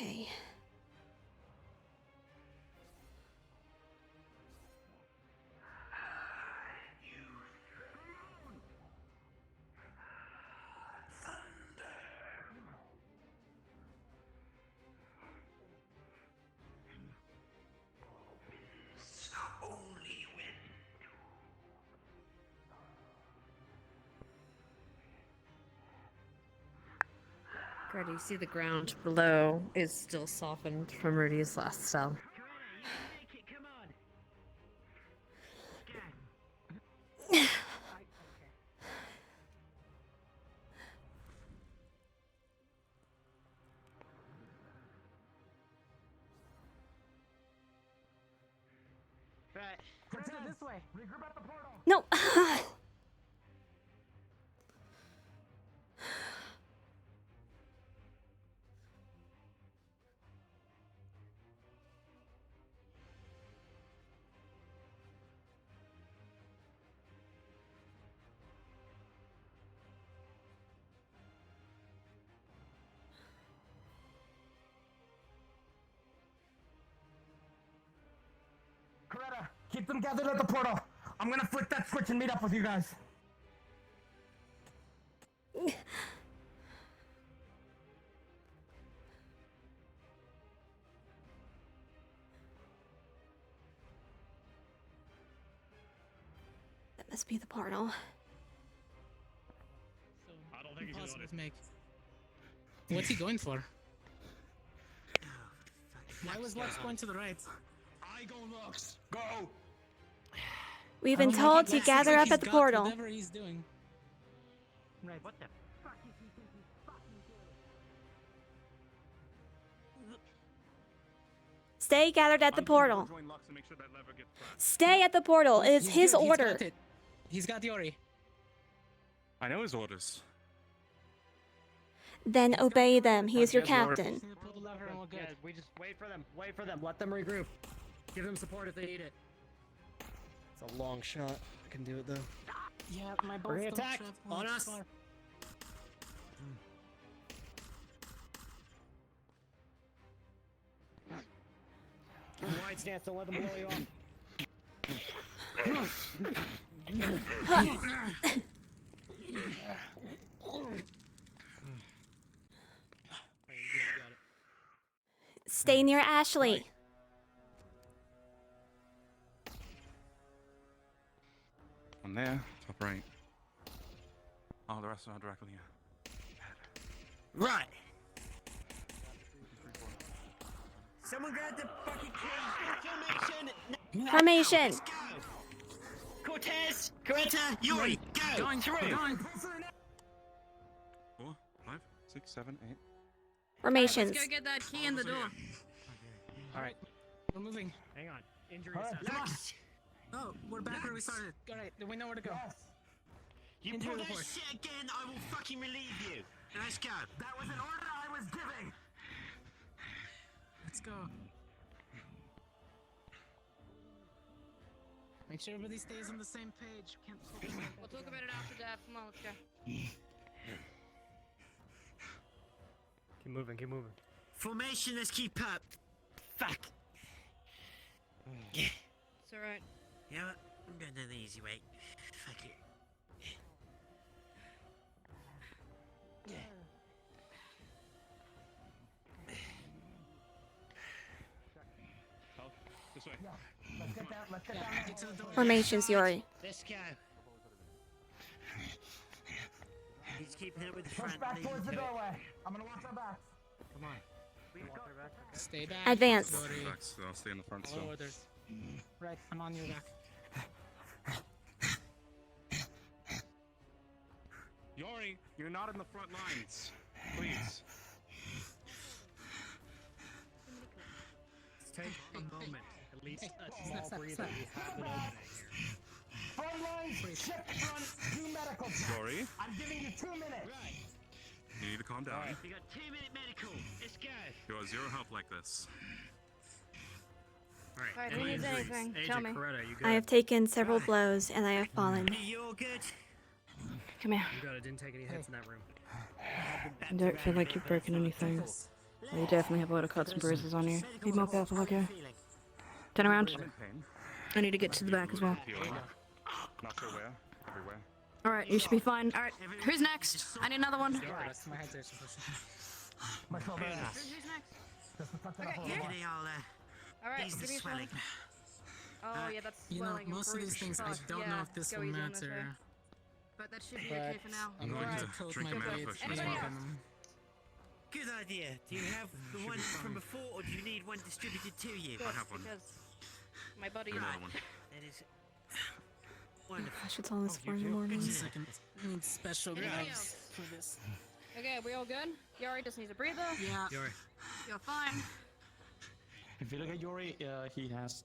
Okay. Greta, you see the ground below is still softened from Rudy's last cell. Right. Greta, this way. Regroup at the portal. No. Coretta, keep them gathered at the portal. I'm gonna flip that switch and meet up with you guys. That must be the portal. I don't think impossible to make. What's he going for? Why was Lux going to the right? I go Lux. Go. We've been told to gather up at the portal. Whatever he's doing. Right. What the fuck is he thinking fucking doing? Stay gathered at the portal. Stay at the portal. It is his order. He's got the Ori. I know his orders. Then obey them. He is your captain. Pull the lever and we're good. Yeah, we just wait for them. Wait for them. Let them regroup. Give them support if they need it. It's a long shot. I can do it though. Yeah, my We're bolts don't attack travel on as us. far. Wide stance. Don't let them blow you off. Stay near Ashley. One there, top right. Oh, the rest are directly here. Right. Someone grab the fucking Formation. Cortez, Coretta, Yuri, go! Going through. Going. 4, 5, 6, 7, 8. Formations. Let's go get that key in the door. Alright. We're moving. Hang on. Injury Alright, assessment. Oh, we're back where we started. Alright, then we know where to go. You Injury pull that report. shit again, I will fucking relieve you. Let's go. That was an order I was giving. Let's go. Make sure everybody stays on the same page. Can't focus on We'll talk about it after death. Come on, let's go. Keep moving. Keep moving. Formation, let's keep up. Fuck. It's alright. You know what? I'm going down the easy way. Fuck it. This way. Let's get down. Let's get down. Get to the door. Formations, Yuri. Let's go. He's keeping it with the Push front. back leading towards the to it. doorway. I'm gonna watch our backs. Come on. Stay back. Advance. Yuri. Backs, I'll stay in the front Follow still. orders. Right, I'm on your back. Yori, you're not in the front lines. Please. Let's take a moment. At least a snap, small snap, breather. snap. We have an opening. Front lines, shift front, do medical checks. Yori, I'm giving you 2 minutes. you need to calm down. You got 2-minute medical. Let's go. You have zero help like this. Alright, who needs anything? Tell me. Coretta, you got I have taken several blows and I have fallen. You all good? Come here. You got it. Didn't take any hits in that room. I don't feel like you've broken anything. Let's You definitely have a lot of cuts and bruises on you. Be more careful, okay? Turn around. I need to get to the back as well. Not sure where. Everywhere. Alright, you should be fine. Alright, who's next? I need another one. That's my hydration potion. Who's next? Okay, you. Alright, Ease the give me a swelling. Oh, yeah, that's You know, swelling and most of these bruising. things, I Fuck, don't yeah, know if this go will easy on this way. matter. But that should be But okay for now. I'm going to coat drink my a mana blades potion. in Anybody else? venom. Good idea. Do you have the one from before, or do you need one distributed to you? Good, because my buddy is Right. That is wonderful. Gosh, it's almost 4 in the morning. 1 second. I need special Anybody gloves else? for this. Okay, we all good? Yori just needs a breather. Yeah. You're fine. If you look at Yori, he has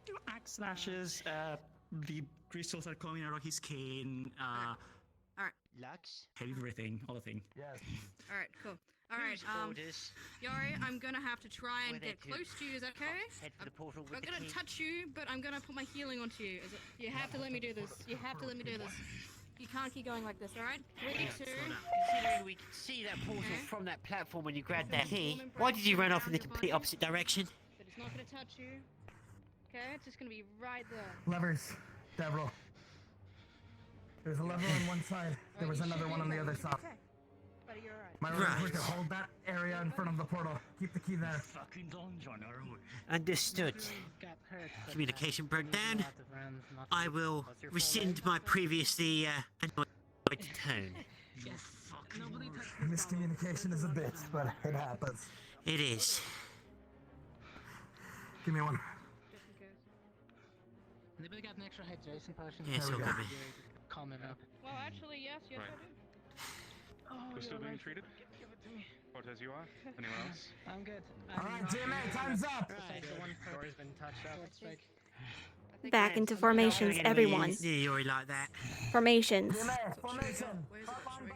2 axe slashes. The crystals are coming out of his cane. Alright. Lux. Everything, all the thing. Yes. Alright, cool. Alright, orders? Yori, I'm gonna have to try and Where they get to? close to you, is that okay? Head for the portal with I'm the gonna key. touch you, but I'm gonna put my healing onto you. You have to let me do this. You have to let me do this. You can't keep going like this, alright? 3, 2. Considering we could see that portal from that platform when you grabbed that key, why did you run off in the complete opposite direction? But it's not gonna touch you. Okay, it's just gonna be right there. Levers. Devril. There's a lever on one side. There was another one on the other side. Okay. Buddy, you're alright. My orders were to hold that area in front of the portal. Keep the key there. Understood. Got hurt. but, Communication broke down. lots of friends, not- I will rescind my previously annoyed tone. Yes. Nobody touched Miscommunication is a bitch, but it happens. It is. Give me one. Just in case. Anybody got an extra hydration potion? Yes, There we I'll go. go. Calm it up. Well, actually, yes, yes, Right. I do. Oh, We're still being treated? Give it to me. Cortez, you are? Anyone else? I'm good. Alright, GMA, time's up! Yori's been touched up. Back into formations, everyone. Yeah, Yori like that. Formations. GMA, formation! Where is it? Should we go?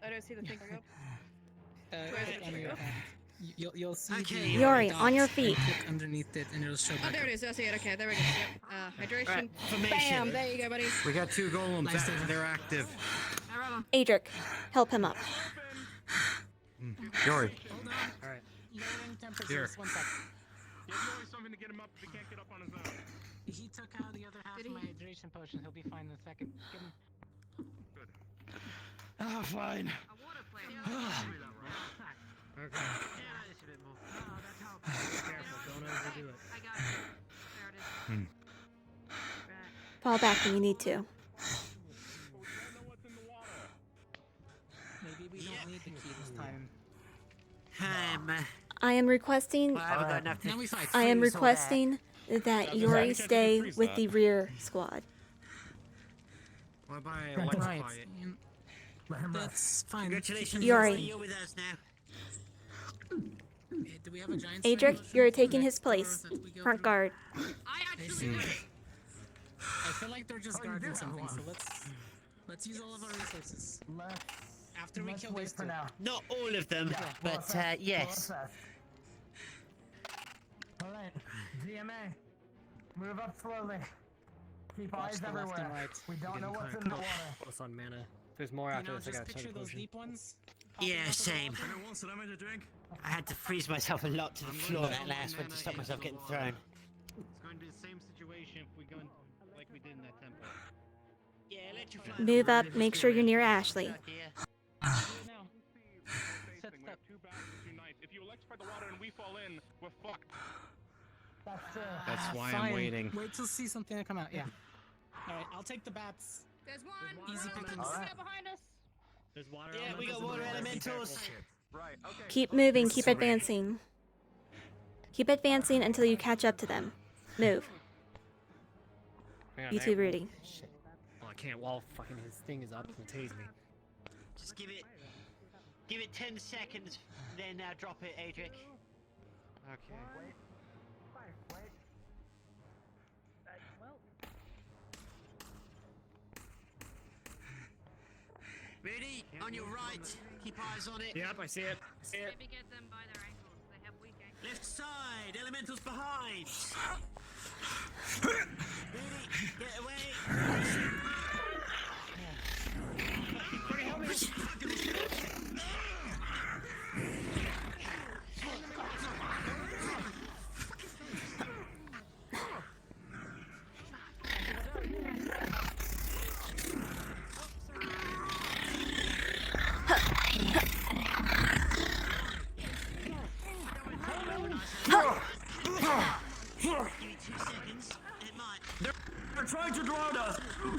I don't see the thing going up. Where is it? On your you'll see Okay. the Yori, dots, on your and feet. click underneath it and it'll show Oh, back there up. it is. I see it. Okay, there we go. Yep. Hydration. Right, formation. Bam! There you go, buddy. We got 2 golems. Nice to- They're active. Alright, Adric, help him up. Yori. Alright. Lowering temperatures. Here. 1 second. Give Yori something to get him up if he can't get up on his own. He took out the other half Did of my he? hydration potion. He'll be fine in a second. Give him. Good. Ah, fine. a water plant. Okay. Careful, don't overdo it. I got it. There it is. Right. Fall back when you need to. Maybe we don't need the key this time. I am requesting. Well, I haven't got enough to Now we fight. I am freeze all that. requesting that Yori stay with the rear squad. What about I Right. electrify Right. it? Let him rest. That's fine. Congratulations, Yori. You're with us now. Hey, do we have a giant Adric, potion you're for taking next his place. floor that we go Front through? guard. I actually see. do. I feel like they're just Oh, you do guarding have something, one. so let's use all of our resources. After we Let's kill wait these for two. now. Not all of them, Yeah, but we'll assess. yes. We'll assess. Alright, GMA. Move up slowly. Keep Watch eyes the left and everywhere. right. We don't know what's in the water. Focus on mana. There's more You after know, this. I just got picture a those potion. deep ones. Yeah, popping out of the same. water. I had to freeze myself a lot to the floor that last one to stop myself getting thrown. It's going to be the same situation if we go in like we did in that temple. Yeah, electrify. Move up. Make sure you're near Ashley. Now. Set we have 2 bats and 2 knights. If you electrify the water and we fall in, we're fucked. That's why Fine. I'm waiting. Wait till see something come out. Yeah. All right, I'll take the bats. There's one. Easy One pickings. coming up behind us. There's water. Yeah, we got water elementals. Right, okay. Keep moving. Keep advancing. Keep advancing until you catch up to them. Move. Hang on, You too, Rudy. Shit. Oh, I can't. While fucking his thing is up, he'll tase me. Just give it 10 seconds, then drop it, Adric. Okay. Ready? On your right. Keep eyes on it. Yep, I see it. I see it. Maybe get them by their ankles. They have weak ankles. Left side. Elementals behind. Ready? Get away. You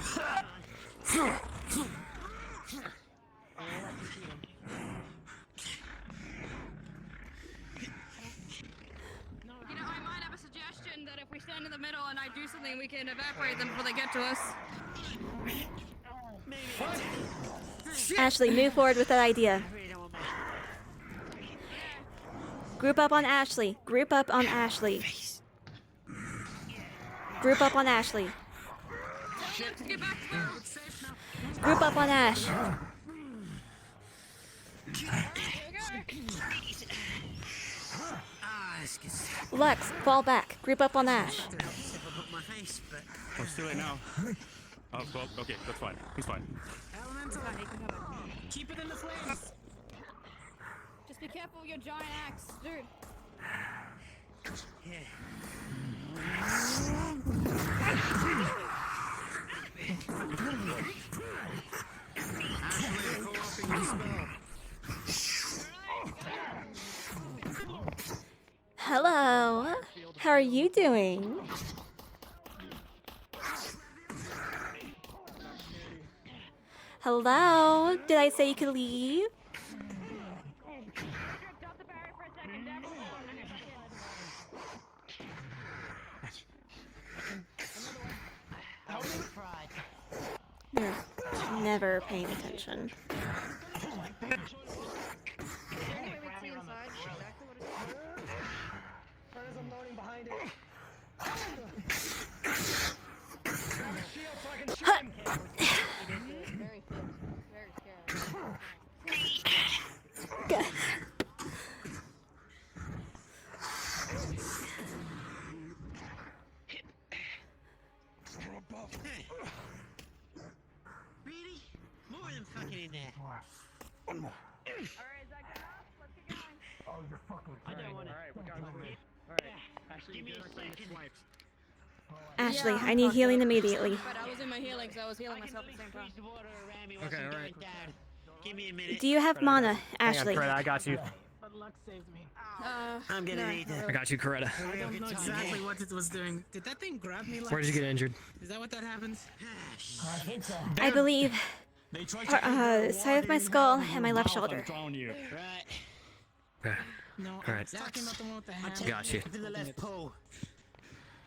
know, I might have a suggestion that if we stand in the middle and I do something, we can evaporate them before they get to us. Ashley, move forward with that idea. Group up on Ashley. Group up on Ashley. Group up on Ashley. Group up on Ash. Lex, fall back. Group up on Ash. Oh, it's too late now. Oh, well, okay, that's fine. He's fine. Keep it in the flames. Just be careful with your giant axe, dude. Hello. How are you doing? Hello. Did I say you could leave? You're never paying attention. Really? More than fucking in there. One more. Alright, is that good enough? Let's get going. Oh, you're fucking. I don't want it. Alright, we got it. Alright, Ashley, Give me a second. Ashley, I need healing immediately. But I was in my healing, so I was healing myself at the same time. Okay, alright. Give me a minute. Do you have mana, Ashley? I got you. But luck saved me. I'm gonna need I got you, Coretta. I don't know exactly what it was doing. Did that thing grab me? Where did you get injured? Is that what that happens? I believe side of my skull and my left shoulder. Okay. No, All I'm right. talking about the one with the hammer. Got you. To the left pole.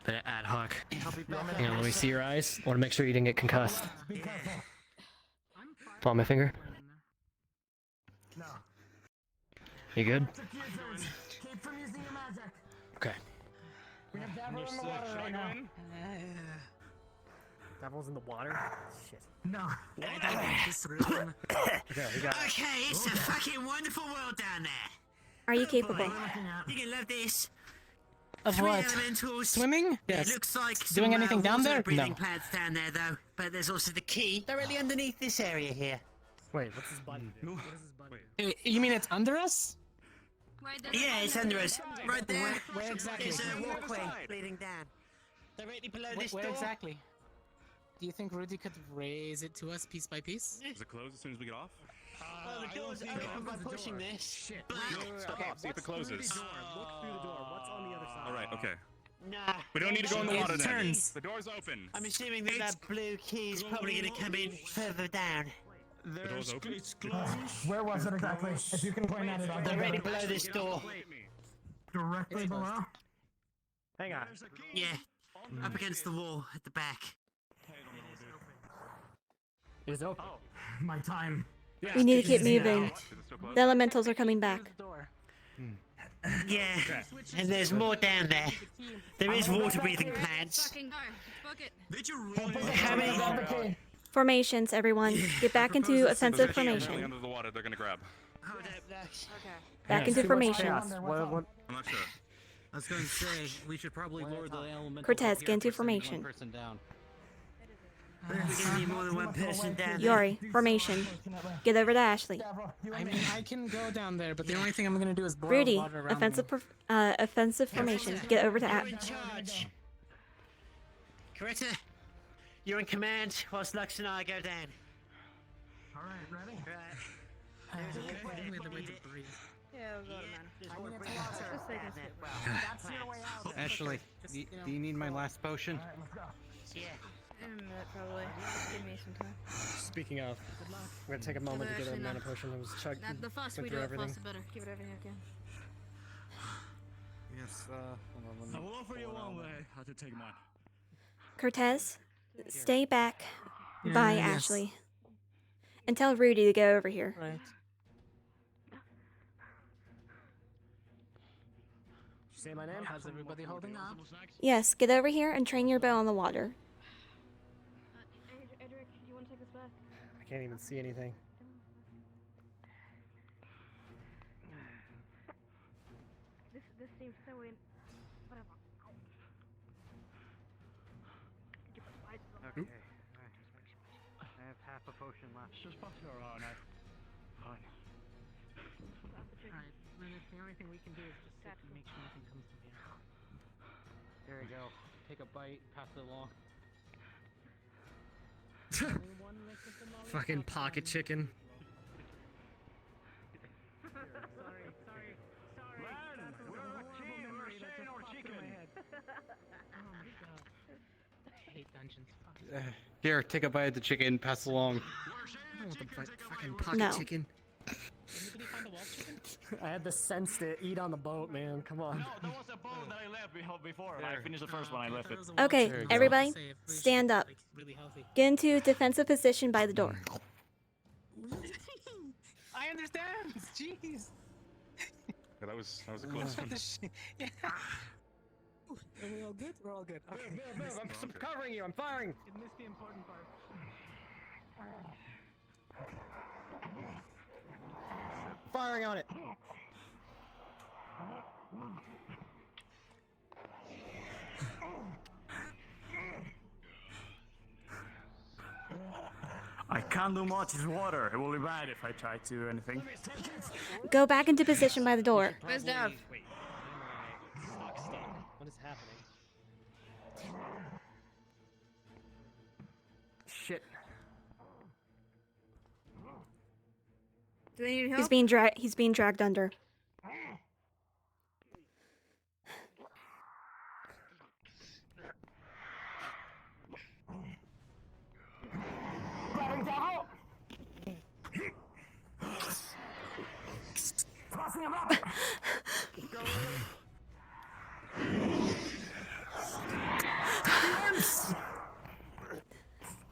Bit of ad hoc. Hang on, let me see your eyes. I want to make sure you didn't get concussed. Follow my finger. You good? Okay. We have Davros in the water right now. Devil's in the water? Shit. No. Okay, we got Okay, it's a fucking wonderful world down there. Are you capable? You can love this. Of Three what? elementals. Swimming? It looks like Doing some, anything down there? breathing No. plants down there, though. But there's also the key directly underneath this area here. Wait, what's this button do? What does this button do? You mean it's under us? Yeah, it's under us. Right there. Where exactly? There's a walkway leading down. Directly below this Where door. exactly? Do you think Rudy could raise it to us piece by piece? Does it close as soon as we get off? Well, the door's open by pushing this. Shit. Stop. See if it closes. Look through the door. What's on the other side? All right. Okay. Nah. We don't need to go in the water then. turns. The door's open. I'm assuming that that blue key is probably going to come in further down. The door's open. Where was it exactly? If you can point at it, I'll go Directly better. below this door. Directly below? Hang on. Yeah. Up against the wall at the back. It's open. My time. We need to keep moving. The elementals are coming back. Yeah. And there's more down there. There is water-breathing plants. Fucking go. Book it. Did you How many? Formations, everyone. Get back into offensive Directly formation. under the water, they're gonna grab. Back into formation. What? I'm not sure. I was going to say, we should probably lower the elemental. Cortez, get into formation. Person down. We're gonna need more than one person down there. Yori, formation. Get over to Ashley. I mean, I can go down there, but the only thing I'm gonna do is boil Rudy, water around offensive formation. Get over to You're in charge. Coretta, you're in command whilst Lux and I go down. Alright, ready? Right. There's a walkway. We have the way to breathe. Yeah, it was automatic. There's I mean, water it's breathing a lot plants of- down there. Well, That's your way out. Ashley, Just, do you need my last potion? Alright, let's go. yeah. In a minute, probably. Give me some time. Speaking of, we're gonna take a moment to get a Actually, mana potion. I was chugging. The faster we through do it, everything. faster better. Give it everything I can. Yes, hold on. I will offer you one way how to take mine. Cortez, stay back by Ashley. And tell Rudy to go over here. Right. Say my name. How's everybody holding up? Yes, get over here and train your bow on the water. Edric, you want to take us back? I can't even see anything. This seems so in. Whatever. Okay. I have half a potion left. Just pass it around. Fine. Alright, Leonard, the only thing we can do is just sit and make sure nothing comes to me. There you go. Take a bite. Pass it along. Fucking pocket chicken. I hate dungeons. Here, take a bite of the chicken. Pass it along. I don't want the fucking pocket No. chicken. I had the sense to eat on the boat, man. Come on. No, that was a boat that I left before. I finished the first one. I left it. Okay, There you go. everybody, stand up. Really healthy. Get into defensive position by the door. I understand. Jeez. Yeah, that was a close one. Yeah. Are we all good? We're all good. Okay. Move, I'm covering you. I'm firing. You missed the important part. Firing on it. I can't do much. It's water. It will be bad if I try to do anything. Go back into position by the door. Where's Dav? Wait. Stuck. What is happening? Shit. Do they need help? He's being dragged under. Tossing him up!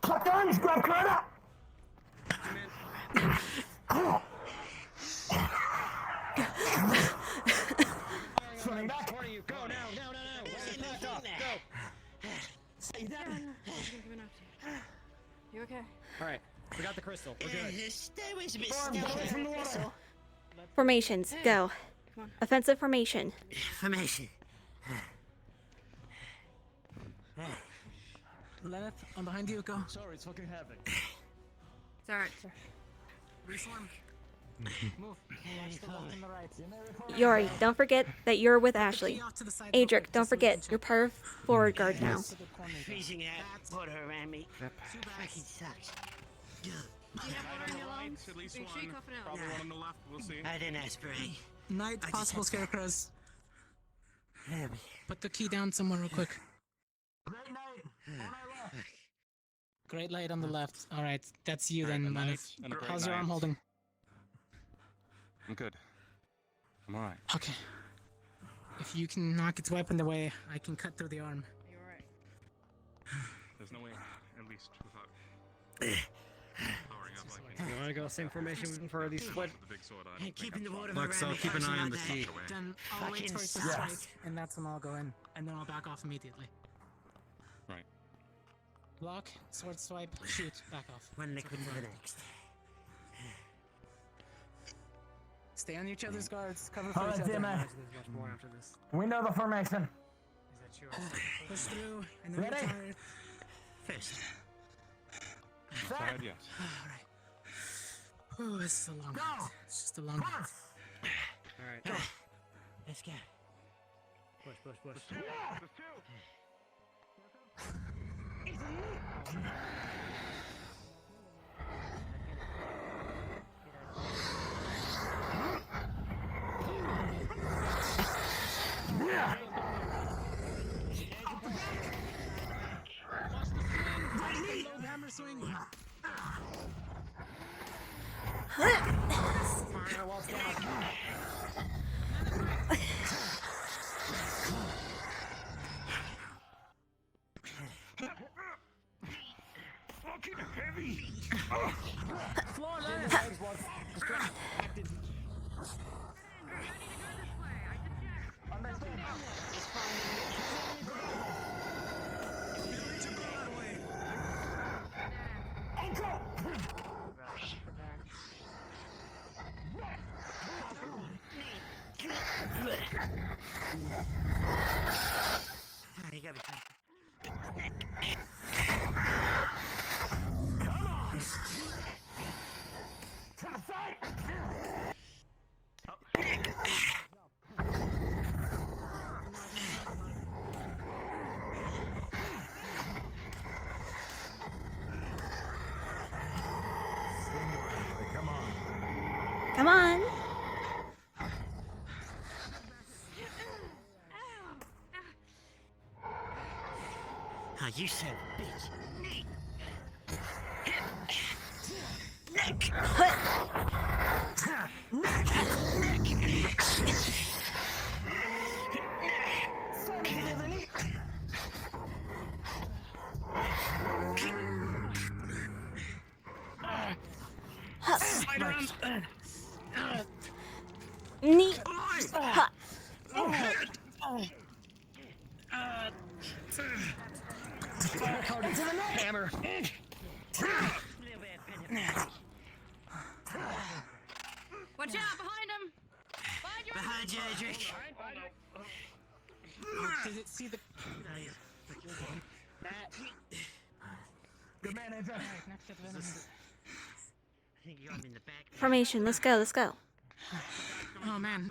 Cut the arms, grab Coretta! Swimming back! Where are you? Go now! Go! Stay down. You okay? Alright, we got the crystal. We're good. Stairway's a bit Away from the water! Formations, go. Come on. Offensive formation. Formation. Lenneth, I'm behind you. Go. Sorry, it's fucking havoc. It's alright, sir. Reform. Move. Watch the left and the right. Yori, don't forget that you're with Ashley. Off to the side real Adric, quick, don't just so we forget, can check. you're part of forward guard now. To the corner there. Freezing out. Water around me. Two Fucking bags. sucks. Do you have water in your lungs? At least Are you sure you're one. coughing out? Probably one on the left. We'll see. I didn't aspirate. Night, I just possible had to- scarecrows. Put the key down somewhere real quick. Great light on the left. All right, that's you then, Lenneth. And a great How's your arm night. holding? I'm good. I'm alright. Okay. If you can knock its weapon away, I can cut through the arm. You're right. There's no way, at least without powering up like me. You wanna go same formation for these split? The big sword on. Hey, keeping the water Lex, around I'll me. keep an eye on the Fucking key. like Then I'll wait Fucking for it to sucks. strike, and that's when I'll go in, and then I'll back off immediately. Right. Block, sword swipe, shoot, back off. One liquid to the next. Stay on each other's guards, cover All for right, each other. GMA. There's much more after this. We know the formation. Is that yours? Push through, and then Ready? retire. First. Tired yet? Alright. Oh, this is a long Go! night. It's just a long night. Alright. Let's go. Push. Fucking heavy. You gotta be fine. Come on. Oh, you son of a bitch. Slide around. Knee. Hammer. Watch out, behind him! Behind you, Edric. Does it see the? Good man, Edric. I think you got him in the back. Formation. Let's go. Let's go. Oh man,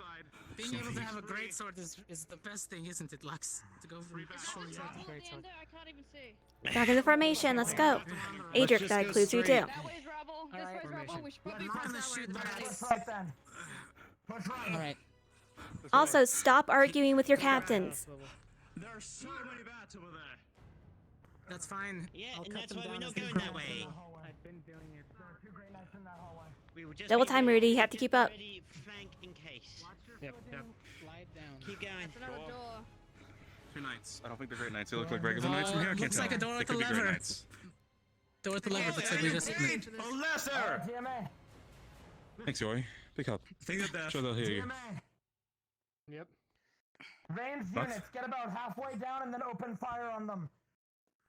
being able to have a great sword is the best thing, isn't it, Lux? To go from short sword to great sword. I can't even see. Back in the formation. Let's go. Adric, that includes you too. That way's rubble. This way's rubble. We should probably Not press gonna that way. shoot the Push guys. right then. Push right. All right. Also, stop arguing with your captains. There are so many bats over there. That's fine. Yeah, I'll and cut that's them why we're down not as they going grow. that way. I've been doing it. There are two great knights in that hallway. We will just Double be time, ready- Rudy. You have to keep up. Ready, flank in case. Yep. Slide down. Keep going. That's another door. Two knights. I don't think they're great knights. They look like regular knights from here. I can't Looks tell. like a door They with could a be great lever. knights. Door with the lever. Looks like we just. A lesser. GMA. Thanks, Yori. Pick up. Think of that. Sure they'll hear you. Yep. Ranged What? units, get about halfway down and then open fire on them.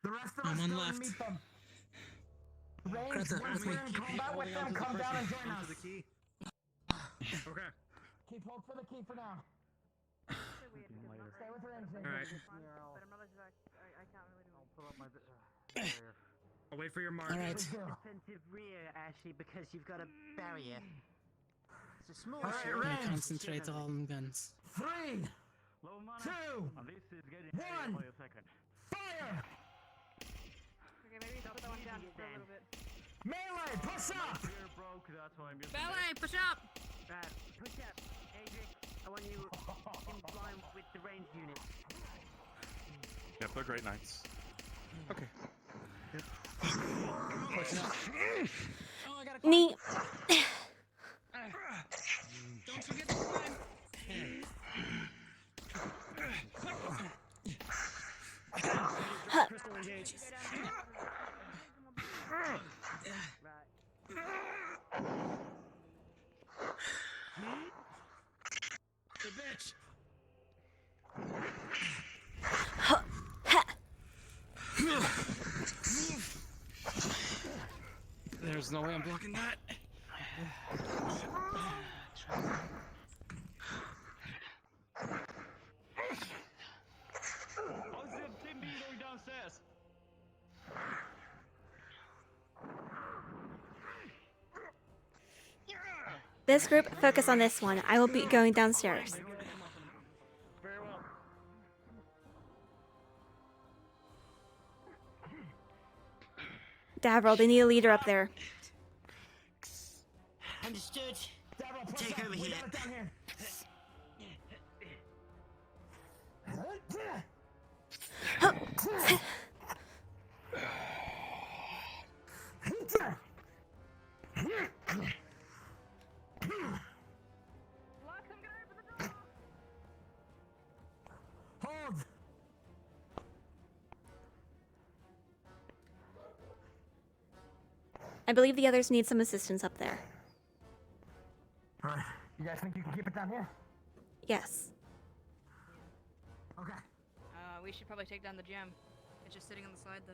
The rest of I'm us on go left. and meet them. Ranged, Greta, once with we're me. in combat with them, come down and join us. Okay. Keep hold for the key for now. Stay with ranged. All right. But I'm not sure I can't really do it. I'll wait for your mark. All right. Defensive rear, Ashley, because you've got a barrier. It's a small All right, shield. I'm gonna Ranged. concentrate on guns. 3, 2, 1, fire! Okay, maybe put that one down just for a little bit. Melee, push up! Ballet, push up! Right, push up. Adric, I want you in line with the ranged unit. Yep, they're great knights. Okay. Knee. Don't forget to climb. Crystal engage. Hey, bitch. There's no way I'm blocking that. Team B going downstairs. This group, focus on this one. I will be going downstairs. Very well. Davril, they need a leader up there. Understood. Davril, push Take up. over We here. got it down here. I believe the others need some assistance up there. Alright. You guys think you can keep it down here? Yes. Okay. We should probably take down the gem. It's just sitting on the side, though.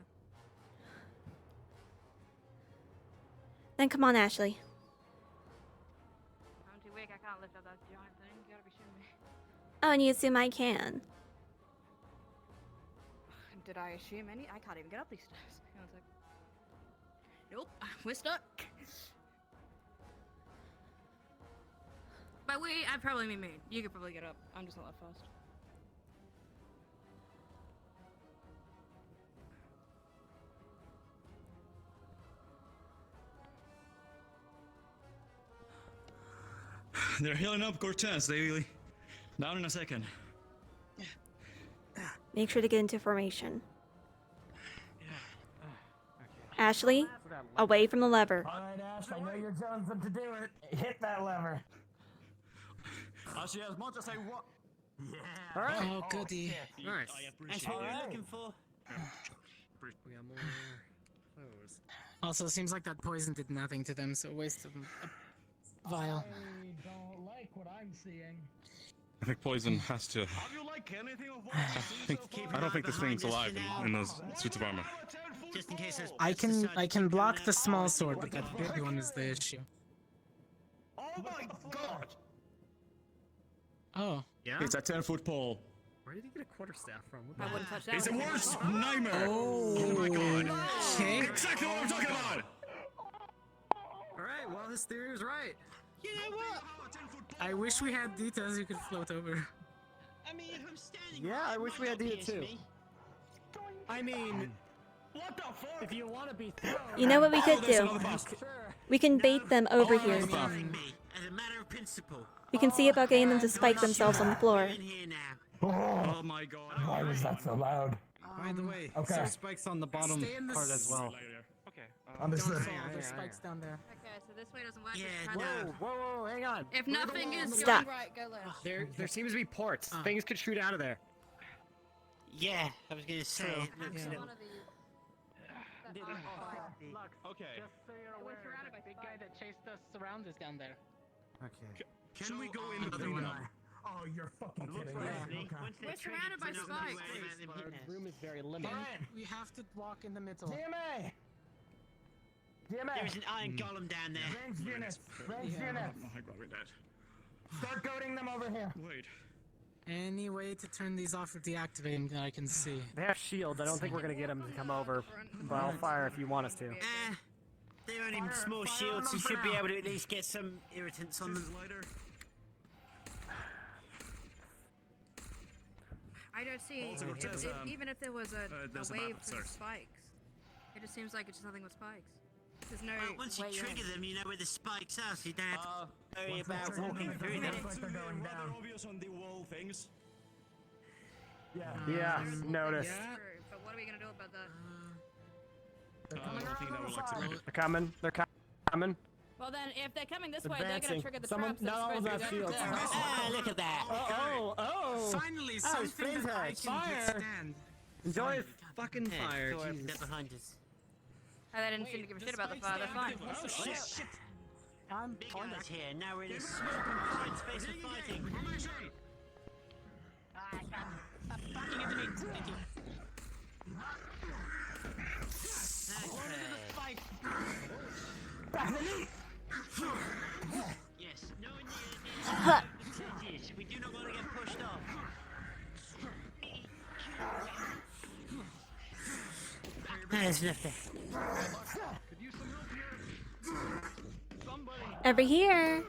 Then come on, Ashley. I'm too weak. I can't lift up that giant thing. You gotta be shitting me. Oh, and you assume I can. Did I assume any? I can't even get up these stairs. Hang on a sec. Nope, we're stuck. By we, I probably mean me. You could probably get up. I'm just not that fast. They're healing up, Cortez. They down in a second. Make sure to get into formation. Ashley, away from the lever. Alright, Ash, I know you're jonesing to do it. Hit that lever. Actually, as much as I want. Yeah. Alright. Oh, goody. Nice. That's what we're Alright. looking for. We got more foes. Also, seems like that poison did nothing to them, so waste of a vial. I don't like what I'm seeing. I think poison has to. I don't think this thing's alive in those suits of armor. Just in case there's I can block the small sword, but that big one is the issue. Oh my god! Oh. Yeah? It's a 10-foot pole. Where did he get a quarterstaff from? I wouldn't touch that. It's a worst nightmare! Oh my god! Okay. Exactly what I'm talking about! Alright, well, his theory was right. You know what? I wish we had details you could float over. I mean, if I'm standing Yeah, I wish we had these too. I mean, what the fuck? If you want to be thrown, You know what we could do? We can bait them over here. As a matter of principle. We can see about getting them to spike themselves on the floor. In here now. Oh my god. Why was that so loud? By the way, Okay. there's spikes on the bottom Stay in the part as well. Okay. Understood. Don't fall, there's spikes down there. Okay, so this way doesn't work. Yeah, it's no. kind of- Whoa, hang on. If nothing is Stop. going right, go left. There seems to be ports. Things could shoot out of there. Yeah, I was gonna say. It looks Yeah. a little- One of these. Okay. just so you're aware, the big guy that chased us around is down there. Okay. Can we go in between them? Oh, you're fucking kidding me. We're surrounded by spikes. The room is very limited. We have to walk in the middle. GMA! There's GMA! an iron golem down there. Ranged units! Ranged units! Oh my god, we're dead. Start goading them over here. Wait. Any way to turn these off or deactivating that I can see? They have shields. I don't think we're gonna get them to come over, but I'll fire if you want us to. They're only small shields. You should be able to at least get some irritants on them. I don't see. Also, Cortez, Even if there was a there's a wave map for the upstairs. spikes, it just seems like it's just nothing with spikes. There's no Well, once you way trigger in. them, you know where the spikes are, so you don't have to worry about walking through them. Looks like they're going down. Obvious on the wall things. Yeah, noticed. True, but what are we gonna do about that? I don't think that will activate it. They're coming. They're coming. Well then, if they're coming this way, they're Advancing. gonna trigger the Someone- traps. not all of that's that supposed to shields. be there. Ah, look at that. Oh! Finally, Oh, something that I Flamehead, can fire. withstand. Enjoy fucking Yeah, fire. go over Jesus. there behind us. Oh, they didn't seem to give a shit about the fire. They're fine. Oh shit! I'm Big calling guys here. Now we're in a small confined space of fighting. Backing into me. Thank you. Okay. Yes, no one needs we do not want to get pushed off. There's enough there. Over here.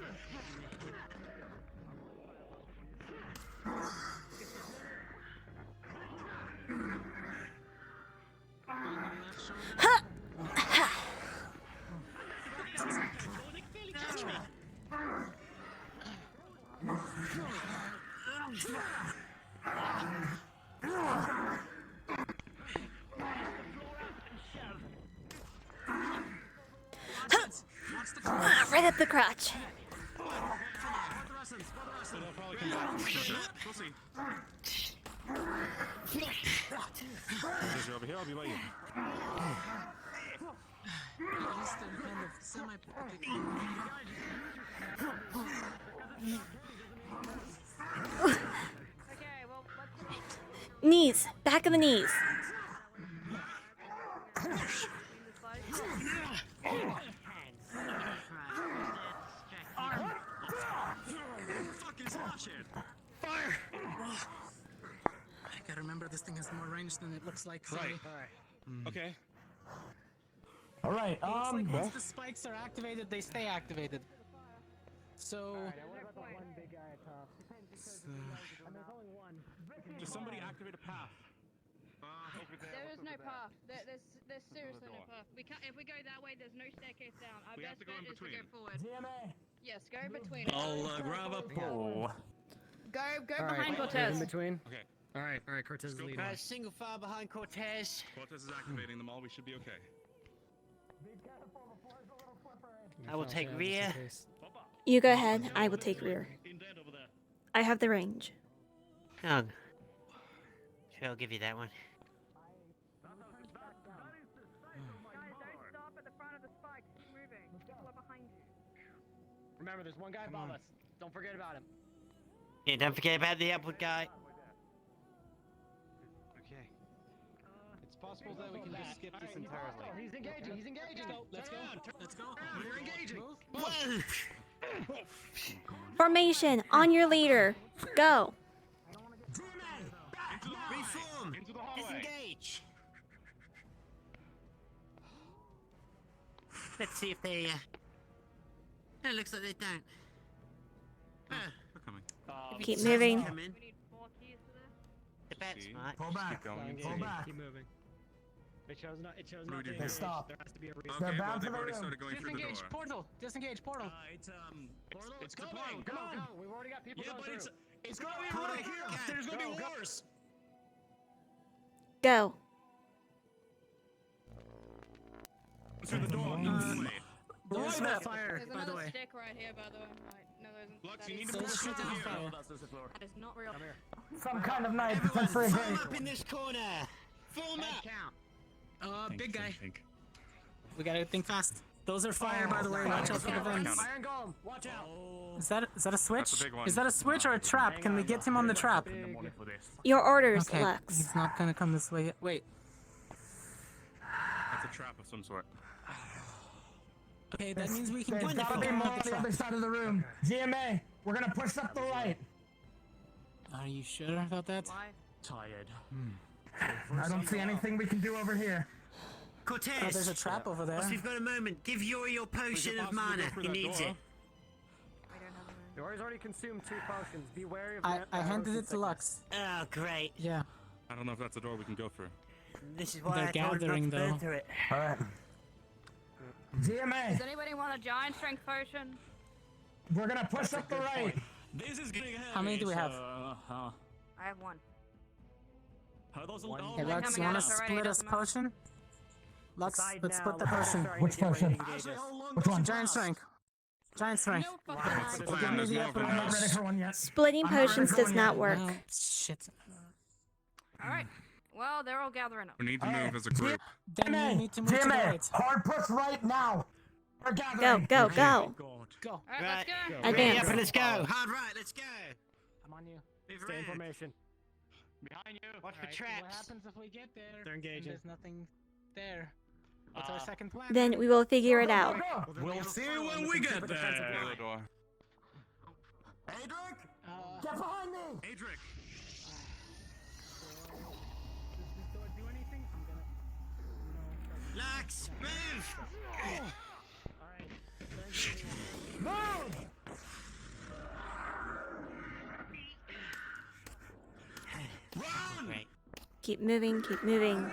Right up the crotch. Over here, I'll be by you. At least I'm kind of Knees. Back of the knees. Fire! I gotta remember this thing has more range than it looks like. Sorry. Okay. All right. It looks like once the spikes are activated, they stay activated. So. Does somebody activate a path? There is no path. There's seriously no path. We can't. If we go that way, there's no staircase down. Our best bet is to go forward. GMA. Yes, go between. I'll grab a pole. Go behind Cortez. In between. Okay. All right, Cortez is leading. Right, single file behind Cortez. Cortez is activating them all. We should be okay. I will take rear. You go ahead. I will take rear. I have the range. Young. Sure, I'll give you that one. Remember, there's one guy above us. Don't forget about him. Yeah, don't forget about the upward guy. Okay. It's possible that we can just skip this entirely. He's engaging. He's engaging. Let's go. Let's go. We're engaging. Formation on your leader. Go. Reform. Disengage. Let's see if they. It looks like they don't. We're coming. Keep moving. The bat's smart. Pull back. Pull back. Keep moving. It shows not. It shows What do we not. do danger. here? Stop. There has to be a reason. Okay, They're well, bound to they've the already room. started going through the Disengage door. portal. Disengage portal. It's It's coming. coming. Come on. We've already got people going through. It's gonna be right here. There's gonna be wars. Go. Through the door. There's no fire, There's by the another way. stick right here, by the way. Right, no, there isn't. Lux, That you is- need to Those push shit through on here. fire. That is not real. Some kind of knife. Everyone, Potentially form great. up in this corner. Form up. Big guy. We gotta think fast. Those are fire, by the way. Watch out for the vents. Iron Golem, watch out. Is that a switch? That's a big one. Is that a switch or a trap? Can we get him on the trap? Your orders, Okay, Lux. he's not gonna come this way yet. Wait. That's a trap of some sort. Okay, that means we can There's get gotta be more on the trap. other side of the room. GMA. We're gonna push up the right. Are you sure about that? Tired. I don't see anything we can do over here. Cortez. Oh, there's a trap over there. Whilst we've got a moment, give Yuri your potion of mana. He needs it. Yori's already consumed 2 potions. Be wary of I the handed it to Lux. Oh, great. Yeah. I don't know if that's a door we can go through. This is why They're I told you gathering, not to burn though. through it. All right. GMA. Does anybody want a giant strength potion? We're gonna push up the right. This is getting heavy. How many do we have? I have one. How those? Oh, Hey, Lux, coming you at wanna us already, split us doesn't matter. potion? Lux, Decide let's now, split the Lux. potion. Starting Which to get ready to potion? engage us. Which one? Giant strength. Giant strength. No fucking That's the idea. plan. There's more of them I'm not now. ready for one yet. Splitting I'm not ready potions for does one not yet. work. No, shit. Alright. Well, they're all gathering up. We need to All move right. as a group. Then we GMA. need to move to the GMA. right. Hard push right now. We're Go, gathering. go, go. God. Go. Alright, Right. let's go. Ready Advance. up and let's go. Hard right, let's go. I'm on you. Move Stay in around. formation. Behind you. Watch for Alright, traps. What happens if we get there? They're engaging. And there's nothing there. What's our second plan? Then we will figure it out. We'll see when we get there. Through the door. Adric. Get behind me. Adric. Lux, move. Move. Great. Keep moving, keep moving.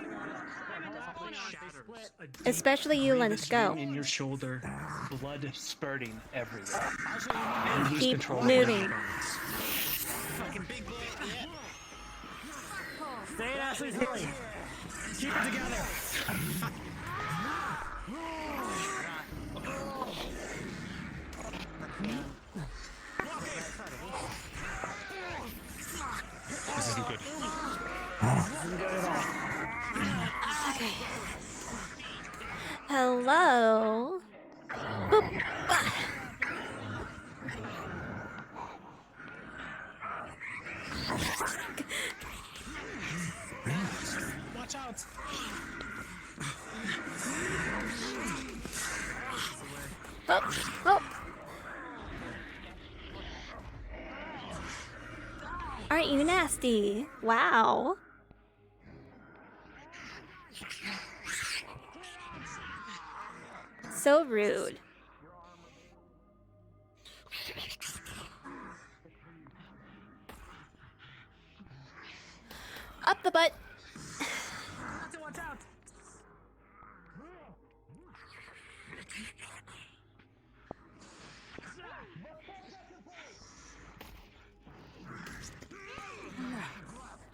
Shatters. Especially you, Lynch. Go. In your shoulder, blood spurting everywhere. Keep moving. Fucking big boy. Yeah. Stay in Ashley's healing. Keep it together. This isn't good. Okay. Hello. Boop. Watch out. Oh. Aren't you nasty? Wow. So rude. Up the butt. Watch out.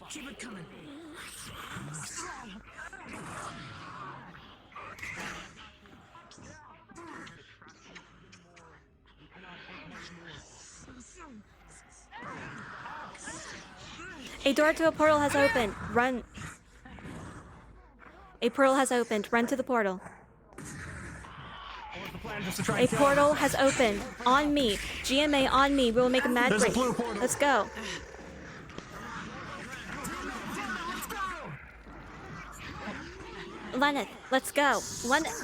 Keep it coming. A door to a portal has opened. Run. A portal has opened. Run to the portal. A portal has opened. On me. GMA on me. We will make a mad break. Let's go. Lenneth, let's go. Lenneth.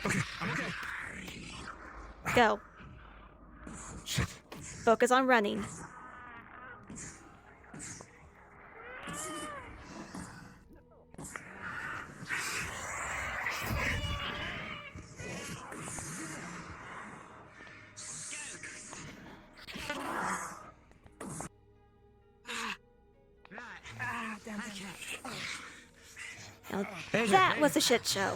Okay, I'm okay. Go. Focus on running. Now, that was a shit show.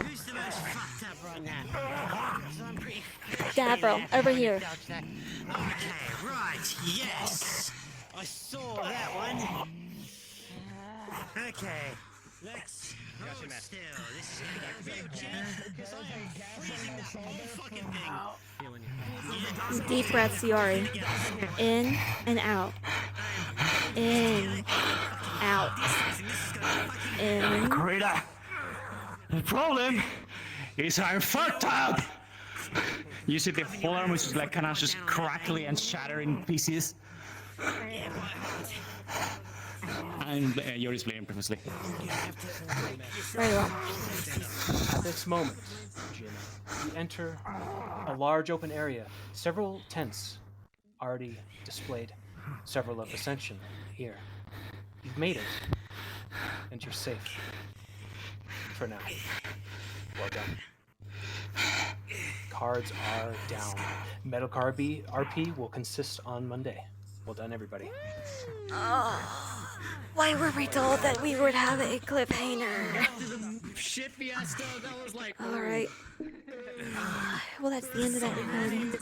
Davro, over here. Okay, right, yes. I saw that one. Okay, let's hold still. This is gonna be because I am feeling that whole fucking thing. Deep breaths, Yori. In and out. In. Out. In. Karina, the problem is I'm fucked up. You see the whole arm is just like kind of just crackly and shattering in pieces. And Yori's playing previously. Very well. At this moment, Jim, you enter a large open area. Several tents already displayed. Several of Ascension here. You've made it. And you're safe. For now. Well done. Cards are down. Metal card RP will consist on Monday. Well done, everybody. Why were we told that we would have a cliffhanger? Shit fiasco, that was like. Alright. Well, that's the end of that recording.